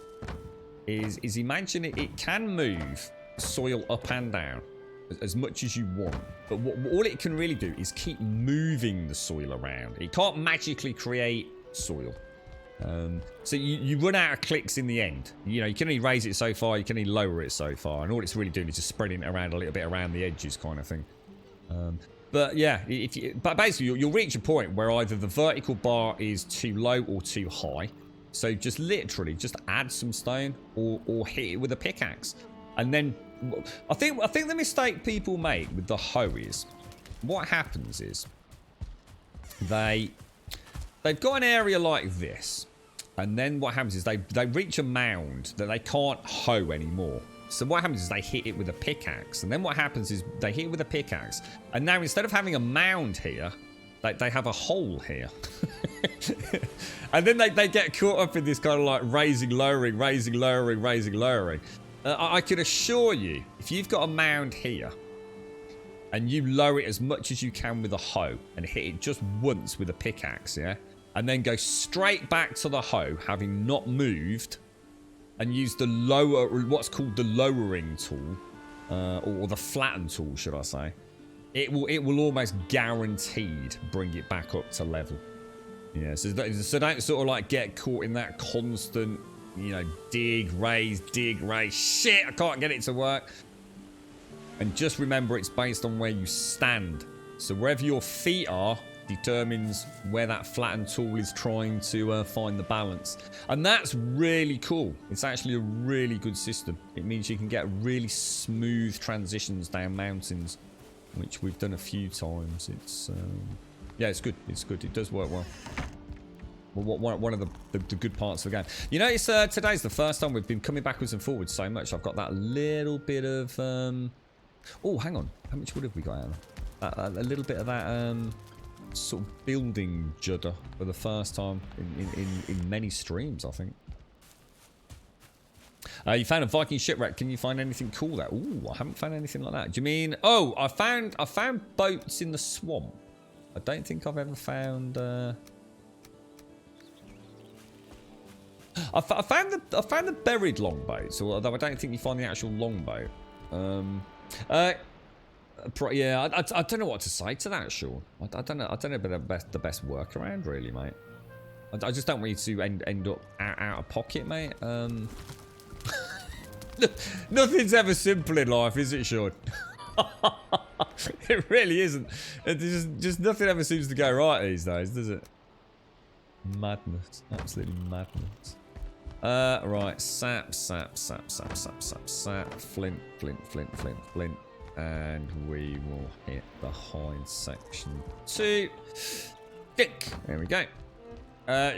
is imagine it can move soil up and down as much as you want. But all it can really do is keep moving the soil around. It can't magically create soil. So you run out of clicks in the end. You know, you can only raise it so far, you can only lower it so far, and all it's really doing is just spreading it around a little bit around the edges kind of thing. But yeah, but basically you'll reach a point where either the vertical bar is too low or too high. So just literally just add some stone or hit it with a pickaxe. And then I think the mistake people make with the hoe is what happens is they've got an area like this. And then what happens is they reach a mound that they can't hoe anymore. So what happens is they hit it with a pickaxe. And then what happens is they hit it with a pickaxe. And now instead of having a mound here, they have a hole here. And then they get caught up in this kind of like raising, lowering, raising, lowering, raising, lowering. I can assure you, if you've got a mound here, and you lower it as much as you can with a hoe, and hit it just once with a pickaxe, yeah? And then go straight back to the hoe, having not moved, and use the what's called the lowering tool, or the flatten tool, should I say? It will almost guaranteed bring it back up to level. Yeah, so don't sort of like get caught in that constant, you know, dig, raise, shit, I can't get it to work. And just remember it's based on where you stand. So wherever your feet are determines where that flatten tool is trying to find the balance. And that's really cool. It's actually a really good system. It means you can get really smooth transitions down mountains, which we've done a few times. It's yeah, it's good. It's good. It does work well. one of the good parts of the game. You notice today's the first time we've been coming backwards and forwards so much. I've got that little bit of... Oh, hang on. How much wood have we got out of that? A little bit of that sort of building judder for the first time in many streams, I think. You found a Viking shipwreck. Can you find anything cool there? Ooh, I haven't found anything like that. Do you mean... Oh, I found boats in the swamp. I don't think I've ever found... I found the buried longboats, although I don't think you find the actual longboat. Yeah, I don't know what to say to that, Sean. I don't know the best workaround, really, mate. I just don't want you to end up out of pocket, mate. Nothing's ever simple in life, is it, Sean? It really isn't. Just nothing ever seems to go right these days, does it? Madness. Absolutely madness. Right. Sap. Flint. And we will hit the hide section 2. Dick. There we go.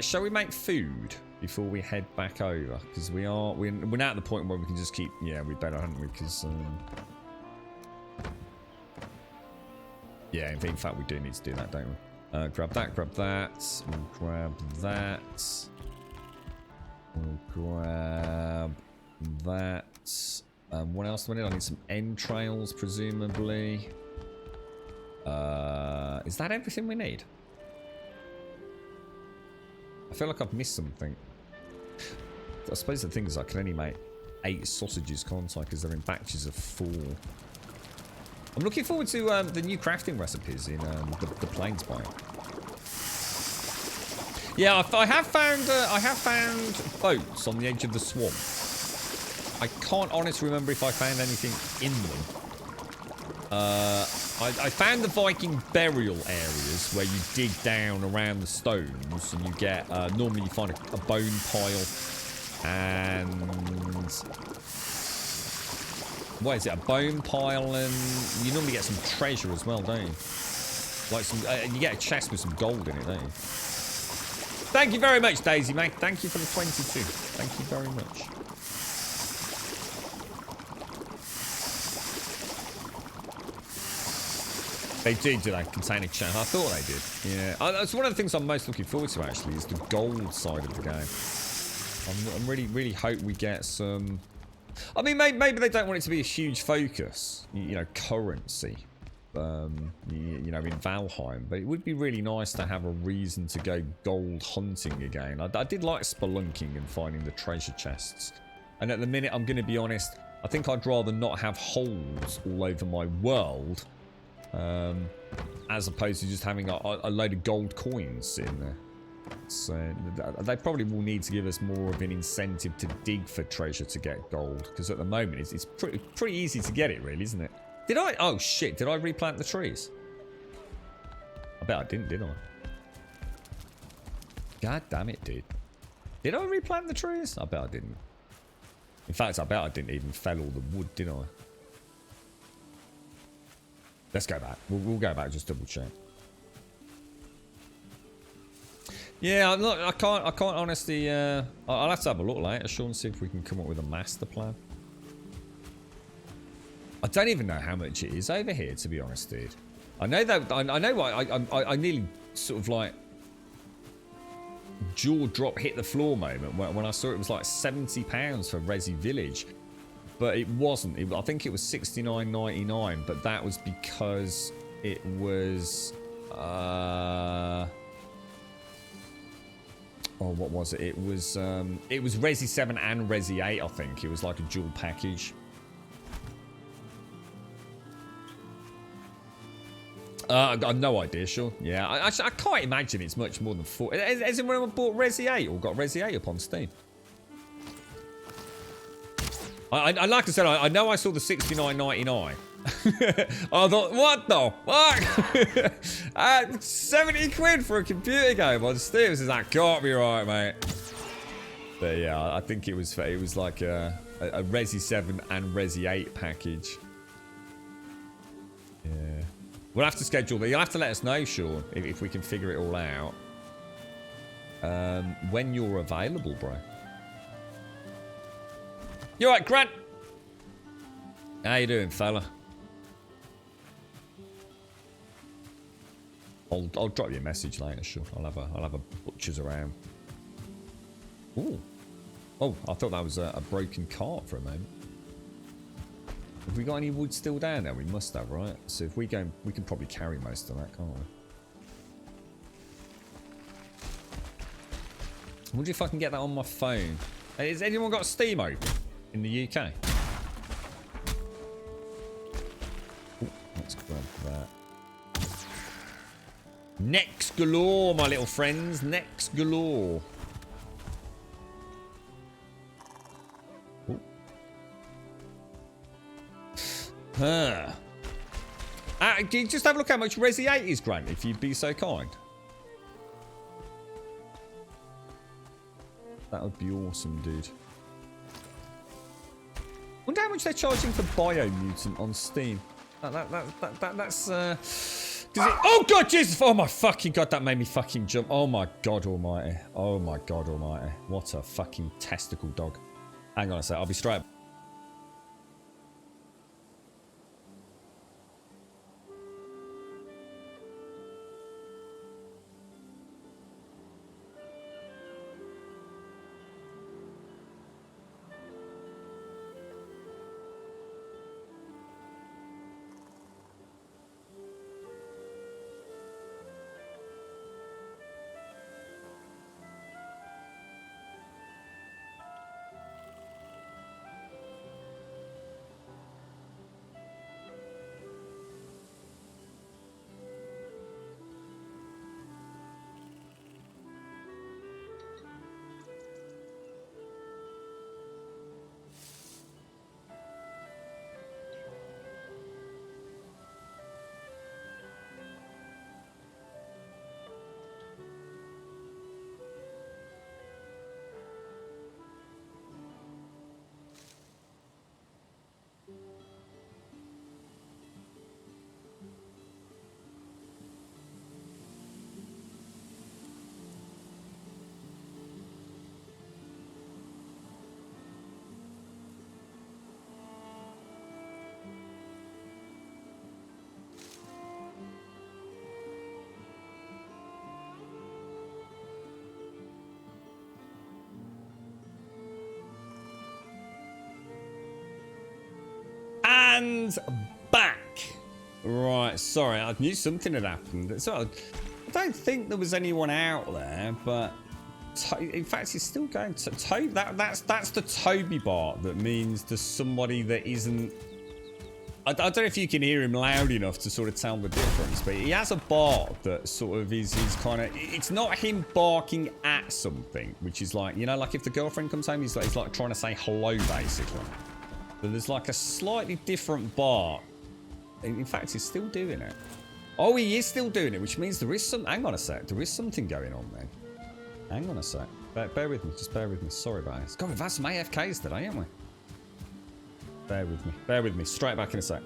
Shall we make food before we head back over? Because we're now at the point where we can just keep... Yeah, we better, haven't we? Because... yeah, in fact, we do need to do that, don't we? Grab that. We'll grab that. We'll grab that. What else do I need? I need some entrails, presumably. Is that everything we need? I feel like I've missed something. I suppose the thing is I can only make 8 sausages, can't I? Because they're in batches of 4. I'm looking forward to the new crafting recipes in the plains biome. Yeah, I have found boats on the edge of the swamp. I can't honestly remember if I found anything in them. I found the Viking burial areas where you dig down around the stones and you get normally you find a bone pile and what is it? A bone pile, and you normally get some treasure as well, don't you? Like some, you get a chest with some gold in it, don't you? Thank you very much, Daisy, mate. Thank you for the 22. Thank you very much. They do they? Contain a chest. I thought they did. Yeah. That's one of the things I'm most looking forward to, actually, is the gold side of the game. I'm really hope we get some... I mean, maybe they don't want it to be a huge focus, you know, currency, you know, in Valheim. But it would be really nice to have a reason to go gold hunting again. I did like spelunking and finding the treasure chests. And at the minute, I'm going to be honest, I think I'd rather not have holes all over my world, as opposed to just having a load of gold coins sitting there. So they probably will need to give us more of an incentive to dig for treasure to get gold, because at the moment it's pretty easy to get it, really, isn't it? Did I? Oh shit! Did I replant the trees? I bet I didn't, did I? God damn it, dude! Did I replant the trees? I bet I didn't. In fact, I bet I didn't even fell all the wood, did I? Let's go back. We'll go back, just double check. Yeah, look, I can't honestly, I'll have to have a look later, Sean, see if we can come up with a master plan. I don't even know how much it is over here, to be honest, dude. I know that, I know I nearly sort of like jaw drop hit the floor moment when I saw it was like £70 for Resi Village. But it wasn't. I think it was $69.99, but that was because it was, oh, what was it? It was Resi 7 and Resi 8, I think. It was like a dual package. I got no idea, sure. Yeah, I can't imagine it's much more than 4. Has anyone bought Resi 8 or got Resi 8 up on Steam? I like I said, I know I saw the $69.99. I thought, what the fuck? 70 quid for a computer game on Steam. That can't be right, mate. But yeah, I think it was like a Resi 7 and Resi 8 package. Yeah. We'll have to schedule that. You'll have to let us know, Sean, if we can figure it all out. when you're available, bro. You alright, Grant? How you doing, fella? I'll drop you a message later, sure. I'll have a butcher's around. Ooh. Oh, I thought that was a broken cart for a moment. Have we got any wood still down there? We must have, right? So if we go, we can probably carry most of that, can't we? I wonder if I can get that on my phone. Has anyone got Steam open in the UK? Ooh, let's grab that. Necks galore, my little friends. Necks galore. Ooh. Can you just have a look how much Resi 8 is, Grant, if you'd be so kind? That would be awesome, dude. Wonder how much they're charging for Biomutant on Steam. That's oh god, Jesus! Oh my fucking god, that made me fucking jump. Oh my god almighty. Oh my god almighty. What a fucking testicle dog. Hang on a sec, I'll be straight. And back. Right, sorry, I knew something had happened. So I don't think there was anyone out there, but in fact, it's still going to that's the Toby bar. That means there's somebody that isn't. I don't know if you can hear him loud enough to sort of tell the difference, but he has a bark that sort of is kind of. It's not him barking at something, which is like, you know, like if the girlfriend comes home, he's like trying to say hello, basically. But there's like a slightly different bark. In fact, he's still doing it. Oh, he is still doing it, which means there is some. Hang on a sec. There is something going on then. Hang on a sec. Bear with me. Just bear with me. Sorry about this. God, we've had some AFKs today, haven't we? Bear with me. Bear with me. Straight back in a sec.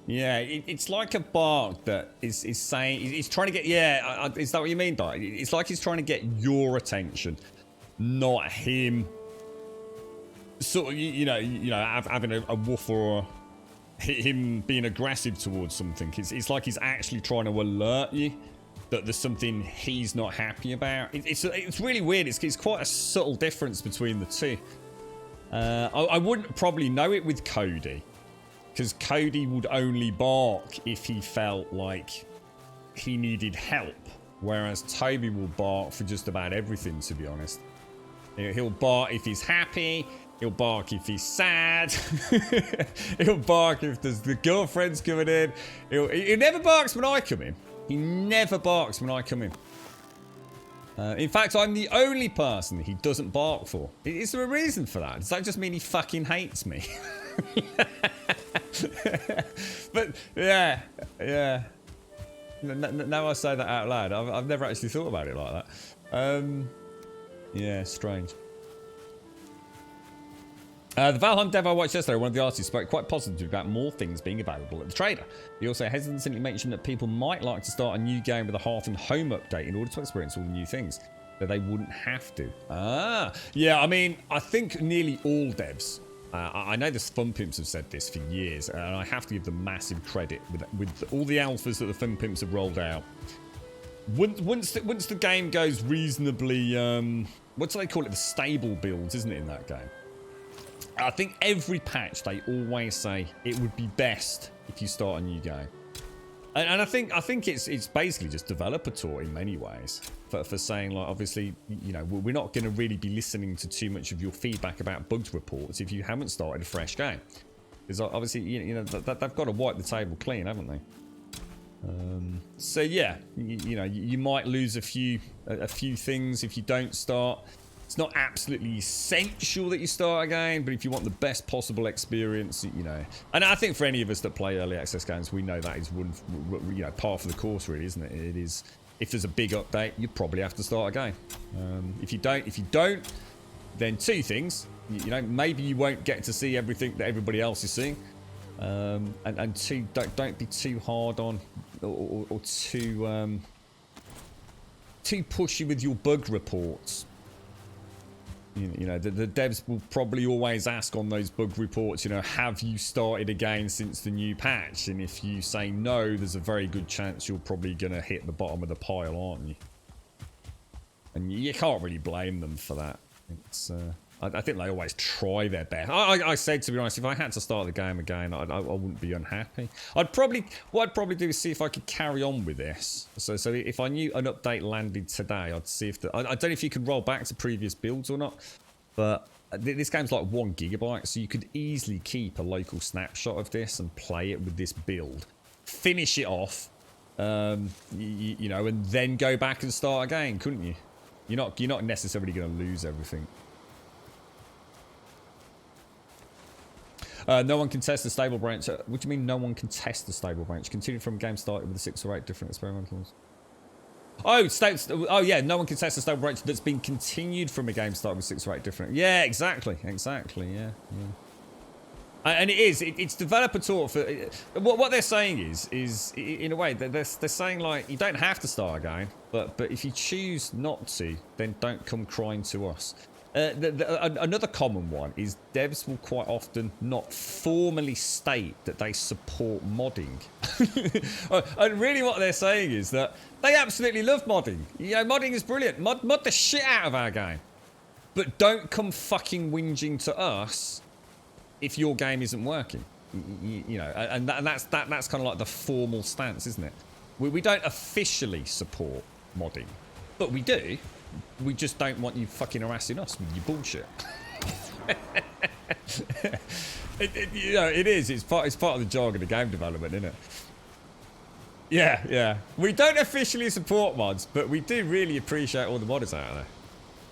Yeah, it's like a bark that is saying, he's trying to get, yeah, is that what you mean, Doc? It's like he's trying to get your attention, not him. Sort of, you know, having a woof or him being aggressive towards something. It's like he's actually trying to alert you that there's something he's not happy about. It's really weird. It's quite a subtle difference between the two. I wouldn't probably know it with Cody. Because Cody would only bark if he felt like he needed help. Whereas Toby will bark for just about everything, to be honest. He'll bark if he's happy. He'll bark if he's sad. He'll bark if the girlfriend's coming in. He never barks when I come in. He never barks when I come in. In fact, I'm the only person he doesn't bark for. Is there a reason for that? Does that just mean he fucking hates me? But yeah. Now I say that out loud. I've never actually thought about it like that. Yeah, strange. The Valheim dev I watched yesterday, one of the artists spoke quite positively about more things being available at the trader. He also hesitantly mentioned that people might like to start a new game with a Hearth and Home update in order to experience all the new things, but they wouldn't have to. Yeah, I mean, I think nearly all devs, I know the Fun Pimps have said this for years, and I have to give them massive credit with all the alphas that the Fun Pimps have rolled out. Once the game goes reasonably, what do they call it? The stable builds, isn't it, in that game? I think every patch they always say it would be best if you start a new game, and I think it's basically just developer talk in many ways for saying, like, obviously, you know, we're not going to really be listening to too much of your feedback about bugs reports if you haven't started a fresh game, because obviously you know they've got to wipe the table clean, haven't they? So yeah, you know, you might lose a few things if you don't start. It's not absolutely essential that you start again, but if you want the best possible experience, you know. And I think for any of us that play early access games, we know that is par for the course, really, isn't it? It is. If there's a big update, you probably have to start again. If you don't, then two things. You know, maybe you won't get to see everything that everybody else is seeing, and two, don't be too hard on or too pushy with your bug reports. You know, the devs will probably always ask on those bug reports, you know, have you started again since the new patch? And if you say no, there's a very good chance you're probably going to hit the bottom of the pile, aren't you? And you can't really blame them for that. It's, I think they always try their best. I said, to be honest, if I had to start the game again, I wouldn't be unhappy. What I'd probably do is see if I could carry on with this. So if I knew an update landed today, I'd see if I don't know if you could roll back to previous builds or not, but this game's like 1 gigabyte, so you could easily keep a local snapshot of this and play it with this build, finish it off, you know, and then go back and start again, couldn't you? You're not necessarily going to lose everything. No one can test the stable branch. What do you mean no one can test the stable branch? Continued from a game started with 6 or 8 different experimentals. Oh yeah, no one can test the stable branch that's been continued from a game started with 6 or 8 different. Yeah, exactly, yeah. And it's developer talk for what they're saying is in a way they're saying, like, you don't have to start a game, but if you choose not to, then don't come crying to us. Another common one is devs will quite often not formally state that they support modding. And really what they're saying is that they absolutely love modding. You know, modding is brilliant. Mod the shit out of our game. But don't come fucking whinging to us if your game isn't working. You know, and that's kind of like the formal stance, isn't it? We don't officially support modding, but we do. We just don't want you fucking harassing us with your bullshit. You know, it is. It's part of the jargon of game development, isn't it? Yeah. We don't officially support mods, but we do really appreciate all the modders out there.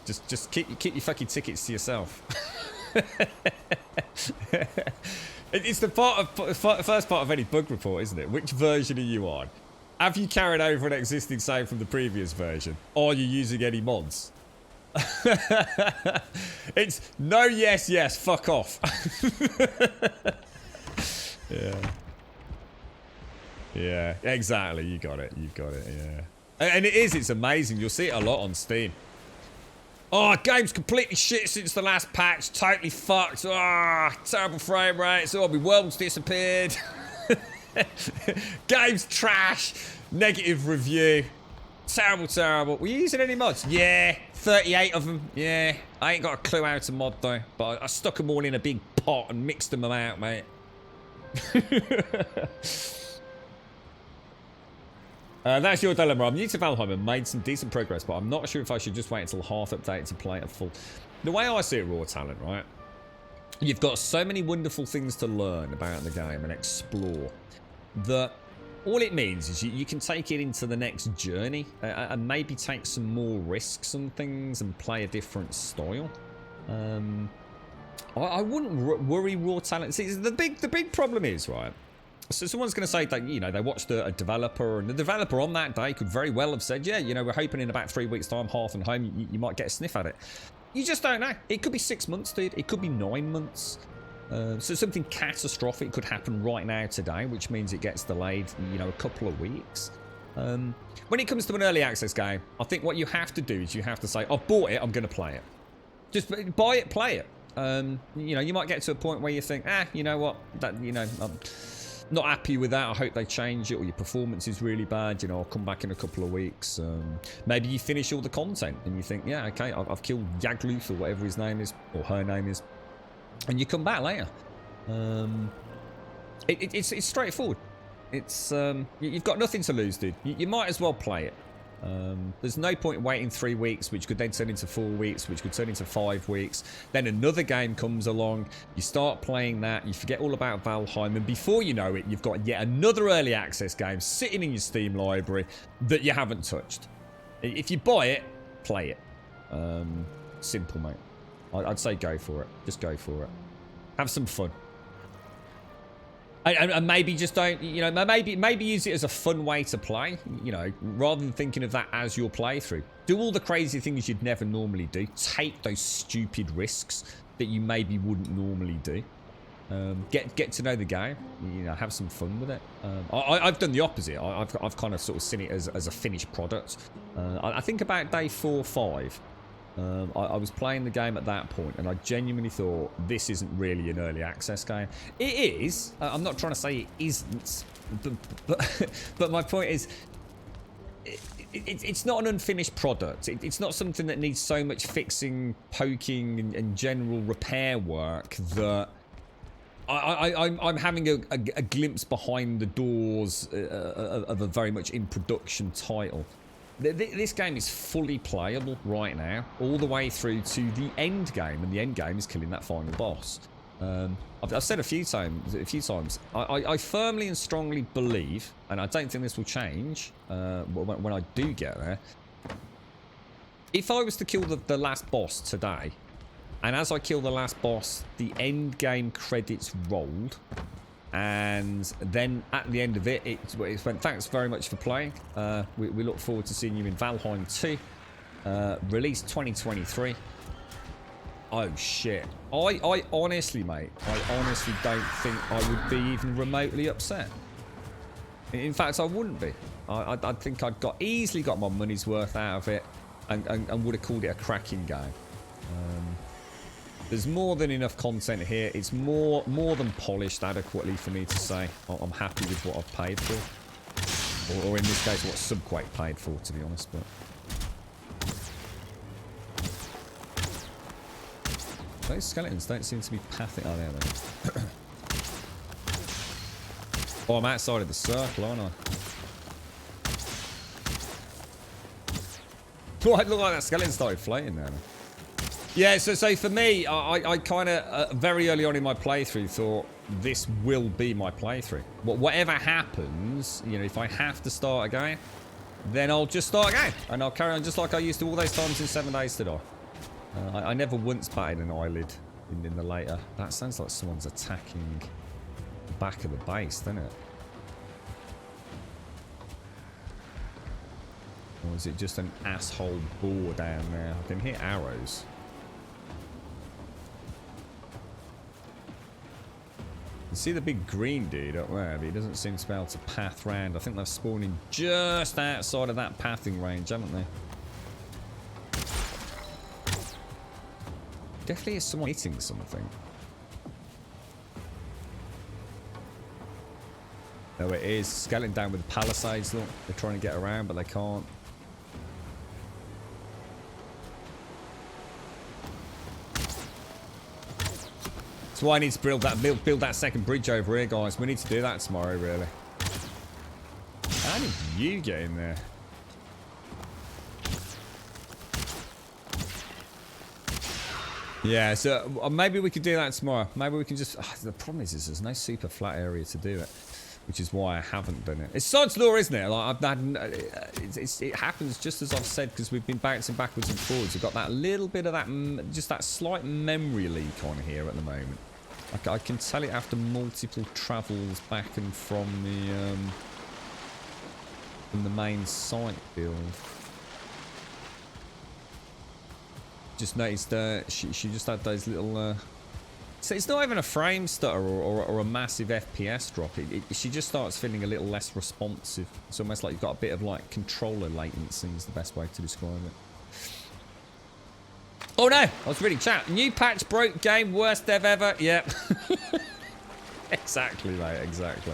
Just keep your fucking tickets to yourself. It's the first part of any bug report, isn't it? Which version are you on? Have you carried over an existing save from the previous version? Or are you using any mods? It's no, yes, fuck off. Yeah, exactly. You got it, yeah. And it's amazing. You'll see it a lot on Steam. Oh, game's completely shit since the last patch. Totally fucked. Terrible frame rates. Oh, my world's disappeared. Game's trash. Negative review. Terrible. Were you using any mods? Yeah, 38 of them. Yeah, I ain't got a clue how to mod though, but I stuck them all in a big pot and mixed them out, mate. That's your dilemma. I'm new to Valheim and made some decent progress, but I'm not sure if I should just wait until half update to play it at full. The way I see it, Raw Talent, right? You've got so many wonderful things to learn about the game and explore that all it means is you can take it into the next journey and maybe take some more risks and things and play a different style. I wouldn't worry raw talent. See, the big problem is, right? So someone's going to say that, you know, they watched a developer, and the developer on that day could very well have said, yeah, you know, we're hoping in about 3 weeks' time, half and home, you might get a sniff at it. You just don't know. It could be 6 months, dude. It could be 9 months. So something catastrophic could happen right now today, which means it gets delayed, you know, a couple of weeks. When it comes to an early access game, I think what you have to do is you have to say, I've bought it, I'm going to play it. Just buy it, play it. You know, you might get to a point where you think, you know what, that, you know, I'm not happy with that. I hope they change it, or your performance is really bad. You know, I'll come back in a couple of weeks. Maybe you finish all the content and you think, yeah, okay, I've killed Yagluth or whatever his name is, or her name is, and you come back later. It's straightforward. It's you've got nothing to lose, dude. You might as well play it. There's no point in waiting 3 weeks, which could then turn into 4 weeks, which could turn into 5 weeks. Then another game comes along, you start playing that, you forget all about Valheim, and before you know it, you've got yet another early access game sitting in your Steam library that you haven't touched. If you buy it, play it. Simple, mate. I'd say go for it. Just go for it. Have some fun. And maybe just don't, you know, maybe use it as a fun way to play, you know, rather than thinking of that as your playthrough. Do all the crazy things you'd never normally do. Take those stupid risks that you maybe wouldn't normally do. Get to know the game, you know, have some fun with it. I've done the opposite. I've kind of sort of seen it as a finished product. I think about day 4 or 5. I was playing the game at that point, and I genuinely thought this isn't really an early access game. It is. I'm not trying to say it isn't, but my point is, it's not an unfinished product. It's not something that needs so much fixing, poking, and general repair work that I'm having a glimpse behind the doors of a very much in production title. This game is fully playable right now, all the way through to the end game, and the end game is killing that final boss. I've said a few times. I firmly and strongly believe, and I don't think this will change when I do get there. If I was to kill the last boss today, and as I kill the last boss, the end game credits rolled. And then at the end of it, it went, thanks very much for playing. We look forward to seeing you in Valheim 2. Release 2023. Oh, shit. I honestly, mate, I honestly don't think I would be even remotely upset. In fact, I wouldn't be. I think I'd easily got my money's worth out of it and would have called it a cracking game. There's more than enough content here. It's more than polished adequately for me to say I'm happy with what I've paid for. Or in this case, what Subquake paid for, to be honest. But those skeletons don't seem to be pathing. Oh, there they are. Oh, I'm outside of the circle, aren't I? Oh, it looked like that skeleton started floating there. Yeah, so for me, I kind of, very early on in my playthrough, thought this will be my playthrough. Whatever happens, you know, if I have to start again, then I'll just start again. And I'll carry on just like I used to all those times in 7 Days to Die. I never once batted an eyelid in the later. That sounds like someone's attacking the back of the base, doesn't it? Or is it just an asshole boar down there? I can hear arrows. You see the big green dude up there, but he doesn't seem to be able to path round. I think they're spawning just outside of that pathing range, haven't they? Definitely is someone hitting something. Oh, it is. Skeleton down with the palisades, look. They're trying to get around, but they can't. That's why I need to build that second bridge over here, guys. We need to do that tomorrow, really. How did you get in there? Yeah, so maybe we could do that tomorrow. Maybe we can just... the problem is there's no super flat area to do it. which is why I haven't done it. It's sod's law, isn't it? Like, it happens just as I've said, because we've been bouncing backwards and forwards. We've got that little bit of that, just that slight memory leak on here at the moment. I can tell it after multiple travels back and from the main site build. Just noticed she just had those little so it's not even a frame stutter or a massive FPS drop. She just starts feeling a little less responsive. It's almost like you've got a bit of like controller latency is the best way to describe it. Oh no, I was reading chat. New patch broke game, worst dev ever. Yep. Exactly, mate, exactly.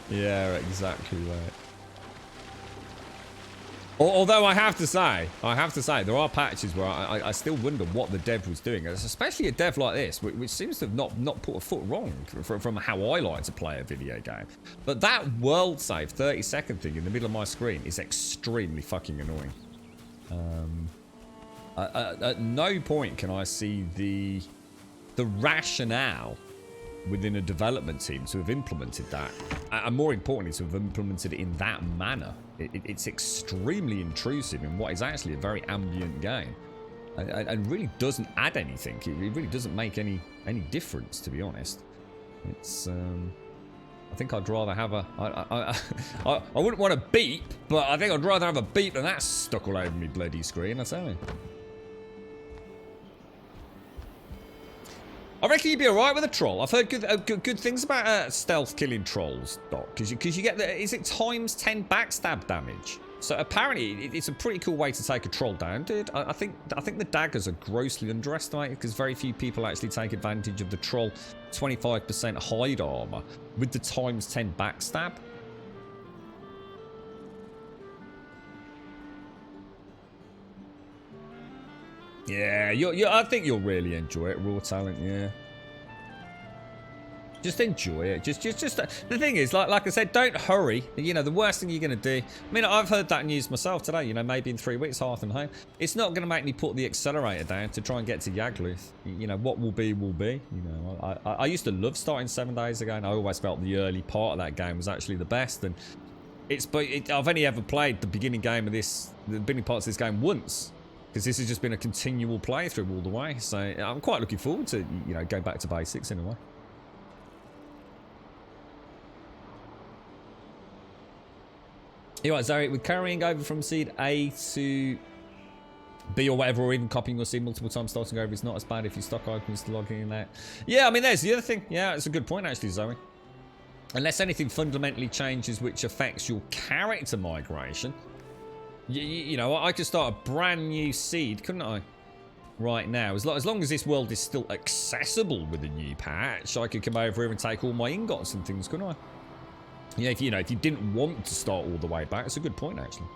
Yeah, exactly, mate. Although I have to say, there are patches where I still wonder what the dev was doing, especially a dev like this, which seems to have not put a foot wrong from how I like to play a video game. But that world save 30-second thing in the middle of my screen is extremely fucking annoying. At no point can I see the rationale within a development team to have implemented that, and more importantly to have implemented it in that manner. It's extremely intrusive in what is actually a very ambient game, and really doesn't add anything. It really doesn't make any difference, to be honest. It's I think I'd rather have a I wouldn't want a beep, but I think I'd rather have a beep than that stuck all over me bloody screen, I tell you. I reckon you'd be alright with a troll. I've heard good things about stealth killing trolls, Doc, because you get the, is it times 10 backstab damage? So apparently it's a pretty cool way to take a troll down, dude. I think the daggers are grossly underestimated, because very few people actually take advantage of the troll 25% hide armor with the times 10 backstab. Yeah, I think you'll really enjoy it, raw talent. Yeah, just enjoy it. Just the thing is, like I said, don't hurry. You know, the worst thing you're gonna do. I mean, I've heard that news myself today. You know, maybe in 3 weeks, Hearth and Home. It's not gonna make me put the accelerator down to try and get to Yagluth. You know, what will be will be. You know, I used to love starting 7 days ago, and I always felt the early part of that game was actually the best. And I've only ever played the beginning parts of this game once, because this has just been a continual playthrough all the way. So I'm quite looking forward to, you know, going back to basics in a way. You're right, Zoe, with carrying over from seed A to B or whatever, or even copying your seed multiple times starting over, it's not as bad if you stock items logging in that. Yeah, I mean, there's the other thing. Yeah, it's a good point actually, Zoe. Unless anything fundamentally changes which affects your character migration, you know, I could start a brand new seed, couldn't I? Right now, as long as this world is still accessible with a new patch, I could come over here and take all my ingots and things, couldn't I? Yeah, if you didn't want to start all the way back, it's a good point actually.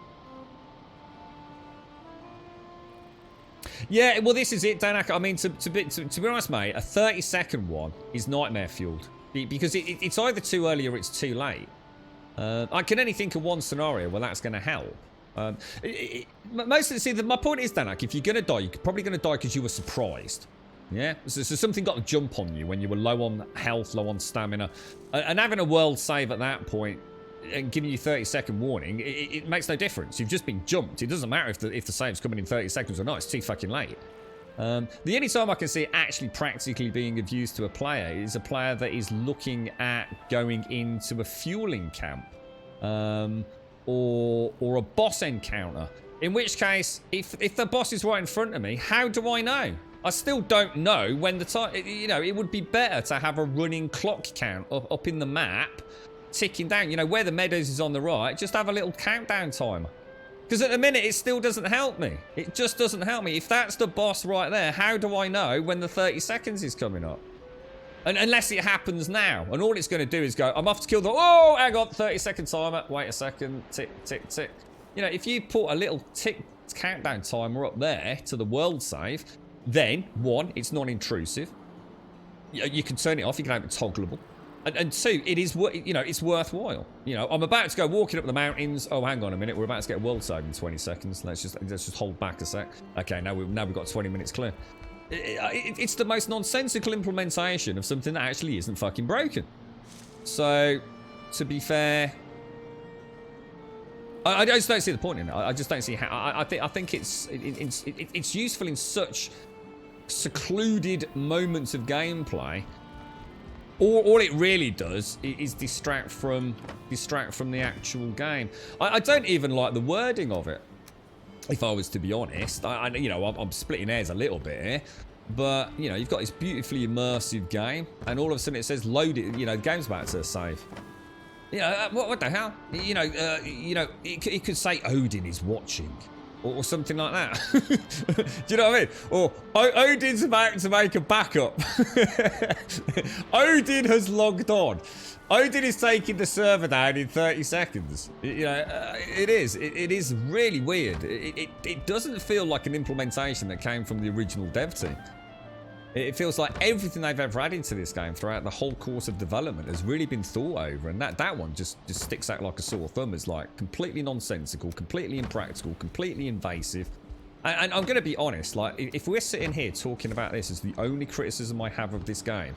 Yeah, well, this is it, Danak. I mean, to be honest, mate, a 30-second one is nightmare fueled, because it's either too early or it's too late. I can only think of one scenario where that's going to help. My point is, Danak, if you're going to die, you're probably going to die because you were surprised. Yeah? So something got a jump on you when you were low on health, low on stamina. And having a world save at that point and giving you 30-second warning, it makes no difference. You've just been jumped. It doesn't matter if the save's coming in 30 seconds or not. It's too fucking late. The only time I can see it actually practically being of use to a player is a player that is looking at going into a fueling camp. Or a boss encounter. In which case, if the boss is right in front of me, how do I know? I still don't know when the time. You know, it would be better to have a running clock count up in the map, ticking down. You know, where the meadows is on the right, just have a little countdown timer. Because at the minute, it still doesn't help me. It just doesn't help me. If that's the boss right there, how do I know when the 30 seconds is coming up? And unless it happens now, and all it's going to do is go, I'm off to kill the... Oh, hang on, 30-second timer. Wait a second. Tick, tick, tick. You know, if you put a little tick countdown timer up there to the world save, then, one, it's non-intrusive. You can turn it off. You can have it toggleable. And two, it is, you know, it's worthwhile. You know, I'm about to go walking up the mountains. Oh, hang on a minute. We're about to get a world save in 20 seconds. Let's just hold back a sec. Okay, now we've got 20 minutes clear. It's the most nonsensical implementation of something that actually isn't fucking broken. So, to be fair, I just don't see the point in it. I just don't see how. I think it's useful in such secluded moments of gameplay. All it really does is distract from the actual game. I don't even like the wording of it, if I was to be honest. You know, I'm splitting hairs a little bit here, but you know, you've got this beautifully immersive game, and all of a sudden it says load it. You know, the game's about to save. You know, what the hell? You know, it could say Odin is watching. Or something like that. Do you know what I mean? Or Odin's about to make a backup. Odin has logged on. Odin is taking the server down in 30 seconds. You know, it is. It is really weird. It doesn't feel like an implementation that came from the original dev team. It feels like everything they've ever added to this game throughout the whole course of development has really been thought over, and that one just sticks out like a sore thumb as like completely nonsensical, completely impractical, completely invasive. And I'm going to be honest, like if we're sitting here talking about this as the only criticism I have of this game,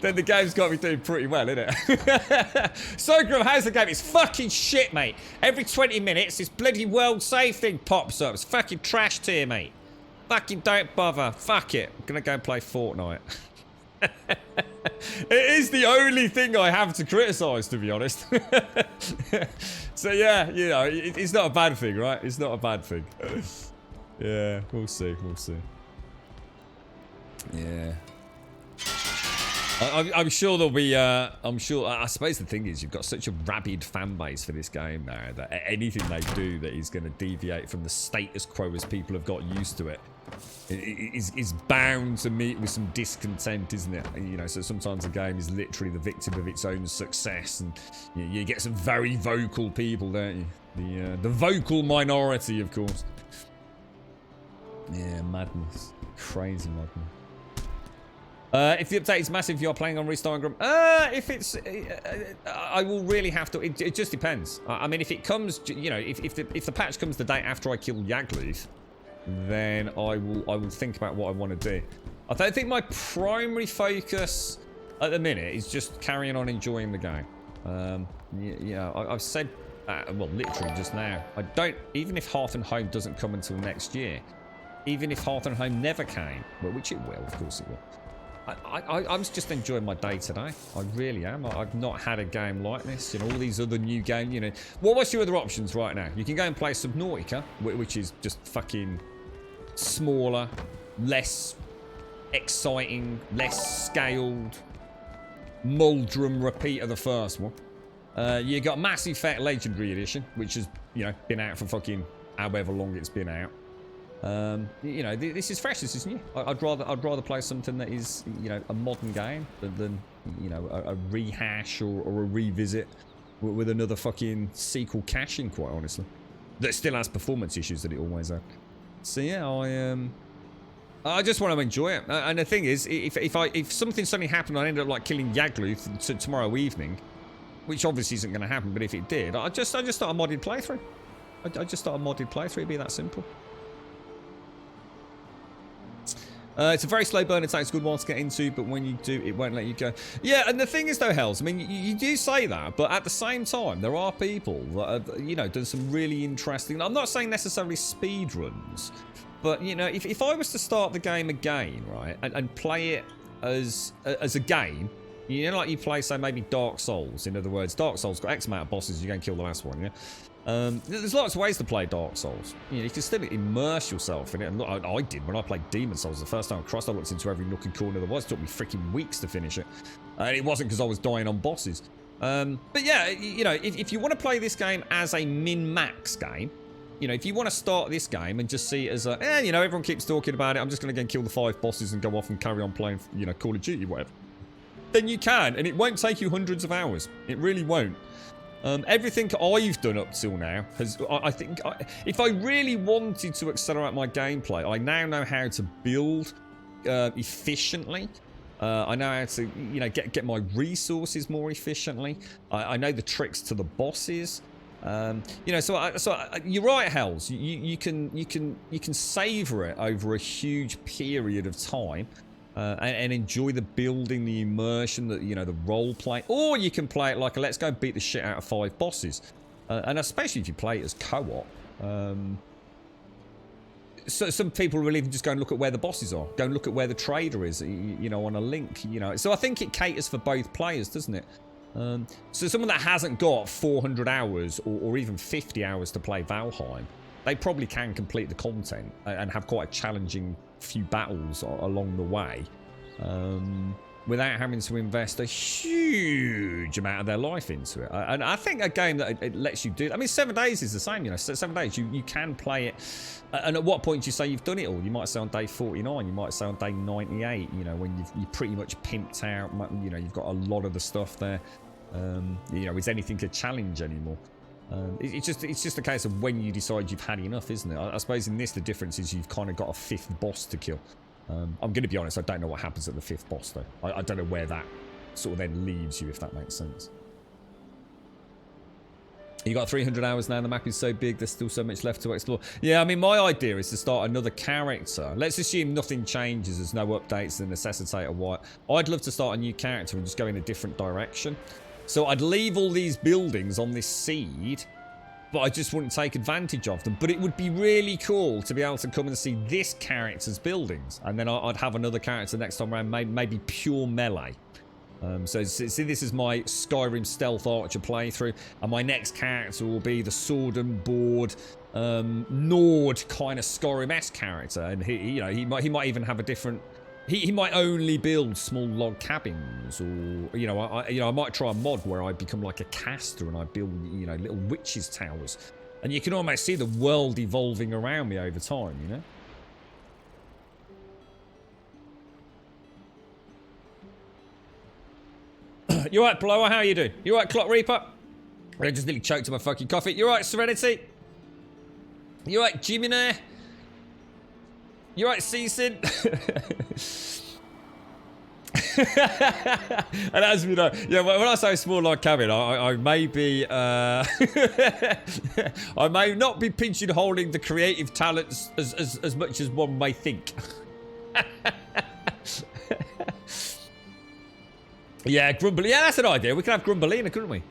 then the game's got me doing pretty well, isn't it? So, Grum, how's the game? It's fucking shit, mate. Every 20 minutes, this bloody world save thing pops up. It's fucking trash tier, mate. Fucking don't bother. Fuck it. I'm gonna go and play Fortnite. It is the only thing I have to criticise, to be honest. So yeah, you know, it's not a bad thing, right? It's not a bad thing. Yeah, we'll see. We'll see. Yeah. I'm sure there'll be, I'm sure, I suppose the thing is you've got such a rabid fan base for this game now that anything they do that is going to deviate from the status quo as people have got used to it is bound to meet with some discontent, isn't it? You know, so sometimes a game is literally the victim of its own success, and you get some very vocal people, don't you? The vocal minority, of course. Yeah, madness. Crazy madness. If the update is massive, you're playing on Restart Grum. If it's, I will really have to. It just depends. I mean, if it comes, you know, if the patch comes the day after I kill Yagluth, then I will think about what I want to do. I don't think my primary focus at the minute is just carrying on enjoying the game. You know, I've said that, well, literally just now. I don't, even if Hearth and Home doesn't come until next year, even if Hearth and Home never came, well, which it will, of course it will. I'm just enjoying my day today. I really am. I've not had a game like this. You know, all these other new games, you know. What's your other options right now? You can go and play Subnautica, which is just fucking smaller, less exciting, less scaled, muldrum repeat of the first one. You got Mass Effect Legendary Edition, which has, you know, been out for fucking however long it's been out. You know, this is fresh. This is new. I'd rather play something that is, you know, a modern game than you know, a rehash or a revisit with another fucking sequel caching. Quite honestly, that still has performance issues that it always has. So yeah, I just want to enjoy it. And the thing is, if something suddenly happened, I ended up like killing Yagluth tomorrow evening, which obviously isn't going to happen. But if it did, I just start a modded playthrough. I just start a modded playthrough. It'd be that simple. It's a very slow burn. It takes a good while to get into, but when you do, it won't let you go. Yeah, and the thing is, though, Hells, I mean, you do say that, but at the same time, there are people that have, you know, done some really interesting... I'm not saying necessarily speed runs, but, you know, if I was to start the game again, right, and play it as a game, you know, like you play, say, maybe Dark Souls. In other words, Dark Souls got X amount of bosses, you go and kill the last one, yeah? There's lots of ways to play Dark Souls. You know, you can still immerse yourself in it. And I did when I played Demon Souls the first time I crossed. I looked into every nook and corner there was. It took me freaking weeks to finish it. And it wasn't because I was dying on bosses. But yeah, you know, if you want to play this game as a min-max game, you know, if you want to start this game and just see it as a, you know, everyone keeps talking about it, I'm just going to go and kill the 5 bosses and go off and carry on playing, you know, Call of Duty, whatever. Then you can, and it won't take you hundreds of hours. It really won't. Everything I've done up till now has, I think, if I really wanted to accelerate my gameplay, I now know how to build efficiently. I know how to, you know, get my resources more efficiently. I know the tricks to the bosses. You know, so you're right, Hells. You can savor it over a huge period of time. and enjoy the building, the immersion, the role play. Or you can play it like a let's go beat the shit out of 5 bosses. And especially if you play it as co-op. So some people will even just go and look at where the bosses are. Go and look at where the trader is, on a link, So I think it caters for both players, doesn't it? So someone that hasn't got 400 hours or even 50 hours to play Valheim, they probably can complete the content and have quite a challenging few battles along the way without having to invest a huge amount of their life into it. And I think a game that it lets you do... I mean, 7 days is the same, 7 days. You can play it. And at what point do you say you've done it all? You might say on day 49. You might say on day 98, when you've pretty much pimped out. You've got a lot of the stuff there. Is anything a challenge anymore? It's just a case of when you decide you've had enough, isn't it? I suppose in this the difference is you've kind of got a 5th boss to kill. I'm going to be honest, I don't know what happens at the 5th boss though. I don't know where that sort of then leaves you, if that makes sense. You got 300 hours now, the map is so big, there's still so much left to explore. Yeah, I mean, my idea is to start another character. Let's assume nothing changes, there's no updates that necessitate a white. I'd love to start a new character and just go in a different direction. So I'd leave all these buildings on this seed, but I just wouldn't take advantage of them. But it would be really cool to be able to come and see this character's buildings. And then I'd have another character next time around, maybe pure melee. So see, this is my Skyrim Stealth Archer playthrough. And my next character will be the sword and board Nord kind of Skyrim-esque character. And he might even have a different... He might only build small log cabins, or I might try a mod where I become like a caster and I build little witches' towers, and you can almost see the world evolving around me over time, You alright, Blower? How are you doing? You alright, Clock Reaper? I just nearly choked on my fucking coffee. You alright, Serenity? You alright, Jiminy? You right, Ceasin? And as we know, yeah, when I say small log cabin, I may be, I may not be pigeonholing the creative talents as much as one may think. Yeah, Grumbly. Yeah, that's an idea. We could have Grumbleina, couldn't we?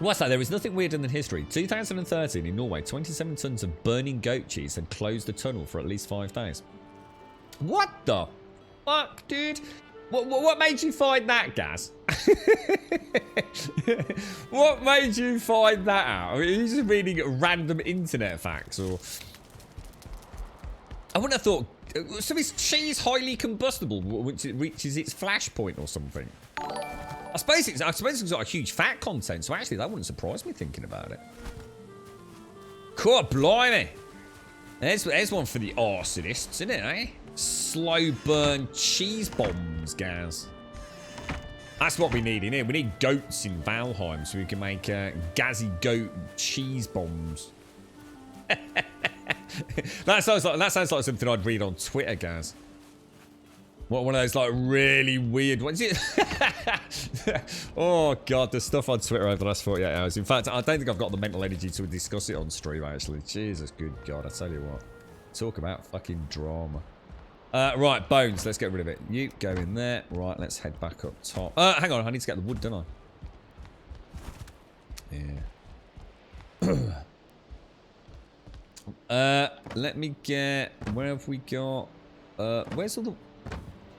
What's that? There is nothing weirder than history. 2013 in Norway, 27 tons of burning goat cheese had closed the tunnel for at least 5 days. What the fuck, dude? What made you find that, Gaz? What made you find that out? I mean, are you just reading random internet facts, or... I wouldn't have thought... So is cheese highly combustible, which it reaches its flash point or something? I suppose it's got a huge fat content, so actually that wouldn't surprise me thinking about it. Cool, blimey. There's one for the arsonists, isn't it, eh? Slow burn cheese bombs, Gaz. That's what we need in here. We need goats in Valheim so we can make Gazzy goat cheese bombs. That sounds like something I'd read on Twitter, Gaz. What, one of those like really weird ones? Oh god, there's stuff on Twitter over the last 48 hours. In fact, I don't think I've got the mental energy to discuss it on stream, actually. Jesus, good god, I tell you what. Talk about fucking drama. Right, bones, let's get rid of it. You go in there. Right, let's head back up top. Hang on, I need to get the wood, don't I? Yeah. Let me get... Where have we got...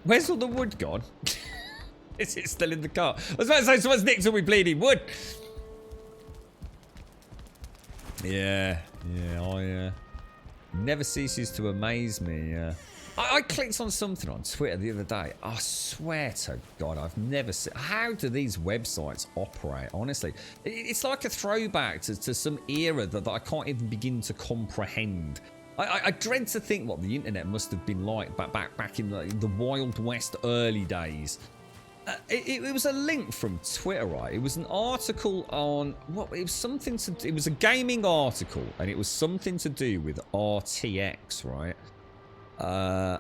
Where's all the wood gone? Is it still in the car? I was about to say, someone's nicked all my bleeding wood. Yeah, I never ceases to amaze me. I clicked on something on Twitter the other day. I swear to God, I've never seen... How do these websites operate, honestly? It's like a throwback to some era that I can't even begin to comprehend. I dread to think what the internet must have been like back in the Wild West early days. It was a link from Twitter, right? It was an article on what? It was something to. It was a gaming article, and it was something to do with RTX, right? I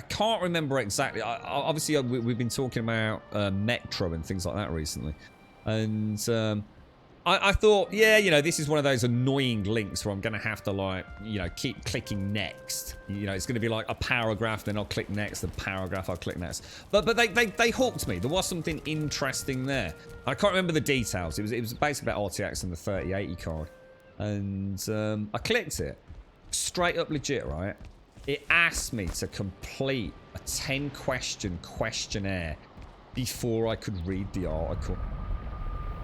can't remember exactly. Obviously, we've been talking about Metro and things like that recently, and I thought, yeah, you know, this is one of those annoying links where I'm going to have to, like, you know, keep clicking next. You know, it's going to be like a paragraph, then I'll click next, the paragraph, I'll click next. But they hooked me. There was something interesting there. I can't remember the details. It was basically about RTX and the 3080 card. And I clicked it. Straight up legit, right? It asked me to complete a 10-question questionnaire before I could read the article.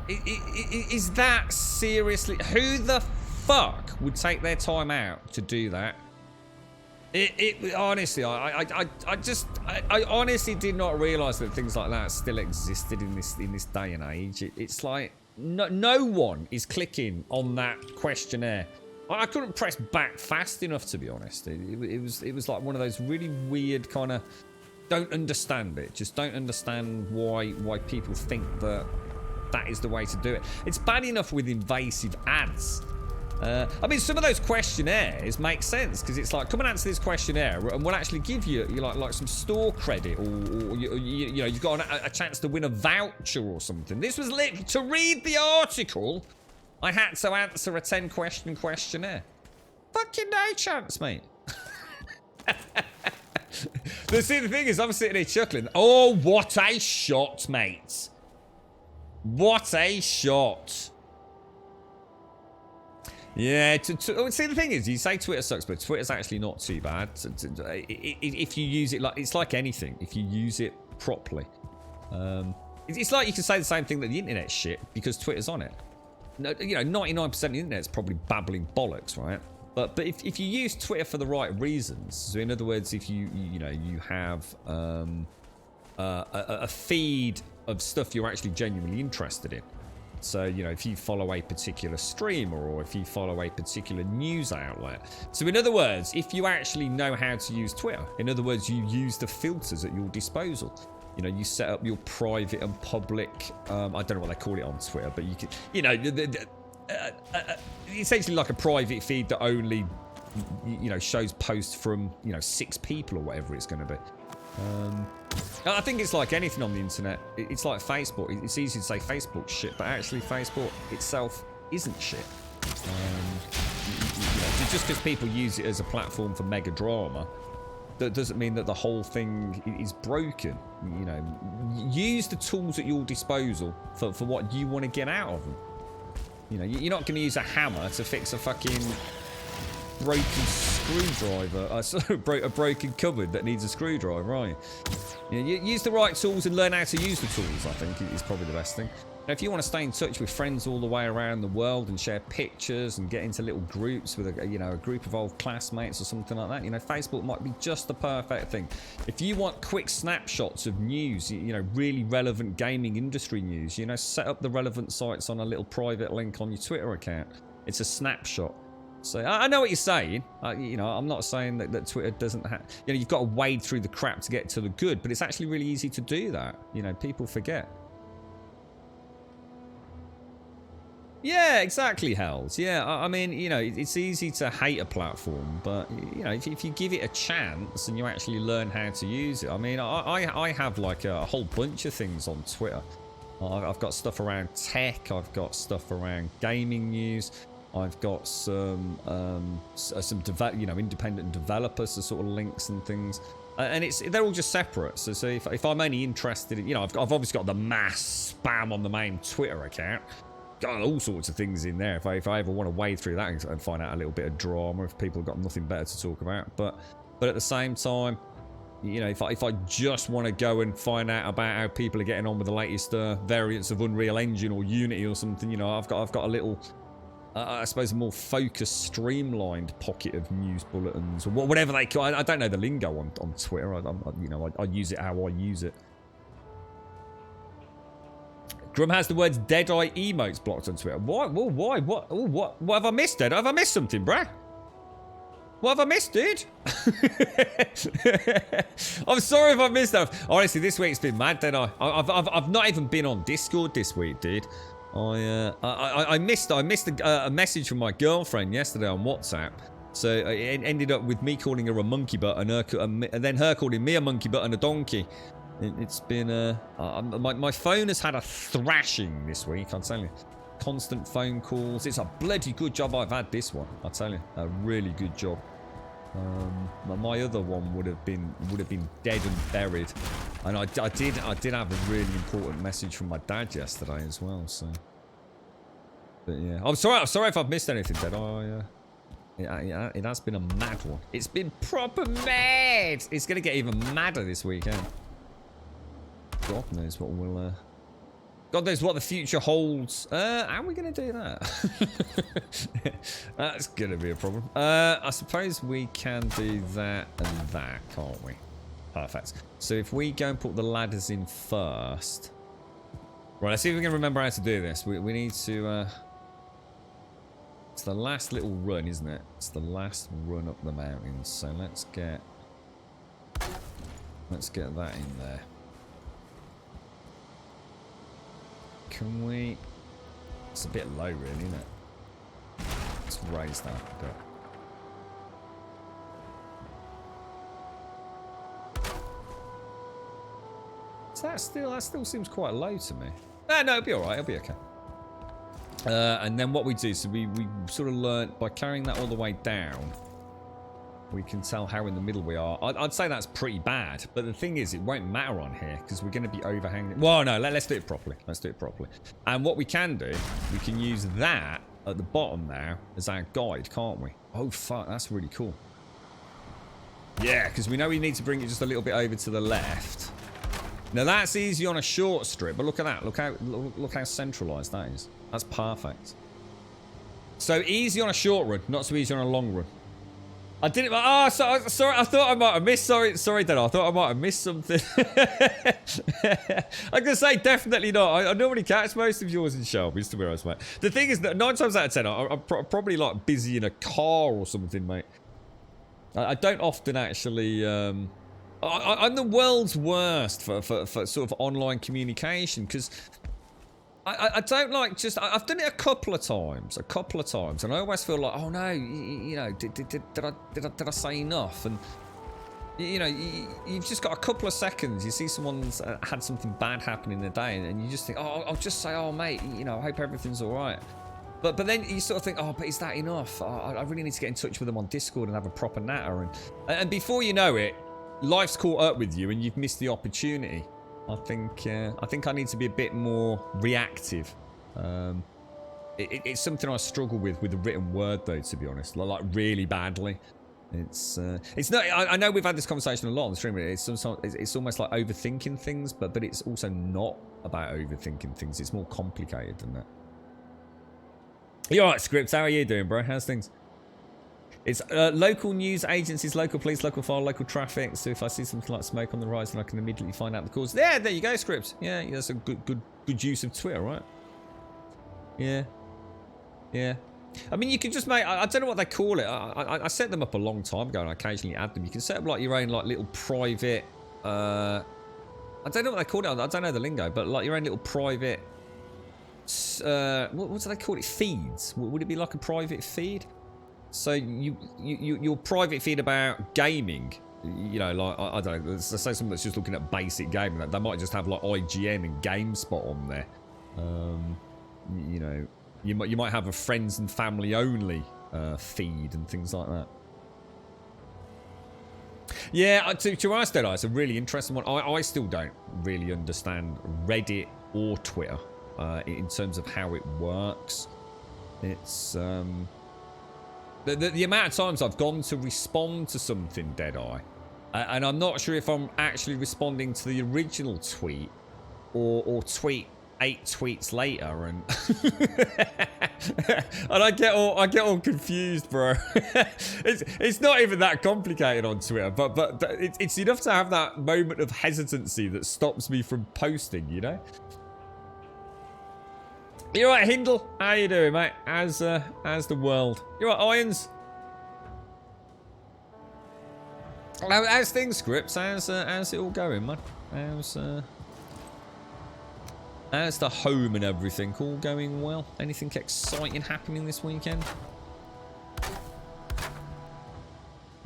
Is that seriously? Who the fuck would take their time out to do that? Honestly, I honestly did not realize that things like that still existed in this day and age. It's like no one is clicking on that questionnaire. I couldn't press back fast enough, to be honest. It was like one of those really weird kind of don't understand it. Just don't understand why people think that is the way to do it. It's bad enough with invasive ads. I mean, some of those questionnaires make sense because it's like, come and answer this questionnaire, and we'll actually give you like some store credit, or you know, you've got a chance to win a voucher or something. This was literally to read the article. I had to answer a 10-question questionnaire. Fucking no chance, mate. The thing is, I'm sitting here chuckling. Oh, what a shot, mate. What a shot. Yeah, see, the thing is, you say Twitter sucks, but Twitter's actually not too bad. If you use it, like, it's like anything. If you use it properly. It's like you can say the same thing that the internet's shit because Twitter's on it. No, you know, 99% of the internet's probably babbling bollocks, right? But if you use Twitter for the right reasons, so in other words, if you have a feed of stuff you're actually genuinely interested in. So, you know, if you follow a particular streamer or if you follow a particular news outlet. So, in other words, if you actually know how to use Twitter, in other words, you use the filters at your disposal. You know, you set up your private and public, I don't know what they call it on Twitter, but you can, you know, essentially like a private feed that only, you know, shows posts from, you know, 6 people or whatever it's going to be. I think it's like anything on the internet. It's like Facebook. It's easy to say Facebook's shit, but actually Facebook itself isn't shit. Just because people use it as a platform for mega drama, that doesn't mean that the whole thing is broken. You know, use the tools at your disposal for what you want to get out of them. You know, you're not going to use a hammer to fix a fucking broken screwdriver, a broken cupboard that needs a screwdriver, right? You know, use the right tools and learn how to use the tools, I think, is probably the best thing. Now, if you want to stay in touch with friends all the way around the world and share pictures and get into little groups with a group of old classmates or something like that, you know, Facebook might be just the perfect thing. If you want quick snapshots of news, you know, really relevant gaming industry news, you know, set up the relevant sites on a little private link on your Twitter account. It's a snapshot. So I know what you're saying. You know, I'm not saying that Twitter doesn't have. You know, you've got to wade through the crap to get to the good, but it's actually really easy to do that. You know, people forget. Yeah, exactly, Hells. Yeah, I mean, you know, it's easy to hate a platform, but, you know, if you give it a chance and you actually learn how to use it. I mean, I have like a whole bunch of things on Twitter. I've got stuff around tech. I've got stuff around gaming news. I've got some independent developers, so sort of links and things. And they're all just separate. So if I'm only interested in, you know, I've obviously got the mass spam on the main Twitter account. Got all sorts of things in there. If I ever want to wade through that and find out a little bit of drama, if people have got nothing better to talk about. But at the same time, you know, if I just want to go and find out about how people are getting on with the latest variants of Unreal Engine or Unity or something, you know, I've got a little, I suppose, a more focused, streamlined pocket of news bulletins or whatever they call. I don't know the lingo on Twitter. I use it how I use it. Grum has the words Deadeye emotes blocked on Twitter. Why? Well, why? What? Ooh, what have I missed, Dead? Have I missed something, bruh? What have I missed, dude? I'm sorry if I missed that. Honestly, this week's been mad, Deadeye. I've not even been on Discord this week, dude. I missed a message from my girlfriend yesterday on WhatsApp. So it ended up with me calling her a monkey butt and then her calling me a monkey butt and a donkey. It's been my phone has had a thrashing this week, I'll tell you. constant phone calls. It's a bloody good job I've had this one, I tell you. A really good job. My other one would have been dead and buried. And I did have a really important message from my dad yesterday as well, so. But yeah. I'm sorry if I've missed anything, Dad. It has been a mad one. It's been proper mad. It's gonna get even madder this weekend. God knows what will God knows what the future holds. How are we going to do that? That's going to be a problem. I suppose we can do that and that, can't we? Perfect. So if we go and put the ladders in first. Right, let's see if we can remember how to do this. We need to... it's the last little run, isn't it? It's the last run up the mountain. So let's get that in there. Can we... It's a bit low, really, isn't it? Let's raise that a bit. That still seems quite low to me. No, it'll be alright. It'll be okay. And then what we do, so we sort of learnt by carrying that all the way down, we can tell how in the middle we are. I'd say that's pretty bad, but the thing is, it won't matter on here because we're going to be overhanging. Well, no, let's do it properly. Let's do it properly. And what we can do, we can use that at the bottom now as our guide, can't we? Oh, fuck, that's really cool. Yeah, because we know we need to bring it just a little bit over to the left. Now, that's easy on a short strip, but look at that. Look how centralized that is. That's perfect. So easy on a short run, not so easy on a long run. I didn't. Oh, sorry. I thought I might have missed. Sorry, Dad. I thought I might have missed something. I'm gonna say definitely not. I normally catch most of yours in Shelby's, to be honest, mate. The thing is that 9 times out of 10, I'm probably like busy in a car or something, mate. I don't often actually. I'm the world's worst for sort of online communication because. I don't like just... I've done it a couple of times, and I always feel like, oh no, you know, did I say enough? And you know, you've just got a couple of seconds. You see someone's had something bad happen in the day, and you just think, oh, I'll just say, oh mate, you know, I hope everything's all right. But then you sort of think, oh, but is that enough? I really need to get in touch with them on Discord and have a proper natter, and before you know it, life's caught up with you, and you've missed the opportunity. I think I need to be a bit more reactive. It's something I struggle with the written word, though, to be honest, like really badly. It's not. I know we've had this conversation a lot on the stream. It's almost like overthinking things, but it's also not about overthinking things. It's more complicated than that. You all right, Scripts? How are you doing, bro? How's things? It's local news agencies, local police, local fire, local traffic. So if I see something like smoke on the horizon, I can immediately find out the cause. There you go, Scripts. Yeah, that's a good use of Twitter, right? Yeah. I mean, you can just make... I don't know what they call it. I set them up a long time ago, and I occasionally add them. You can set up like your own like little private... I don't know what they call it. I don't know the lingo, but like your own little private... what do they call it? Feeds. Would it be like a private feed? So your private feed about gaming, you know, like I don't know, let's say someone that's just looking at basic gaming, they might just have like IGN and GameSpot on there. You know, you might have a friends and family only feed and things like that. Yeah, to ask that, it's a really interesting one. I still don't really understand Reddit or Twitter in terms of how it works. It's the amount of times I've gone to respond to something, Deadeye, and I'm not sure if I'm actually responding to the original tweet or tweet 8 tweets later, and and I get all confused, bro. it's not even that complicated on Twitter, but it's enough to have that moment of hesitancy that stops me from posting, you know. You alright, Hindle? How you doing, mate? How's the world? You alright, Irons? How's things, Scripts? How's it all going, man? How's the home and everything? All going well? Anything exciting happening this weekend?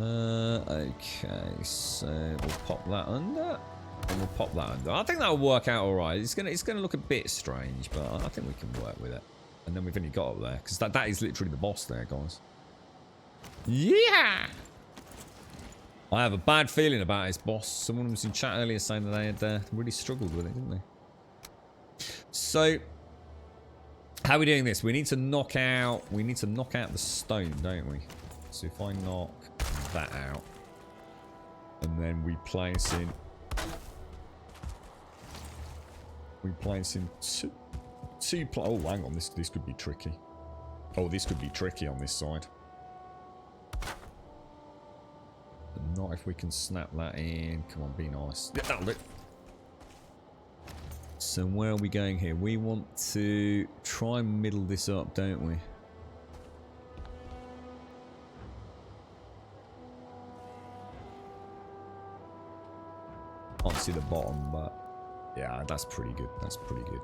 Okay, so we'll pop that under. And we'll pop that under. I think that'll work out alright. It's gonna look a bit strange, but I think we can work with it. And then we've only got up there. Because that is literally the boss there, guys. Yeah! I have a bad feeling about this boss. Someone was in chat earlier saying that they had really struggled with it, didn't they? So, how are we doing this? We need to knock out the stone, don't we? So if I knock that out, and then we place in two oh, hang on, this could be tricky. Oh, this could be tricky on this side. But not if we can snap that in. Come on, be nice. Yeah, that'll do. So where are we going here? We want to try and middle this up, don't we? Can't see the bottom, but yeah, that's pretty good. That's pretty good.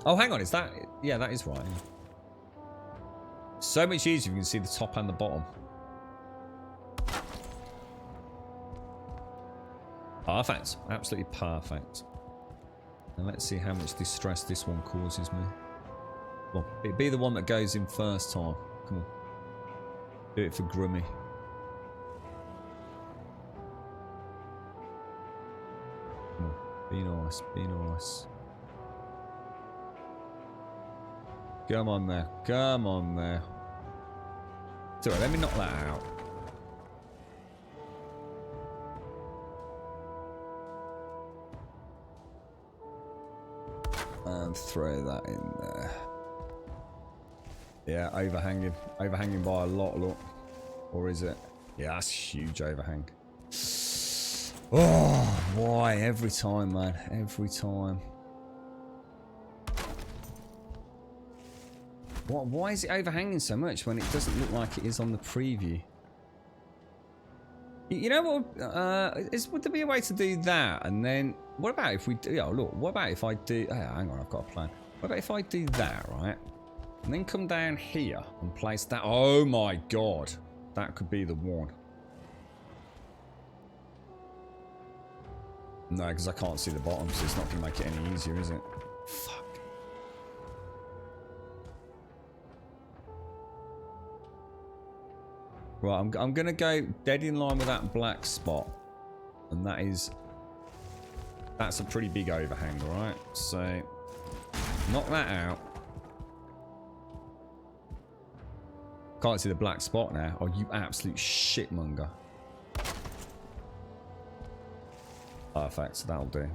Oh, hang on, is that? Yeah, that is right. Yeah. So much easier if you can see the top and the bottom. Perfect. Absolutely perfect. And let's see how much distress this one causes me. Well, it'd be the one that goes in first time. Come on. Do it for Grummy. Come on. Be nice. Be nice. Come on there. Come on there. It's alright, let me knock that out. And throw that in there. Yeah, overhanging. Overhanging by a lot, look. Or is it? Yeah, that's huge overhang. Oh, why? Every time, man. Every time. Why is it overhanging so much when it doesn't look like it is on the preview? You know what? Would there be a way to do that? And then, what about if we do? Yeah, look. What about if I do? Oh, hang on, I've got a plan. What about if I do that, right? And then come down here and place that. Oh my god, that could be the one. No, because I can't see the bottom, so it's not going to make it any easier, is it? Fuck. Right, I'm going to go dead in line with that black spot. And that's a pretty big overhang, alright? So, knock that out. Can't see the black spot now. Oh, you absolute shitmonger. Perfect, so that'll do.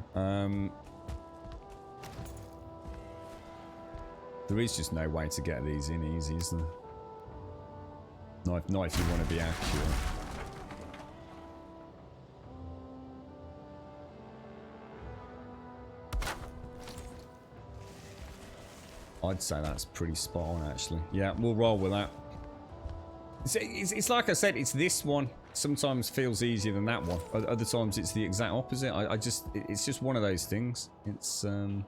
There is just no way to get these in easy, is there? Not if you want to be accurate. I'd say that's pretty spot on, actually. Yeah, we'll roll with that. It's like I said, it's this one sometimes feels easier than that one. Other times it's the exact opposite. It's just one of those things. It's an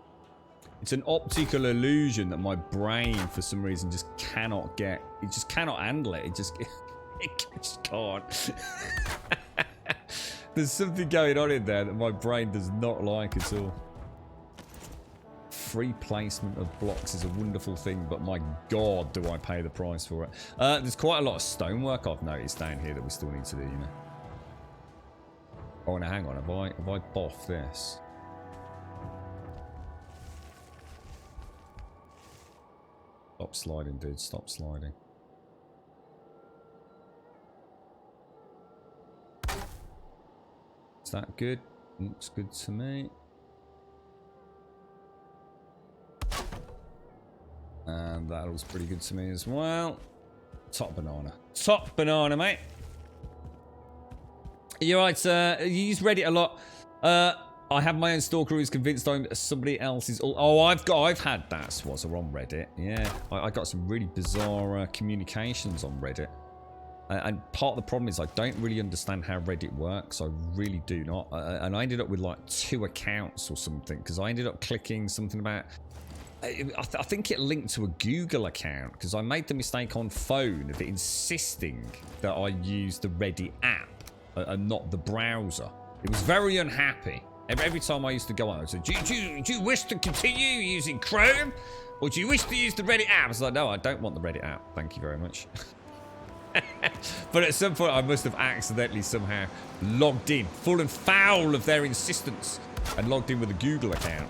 optical illusion that my brain, for some reason, just cannot get. It just cannot handle it. It just can't. There's something going on in there that my brain does not like at all. Free placement of blocks is a wonderful thing, but my god, do I pay the price for it. There's quite a lot of stonework I've noticed down here that we still need to do, you know. Oh, now hang on, have I boffed this? Stop sliding, dude, stop sliding. Is that good? Looks good to me. And that looks pretty good to me as well. Top banana. Top banana, mate. You're right, you use Reddit a lot. I have my own stalker who's convinced I'm somebody else's. Oh, I've had that swazzer on Reddit. Yeah, I got some really bizarre communications on Reddit. And part of the problem is I don't really understand how Reddit works. I really do not. And I ended up with like 2 accounts or something because I ended up clicking something about. I think it linked to a Google account because I made the mistake on phone of it insisting that I use the Reddit app and not the browser. It was very unhappy. Every time I used to go on, I said, do you wish to continue using Chrome? Or do you wish to use the Reddit app? I was like, no, I don't want the Reddit app. Thank you very much. But at some point, I must have accidentally somehow logged in, full and foul of their insistence, and logged in with a Google account.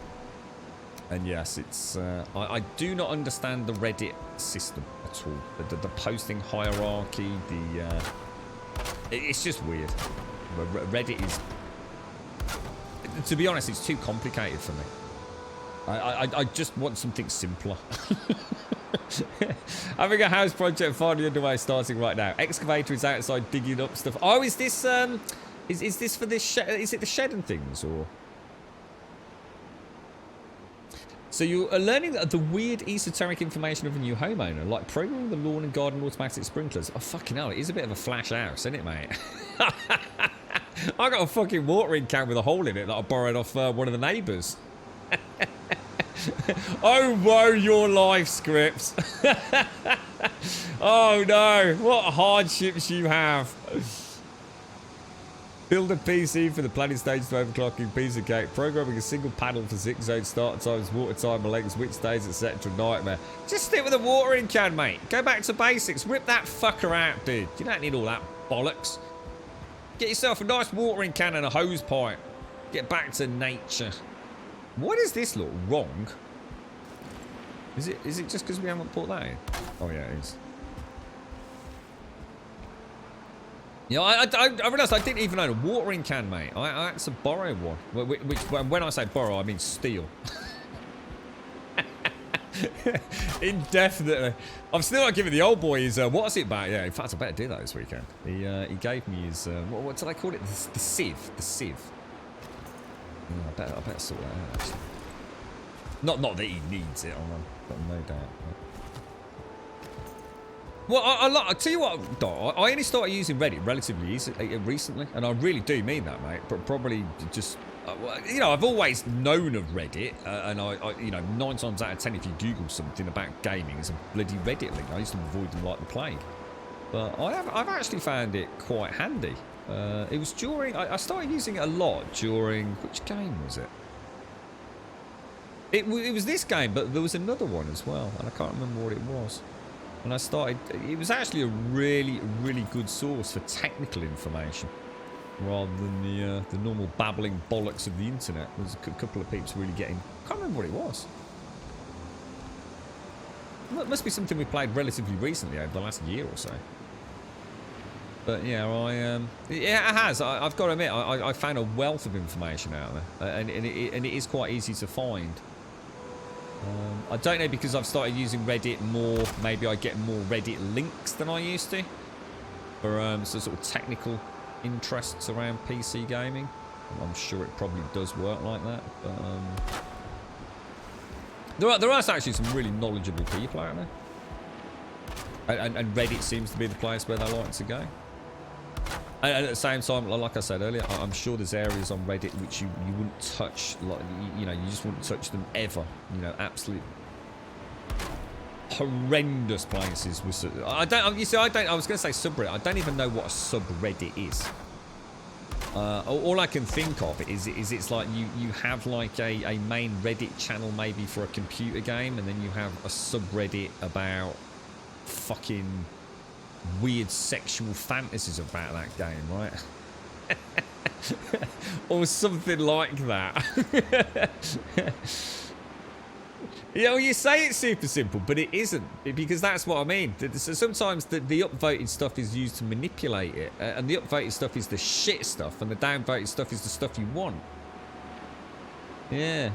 And yes, it's I do not understand the Reddit system at all. The posting hierarchy, it's just weird. Reddit is, to be honest, it's too complicated for me. I just want something simpler. Having a house project finally underway, starting right now. Excavator is outside digging up stuff. Oh, is this is this for this shed? Is it the shed and things, or? So you are learning the weird esoteric information of a new homeowner, like programming the lawn and garden automatic sprinklers. Oh, fucking hell, it is a bit of a flash house, isn't it, mate? I got a fucking watering can with a hole in it that I borrowed off one of the neighbours. Oh, woe your life, Scripts. Oh, no. What hardships you have. Build a PC for the planning stage to overclocking, piece of cake. Programming a single panel for 6 zone start times, water time, lengths, which days, etc. Nightmare. Just stick with a watering can, mate. Go back to basics. Rip that fucker out, dude. You don't need all that bollocks. Get yourself a nice watering can and a hose pipe. Get back to nature. Why does this look wrong? Is it just because we haven't put that in? Oh yeah, it is. Yeah, I realised I didn't even own a watering can, mate. I had to borrow one. Which when I say borrow, I mean steal. Indefinitely. I'm still not giving the old boy his what's it back. Yeah, in fact, I better do that this weekend. He gave me his what did I call it? The sieve. The sieve. Yeah, I better sort that out. Actually. Not that he needs it. I've got no doubt. Well, I tell you what, Dot, I only started using Reddit relatively recently, and I really do mean that, mate. But probably just, you know, I've always known of Reddit, and I, you know, 9 times out of 10, if you Google something about gaming, it's a bloody Reddit link. I used to avoid them like the plague, but I've actually found it quite handy. It was during, I started using it a lot during, which game was it? It was this game, but there was another one as well, and I can't remember what it was. And I started, it was actually a really, really good source for technical information, rather than the normal babbling bollocks of the internet. There's a couple of peeps really getting, I can't remember what it was. It must be something we played relatively recently, over the last year or so. But yeah, yeah, it has. I've got to admit, I found a wealth of information out there, and it is quite easy to find. I don't know, because I've started using Reddit more, maybe I get more Reddit links than I used to for sort of technical interests around PC gaming. I'm sure it probably does work like that, but there are actually some really knowledgeable people out there, and Reddit seems to be the place where they like to go. And at the same time, like I said earlier, I'm sure there's areas on Reddit which you wouldn't touch, like, you know, you just wouldn't touch them ever. You know, absolute horrendous places. You see, I was going to say subreddit. I don't even know what a subreddit is. All I can think of is it's like you have like a main Reddit channel maybe for a computer game, and then you have a subreddit about fucking weird sexual fantasies about that game, right? Or something like that. You know, you say it's super simple, but it isn't, because that's what I mean. So sometimes the upvoted stuff is used to manipulate it, and the upvoted stuff is the shit stuff, and the downvoted stuff is the stuff you want. Yeah.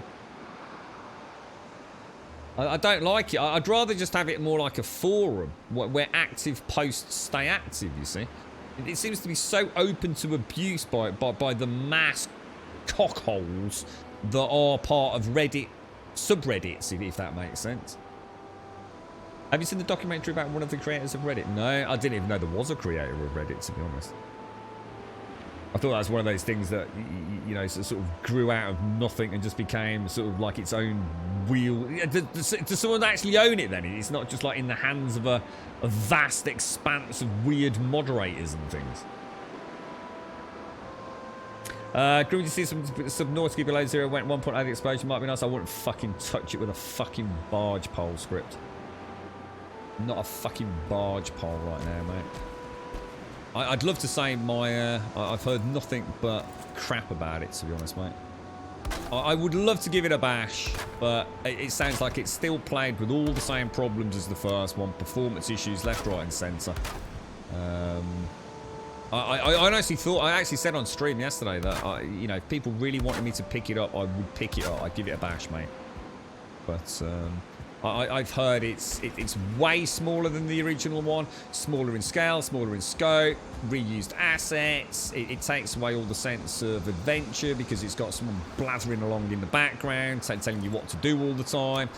I don't like it. I'd rather just have it more like a forum where active posts stay active, you see. It seems to be so open to abuse by the mass cockholes that are part of Reddit subreddits, if that makes sense. Have you seen the documentary about one of the creators of Reddit? No, I didn't even know there was a creator of Reddit, to be honest. I thought that was one of those things that, you know, sort of grew out of nothing and just became sort of like its own wheel. Does someone actually own it then? It's not just like in the hands of a vast expanse of weird moderators and things. Groovy to see some Subnautica below zero went 1.0 the explosion might be nice. I wouldn't fucking touch it with a fucking barge pole script. Not a fucking barge pole right now, mate. I'd love to say I've heard nothing but crap about it, to be honest, mate. I would love to give it a bash, but it sounds like it's still played with all the same problems as the first one. Performance issues left, right and centre. I honestly thought, I actually said on stream yesterday that, you know, if people really wanted me to pick it up, I would pick it up. I'd give it a bash, mate. But I've heard it's way smaller than the original one. Smaller in scale, smaller in scope, reused assets. It takes away all the sense of adventure because it's got someone blathering along in the background, telling you what to do all the time.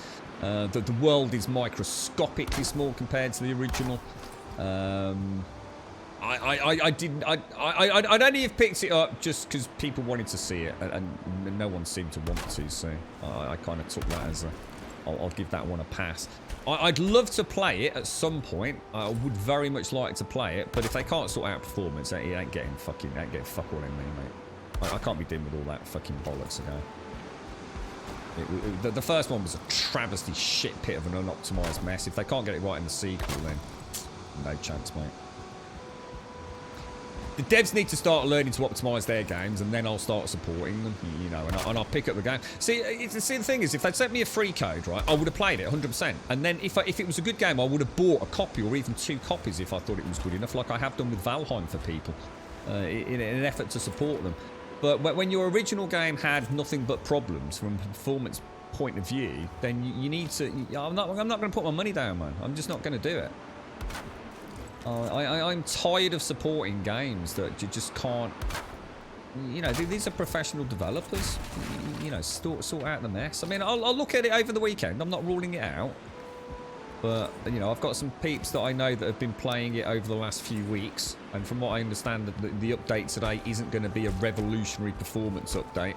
The world is microscopically small compared to the original. I'd only have picked it up just because people wanted to see it, and no one seemed to want to, so I kind of took that as a... I'll give that one a pass. I'd love to play it at some point. I would very much like to play it, but if they can't sort out performance, it ain't getting fuck all in me, mate. I can't be dealing with all that fucking bollocks again. The first one was a travesty shit pit of an unoptimized mess. If they can't get it right in the sequel, then no chance, mate. The devs need to start learning to optimize their games, and then I'll start supporting them, you know, and I'll pick up the game. See, the thing is, if they'd sent me a free code, right, I would have played it 100%. And then if it was a good game, I would have bought a copy or even 2 copies if I thought it was good enough, like I have done with Valheim for people, in an effort to support them. But when your original game had nothing but problems from a performance point of view, then you need to... I'm not going to put my money down, man. I'm just not going to do it. I'm tired of supporting games that you just can't... You know, these are professional developers. You know, sort out the mess. I mean, I'll look at it over the weekend. I'm not ruling it out. But, you know, I've got some peeps that I know that have been playing it over the last few weeks. And from what I understand, the update today isn't going to be a revolutionary performance update.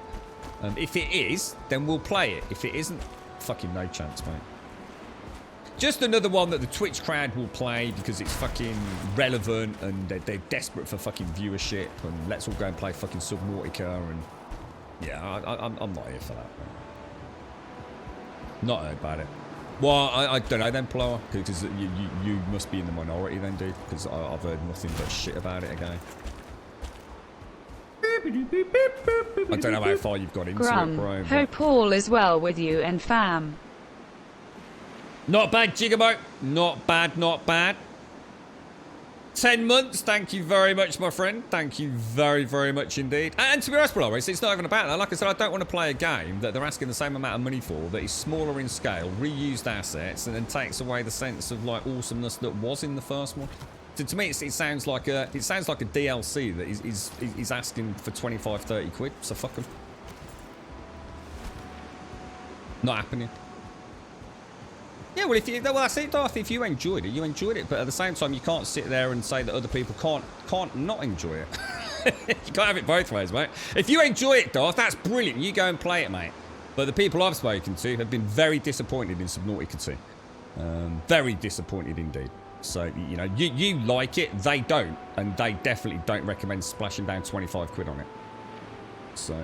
If it is, then we'll play it. If it isn't, fucking no chance, mate. Just another one that the Twitch crowd will play because it's fucking relevant and they're desperate for fucking viewership, and let's all go and play fucking Subnautica, and yeah, I'm not here for that, man. Not heard about it. Well, I don't know then, Plower, because you must be in the minority then, dude, because I've heard nothing but shit about it again. I don't know how far you've got into it, bro. Hope all is well with you and fam. Not bad, Gigaboat. Not bad, not bad. 10 months. Thank you very much, my friend. Thank you very, very much indeed. And to be honest, Polaris, it's not even about that. Like I said, I don't want to play a game that they're asking the same amount of money for, that is smaller in scale, reused assets, and then takes away the sense of like awesomeness that was in the first one. To me, it sounds like a DLC that is asking for 25-30 quid. So fuck them. Not happening. Yeah, well, that's it, Darth. If you enjoyed it, you enjoyed it. But at the same time, you can't sit there and say that other people can't not enjoy it. You can't have it both ways, mate. If you enjoy it, Darth, that's brilliant. You go and play it, mate. But the people I've spoken to have been very disappointed in Subnautica 2. Very disappointed indeed. So, you know, you like it, they don't. And they definitely don't recommend splashing down 25 quid on it. So,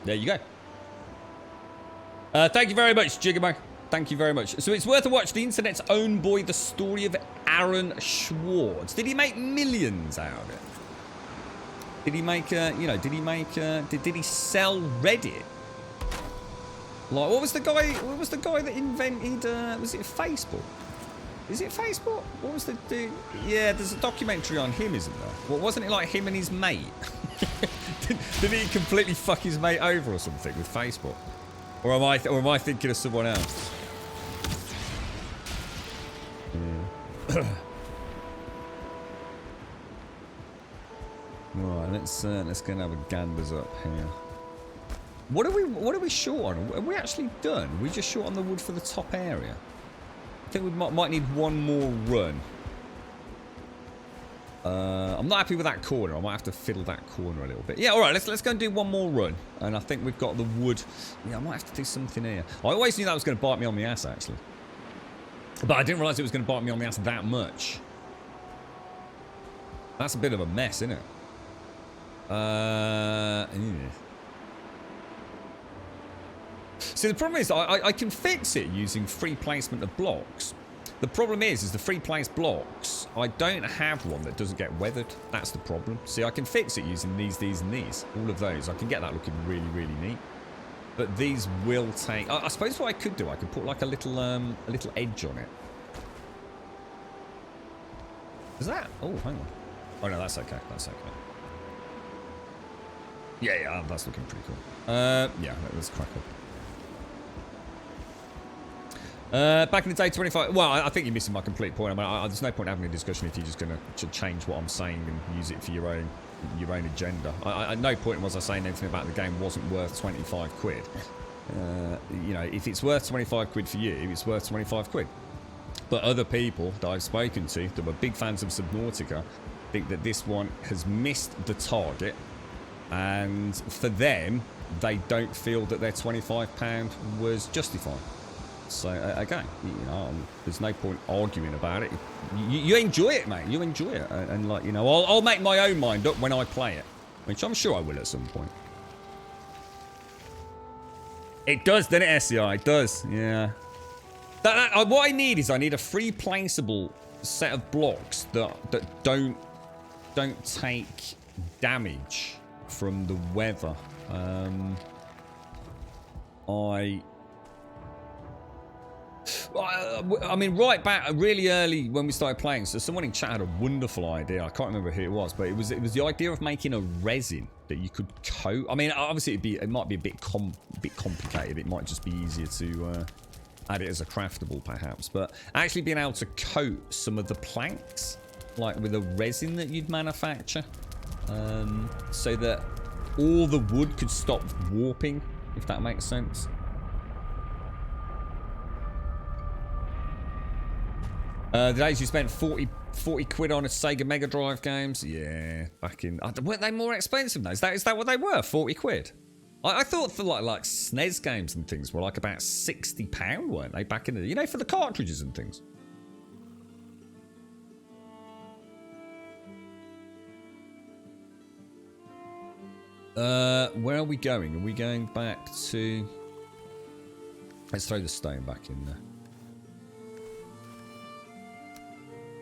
there you go. Thank you very much, Jigamo. Thank you very much. So it's worth a watch. The internet's own boy, the story of Aaron Schwartz. Did he make millions out of it? Did he make, did he sell Reddit? Like, what was the guy that invented, was it Facebook? Is it Facebook? What was the dude? Yeah, there's a documentary on him, isn't there? Well, wasn't it like him and his mate? Did he completely fuck his mate over or something with Facebook? Or am I thinking of someone else? Yeah. Right, let's go and have a ganders up here. What are we short on? Are we actually done? Are we just short on the wood for the top area? I think we might need one more run. I'm not happy with that corner. I might have to fiddle that corner a little bit. Yeah, all right. Let's go and do one more run. And I think we've got the wood. Yeah, I might have to do something here. I always knew that was going to bite me on the ass, actually. But I didn't realise it was going to bite me on the ass that much. That's a bit of a mess, isn't it? Yeah. See, the problem is I can fix it using free placement of blocks. The problem is the free placed blocks, I don't have one that doesn't get weathered. That's the problem. See, I can fix it using these, and these. All of those. I can get that looking really, really neat. But these will take... I suppose what I could do, I could put like a little edge on it. Is that? Oh, hang on. Oh, no, that's okay. That's okay. Yeah, that's looking pretty cool. Yeah, let's crack on. Back in the day, 25... Well, I think you're missing my complete point. I mean, there's no point having a discussion if you're just going to change what I'm saying and use it for your own agenda. At no point was I saying anything about the game wasn't worth 25 quid. You know, if it's worth 25 quid for you, it's worth 25 quid. But other people that I've spoken to that were big fans of Subnautica think that this one has missed the target. And for them, they don't feel that their £25 was justified. So again, you know, there's no point arguing about it. You enjoy it, mate. You enjoy it, and like, you know, I'll make my own mind up when I play it, which I'm sure I will at some point. It does, doesn't it, SCI? It does, yeah. What I need is I need a free placeable set of blocks that don't take damage from the weather. I mean, right back really early when we started playing, so someone in chat had a wonderful idea. I can't remember who it was, but it was the idea of making a resin that you could coat. I mean, obviously it might be a bit complicated. It might just be easier to add it as a craftable, perhaps. But actually being able to coat some of the planks, like with a resin that you'd manufacture, so that all the wood could stop warping, if that makes sense. The days you spent 40 quid on a Sega Mega Drive games, yeah, back in... weren't they more expensive though? Is that what they were? 40 quid? I thought for like SNES games and things were like about £60, weren't they, back in the... You know, for the cartridges and things. Where are we going? Are we going back to... Let's throw the stone back in there.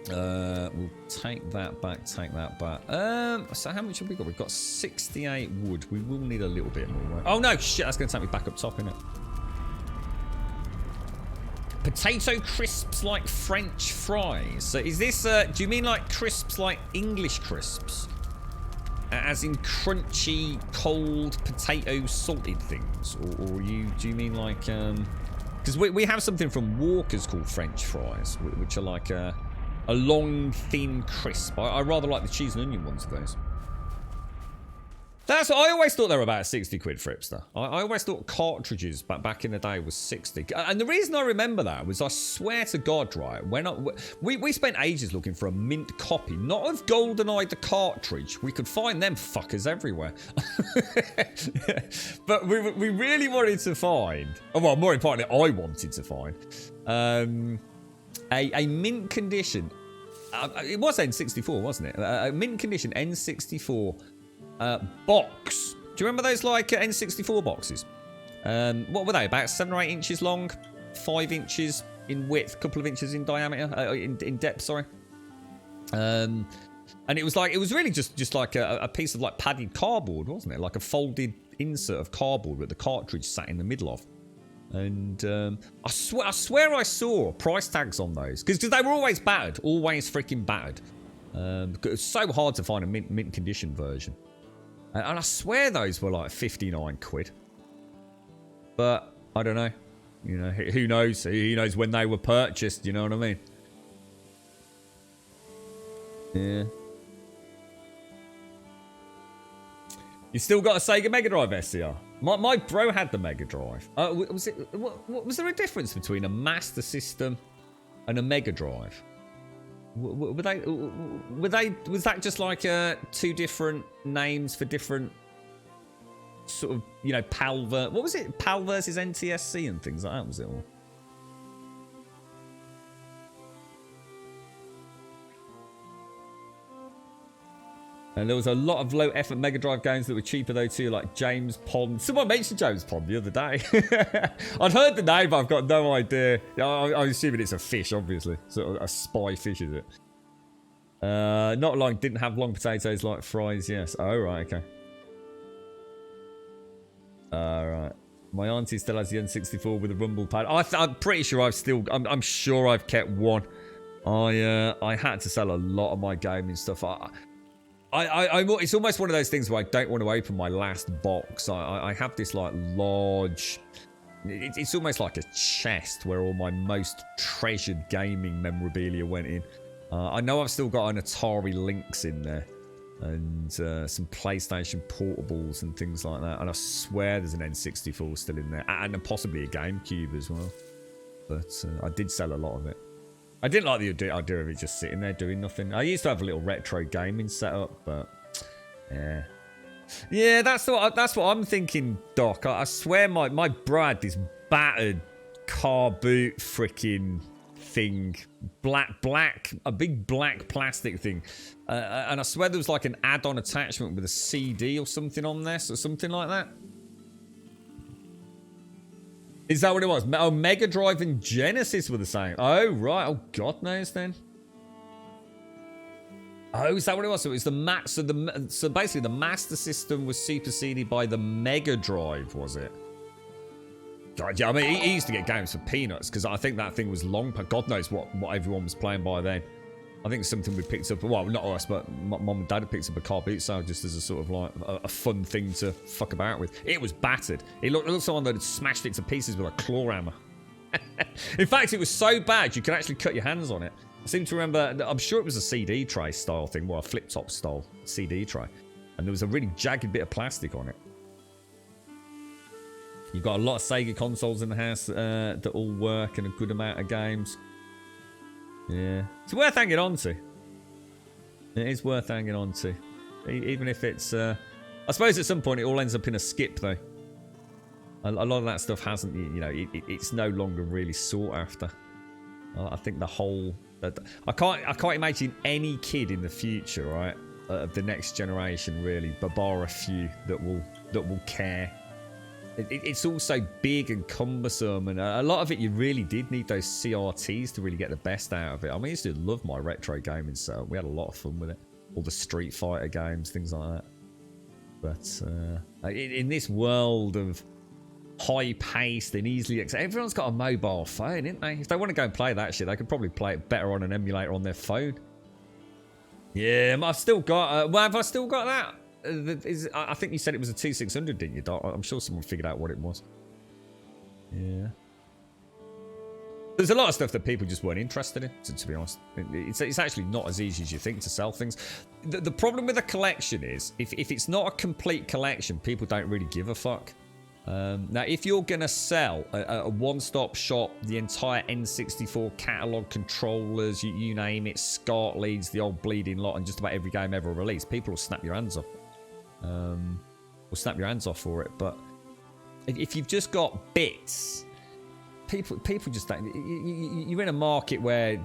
We'll take that back, so how much have we got? We've got 68 wood. We will need a little bit more, right? Oh no, shit, that's going to take me back up top, innit? Potato crisps like French fries. So is this, do you mean like crisps like English crisps? As in crunchy, cold, potato salted things? Or do you mean like, because we have something from Walker's called French fries, which are like a long, thin crisp. I rather like the cheese and onion ones of those. That's what I always thought they were about 60 quid, Fripster. I always thought cartridges back in the day was 60. And the reason I remember that was, I swear to God, right, when we spent ages looking for a mint copy, not of GoldenEye the cartridge. We could find them fuckers everywhere. But we really wanted to find, well, more importantly, I wanted to find a mint condition. It was N64, wasn't it? A mint condition N64 box. Do you remember those like N64 boxes? What were they? About 7 or 8 inches long, 5 inches in width, a couple of inches in diameter, in depth. Sorry. And it was really just like a piece of like padded cardboard, wasn't it? Like a folded insert of cardboard with the cartridge sat in the middle of. And I swear I saw price tags on those because they were always battered, always freaking battered. It's so hard to find a mint condition version, and I swear those were like 59 quid. But I don't know, you know, who knows? Who knows when they were purchased? You know what I mean? Yeah. You still got a Sega Mega Drive, SCR? My bro had the Mega Drive. Was there a difference between a Master System and a Mega Drive? Was that just like two different names for different sort of, you know, what was it? PAL versus NTSC and things like that, was it all? And there was a lot of low effort Mega Drive games that were cheaper though too, like James Pond. Someone mentioned James Pond the other day. I'd heard the name, but I've got no idea. I'm assuming it's a fish, obviously. Sort of a spy fish, is it? Not long, didn't have long potatoes like fries, yes. Oh, right, okay. Right. My auntie still has the N64 with a rumble pad. I'm pretty sure I'm sure I've kept one. I had to sell a lot of my gaming stuff. It's almost one of those things where I don't want to open my last box. I have this like large... It's almost like a chest where all my most treasured gaming memorabilia went in. I know I've still got an Atari Lynx in there. And some PlayStation portables and things like that. And I swear there's an N64 still in there. And possibly a GameCube as well. But I did sell a lot of it. I didn't like the idea of it just sitting there doing nothing. I used to have a little retro gaming setup, but yeah. Yeah, that's what I'm thinking, Doc. I swear my Brad, this battered car boot freaking thing, a big black plastic thing, and I swear there was like an add-on attachment with a CD or something on there, so something like that. Is that what it was? Oh, Mega Drive and Genesis were the same. Oh, right. Oh, God knows then. Oh, is that what it was? So it was the so basically the Master System was superseded by the Mega Drive, was it? God, yeah. I mean, he used to get games for peanuts because I think that thing was long. God knows what everyone was playing by then. I think something we picked up. Well, not us, but my mum and dad had picked up a car boot sale just as a sort of like a fun thing to fuck about with. It was battered. It looked like someone that had smashed it to pieces with a claw hammer. In fact, it was so bad you could actually cut your hands on it. I seem to remember. I'm sure it was a CD tray style thing, well, a flip top style CD tray, and there was a really jagged bit of plastic on it. You've got a lot of Sega consoles in the house that all work and a good amount of games. Yeah. It's worth hanging on to. It is worth hanging on to. Even if it's... I suppose at some point it all ends up in a skip, though. A lot of that stuff hasn't... You know, it's no longer really sought after. I think the whole... I can't imagine any kid in the future, right, of the next generation, really, but bar a few that will care. It's also big and cumbersome, and a lot of it you really did need those CRTs to really get the best out of it. I mean, I used to love my retro gaming setup. We had a lot of fun with it. All the Street Fighter games, things like that. But in this world of high-paced and easily accessible, everyone's got a mobile phone, ain't they? If they want to go and play that shit, they could probably play it better on an emulator on their phone. Yeah, I've still got... well, have I still got that? I think you said it was a T600, didn't you, Doc? I'm sure someone figured out what it was. Yeah. There's a lot of stuff that people just weren't interested in, to be honest. It's actually not as easy as you think to sell things. The problem with a collection is, if it's not a complete collection, people don't really give a fuck. Now, if you're going to sell a one-stop shop, the entire N64 catalogue, controllers, you name it, SCART leads, the old bleeding lot, and just about every game ever released, people will snap your hands off. Will snap your hands off for it. But if you've just got bits, people just don't. You're in a market where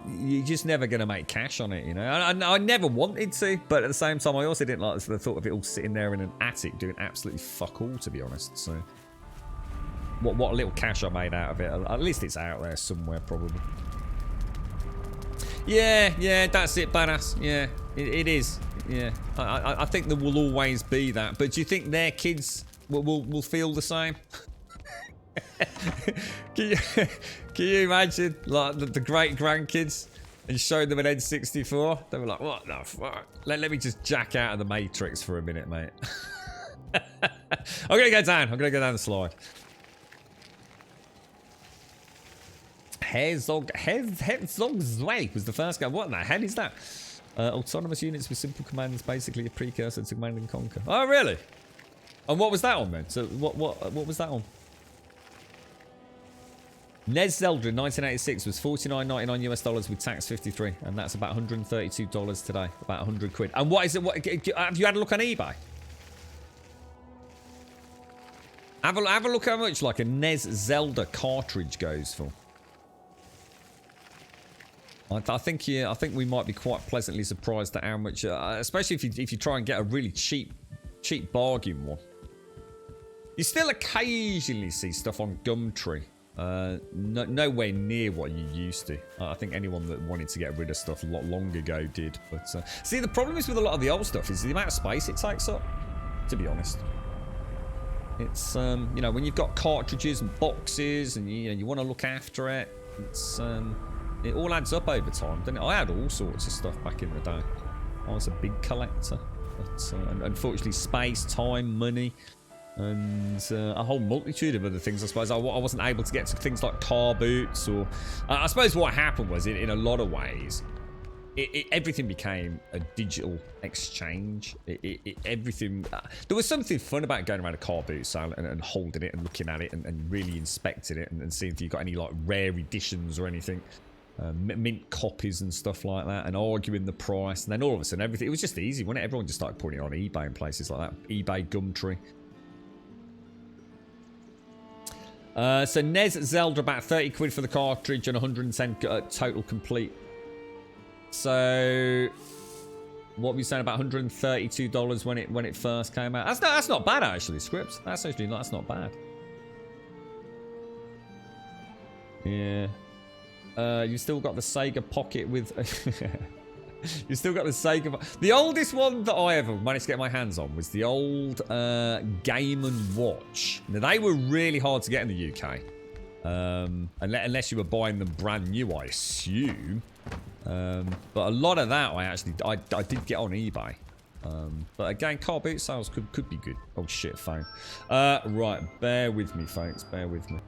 you're just never going to make cash on it, you know. I never wanted to, but at the same time, I also didn't like the thought of it all sitting there in an attic doing absolutely fuck all, to be honest. So, what little cash I made out of it, at least it's out there somewhere, probably. Yeah, that's it, badass. Yeah, it is. Yeah, I think there will always be that. But do you think their kids will feel the same? Can you imagine, like, the great grandkids and showing them an N64? They were like, what the fuck? Let me just jack out of the Matrix for a minute, mate. I'm gonna go down. I'm gonna go down the slide. Herzog's Way was the first game. What the hell is that? Autonomous units with simple commands, basically a precursor to Command and Conquer. Oh, really? And what was that on then? So what was that on? NES Zelda in 1986 was $49.99 US with tax 53, and that's about $132 today, about 100 quid. And what is it? What have you had a look on eBay? Have a look how much like a NES Zelda cartridge goes for. I think yeah, I think we might be quite pleasantly surprised at how much, especially if you try and get a really cheap bargain one. You still occasionally see stuff on Gumtree. Nowhere near what you used to. I think anyone that wanted to get rid of stuff a lot long ago did. But see, the problem is with a lot of the old stuff is the amount of space it takes up. To be honest, it's you know, when you've got cartridges and boxes and you want to look after it, it's it all adds up over time, doesn't it? I had all sorts of stuff back in the day. I was a big collector, but unfortunately, space, time, money. And a whole multitude of other things, I suppose. I wasn't able to get to things like car boots, or I suppose what happened was, in a lot of ways, everything became a digital exchange. Everything. There was something fun about going around a car boot sale and holding it and looking at it and really inspecting it and seeing if you got any like rare editions or anything, mint copies and stuff like that, and arguing the price. And then all of a sudden, everything, it was just easy, wasn't it? Everyone just started putting it on eBay and places like that. eBay, Gumtree. So NES Zelda about 30 quid for the cartridge and 110 total complete. So what were you saying about $132 when it first came out? That's not bad actually, Scripts. That's not bad. Yeah. You still got the Sega Pocket with you still got the Sega. The oldest one that I ever managed to get my hands on was the old Game & Watch. Now, they were really hard to get in the UK. Unless you were buying them brand new, I assume. But a lot of that I did get on eBay. But again, car boot sales could be good. Oh shit, phone. Right, bear with me, folks. Bear with me.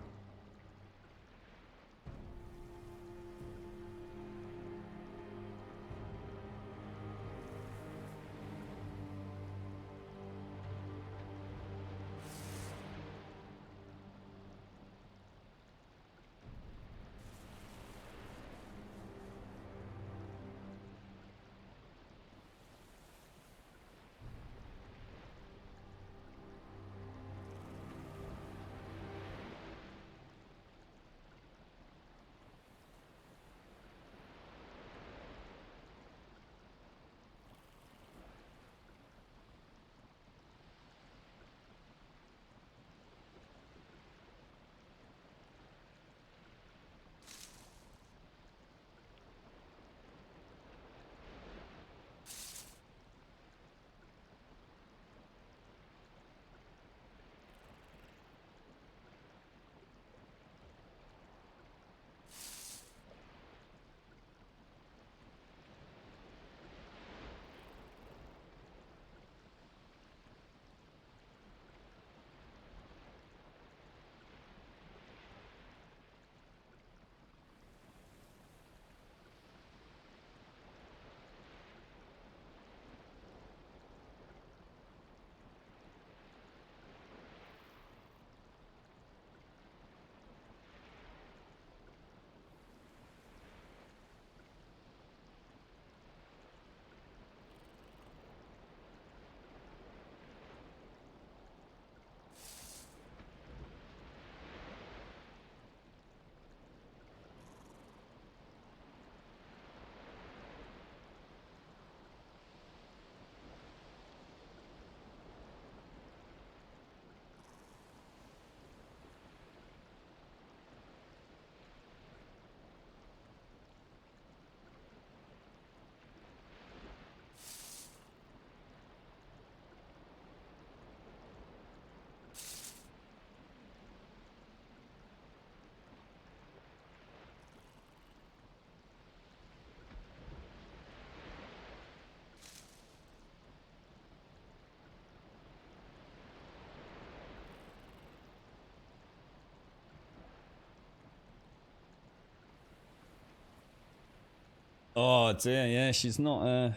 Oh dear, yeah, she's not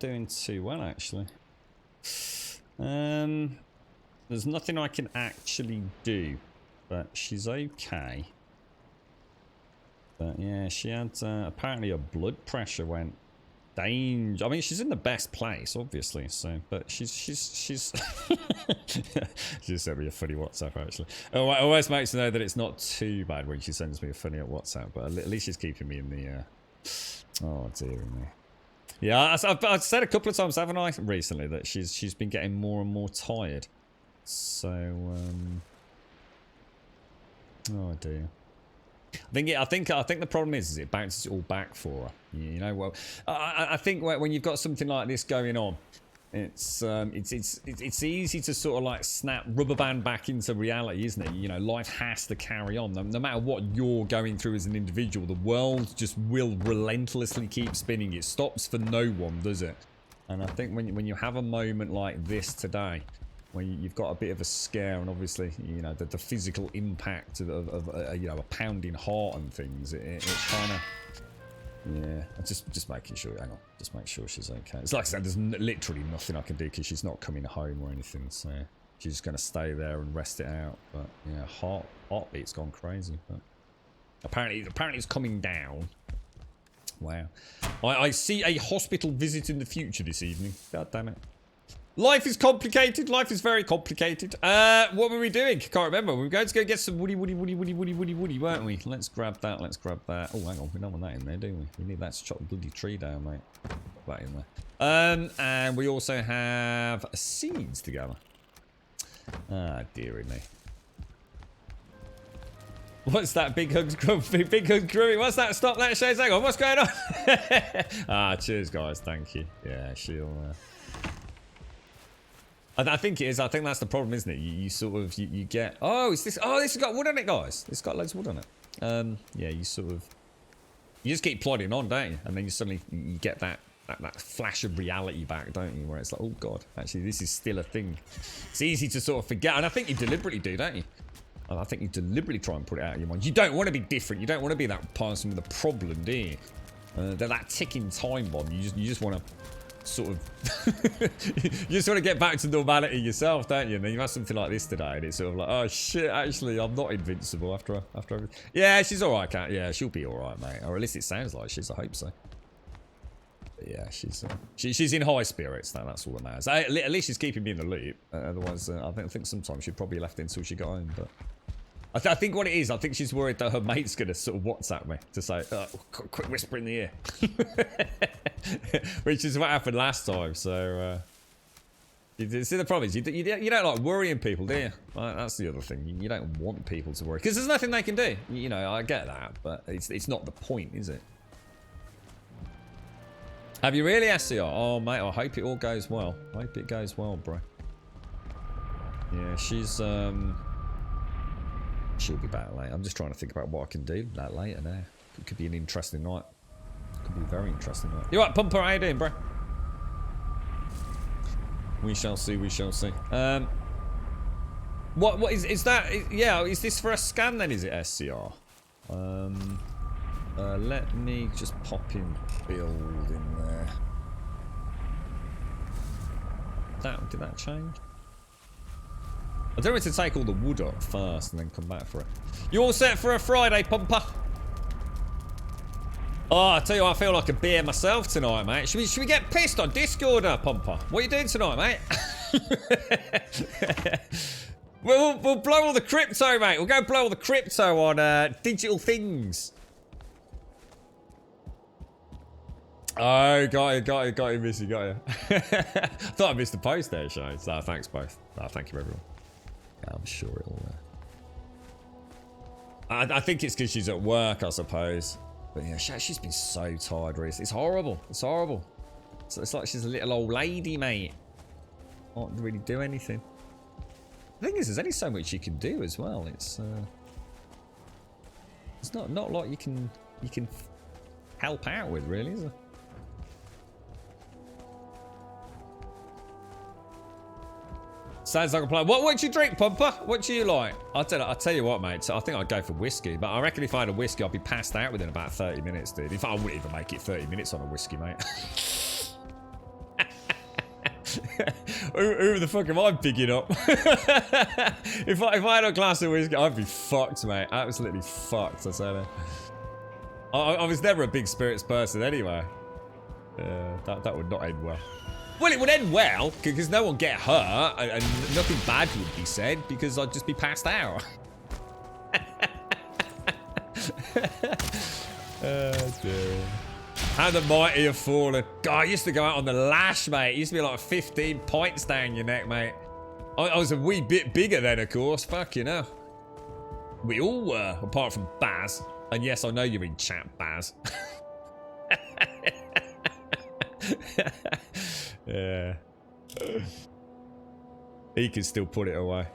doing too well actually. There's nothing I can actually do, but she's okay. But yeah, she had apparently her blood pressure went danger. I mean, she's in the best place, obviously. So, but she's she sent me a funny WhatsApp actually. Oh, it always makes her know that it's not too bad when she sends me a funny WhatsApp. But at least she's keeping me in the Oh, dear me. Yeah, I've said a couple of times, haven't I, recently, that she's been getting more and more tired. So, oh dear. I think the problem is it bounces it all back for her. You know, well, I think when you've got something like this going on, it's easy to sort of like snap rubber band back into reality, isn't it? You know, life has to carry on. No matter what you're going through as an individual, the world just will relentlessly keep spinning. It stops for no one, does it? And I think when you have a moment like this today, when you've got a bit of a scare, and obviously, you know, the physical impact of you know, a pounding heart and things, it's kind of, yeah, just making sure, hang on, just make sure she's okay. It's like I said, there's literally nothing I can do because she's not coming home or anything, so she's just going to stay there and rest it out. But yeah, heartbeat's gone crazy, but apparently it's coming down. Wow. I see a hospital visit in the future this evening. God damn it. Life is complicated. Life is very complicated. What were we doing? Can't remember. We were going to go get some woody, weren't we? Let's grab that. Let's grab that. Oh, hang on. We don't want that in there, do we? We need that to chop the bloody tree down, mate. Put that in there. And we also have seeds together. Ah, dearie me. What's that? Big hugs, grumpy. Big hugs, grumpy. What's that? Stop that, Shades. Hang on. What's going on? Ah, cheers, guys. Thank you. Yeah, she'll... I think it is. I think that's the problem, isn't it? You sort of you get. Oh, is this? Oh, this has got wood on it, guys. It's got loads of wood on it. Yeah, you just keep plodding on, don't you? And then you suddenly you get that flash of reality back, don't you? Where it's like, oh god, actually, this is still a thing. It's easy to sort of forget, and I think you deliberately do, don't you? And I think you deliberately try and put it out of your mind. You don't want to be different. You don't want to be that person with a problem, do you? They're that ticking time bomb. You just want to. Sort of you just want to get back to normality yourself, don't you? And then you have something like this today and it's sort of like, oh shit, actually I'm not invincible after everything. Yeah, she's alright, Kat. Yeah, she'll be alright, mate, or at least it sounds like she's. I hope so. But yeah, she's in high spirits now. That's all that matters. At least she's keeping me in the loop. Otherwise I think sometimes she'd probably left until she got home. But I think what it is, I think she's worried that her mate's going to sort of WhatsApp me to say, quick whisper in the ear. Which is what happened last time, so... see, the problem is, you don't like worrying people, do you? That's the other thing. You don't want people to worry. Because there's nothing they can do. You know, I get that, but it's not the point, is it? Have you really, SCR? Oh, mate, I hope it all goes well. I hope it goes well, bro. Yeah, she's... She'll be back late. I'm just trying to think about what I can do that later now. It could be an interesting night. Could be a very interesting night. You right, Pumper? How you doing, bro? We shall see. We shall see. What is that? Yeah, is this for a scan then? Is it SCR? Let me just pop in build in there. Did that change? I don't want to take all the wood up first and then come back for it. You all set for a Friday, Pumper? Oh, I tell you what, I feel like a beer myself tonight, mate. Should we get pissed on Discord, Pumper? What are you doing tonight, mate? we'll blow all the crypto, mate. We'll go blow all the crypto on digital things. Oh, got you, Missy, got you. I thought I missed the post there, Shane. So thanks both. Thank you, everyone. Yeah, I'm sure it'll... I think it's because she's at work, I suppose. But yeah, she's been so tired recently. It's horrible. It's horrible. So it's like she's a little old lady, mate. Can't really do anything. The thing is, there's only so much you can do as well. It's not like you can help out with, really, is it? Sounds like a plan. What do you drink, Pumper? What do you like? I'll tell you what, mate. So I think I'd go for whiskey, but I reckon if I had a whiskey, I'd be passed out within about 30 minutes, dude. In fact, I wouldn't even make it 30 minutes on a whiskey, mate. who the fuck am I picking up? if I had a glass of whiskey, I'd be fucked, mate. Absolutely fucked, I say that. I was never a big spirits person anyway. That would not end well. Well, it would end well, because no one get hurt, and nothing bad would be said, because I'd just be passed out. Oh, dear. How the mighty have fallen. God, I used to go out on the lash, mate. It used to be like 15 points down your neck, mate. I was a wee bit bigger then, of course. Fuck, you know. We all were, apart from Baz. And yes, I know you're in chat, Baz. Yeah. He can still put it away.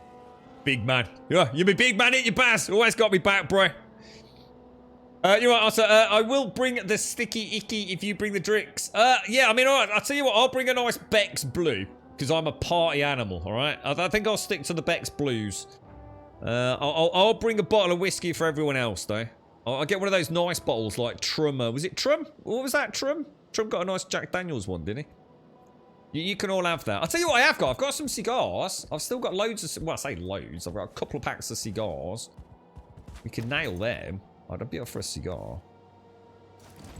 Big man. Yeah, you be big man, ain't you, Baz? Always got me back, bro. You know what, also, I will bring the sticky icky if you bring the drinks. Yeah, I mean, alright, I'll tell you what, I'll bring a nice Beck's Blue. Because I'm a party animal, alright? I think I'll stick to the Beck's Blues. I'll bring a bottle of whiskey for everyone else, though. I'll get one of those nice bottles like Trum. Was it Trum? What was that, Trum? Trum got a nice Jack Daniels one, didn't he? You can all have that. I'll tell you what I have got. I've got some cigars. I've still got loads of... Well, I say loads. I've got a couple of packs of cigars. We can nail them. I'd be up for a cigar.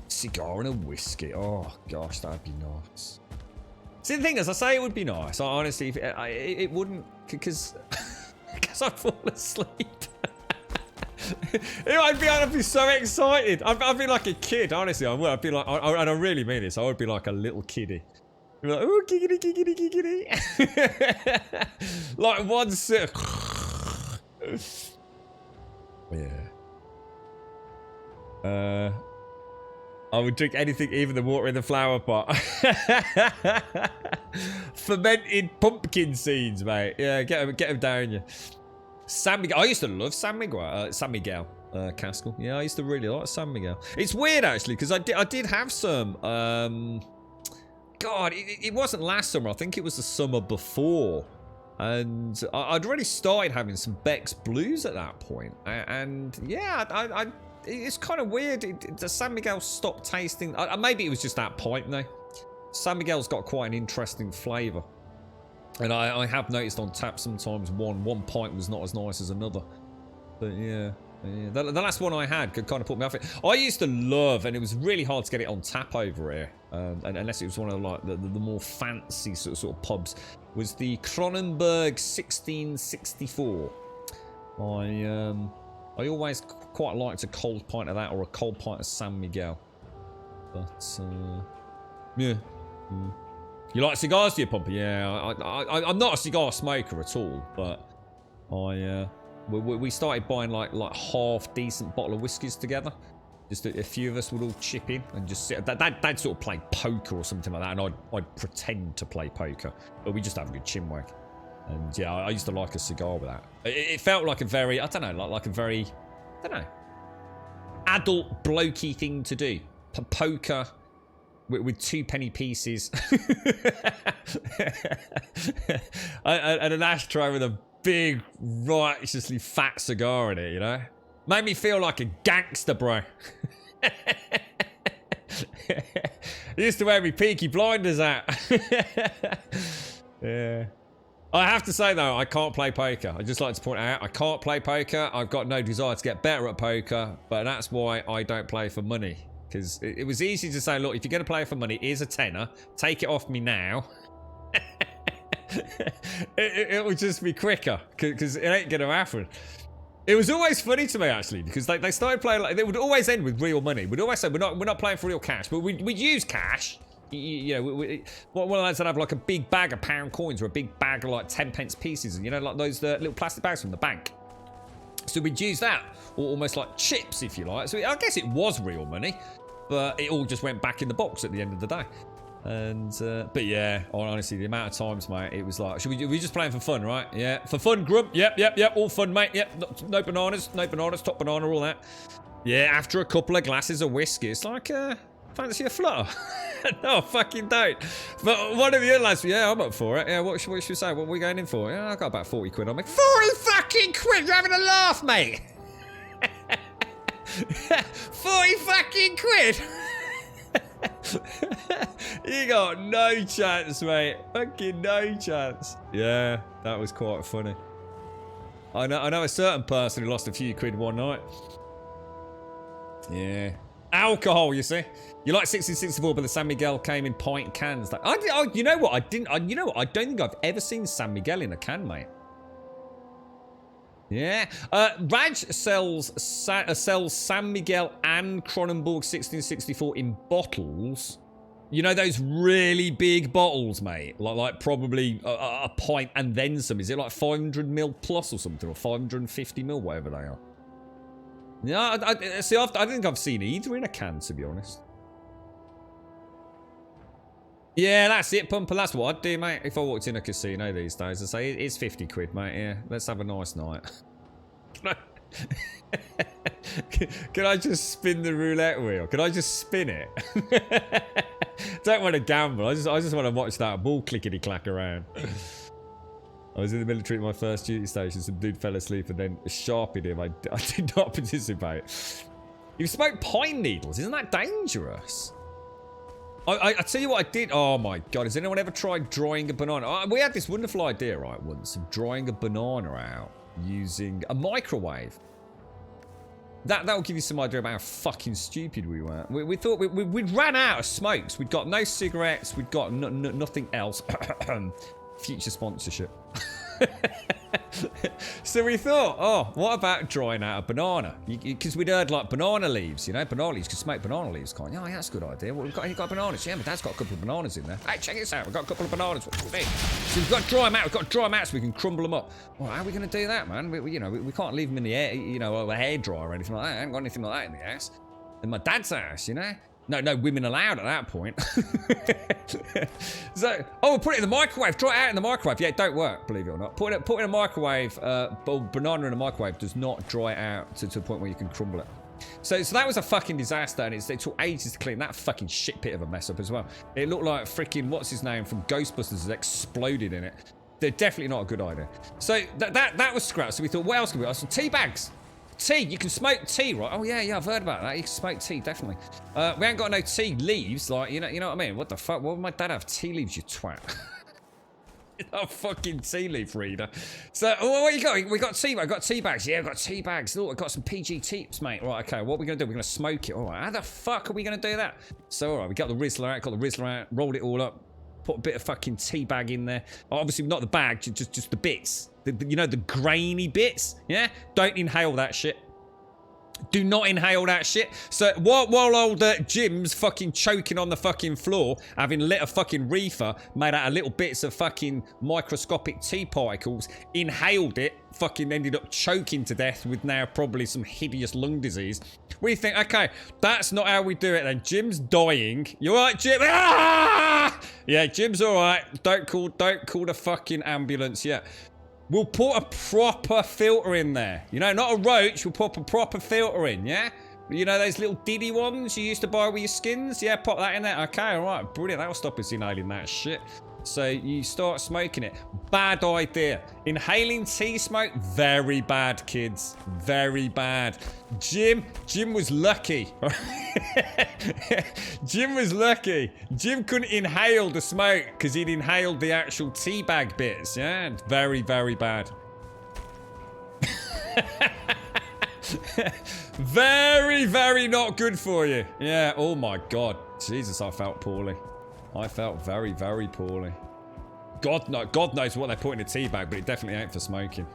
Cigar and a whiskey. Oh, gosh, that'd be nice. See, the thing is, I say it would be nice. Honestly, it wouldn't... Because I'd fall asleep. I'd be so excited. I'd be like a kid, honestly. I would. I'd be like... and I really mean this. I would be like a little kiddie. Be like, oh, giggity, giggity, giggity. Like one sip. Yeah. I would drink anything, even the water in the flower pot. Fermented pumpkin seeds, mate. Yeah, get them down you. San Miguel. I used to love San Miguel. San Miguel. Castle. Yeah, I used to really like San Miguel. It's weird actually because I did have some. God, it wasn't last summer. I think it was the summer before. And I'd already started having some Beck's Blues at that point. And yeah, it's kind of weird. The San Miguel stopped tasting. Maybe it was just that point, though. San Miguel's got quite an interesting flavour. And I have noticed on tap sometimes one pint was not as nice as another. But yeah. Yeah, the last one I had could kind of put me off it. I used to love, and it was really hard to get it on tap over here, and unless it was one of like the more fancy sort of pubs, was the Cronenberg 1664. I always quite liked a cold pint of that or a cold pint of San Miguel. But yeah. You like cigars, do you, Pumpy? Yeah, I'm not a cigar smoker at all, but we started buying like half decent bottle of whiskies together. Just a few of us would all chip in and just sit. They'd sort of play poker or something like that, and I'd pretend to play poker, but we just have a good chinwag. And yeah, I used to like a cigar with that. It felt like a very, I don't know, like a very, I don't know, adult blokey thing to do. Poker with 2 penny pieces and an ashtray with a big, righteously fat cigar in it, you know? Made me feel like a gangster, bro. He used to wear me Peaky Blinders out. Yeah. I have to say, though, I can't play poker. I just like to point out, I can't play poker. I've got no desire to get better at poker, but that's why I don't play for money. Because it was easy to say, look, if you're going to play for money, here's a tenner. Take it off me now. it would just be quicker because it ain't gonna happen. It was always funny to me actually because they started playing like they would always end with real money. We'd always say we're not playing for real cash, but we'd use cash. You know, one of the lads would have like a big bag of pound coins or a big bag of like 10 pence pieces, and you know, like those little plastic bags from the bank. So we'd use that, or almost like chips, if you like. So I guess it was real money, but it all just went back in the box at the end of the day. And but yeah, honestly, the amount of times, mate, it was like, we just playing for fun, right? Yeah, for fun, grump. Yep, all fun, mate. Yep, no bananas, top banana, all that. Yeah, after a couple of glasses of whiskey, it's like, fancy a flutter? No, fucking don't. But one of the other lads, yeah, I'm up for it. Yeah, what should we say? What are we going in for? Yeah, I got about 40 quid on me. 40 fucking quid? You're having a laugh, mate. 40 fucking quid. You got no chance, mate. Fucking no chance. Yeah, that was quite funny. I know a certain person who lost a few quid one night. Yeah. Alcohol, you see. You like 1664, but the San Miguel came in pint cans. You know what? I don't think I've ever seen San Miguel in a can, mate. Yeah. Raj sells San Miguel and Cronenbourg 1664 in bottles. You know those really big bottles, mate? Like probably a pint and then some. Is it like 500 ml plus or something? Or 550 ml, whatever they are. Yeah, I think I've seen either in a can, to be honest. Yeah, that's it, Pumper. That's what I'd do, mate. If I walked in a casino these days, I'd say, it's 50 quid, mate. Yeah, let's have a nice night. Can I just spin the roulette wheel? Can I just spin it? Don't want to gamble. I just want to watch that ball clickety-clack around. I was in the military at my first duty station. Some dude fell asleep and then sharpened him. I did not participate. You smoke pine needles. Isn't that dangerous? I tell you what I did. Oh my god, has anyone ever tried drying a banana? We had this wonderful idea, right, once, of drying a banana out using a microwave. That'll give you some idea about how fucking stupid we were. We thought we'd ran out of smokes. We'd got no cigarettes. We'd got nothing else. Future sponsorship. So we thought, oh, what about drying out a banana? Because we'd heard like banana leaves, you know, banana leaves. You can smoke banana leaves, can't you? Oh, yeah, that's a good idea. Well, you got bananas? Yeah, my dad's got a couple of bananas in there. Hey, check this out. We've got a couple of bananas. What do you think? So we've got to dry them out. We've got to dry them out so we can crumble them up. Well, how are we going to do that, man? We can't leave them in the air, you know, a hair dryer or anything like that. I haven't got anything like that in the house. In my dad's house, you know. No women allowed at that point. So, we'll put it in the microwave. Dry it out in the microwave. Yeah, it don't work, believe it or not. Put it in a microwave. Banana in a microwave does not dry it out to the point where you can crumble it. So that was a fucking disaster, and it took ages to clean that fucking shit pit of a mess up as well. It looked like freaking what's his name from Ghostbusters has exploded in it. They're definitely not a good idea. So that was scrapped. So we thought, what else can we do? Some tea bags. Tea, you can smoke tea, right? Oh yeah, I've heard about that. You can smoke tea, definitely. We ain't got no tea leaves, like you know what I mean. What the fuck? Why would my dad have tea leaves, you twat? A fucking tea leaf reader. So what you got? We got tea. I got tea bags. Yeah, I've got tea bags. Look, I've got some PG tips, mate. Right, okay. What are we gonna do? We're gonna smoke it. All right. How the fuck are we gonna do that? So all right, we got the Rizzler out. Rolled it all up. Put a bit of fucking tea bag in there. Obviously not the bag, just the bits. You know, the grainy bits. Yeah. Don't inhale that shit. Do not inhale that shit. So while old Jim's fucking choking on the fucking floor, having lit a fucking reefer made out of little bits of fucking microscopic tea particles, inhaled it, fucking ended up choking to death with now probably some hideous lung disease. We think, okay, that's not how we do it then. Jim's dying. You alright, Jim? Ah! Yeah, Jim's alright. Don't call the fucking ambulance yet. We'll put a proper filter in there. You know, not a roach. We'll put a proper filter in, yeah? You know those little diddy ones you used to buy with your skins? Yeah, pop that in there. Okay, all right. Brilliant. That'll stop us inhaling that shit. So you start smoking it. Bad idea. Inhaling tea smoke, very bad, kids. Very bad. Jim was lucky. Jim was lucky. Jim couldn't inhale the smoke because he'd inhaled the actual tea bag bits. Yeah, very, very bad. Very, very not good for you. Yeah, oh my god. Jesus, I felt poorly. I felt very, very poorly. God knows what they put in a tea bag, but it definitely ain't for smoking.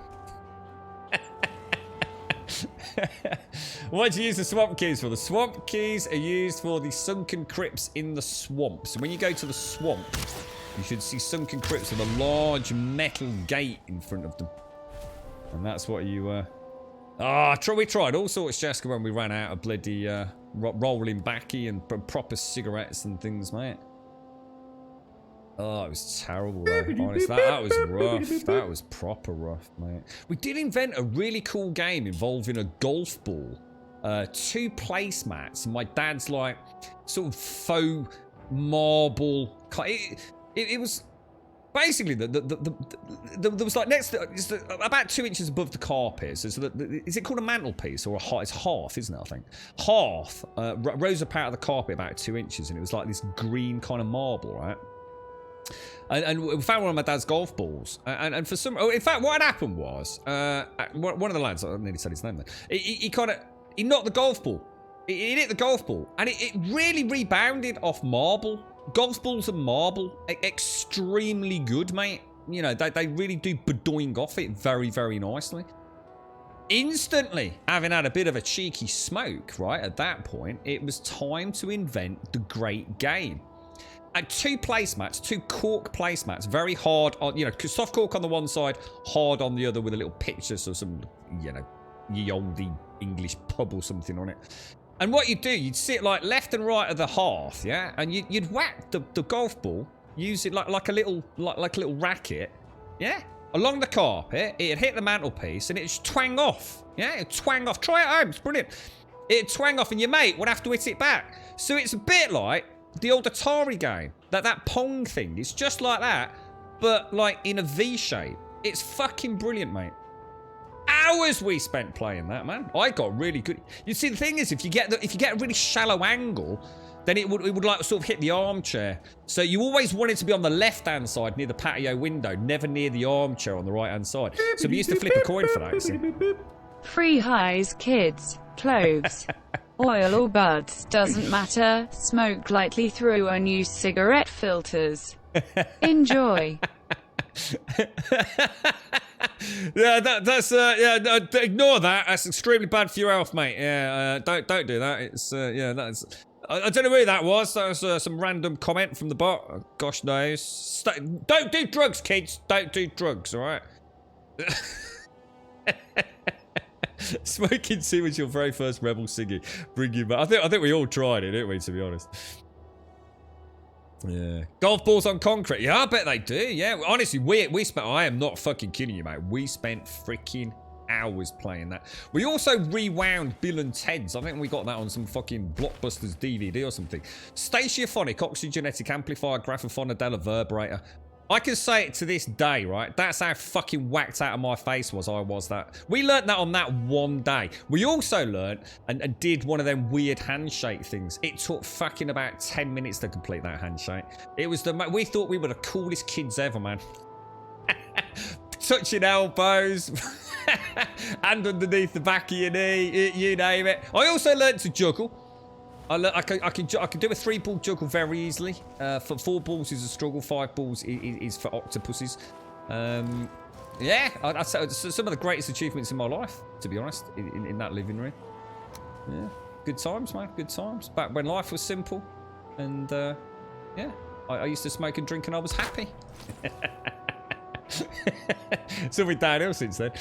What do you use the swamp keys for? The swamp keys are used for the sunken crypts in the swamp. So when you go to the swamp, you should see sunken crypts with a large metal gate in front of them. And that's what you... we tried all sorts, Jessica, when we ran out of bloody rolling backy and proper cigarettes and things, mate. Oh, it was terrible, though. Honestly, that was rough. That was proper rough, mate. We did invent a really cool game involving a golf ball, 2 placemats, and my dad's like sort of faux marble. It was basically there was like next about 2 inches above the carpet. So is it called a mantelpiece or a hearth? It's hearth, isn't it? I think hearth rose up out of the carpet about 2 inches, and it was like this green kind of marble, right? And we found one of my dad's golf balls, and for some, in fact, what had happened was one of the lads, I nearly said his name then. He knocked the golf ball. He hit the golf ball, and it really rebounded off marble. Golf balls and marble, extremely good, mate. You know, they really do bedoing off it very, very nicely. instantly, having had a bit of a cheeky smoke, right, at that point, it was time to invent the great game. And 2 placemats, 2 cork placemats, very hard on, you know, soft cork on the one side, hard on the other with a little picture, so some, you know, ye olde English pub or something on it. And what you'd do, you'd sit like left and right of the hearth, yeah, and you'd whack the golf ball, use it like a little racket, yeah, along the carpet. It'd hit the mantelpiece and it'd just twang off. Yeah, it'd twang off. Try it at home. It's brilliant. It'd twang off and your mate would have to hit it back. So it's a bit like the old Atari game. That Pong thing. It's just like that, but like in a V shape. It's fucking brilliant, mate. Hours we spent playing that, man. I got really good. You see, the thing is, if you get a really shallow angle, then it would like sort of hit the armchair. So you always wanted to be on the left-hand side near the patio window, never near the armchair on the right-hand side. So we used to flip a coin for that, you see. Free highs, kids, clothes, oil or buds, doesn't matter. Smoke lightly through unused cigarette filters. Enjoy. Yeah, ignore that. That's extremely bad for your health, mate. Yeah, don't do that. It's yeah, that's. I don't know who that was. That was some random comment from the bot. Gosh knows. Don't do drugs, kids. Don't do drugs. All right. Smoking Sea was your very first rebel singing. Bring you back. I think we all tried it, didn't we? To be honest. Yeah. Golf balls on concrete. Yeah, I bet they do. Yeah. Honestly, we spent. I am not fucking kidding you, mate. We spent freaking hours playing that. We also rewound Bill and Ted's. I think we got that on some fucking Blockbusters DVD or something. Staciophonic oxygenetic amplifier graphophonodella vibrator. I can say it to this day, right? That's how fucking whacked out of my face I was that. We learnt that on that one day. We also learnt and did one of them weird handshake things. It took fucking about 10 minutes to complete that handshake. It was we thought we were the coolest kids ever, man. Touching elbows. Hand underneath the back of your knee, you name it. I also learnt to juggle. I can do a 3-ball juggle very easily. For 4 balls is a struggle. 5 balls is for octopuses. Yeah, I'd say some of the greatest achievements in my life, to be honest, in that living room. Yeah, good times, man. Good times. Back when life was simple, and yeah, I used to smoke and drink, and I was happy. It's all been downhill since then.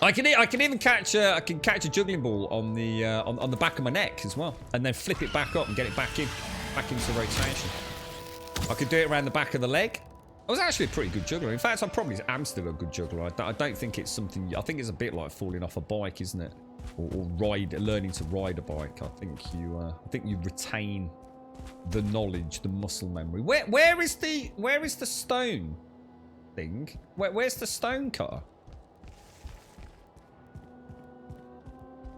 I can even catch a juggling ball on the back of my neck as well, and then flip it back up and get it back into rotation. I could do it around the back of the leg. I was actually a pretty good juggler. In fact, I probably am still a good juggler. I don't think it's something. I think it's a bit like falling off a bike, isn't it? Or learning to ride a bike. I think you retain the knowledge, the muscle memory. Where is the stone thing? Where's the stone cutter?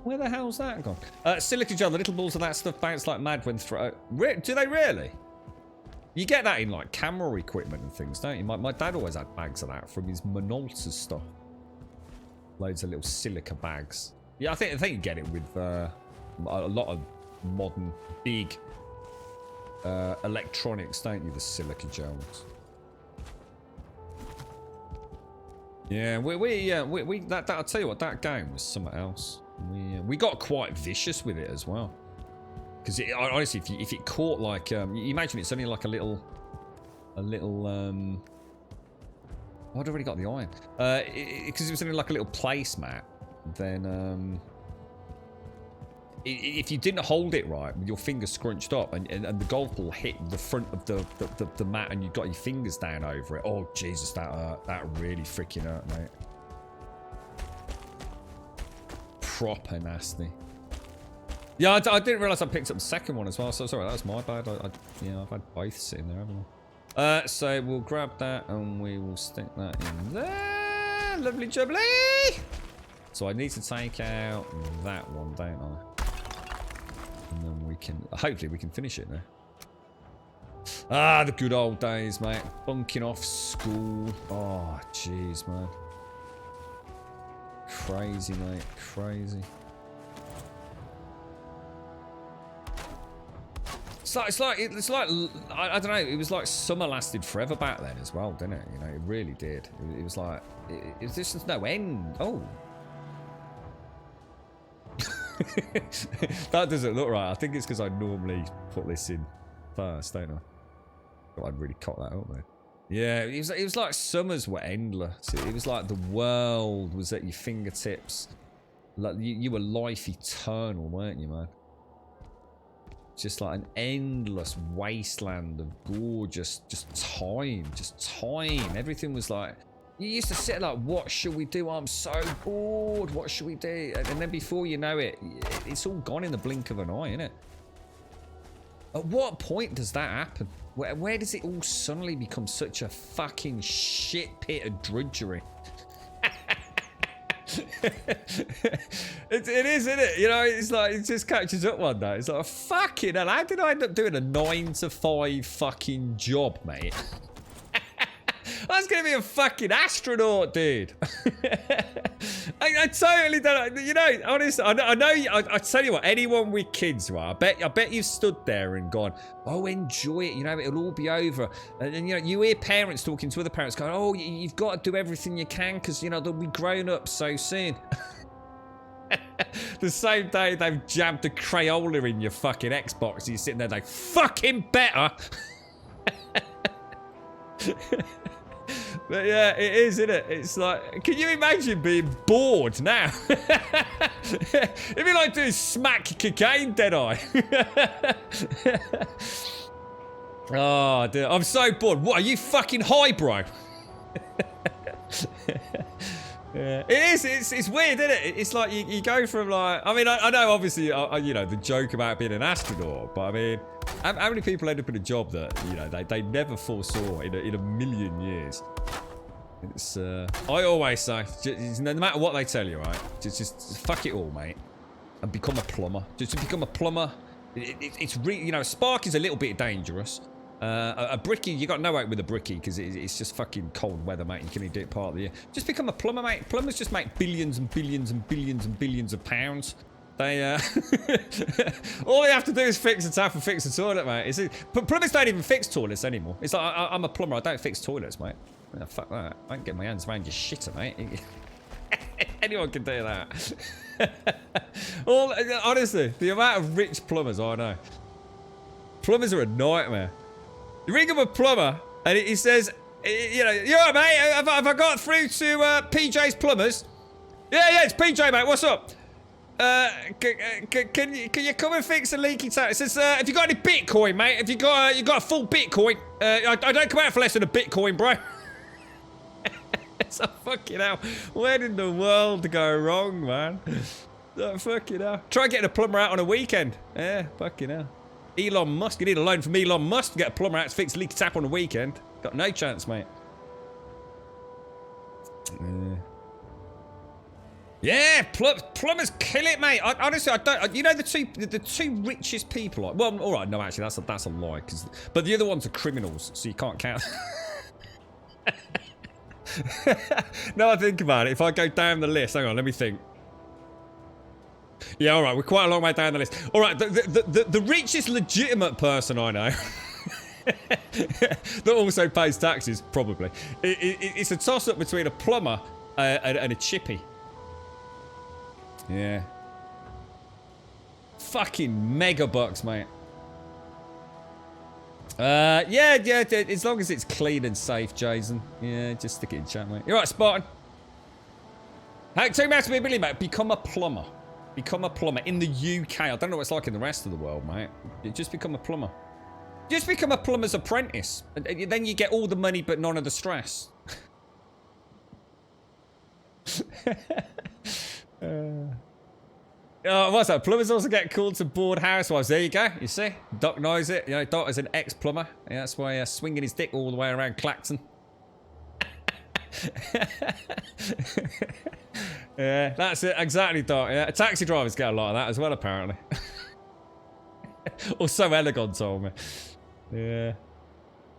Where the hell's that gone? Silica gel, the little balls of that stuff bounce like mad when thrown. Do they really? You get that in like camera equipment and things, don't you? My dad always had bags of that from his Minolta stuff. Loads of little silica bags. Yeah, I think you get it with a lot of modern big electronics, don't you? The silica gels. Yeah, that I'll tell you what, that game was something else. We got quite vicious with it as well, because honestly, if it caught like you imagine it's only like a little oh, I'd already got the iron because it was only like a little placemat, then if you didn't hold it right with your fingers scrunched up and the golf ball hit the front of the mat and you got your fingers down over it, oh Jesus, that really freaking hurt, mate. Proper nasty. Yeah, I didn't realise I picked up the second one as well, so sorry, that was my bad. Yeah, I've had both sitting there, haven't I? So we'll grab that and we will stick that in there. Lovely jubbly! So I need to take out that one, don't I? And then we can, hopefully we can finish it now. Ah, the good old days, mate. Bunking off school. Oh, jeez, man. Crazy, mate. Crazy. It's like I don't know. It was like summer lasted forever back then as well, didn't it? You know, it really did. It was like it was just no end. Oh, that doesn't look right. I think it's because I normally put this in first, don't I? Thought I'd really cock that up there. Yeah, it was like summers were endless. It was like the world was at your fingertips. Like you were life eternal, weren't you, man? Just like an endless wasteland of gorgeous, just time. Everything was like, you used to sit like, what should we do? I'm so bored. What should we do? And then before you know it, it's all gone in the blink of an eye, isn't it? At what point does that happen? Where does it all suddenly become such a fucking shit pit of drudgery? It is, isn't it? You know, it's like it just catches up one day. It's like, fucking hell, how did I end up doing a 9 to 5 fucking job, mate? I was gonna be a fucking astronaut, dude. I totally don't. You know, honestly, I know. I tell you what, anyone with kids, right? I bet you've stood there and gone, "Oh, enjoy it. You know, it'll all be over." And you know, you hear parents talking to other parents, going, "Oh, you've got to do everything you can because you know they'll be grown up so soon." The same day they've jabbed a Crayola in your fucking Xbox, you're sitting there like, "Fucking better." But yeah, it is, isn't it? It's like, can you imagine being bored now? It'd be like doing smack cocaine, Deadeye. Oh, dude, I'm so bored. What, are you fucking high, bro? Yeah. It is, it's weird, isn't it? It's like you go from like, I mean, I know obviously, you know, the joke about being an astronaut, but I mean, how many people end up in a job that, you know, they never foresaw in a million years? It's, I always say, just, no matter what they tell you, right, just fuck it all, mate, and become a plumber. Just become a plumber. It's really, you know, a spark is a little bit dangerous. A brickie, you got no out with a brickie because it's just fucking cold weather, mate. You can only do it part of the year. Just become a plumber, mate. Plumbers just make billions and billions and billions and billions of pounds. They, all they have to do is fix a tap and fix a toilet, mate. Plumbers don't even fix toilets anymore. It's like, I'm a plumber, I don't fix toilets, mate. Oh, fuck that. I don't get my hands around your shitter, mate. Anyone can do that. Honestly, the amount of rich plumbers I know. Plumbers are a nightmare. You ring up a plumber, and he says, you know, you alright, mate? Have I got through to PJ's Plumbers? Yeah, it's PJ, mate. What's up? Can you come and fix a leaky tap? It says, have you got any Bitcoin, mate? Have you got a full Bitcoin? I don't come out for less than a Bitcoin, bro. It's a fucking hell. Where did the world go wrong, man? Oh, fucking hell. Try getting a plumber out on a weekend. Yeah, fucking hell. Elon Musk, you need a loan from Elon Musk to get a plumber out to fix a leaky tap on the weekend. Got no chance, mate. Yeah, plumbers kill it, mate. Honestly, I don't. You know the two richest people. Well, all right, no, actually, that's a lie. But the other ones are criminals, so you can't count. No, I think about it. If I go down the list, hang on, let me think. Yeah, all right, we're quite a long way down the list. All right, the richest legitimate person I know that also pays taxes, probably. It's a toss-up between a plumber and a chippy. Yeah. Fucking mega bucks, mate. Yeah, as long as it's clean and safe, Jason. Yeah, just stick it in chat, mate. You're right, Spartan. How to be a million, mate? Become a plumber. Become a plumber in the UK. I don't know what it's like in the rest of the world, mate. Just become a plumber. Just become a plumber's apprentice. And then you get all the money but none of the stress. What's that? Plumbers also get called to board housewives. There you go. You see? Doc knows it. You know, Doc is an ex-plumber. Yeah, that's why swinging his dick all the way around Clacton. Yeah, that's it. Exactly, Doc. Yeah, taxi drivers get a lot of that as well, apparently. Or so Elegant told me. Yeah.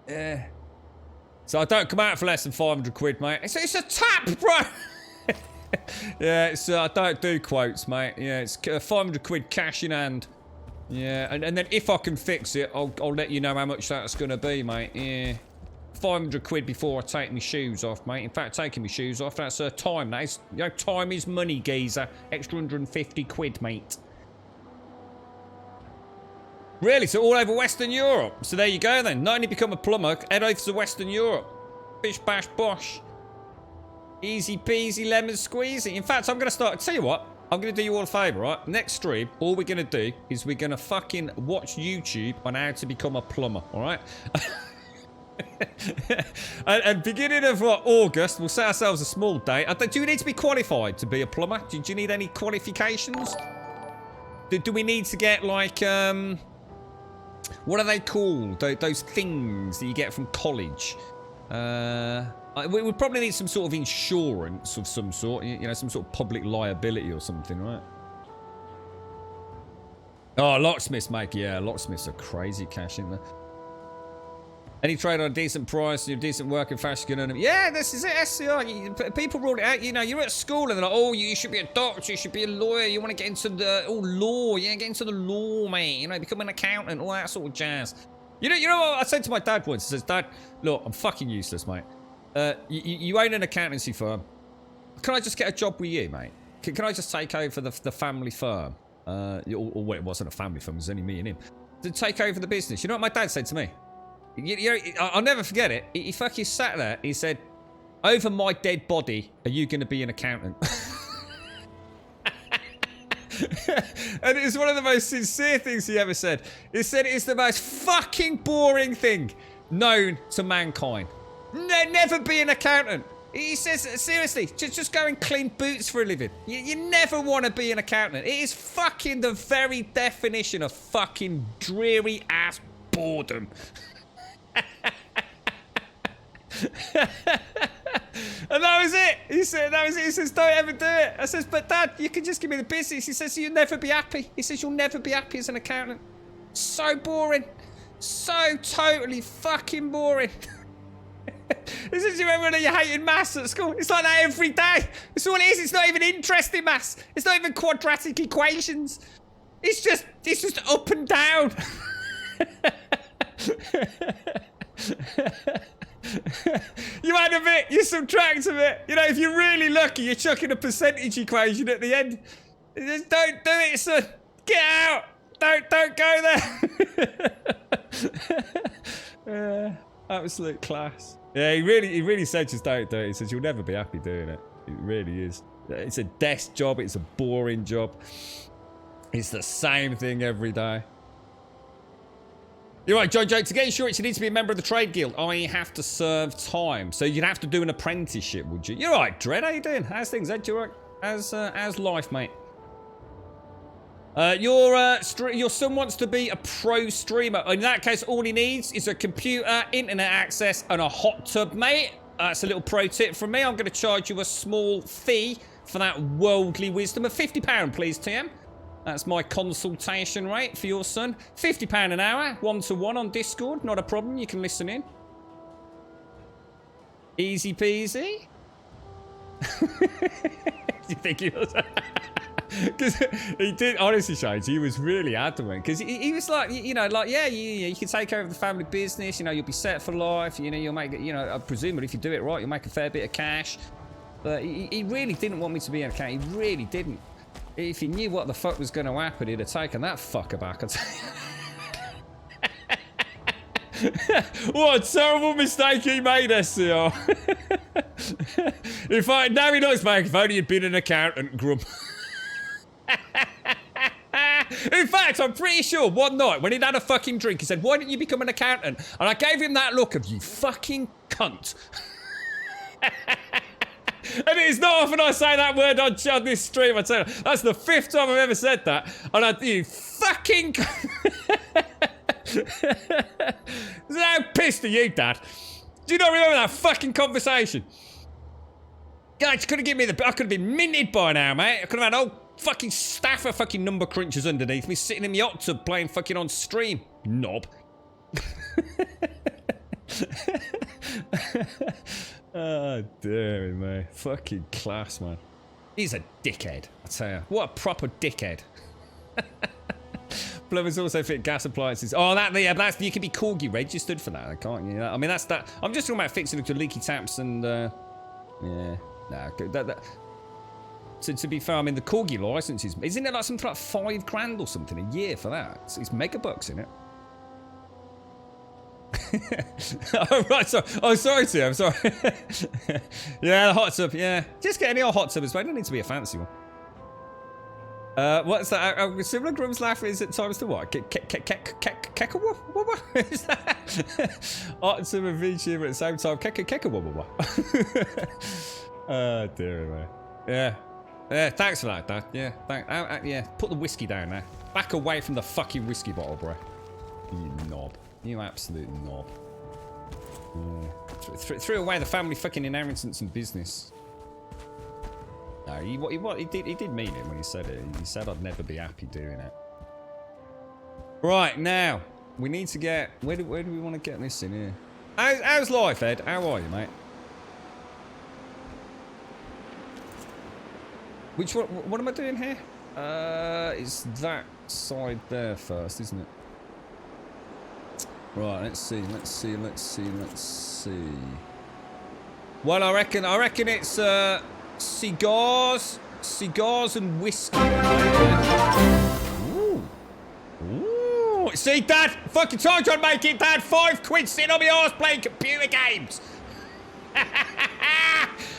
Yeah. So I don't come out for less than 500 quid, mate. It's a tap, bro! Yeah, it's I don't do quotes, mate. Yeah, it's 500 quid cash in hand. Yeah, and then if I can fix it, I'll let you know how much that's going to be, mate. Yeah. 500 quid before I take my shoes off, mate. In fact, taking my shoes off, that's time. That is, you know, time is money, geezer. Extra 150 quid, mate. Really? So all over Western Europe. So there you go then. Not only become a plumber, head over to Western Europe. Bish, bash, bosh. Easy peasy, lemon squeezy. In fact, I'm going to start... Tell you what. I'm going to do you all a favour, right? Next stream, all we're going to do is we're going to fucking watch YouTube on how to become a plumber, all right? and beginning of August, we'll set ourselves a small date. Do you need to be qualified to be a plumber? Do you need any qualifications? Do we need to get like what are they called? Those things that you get from college. We would probably need some sort of insurance of some sort. You know, some sort of public liability or something, right? Oh, locksmiths, mate. Yeah, locksmiths are crazy cash in there. Any trade on a decent price, you're decent working fast, you can. Yeah, this is it, SCR. People rule it out. You know, you're at school and they're like, oh, you should be a doctor, you should be a lawyer, you want to get into the law, yeah, get into the law, mate. You know, become an accountant, all that sort of jazz. You know what I said to my dad once? I says, Dad, look, I'm fucking useless, mate. You own an accountancy firm. Can I just get a job with you, mate? Can I just take over the family firm? Or wait, it wasn't a family firm, it was only me and him. To take over the business. You know what my dad said to me? You know, I'll never forget it. He fucking sat there. He said, over my dead body, are you going to be an accountant? And it's one of the most sincere things he ever said. He said it's the most fucking boring thing known to mankind. Never be an accountant. He says, seriously, just go and clean boots for a living. You never want to be an accountant. It is fucking the very definition of fucking dreary ass boredom. And that was it. He said, that was it. He says, don't ever do it. I says, but Dad, you can just give me the business. He says, you'll never be happy. He says, you'll never be happy as an accountant. So boring. So totally fucking boring. He says, you remember when you hated maths at school? It's like that every day. It's all it is. It's not even interesting maths. It's not even quadratic equations. It's just up and down. You add a bit, you subtract a bit. You know, if you're really lucky, you're chucking a percentage equation at the end. Just don't do it, son. Get out. Don't go there. Absolute class. Yeah, he really said just don't do it. He says you'll never be happy doing it. It really is. It's a desk job. It's a boring job. It's the same thing every day. You're right, Jojo. To get insurance, you need to be a member of the trade guild. I have to serve time. So you'd have to do an apprenticeship, would you? You're right, Dread. How you doing? How's things, Ed? You all right? How's life, mate? Your son wants to be a pro streamer. In that case, all he needs is a computer, internet access, and a hot tub, mate. That's a little pro tip from me. I'm going to charge you a small fee for that worldly wisdom of £50, please, TM. That's my consultation rate for your son. £50 an hour, 1-to-1 on Discord. Not a problem. You can listen in. Easy peasy. You think he was? Because he did, honestly, Shades, he was really adamant. Because he was like, you know, like, yeah, you can take over the family business. You know, you'll be set for life. You know, you'll make, you know, presumably if you do it right, you'll make a fair bit of cash. But he really didn't want me to be an accountant. He really didn't. If he knew what the fuck was going to happen, he'd have taken that fucker back. I'd say. What a terrible mistake he made, SCR. Now he knows, mate, if only he'd been an accountant, grump. In fact, I'm pretty sure one night when he'd had a fucking drink, he said, why didn't you become an accountant? And I gave him that look of, you fucking cunt. And it is not often I say that word on this stream. I tell you, that's the 5th time I've ever said that. And you fucking. How pissed are you, Dad? Do you not remember that fucking conversation? Guys, could have given me I could have been minted by now, mate. I could have had a whole fucking staff of fucking number crunchers underneath me, sitting in the hot tub playing fucking on stream. Knob. Oh, dear me, mate. Fucking class, man. He's a dickhead, I tell you. What a proper dickhead. plumbers also fit gas appliances. Oh, that's you can be Corgi registered for that, can't you? I mean, that's that. I'm just talking about fixing the leaky taps and yeah, nah. To be fair, I mean the Corgi license isn't it like something like $5,000 or something a year for that? It's mega bucks in it. Oh, right, sorry. Oh, sorry, Tim. I'm sorry. Yeah, the hot tub. Yeah, just get any old hot tub as well. It don't need to be a fancy one. What's that? Similar Grum's laugh is at times to what? Kekawah? Is that? Hot tub and VTuber at the same time. Kekawah. Oh, dear me. Yeah. Yeah, thanks for that, Dad. Yeah, yeah. Put the whiskey down there. Back away from the fucking whiskey bottle, bro. You knob. You absolute knob. Threw away the family fucking inheritance and business. No, he did mean it when he said it. He said I'd never be happy doing it. Right, now, we need to get... Where do we want to get this in here? How's life, Ed? How are you, mate? Which one? What am I doing here? It's that side there first, isn't it? Right, let's see. Well, I reckon it's cigars and whiskey. Ooh. See, Dad, fucking told you I'd make it, Dad. £5 sitting on my arse playing computer games.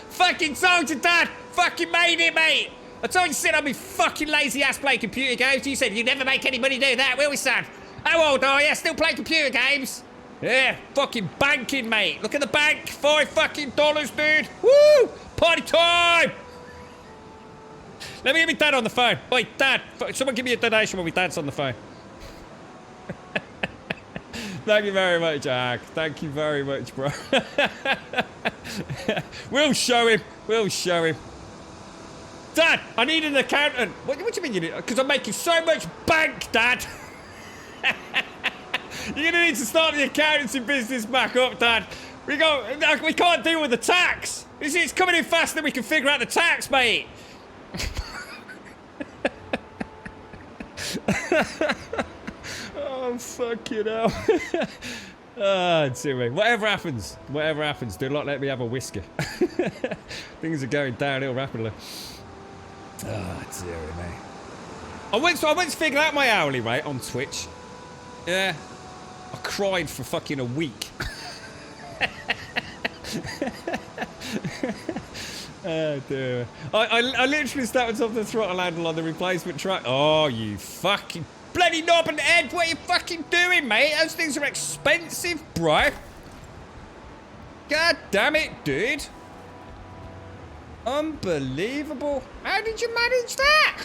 Fucking told you, Dad. Fucking made it, mate. I told you to sit on me fucking lazy ass playing computer games. You said you never make anybody do that, will we, son? How old are you? Still playing computer games? Yeah, fucking banking, mate. Look at the bank. $5 fucking, dude. Woo! Party time! Let me get my dad on the phone. Oi, Dad. Someone give me a donation when my dad's on the phone. Thank you very much, Jack. Thank you very much, bro. We'll show him. Dad, I need an accountant. What do you mean you need? Because I'm making so much bank, Dad. You're gonna need to start the accountancy business back up, Dad. We can't deal with the tax. It's coming in faster than we can figure out the tax, mate. Oh, fucking hell. Oh, dear me. Whatever happens, do not let me have a whisker. Things are going downhill rapidly. Oh, dear me. I went to figure out my hourly rate on Twitch. Yeah. I cried for fucking a week. Oh, dear. I literally started off the throttle handle on the replacement truck. Oh, you fucking bloody knob and Ed. What are you fucking doing, mate? Those things are expensive, bro. God damn it, dude. Unbelievable. How did you manage that?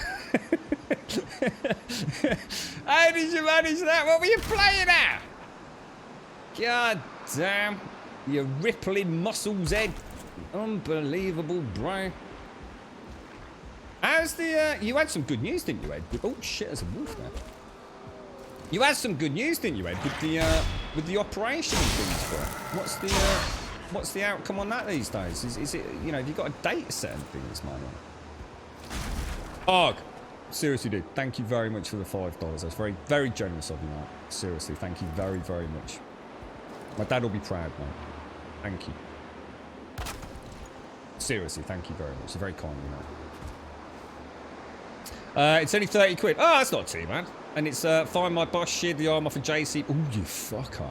How did you manage that? What were you playing at? God damn. You rippling muscles, Ed. Unbelievable, bro. How's the, you had some good news, didn't you, Ed? Oh, shit, there's a wolf there. You had some good news, didn't you, Ed? With the operation and things, bro. What's the outcome on that these days? Is it, you know, have you got a date set and things, man? Og, seriously, dude, thank you very much for the $5. That's very, very generous of you, mate. Seriously, thank you very, very much. My dad will be proud, mate. Thank you. Seriously, thank you very much. It's very kind of you, mate. It's only 30 quid. Oh, that's not too bad. And it's find my boss, sheared the arm off a JC. Ooh, you fucker.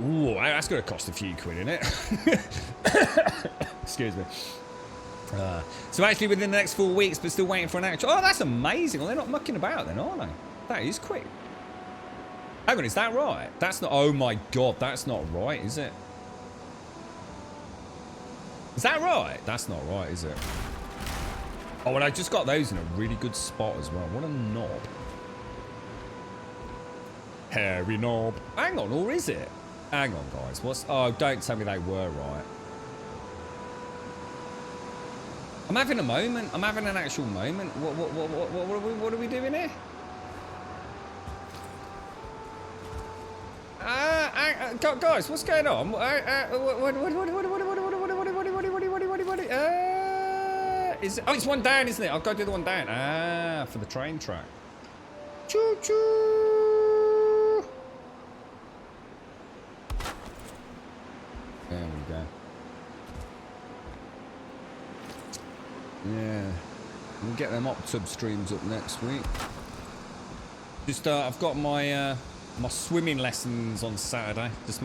Ooh, that's going to cost a few quid, isn't it? Excuse me. So actually within the next 4 weeks, but still waiting for an actual... Oh, that's amazing. Well, they're not mucking about then, are they? That is quick. Hang on, is that right? That's not... Oh, my God. That's not right, is it? Is that right? That's not right, is it? Oh, well, I just got those in a really good spot as well. What a knob. Hairy knob. Hang on, or is it? Hang on, guys. What's... Oh, don't tell me they were right. I'm having a moment. I'm having an actual moment. What are we doing here? Guys, what's going on? Is it, oh, it's one down, isn't it? I've got to do the one down. Ah, for the train track. choo choo. There we go. Yeah. We'll get them Octub streams up next week. Just, I've got my my swimming lessons on Saturday. Just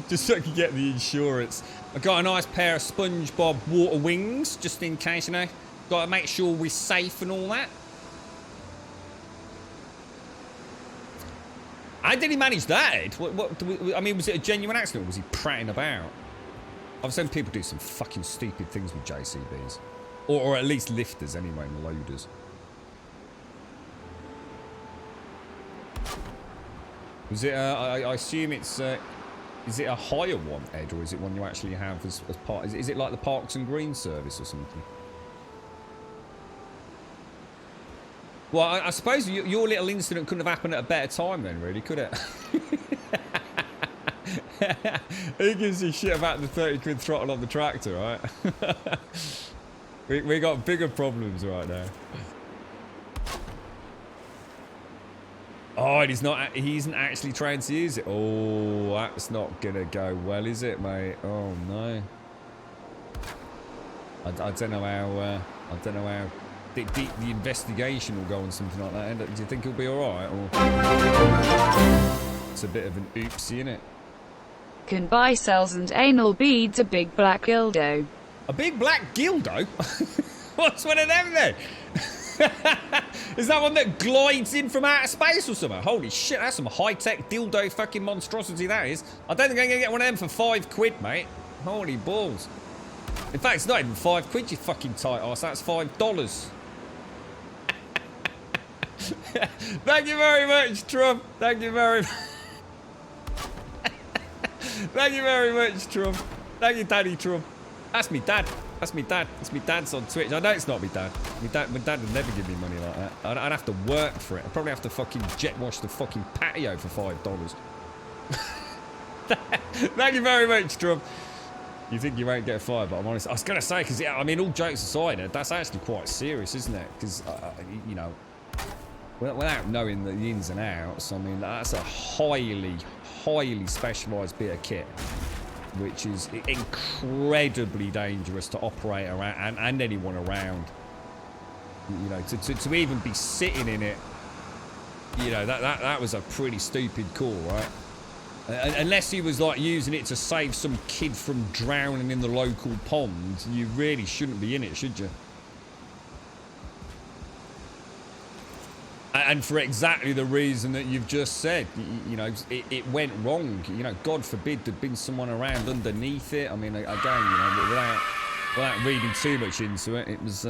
just so I can get the insurance. I got a nice pair of SpongeBob water wings, just in case, you know. Got to make sure we're safe and all that. How did he manage that, Ed? I mean, was it a genuine accident or was he prattling about? I've seen people do some fucking stupid things with JCBs. Or at least lifters anyway, and loaders. Was it, I assume it's, is it a higher one, Ed, or is it one you actually have as part, is it like the Parks and Green service or something? Well, I suppose your little incident couldn't have happened at a better time then, really, could it? Who gives a shit about the 30 quid throttle on the tractor, right? we got bigger problems right now. Oh, and he isn't actually trying to use it. Oh, that's not gonna go well, is it, mate? Oh no. I don't know how deep the investigation will go on something like that. Do you think he'll be all right, or it's a bit of an oopsie, innit? Can buy cells and anal beads, a big black dildo. A big black dildo? What's one of them then? Is that one that glides in from outer space or something? Holy shit, that's some high-tech dildo fucking monstrosity that is. I don't think I'm gonna get one of them for 5 quid, mate. Holy balls. In fact, it's not even 5 quid, you fucking tight ass. That's $5. Thank you very much, Trump. Thank you very much. Thank you very much, Trump. Thank you, Daddy Trump. That's me dad. That's me dad. It's me dad's on Twitch. I know it's not me dad. My dad would never give me money like that. I'd have to work for it. I'd probably have to fucking jet wash the fucking patio for $5. Thank you very much, Trump. You think you won't get fired, but I'm honest. I was going to say, because, I mean, all jokes aside, that's actually quite serious, isn't it? Because, you know, without knowing the ins and outs, I mean, that's a highly specialised bit of kit, which is incredibly dangerous to operate around, and anyone around. You know, to even be sitting in it, you know, that was a pretty stupid call, right? Unless he was like using it to save some kid from drowning in the local pond, you really shouldn't be in it, should you? And for exactly the reason that you've just said, you know, it went wrong. You know, God forbid there'd been someone around underneath it. I mean, again, you know, without reading too much into it, it was,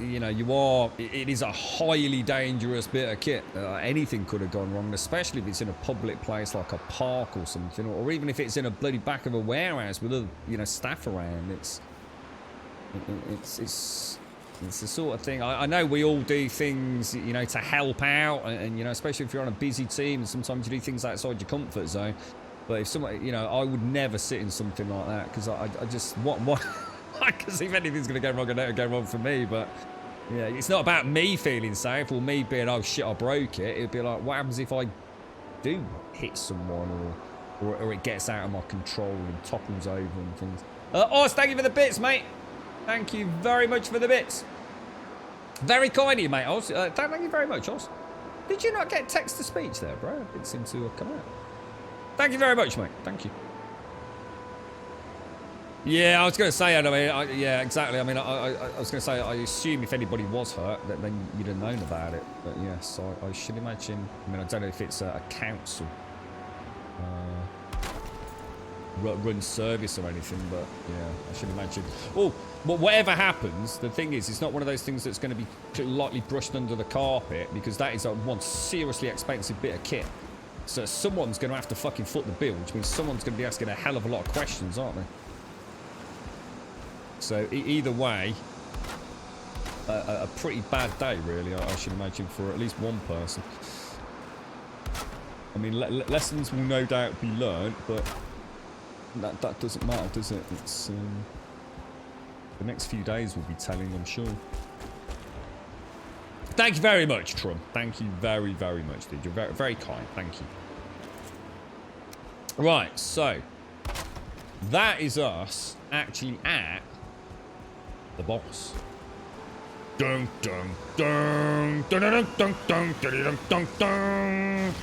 you know, it is a highly dangerous bit of kit. Anything could have gone wrong, especially if it's in a public place like a park or something, or even if it's in a bloody back of a warehouse with other, you know, staff around. It's the sort of thing. I know we all do things, you know, to help out, and you know, especially if you're on a busy team, and sometimes you do things outside your comfort zone. But if someone, you know, I would never sit in something like that, because I just what because if anything's going to go wrong, I know it'll go wrong for me. But yeah, it's not about me feeling safe or me being, oh shit, I broke it. It'd be like, what happens if I do hit someone, or it gets out of my control and topples over and things. Oz, thank you for the bits, mate. Thank you very much for the bits. Very kind of you, mate, Oz. Thank you very much, Oz. Did you not get text-to-speech there, bro? It didn't seem to come out. Thank you very much, mate. Thank you. Yeah, I was going to say, I mean, yeah, exactly. I mean, I was going to say, I assume if anybody was hurt, then you'd have known about it. But yes, I should imagine. I mean, I don't know if it's a council run service or anything, but yeah, I should imagine. Oh, but whatever happens, the thing is, it's not one of those things that's going to be lightly brushed under the carpet, because that is one seriously expensive bit of kit. So someone's going to have to fucking foot the bill, which means someone's going to be asking a hell of a lot of questions, aren't they? So either way, a pretty bad day, really, I should imagine, for at least one person. I mean, lessons will no doubt be learnt, but that doesn't matter, does it? It's the next few days will be telling, I'm sure. Thank you very much, Trum. Thank you very, very much, dude. You're very, very kind. Thank you. Right, so that is us actually at the boss. Dun dun dun dun dun dun dun dun dun dun dun.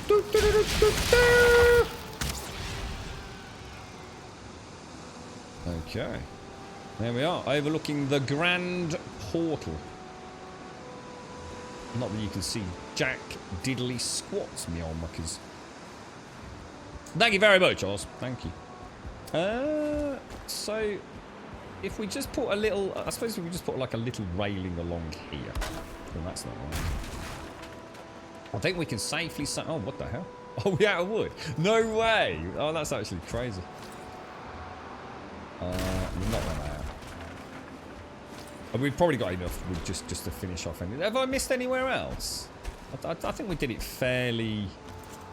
Okay, there we are, overlooking the Grand Portal. Not that you can see Jack Diddley squats, meow muckers. Thank you very much, Oz. Thank you. So if we just put a little, I suppose if we just put like a little railing along here. Well, that's not right. I think we can safely say, oh, what the hell? Oh, we out of wood? No way. Oh, that's actually crazy. We're not run out. And we've probably got enough wood just to finish off. Have I missed anywhere else? I think we did it fairly...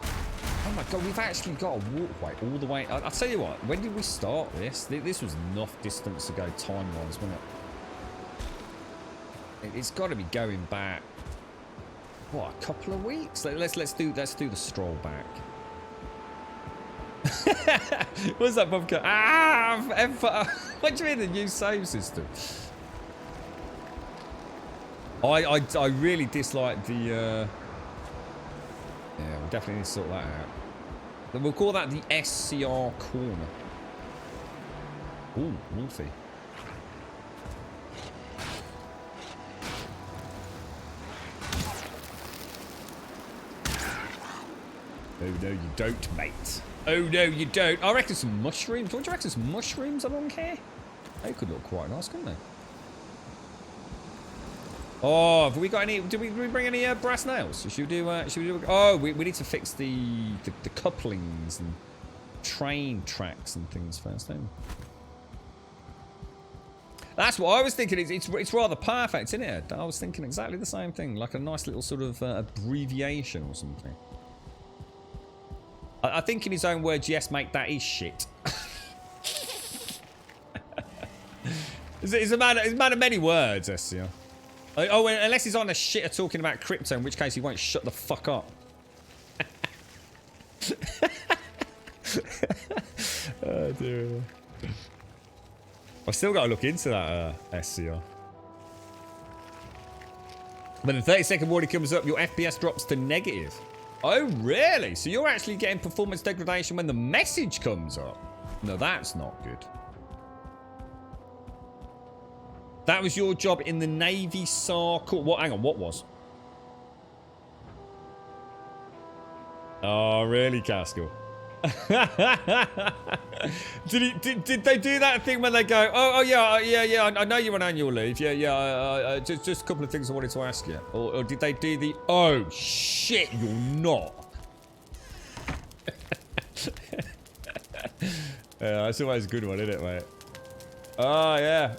Oh my god, we've actually got a walkway all the way. I'll tell you what, when did we start this? This was enough distance to go time-wise, wasn't it? It's got to be going back, what, a couple of weeks? Let's do the stroll back. What's that, Bobcat? Ah! What do you mean, the new save system? I really dislike the... Yeah, we definitely need to sort that out. Then we'll call that the SCR corner. Ooh, Wolfie. Oh no, you don't, mate. Oh no, you don't. I reckon some mushrooms. What do you reckon? Some mushrooms along here? They could look quite nice, couldn't they? Oh, have we got any? Did we bring any brass nails? Should we do? Oh, we need to fix the couplings and train tracks and things first, don't we? That's what I was thinking. It's rather perfect, isn't it? I was thinking exactly the same thing, like a nice little sort of abbreviation or something. I think in his own words, yes, mate, that is shit. It's a man of many words, SCR. Oh, unless he's on a shitter talking about crypto, in which case he won't shut the fuck up. Oh, dear. I've still got to look into that SCR. When the 30-second warning comes up, your FPS drops to negative. Oh, really? So you're actually getting performance degradation when the message comes up? No, that's not good. That was your job in the Navy SAR Corps. What? Hang on, what was? Oh, really, Caskell? Did they do that thing when they go, oh yeah, I know you're on annual leave. Yeah, just a couple of things I wanted to ask you. Or did they do the, oh shit, you're not? Yeah, that's always a good one, isn't it, mate? Oh, yeah.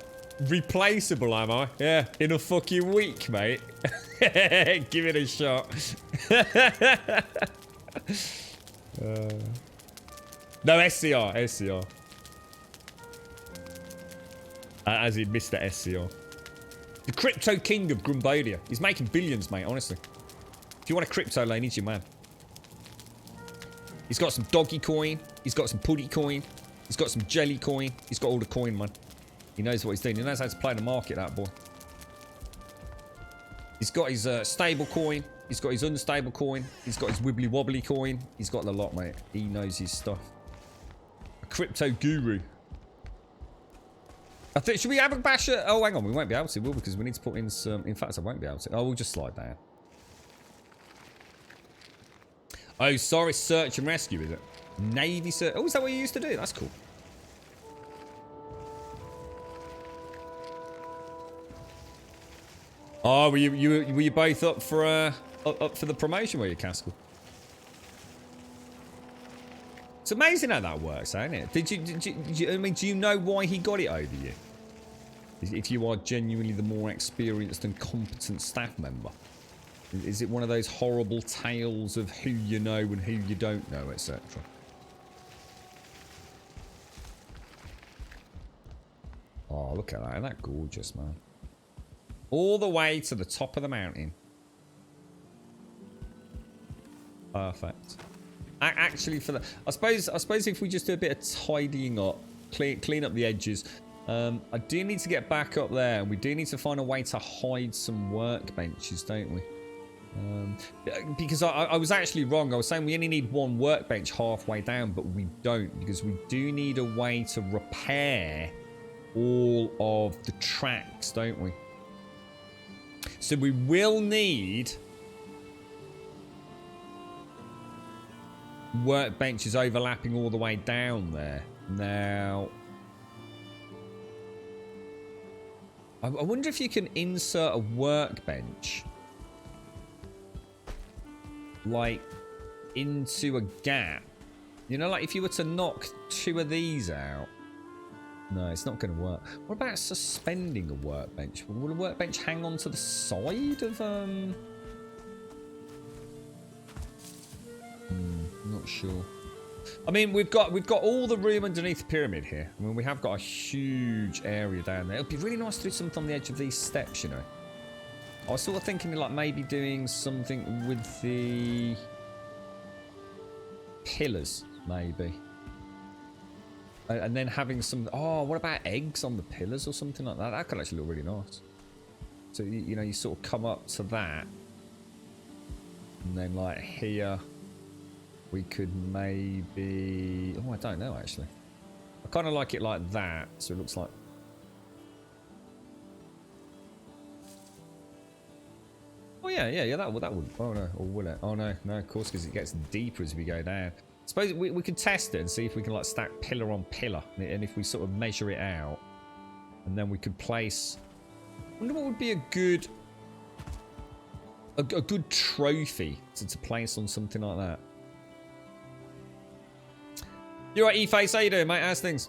Replaceable, am I? Yeah, in a fucking week, mate. Give it a shot. No, SCR. As in Mr. SCR. The crypto king of Grumbodia. He's making billions, mate, honestly. If you want a crypto lane, he's your man. He's got some doggy coin. He's got some putty coin. He's got some jelly coin. He's got all the coin, man. He knows what he's doing. He knows how to play the market, that boy. He's got his stable coin. He's got his unstable coin. He's got his wibbly wobbly coin. He's got the lot, mate. He knows his stuff. A crypto guru. I think, should we have a bash at... Oh, hang on. We won't be able to, will we? Because we need to put in some... In fact, I won't be able to. Oh, we'll just slide down. Oh, sorry. Search and rescue, is it? Navy search. Oh, is that what you used to do? That's cool. Oh, were you both up for the promotion, were you, Caskell? It's amazing how that works, ain't it? Did you I mean, do you know why he got it over you? If you are genuinely the more experienced and competent staff member, is it one of those horrible tales of who you know and who you don't know, etc.? Oh, look at that! Isn't that gorgeous, man? All the way to the top of the mountain. perfect. Actually, for that, I suppose if we just do a bit of tidying up, clean up the edges. I do need to get back up there, and we do need to find a way to hide some workbenches, don't we? Because I was actually wrong. I was saying we only need one workbench halfway down, but we don't, because we do need a way to repair all of the tracks, don't we? So we will need workbenches overlapping all the way down there. Now, I wonder if you can insert a workbench like into a gap. You know, like if you were to knock 2 of these out. No, it's not going to work. What about suspending a workbench? Will a workbench hang on to the side of not sure. I mean, we've got all the room underneath the pyramid here. I mean, we have got a huge area down there. It'd be really nice to do something on the edge of these steps, you know. I was sort of thinking like maybe doing something with the pillars, maybe. And then having some... Oh, what about eggs on the pillars or something like that? That could actually look really nice. So, you know, you sort of come up to that. And then, like, here, we could maybe... Oh, I don't know, actually. I kind of like it like that. So it looks like... Oh, yeah, that would... Oh, no. Or will it? Oh, no, of course, because it gets deeper as we go down. Suppose we could test it and see if we can like stack pillar on pillar, and if we sort of measure it out, and then we could place. I wonder what would be a good trophy to place on something like that. You're right, E-Face. How you doing, mate? How's things?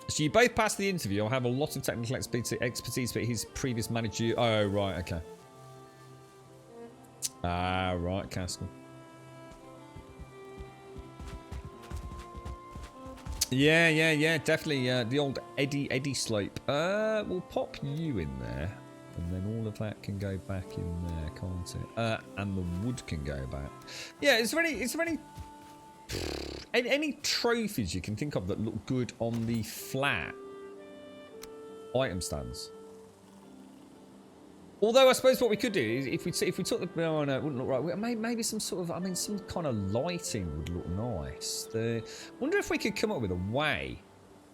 So you both passed the interview. I have a lot of technical expertise, but his previous manager. Oh right, okay. Ah right, Caskell. Yeah, definitely. The old Eddie slope. We'll pop you in there, and then all of that can go back in there, can't it? And the wood can go back. Yeah, is there any trophies you can think of that look good on the flat item stands? Although I suppose what we could do is if we took the no, it wouldn't look right. Maybe some sort of, I mean, some kind of lighting would look nice. Wonder if we could come up with a way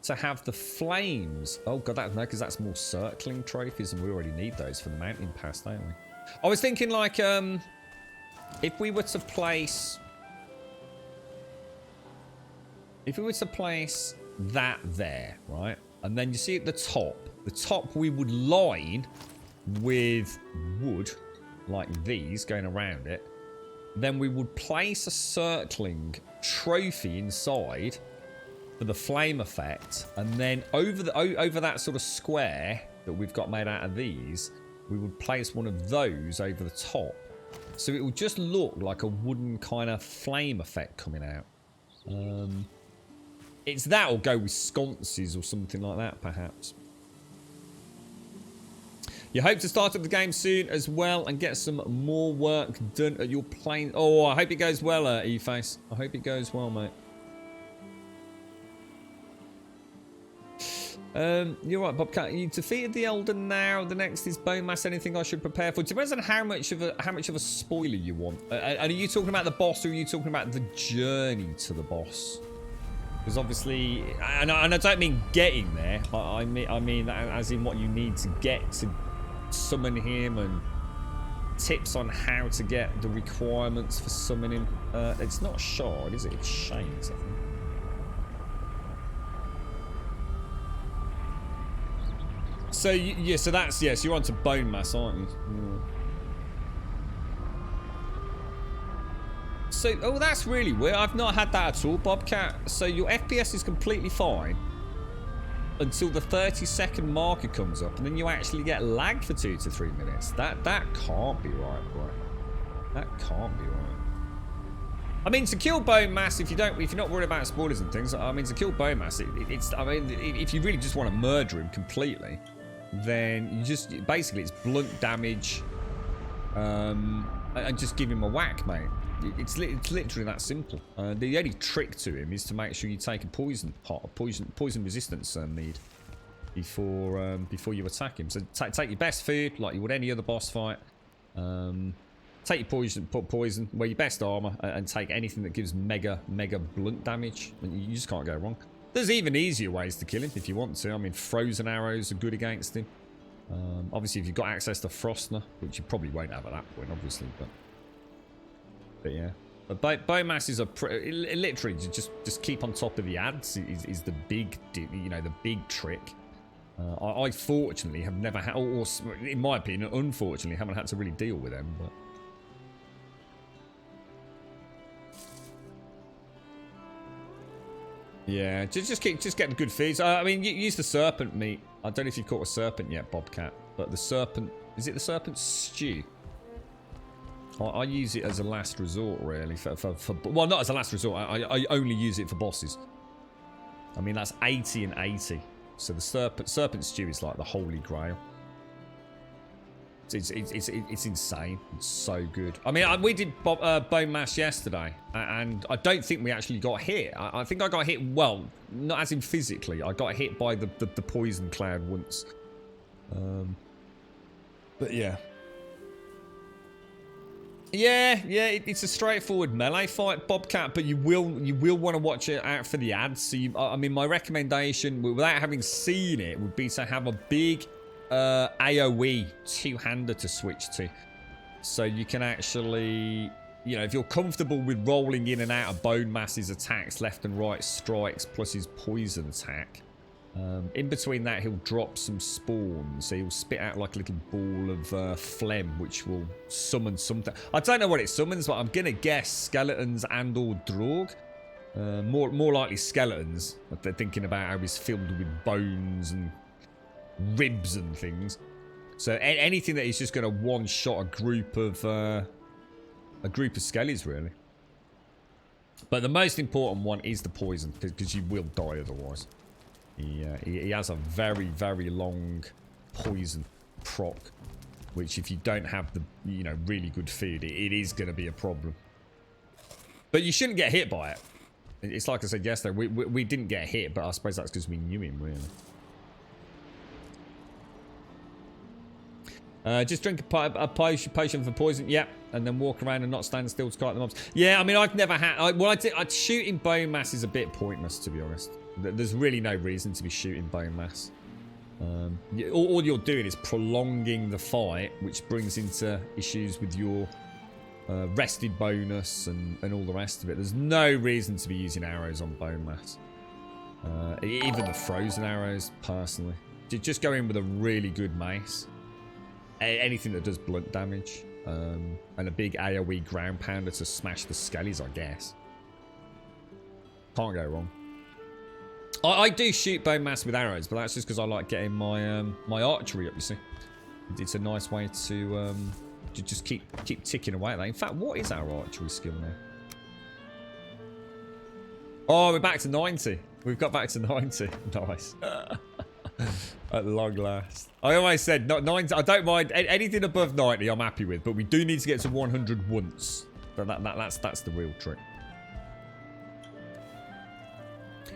to have the flames. Oh god, no, because that's more circling trophies, and we already need those for the mountain pass, don't we? I was thinking like if we were to place that there, right, and then you see at the top we would line with wood like these going around it, then we would place a circling trophy inside for the flame effect, and then over that sort of square that we've got made out of these, we would place one of those over the top, so it would just look like a wooden kind of flame effect coming out. It's that, or go with sconces or something like that, perhaps. You hope to start up the game soon as well and get some more work done at your plane. Oh, I hope it goes well, E-Face. I hope it goes well, mate. You're right, Bobcat. You defeated the Elder now. The next is Bone Mass. Anything I should prepare for? Depends on how much of a spoiler you want. And are you talking about the boss, or are you talking about the journey to the boss? Because obviously, and I don't mean getting there. I mean as in what you need to get to summon him, and tips on how to get the requirements for summoning. It's not Shard, is it? It's Shane's, I think. So yeah, so that's yes. You're onto Bone Mass, aren't you? Yeah. So oh, that's really weird. I've not had that at all, Bobcat. So your FPS is completely fine until the 30-second marker comes up, and then you actually get lag for 2 to 3 minutes. That can't be right, bro. That can't be right. I mean, to kill Bone Mass, if you're not worried about spoilers and things, I mean, to kill Bone Mass, it's I mean, if you really just want to murder him completely, then you basically it's blunt damage, and just give him a whack, mate. It's literally that simple. The only trick to him is to make sure you take a poison pot, a poison resistance mead before you attack him. So take your best food like you would any other boss fight. Take your poison, put poison, wear your best armor, and take anything that gives mega blunt damage. And you just can't go wrong. There's even easier ways to kill him if you want to. I mean, frozen arrows are good against him. Obviously, if you've got access to Frostner, which you probably won't have at that point, obviously, but yeah. But bone masses are literally just keep on top of the ads is the big, the big trick. I fortunately have never had, or in my opinion, unfortunately, haven't had to really deal with them. But yeah, just getting good feeds. I mean, use the serpent meat. I don't know if you've caught a serpent yet, Bobcat, but the serpent, is it the serpent stew? I use it as a last resort, really. Well, not as a last resort. I only use it for bosses. I mean, that's 80 and 80. So the serpent stew is like the holy grail. It's insane. It's so good. I mean, we did bone mash yesterday, and I don't think we actually got hit. I think I got hit, well, not as in physically. I got hit by the poison cloud once. But yeah. Yeah, it's a straightforward melee fight, Bobcat, but you will want to watch it out for the ads. So I mean, my recommendation, without having seen it, would be to have a big AoE two-hander to switch to. So you can actually, if you're comfortable with rolling in and out of Bone Mass's attacks, left and right strikes, plus his poison attack. In between that, he'll drop some spawns. So he'll spit out like a little ball of phlegm, which will summon something. I don't know what it summons, but I'm going to guess skeletons and or Droog. More likely skeletons. They're thinking about how he's filled with bones and ribs and things. So anything that is just going to one-shot a group of skellies, really. But the most important one is the poison, because you will die otherwise. He has a very long poison proc, which if you don't have the really good food, it is going to be a problem. But you shouldn't get hit by it. It's like I said yesterday, we didn't get hit, but I suppose that's because we knew him, really. Just drink a potion for poison, yeah, and then walk around and not stand still to kite the mobs. Yeah, I mean, I've never had. Shooting bone mass is a bit pointless, to be honest. There's really no reason to be shooting bone mass. All you're doing is prolonging the fight, which brings into issues with your rested bonus and all the rest of it. There's no reason to be using arrows on bone mass. Even the frozen arrows, personally. Just go in with a really good mace. Anything that does blunt damage. And a big AoE ground pounder to smash the skellies, I guess. Can't go wrong. I do shoot bone mass with arrows, but that's just because I like getting my my archery up, you see. It's a nice way to just keep ticking away at that. In fact, what is our archery skill now? Oh, we're back to 90. We've got back to 90. Nice. At long last. I always said, not 90. I don't mind anything above 90. I'm happy with, but we do need to get to 100 once. That's the real trick.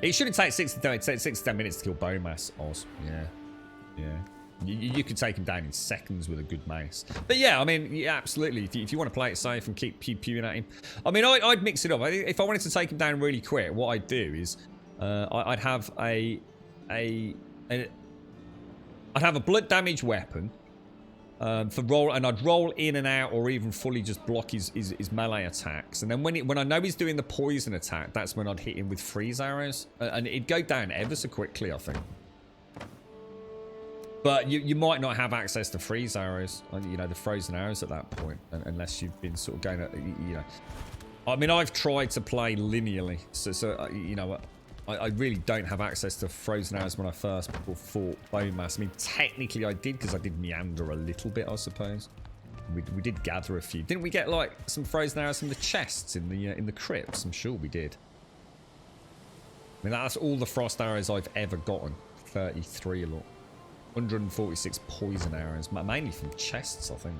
It shouldn't take 6 to 10 minutes to kill bone mass. Oz. Yeah. You could take him down in seconds with a good mace. But yeah, I mean, yeah, absolutely. If you want to play it safe and keep pewing at him, I mean, I'd mix it up. If I wanted to take him down really quick, what I'd do is I'd have I'd have a blood damage weapon for roll, and I'd roll in and out, or even fully just block his melee attacks. And then when I know he's doing the poison attack, that's when I'd hit him with freeze arrows, and it'd go down ever so quickly, I think. But you might not have access to freeze arrows, the frozen arrows at that point, unless you've been sort of going at, I mean, I've tried to play linearly, so I really don't have access to frozen arrows when I first fought bone mass. I mean, technically I did, because I did meander a little bit, I suppose. We did gather a few. Didn't we get like some frozen arrows from the chests in the crypts? I'm sure we did. I mean, that's all the frost arrows I've ever gotten. 33 a lot. 146 poison arrows, mainly from chests, I think.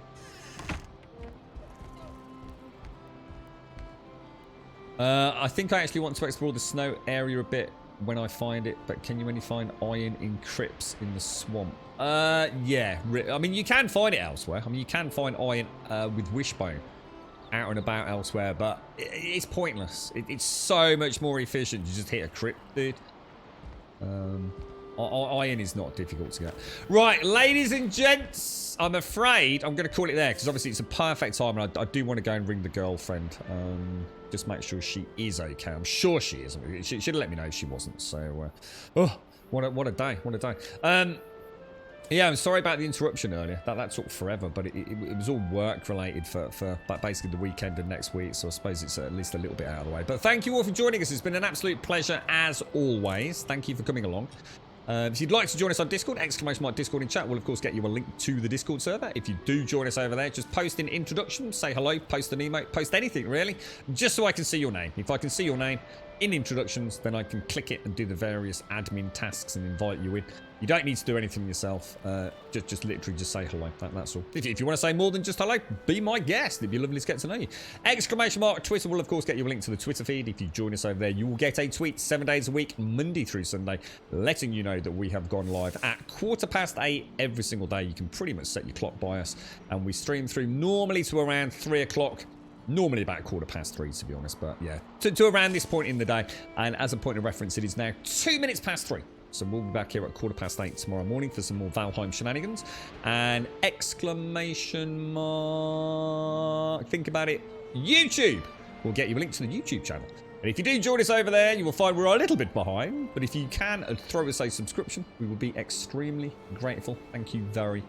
I think I actually want to explore the snow area a bit when I find it, but can you only find iron in crypts in the swamp? Yeah. I mean, you can find it elsewhere. I mean, you can find iron with wishbone out and about elsewhere, but it's pointless. It's so much more efficient to just hit a crypt, dude. Iron is not difficult to get. Right, ladies and gents, I'm afraid I'm going to call it there because obviously it's a perfect time, and I do want to go and ring the girlfriend. Just make sure she is okay. I'm sure she is. She should have let me know if she wasn't. So, oh, what a day! What a day. Yeah, I'm sorry about the interruption earlier. That took forever, but it was all work related for basically the weekend and next week. So I suppose it's at least a little bit out of the way. But thank you all for joining us. It's been an absolute pleasure as always. Thank you for coming along. If you'd like to join us on Discord, ! Discord in chat will of course get you a link to the Discord server. If you do join us over there, just post in introduction, say hello, post an emote, post anything really, just so I can see your name. If I can see your name in introductions, then I can click it and do the various admin tasks and invite you in. You don't need to do anything yourself. Just literally just say hello. That's all. If you want to say more than just hello, be my guest. It'd be lovely to get to know you. ! Twitter will of course get you a link to the Twitter feed. If you join us over there, you will get a tweet 7 days a week, Monday through Sunday, letting you know that we have gone live at 8:15 every single day. You can pretty much set your clock by us, and we stream through normally to around 3 o'clock. Normally about 3:15, to be honest, but yeah, to around this point in the day. And as a point of reference, it is now 2 minutes past 3. So we'll be back here at 8:15 tomorrow morning for some more Valheim shenanigans. And ! Think about it. YouTube will get you a link to the YouTube channel. And if you do join us over there, you will find we're a little bit behind. But if you can throw us a subscription, we will be extremely grateful. Thank you very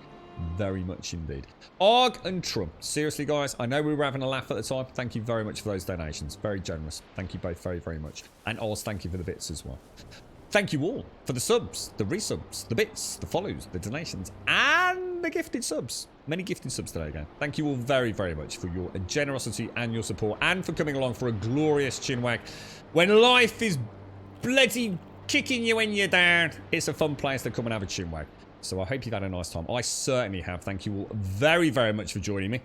much indeed. Og and Trump. Seriously, guys, I know we were having a laugh at the time. Thank you very much for those donations. Very generous. Thank you both very much. And Oz, thank you for the bits as well. Thank you all for the subs, the resubs, the bits, the follows, the donations, and the gifted subs. Many gifted subs today again. Thank you all very much for your generosity and your support, and for coming along for a glorious chinwag. When life is bloody kicking you when you're down, it's a fun place to come and have a chinwag. So I hope you've had a nice time. I certainly have. Thank you all very much for joining me.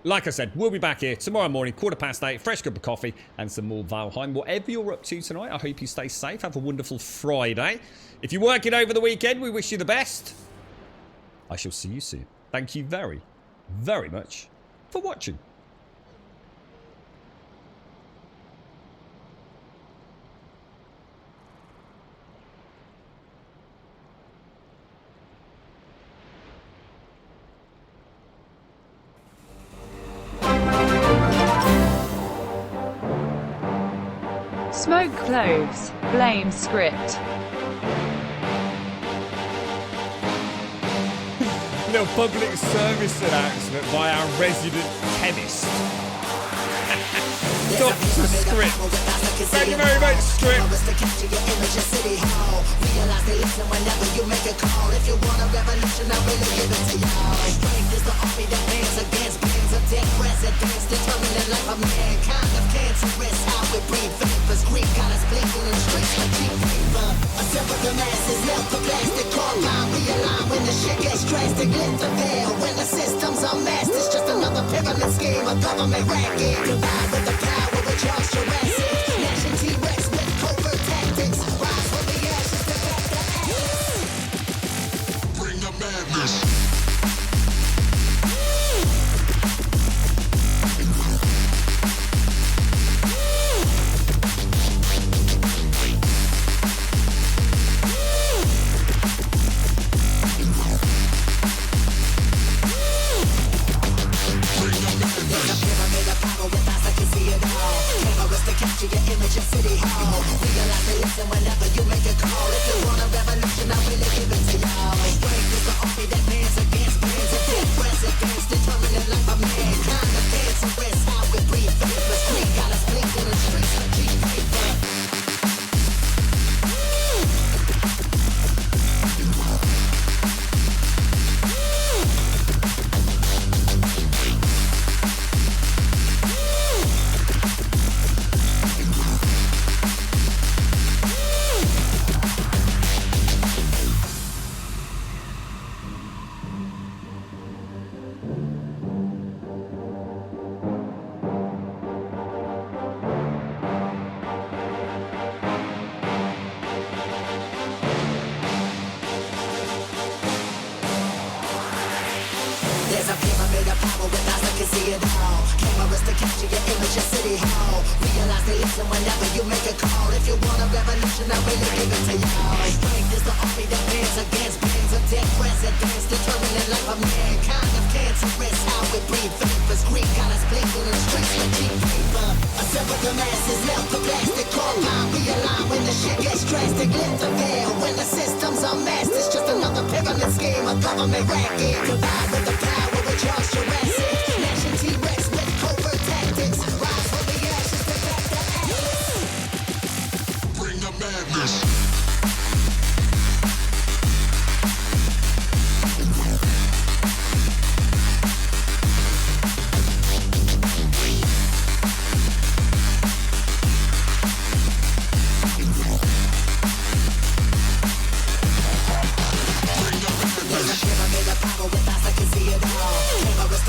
Like I said, we'll be back here tomorrow morning, 8:15, fresh cup of coffee and some more Valheim. Whatever you're up to tonight, I hope you stay safe. Have a wonderful Friday. If you're working over the weekend, we wish you the best. I shall see you soon. Thank you very much for watching. Smoke cloves. Blame script. Little public service announcement by our resident chemist. Dr. Script. Thank you very much, Script. Realize they listen whenever you make a call. If you want a revolution, I really give it to y'all. Strength is the army that bands against bands of dead presidents, determining the life of mankind of cancerous. How we breathe vapors, Greek got us blinking in streets like cheap paper. Assemble the masses, melt the plastic, core line, realign when the shit gets drastic. Lift the veil when the system's unmasked. It's just another pyramid scheme, a government racket. Combined with the power of Charles Jurassic, Nation T-Rex with covert tactics. Rise from the ashes to back the axe. Bring the madness. Pyramid of power with eyes that can see it all. Terrorist image of City Hall. Realize they listen whenever you make a call. If you want a revolution, I really give it to y'all. Strength is the army that bands against bands of dead presidents, determining the life of mankind of cancerous. How we breathe vapors, Greek got us blinking in the streets with cheap paper. Assemble the masses, melt the plastic, compound, realign when the shit gets drastic. Lift the veil when the system's unmasked. It's just another pyramid scheme, a government racket. Provide with the power with Charles Jurassic. Nation T-Rex with covert tactics. Rise from the ashes to back the atlas. Bring the madness.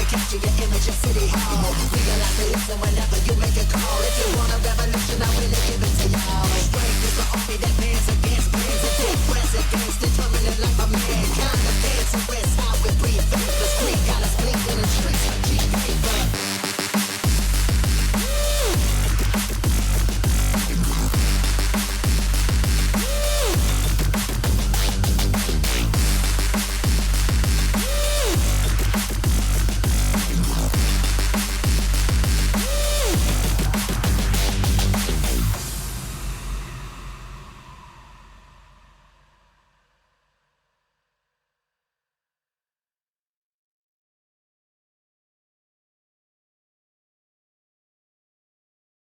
Capture your image of City Hall. Realize they listen whenever you make a call. If you want a revolution,